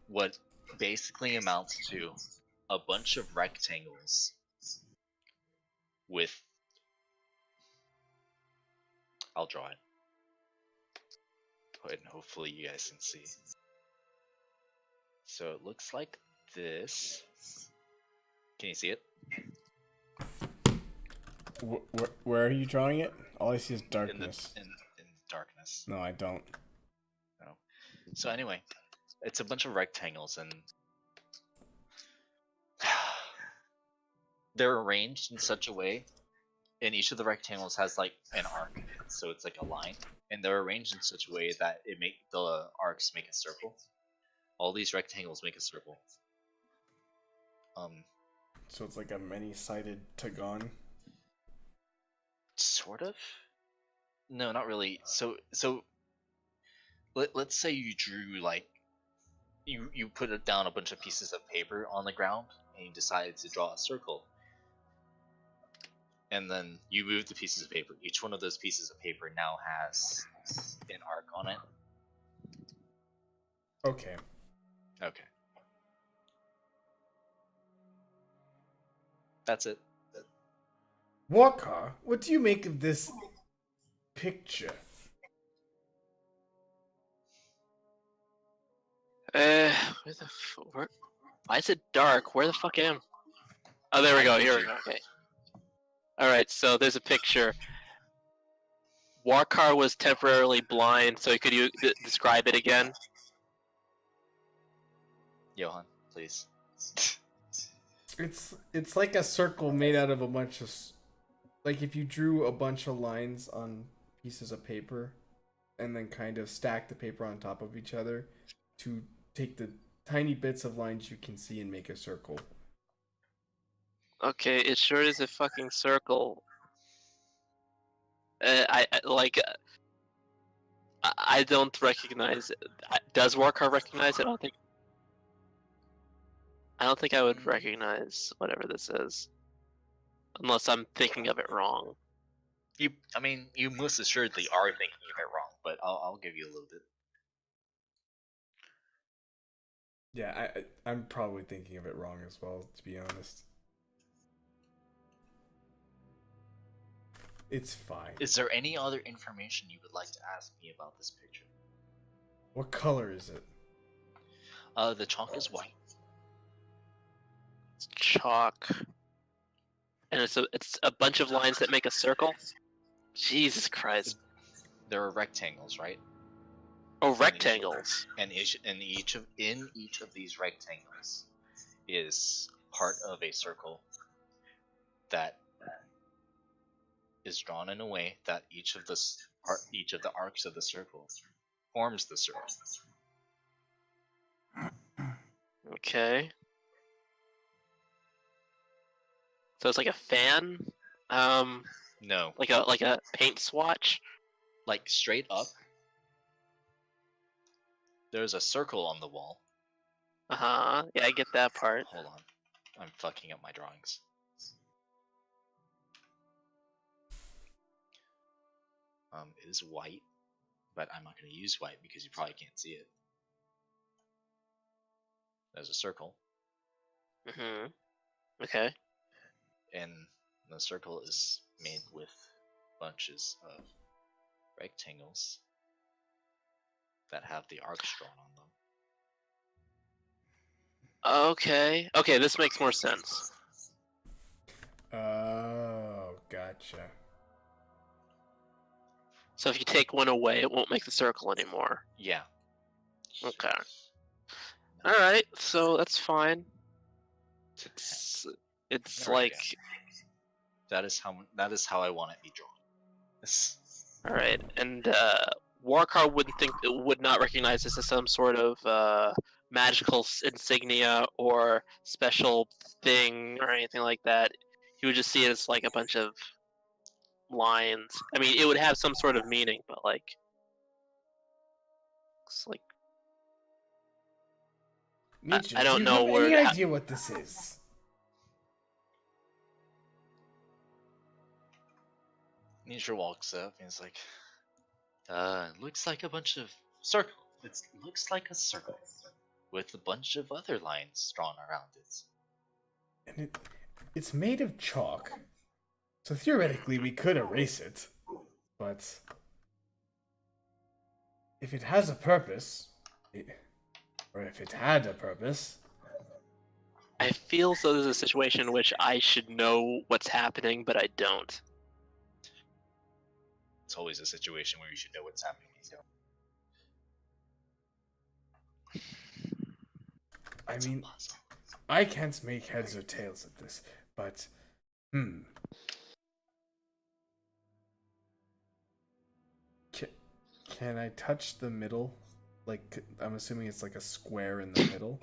S2: What basically amounts to a bunch of rectangles with. I'll draw it. And hopefully you guys can see. So it looks like this. Can you see it?
S6: Where are you drawing it? All I see is darkness.
S2: In darkness.
S6: No, I don't.
S2: No. So anyway, it's a bunch of rectangles, and they're arranged in such a way and each of the rectangles has like an arc, so it's like a line, and they're arranged in such a way that it make the arcs make a circle. All these rectangles make a circle.
S3: So it's like a many-sided tagon.
S2: Sort of. No, not really. So let's say you drew like you put it down a bunch of pieces of paper on the ground, and you decided to draw a circle. And then you move the pieces of paper. Each one of those pieces of paper now has an arc on it.
S3: Okay.
S2: Okay. That's it.
S3: Walker, what do you make of this picture?
S1: Where why is it dark? Where the fuck am? Oh, there we go. Here we go. Okay. All right. So there's a picture. Warkar was temporarily blind, so could you describe it again?
S2: Johan, please.
S3: It's like a circle made out of a bunch of, like if you drew a bunch of lines on pieces of paper, and then kind of stack the paper on top of each other to take the tiny bits of lines you can see and make a circle.
S1: Okay, it sure is a fucking circle. I don't recognize it. Does Warkar recognize it? I don't think I would recognize whatever this is, unless I'm thinking of it wrong.
S2: You most assuredly are thinking of it wrong, but I'll give you a little bit.
S3: Yeah, I'm probably thinking of it wrong as well, to be honest. It's fine.
S2: Is there any other information you would like to ask me about this picture?
S3: What color is it?
S2: The chalk is white.
S1: It's chalk, and it's a bunch of lines that make a circle. Jesus Christ!
S2: There are rectangles, right?
S1: Oh, rectangles.
S2: And in each of these rectangles is part of a circle that is drawn in a way that each of the arcs of the circle forms the circle.
S1: Okay. So it's like a fan?
S2: No.
S1: Like a paint swatch?
S2: Like straight up, there's a circle on the wall.
S1: Uh-huh. Yeah, I get that part.
S2: Hold on. I'm fucking up my drawings. It is white, but I'm not going to use white because you probably can't see it. There's a circle.
S1: Mm-hmm. Okay.
S2: And the circle is made with bunches of rectangles that have the arcs drawn on them.
S1: Okay. Okay, this makes more sense.
S3: Oh, gotcha.
S1: So if you take one away, it won't make the circle anymore.
S2: Yeah.
S1: Okay. Alright, so that's fine. It's like...
S2: That is how I want it to be drawn.
S1: Alright, and Warkar would not recognize this as some sort of magical insignia or special thing or anything like that. He would just see it as like a bunch of lines. I mean, it would have some sort of meaning, but like, it's like I don't know where.
S3: Any idea what this is?
S2: Ninja walks up and is like, it looks like a bunch of circles. It looks like a circle with a bunch of other lines drawn around it.
S3: And it's made of chalk. So theoretically, we could erase it. But if it has a purpose, or if it had a purpose...
S1: I feel so there's a situation in which I should know what's happening, but I don't.
S2: It's always a situation where you should know what's happening.
S3: I mean, I can't make heads or tails of this, but Can I touch the middle? Like, I'm assuming it's like a square in the middle.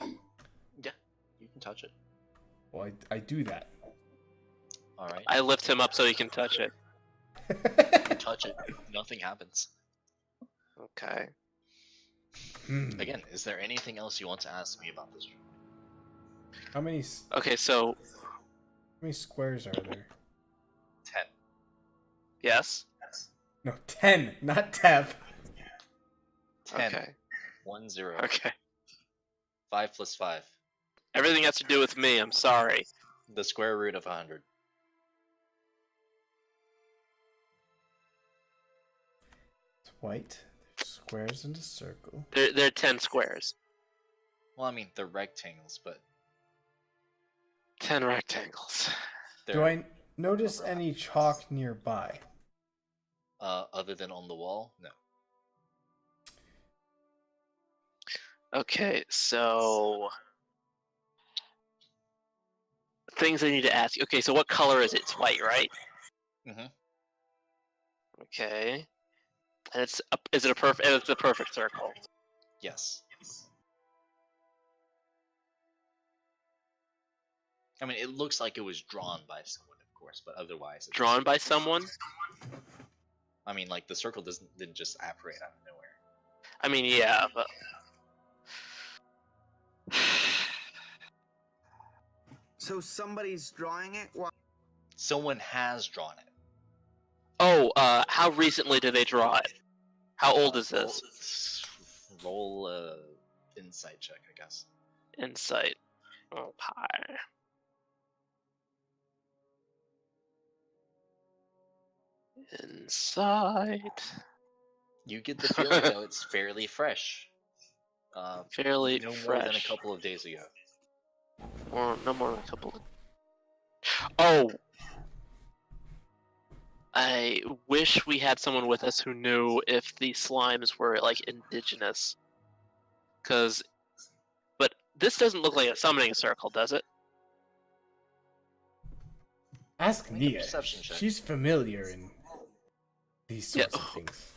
S2: Yeah, you can touch it.
S3: Well, I do that.
S2: All right.
S1: I lift him up so he can touch it.
S2: You touch it. Nothing happens.
S1: Okay.
S2: Again, is there anything else you want to ask me about this room?
S3: How many
S1: Okay, so
S3: squares are there?
S2: 10.
S1: yes.
S3: No, 10, not Tep.
S2: 10.
S1: Okay.
S2: 1 0.
S1: Okay.
S2: 5 plus 5.
S1: Everything has to do with me. I'm sorry.
S2: The square root of 100.
S3: It's white. There's squares and a circle.
S1: There are 10 squares.
S2: Well, I mean, they're rectangles, but
S1: 10 rectangles.
S3: Do I notice any chalk nearby?
S2: Other than on the wall? No.
S1: Okay, so things I need to ask. Okay, so what color is it? It's white, right?
S2: Mhm.
S1: Okay. And it's is it a perfect? It's a perfect circle.
S2: Yes. I mean, it looks like it was drawn by someone, of course, but otherwise, it's
S1: Drawn by someone?
S2: I mean, like the circle didn't just apparate out of nowhere.
S1: I mean, yeah, but
S9: So somebody's drawing it?
S2: Someone has drawn it.
S1: oh, how recently did they draw it? How old is this?
S2: Roll a insight check, I guess.
S1: Insight. Oh, hi. Insight.
S2: You get the feeling though it's fairly fresh.
S1: Fairly
S2: no
S1: fresh.
S2: more than a couple of days ago.
S1: Or no more than a couple. Oh, I wish we had someone with us who knew if the slimes were like indigenous. But this doesn't look like a summoning circle, does it?
S3: Ask
S2: Make a
S3: Nia.
S2: perception check.
S3: She's familiar in these sorts of
S1: Yeah.
S3: things.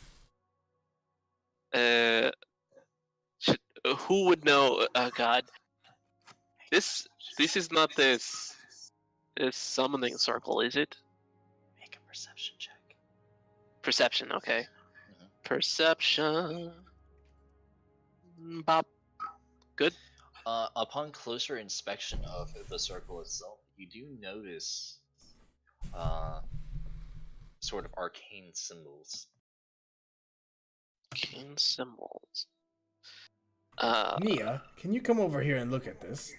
S1: Who would know? Oh God, this is not this summoning circle, is it?
S2: Make a perception check.
S1: Perception, okay.
S2: Mhm.
S1: Perception. Bop. Good.
S2: Upon closer inspection of the circle itself, you do notice sort of arcane symbols.
S1: Arcane symbols.
S3: Nia, can you come over here and look at this?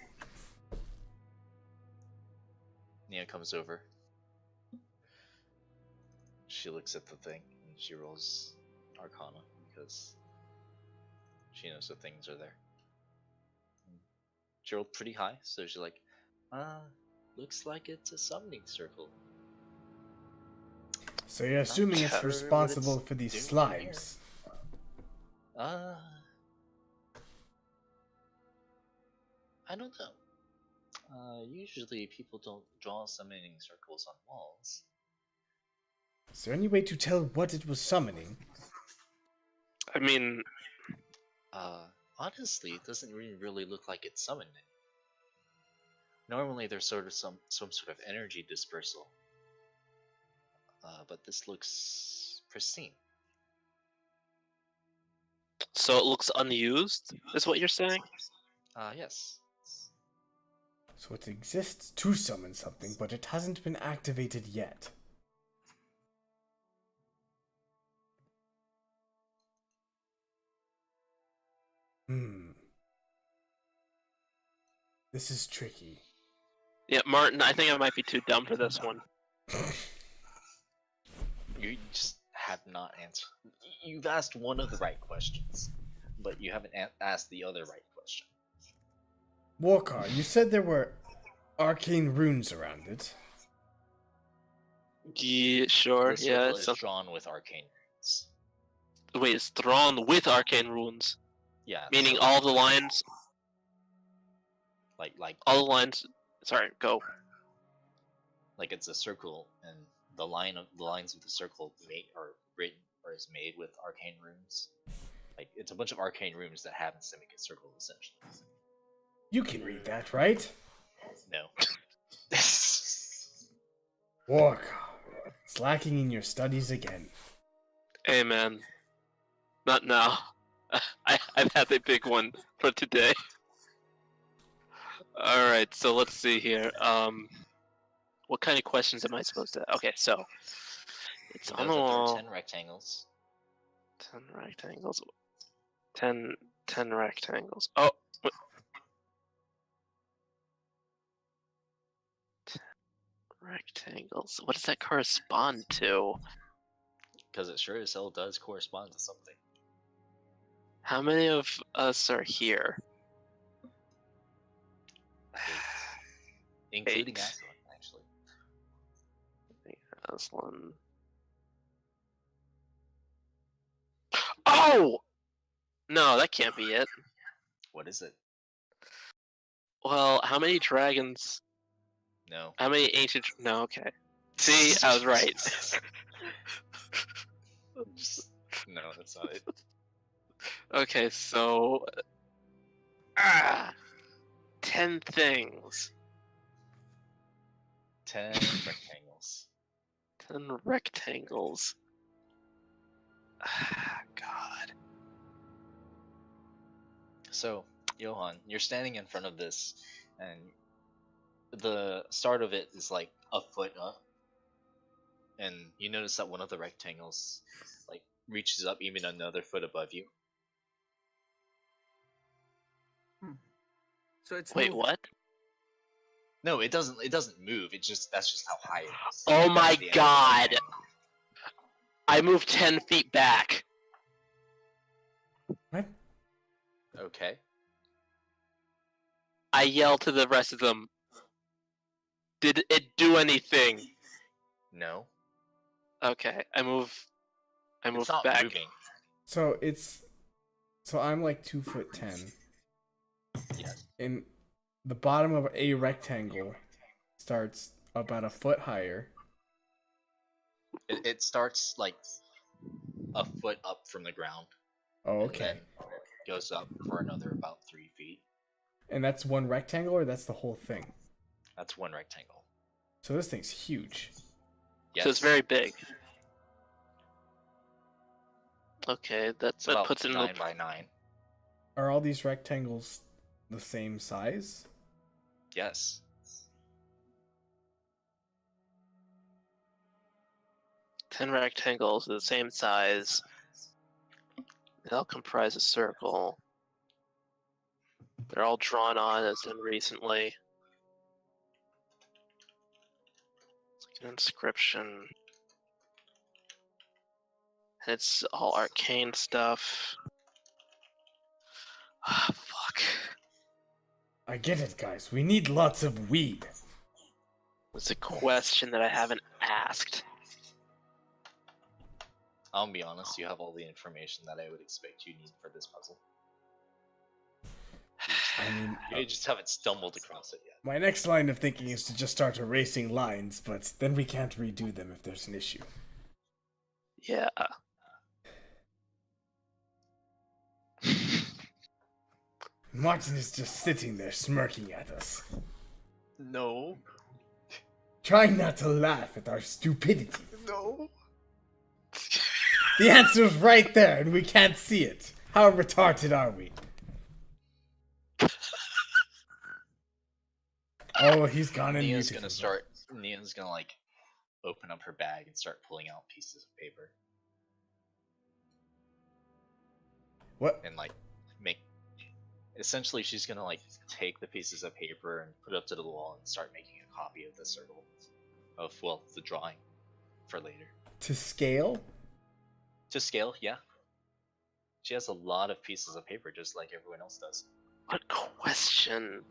S2: Nia comes over. She looks at the thing and she rolls Arcana because she knows the things are there. She rolled pretty high, so she's like, looks like it's a summoning circle.
S3: So you're assuming it's
S2: sure what
S3: responsible
S2: it's
S3: for these
S2: doing here.
S3: slimes.
S2: I don't know. Usually people don't draw summoning circles on walls.
S3: Is there any way to tell what it was summoning?
S1: I mean,
S2: Honestly, it doesn't really look like it's summoning. Normally there's sort of some sort of energy dispersal. But this looks pristine.
S1: so it looks unused, is what you're saying?
S2: Yes.
S3: So it exists to summon something, but it hasn't been activated yet. This is tricky.
S1: Yeah, Martin, I think I might be too dumb for this one.
S2: You just have not answered. You've asked one of the right questions, but you haven't asked the other right question.
S3: Warcar, you said there were arcane runes around it.
S1: Yeah, sure.
S2: The
S1: Yeah,
S2: circle is drawn with arcane runes.
S1: wait, it's drawn with arcane runes,
S2: Yeah.
S1: meaning
S2: so
S1: all the lines.
S2: like
S1: All the lines. Sorry, go.
S2: like it's a circle, and the lines of the circle are or is made with arcane runes. Like, it's a bunch of arcane runes that happens to make a circle, essentially.
S3: You can read that, right?
S2: No.
S3: Wark. Slacking in your studies again.
S1: Hey man, not now. I've had a big one for today. All right, so let's see here. What kind of questions am I supposed to? Okay, so it's on the
S2: There are
S1: wall.
S2: 10 rectangles.
S1: 10 rectangles. 10 rectangles. Oh. What? 10 rectangles. What does that correspond to?
S2: Because it sure as hell does correspond to something.
S1: How many of us are here?
S2: 8. Including
S1: 8.
S2: Aslan, actually.
S1: Aslan. Oh! No, that can't be it.
S2: What is it?
S1: Well, how many dragons?
S2: No.
S1: How many ancient? No, okay. See, I was right.
S2: No, that's not it.
S1: Okay, so 10 things.
S2: 10 rectangles.
S1: 10 rectangles. God.
S2: So, Johan, you're standing in front of this, and the start of it is like a foot up, and you notice that one of the rectangles like reaches up even another foot above you.
S9: So it's
S1: Wait,
S9: moving.
S1: what?
S2: No, it doesn't. It doesn't move. That's just how high it is.
S1: Oh my
S2: That's the end of the
S1: god!
S2: rectangle.
S1: I moved 10 feet back.
S3: What?
S2: Okay.
S1: I yelled to the rest of them. Did it do anything?
S2: No.
S1: Okay, I move
S2: It's not
S1: back.
S2: moving.
S3: So I'm like 2'10".
S2: Yes.
S3: And the bottom of a rectangle starts about a foot higher.
S2: It starts like a foot up from the ground.
S3: Oh,
S2: And
S3: okay.
S2: then goes up for another about 3 feet.
S3: And that's one rectangle, or that's the whole thing?
S2: That's one rectangle.
S3: So this thing's huge.
S2: Yes.
S1: So it's very big. Okay, that
S2: about
S1: puts it in
S2: 9 by 9.
S3: Are all these rectangles the same size?
S2: Yes.
S1: Ten rectangles of the same size. They all comprise a circle. They're all drawn on as done recently. It's like an inscription. And it's all arcane stuff. Ah, fuck.
S3: I get it, guys. We need lots of weed.
S1: It's a question that I haven't asked.
S2: I'll be honest, you have all the information that I would expect you need for this puzzle.
S3: I mean,
S2: You just haven't stumbled across it yet.
S3: my next line of thinking is to just start erasing lines, but then we can't redo them if there's an issue.
S1: Yeah.
S3: Martin is just sitting there smirking at us,
S2: No.
S3: trying not to laugh at our stupidity.
S2: No.
S3: The answer's right there, and we can't see it. How retarded are we? Oh, he's gone in.
S2: Nia's gonna like open up her bag and start pulling out pieces of paper.
S3: What?
S2: And like essentially she's gonna like take the pieces of paper and put it up to the wall and start making a copy of the circle of the drawing for later.
S3: To scale?
S2: To scale, yeah. She has a lot of pieces of paper just like everyone else does.
S1: What question?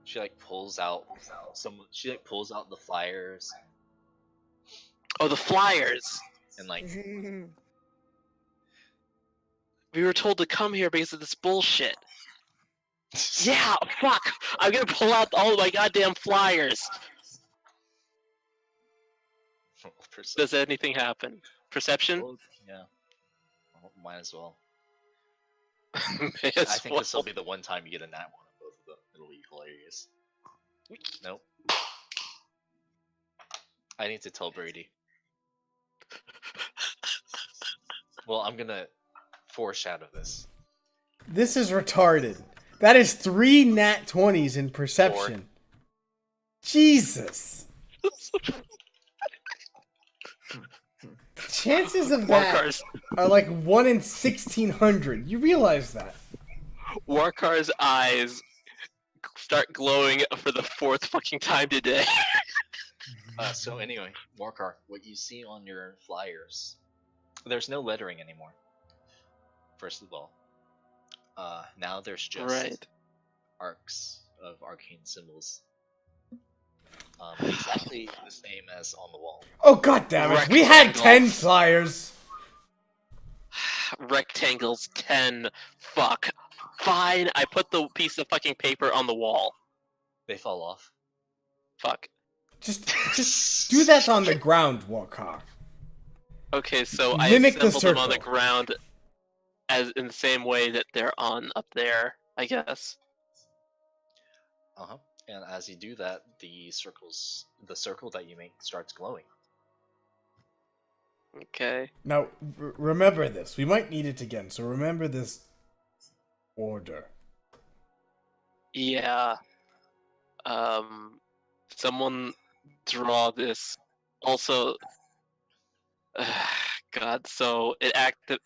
S2: She like pulls out the flyers
S1: Oh, the flyers!
S2: and like
S1: We were told to come here because of this bullshit. Yeah, fuck! I'm gonna pull out all of my goddamn flyers! Does anything happen? Perception?
S2: Well, yeah. Well, might as well.
S1: May
S2: I
S1: as
S2: think
S1: well.
S2: this will be the one time you get a nat one on both of them. It'll be hilarious. Nope. I need to tell Brady. Well, I'm gonna foreshadow this.
S3: This is retarded. That is 3 nat 20s in perception. Jesus. Chances of that
S1: Warkar's,
S3: are like 1 in 1600. You realize that?
S1: Warkar's eyes start glowing for the 4th fucking time today.
S2: So anyway, Morcar, what you see on your flyers, there's no lettering anymore. First of all, now there's just arcs of arcane symbols. Exactly the same as on the wall.
S3: Oh god damn it. We had 10 flyers.
S1: Rectangles 10. Fuck. Fine, I put the piece of fucking paper on the wall.
S2: They fall off.
S1: Fuck.
S3: Just do that on the ground, Walker.
S1: Okay, so I
S3: Mimic the
S1: assembled them on the
S3: circle.
S1: ground as in the same way that they're on up there, I guess.
S2: Uh-huh. And as you do that, the circle that you make starts glowing.
S1: Okay.
S3: Now, remember this. We might need it again, so remember this order.
S1: Yeah. Someone draw this. Also, God. So it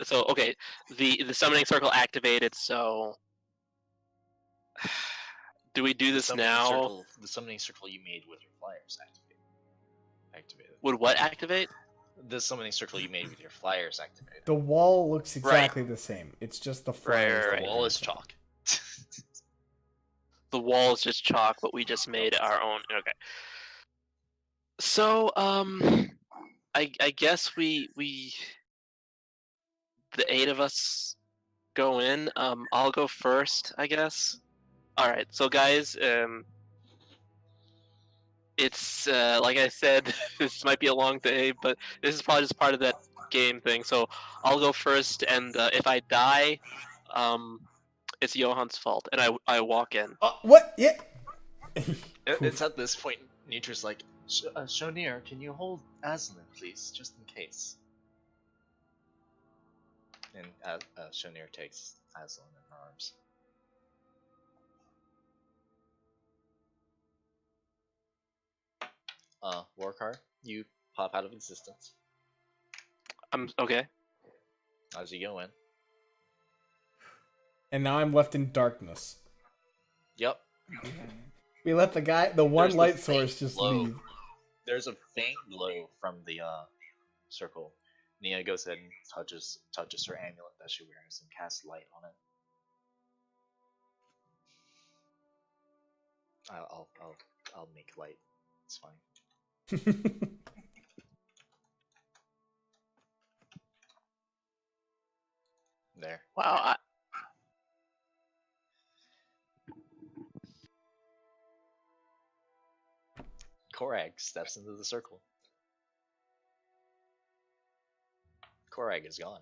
S1: So okay, the summoning circle activated. So, do we do this now?
S2: The summoning circle you made with your flyers activated.
S1: Would what activate?
S2: The summoning circle you made with your flyers activated.
S3: The wall looks exactly the same. It's just the flyers.
S1: Right.
S2: The wall is chalk.
S1: The wall is just chalk, but we just made our own. Okay. So, I guess we the 8 of us go in. I'll go first, I guess. All right. So, guys, it's like I said, this might be a long day, but this is probably just part of that game thing. So I'll go first, and if I die, it's Johan's fault, and I walk in.
S3: What? Yeah.
S2: It's at this point, Nietzsche's like, Shonir, can you hold Aslan, please, just in case? And Shonir takes Aslan in her arms. Warcar, you pop out of existence.
S1: Okay.
S2: As you go in.
S3: And now I'm left in darkness.
S2: Yep.
S3: We let the one
S2: There's
S3: light
S2: the
S3: source
S2: faint
S3: just
S2: glow.
S3: leave.
S2: There's a faint glow from the circle. Nia goes ahead and touches her amulet that she wears and casts light on it. I'll make light. It's fine. There.
S1: Wow.
S2: Korag steps into the circle. Korag is gone.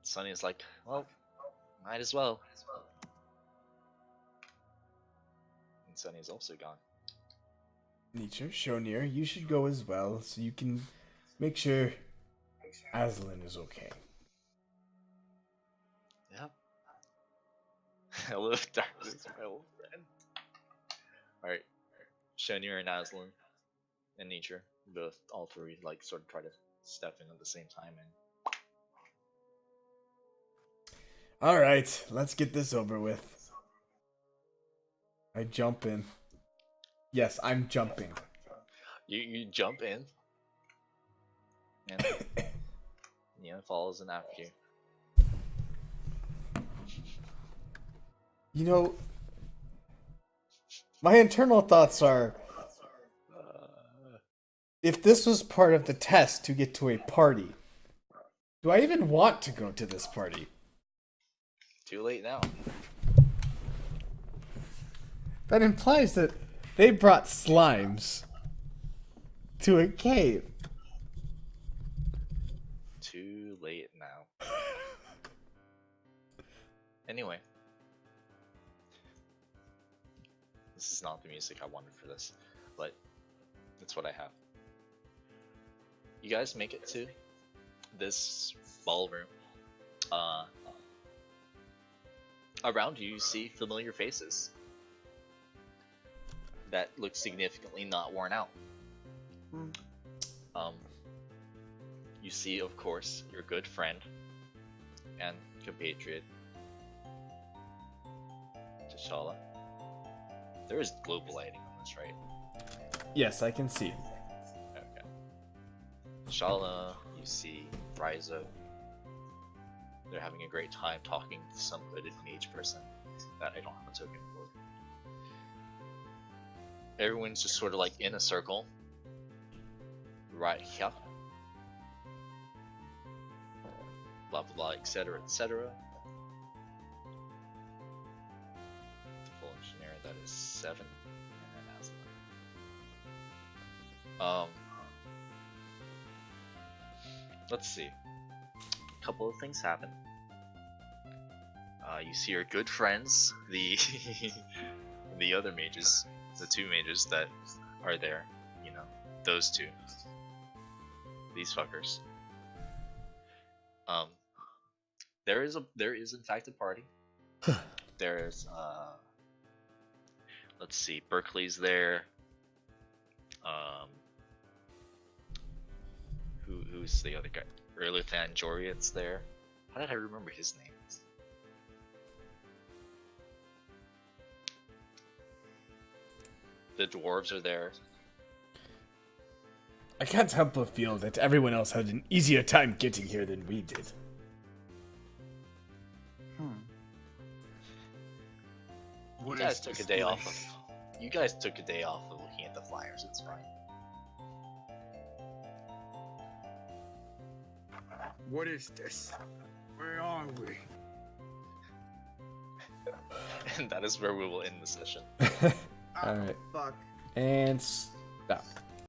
S2: Sunny is like, well, might as well. And Sunny is also gone.
S3: Nietzsche, Shonir, you should go as well, so you can make sure Aslan is okay.
S2: Yep. Hello, darkness, my old friend. Alright. Shonir and Aslan and Nietzsche, all three, like, sort of try to step in at the same time. And
S3: Alright, let's get this over with. I jump in. Yes, I'm jumping.
S2: You jump in, and Nia follows in after you.
S3: You know, my internal thoughts are, if this was part of the test to get to a party, do I even want to go to this party?
S2: Too late now.
S3: That implies that They brought slimes to a cave.
S2: Too late now. Anyway. This is not the music I wanted for this, but that's what I have. You guys make it to this ballroom. Around you, you see familiar faces that look significantly not worn out. You see, of course, your good friend and compatriot, T'Challa. There is global lighting on this, right?
S3: Yes, I can see.
S2: Okay. T'Challa, you see Raizo. They're having a great time talking to some hooded mage person that I don't have a token for. Everyone's just sort of like in a circle. Right here. Blah blah blah, etc. etc. Full engineer, that is 7. And that's 9. Let's see. A couple of things happen. You see your good friends, the the other mages, the 2 mages that are there, you know, those 2. These fuckers. There is in fact a party. There's let's see, Berkeley's there. Who's the other guy? Irathil Joriet's there. How did I remember his name? The dwarves are there.
S3: I can't help but feel that everyone else had an easier time getting here than we did.
S2: You guys took a day off of. You guys took a day off of looking at the flyers. It's fine.
S9: What is this? Where are we?
S2: And that is where we will end the session.
S3: Alright.
S9: Fuck.
S3: And stop.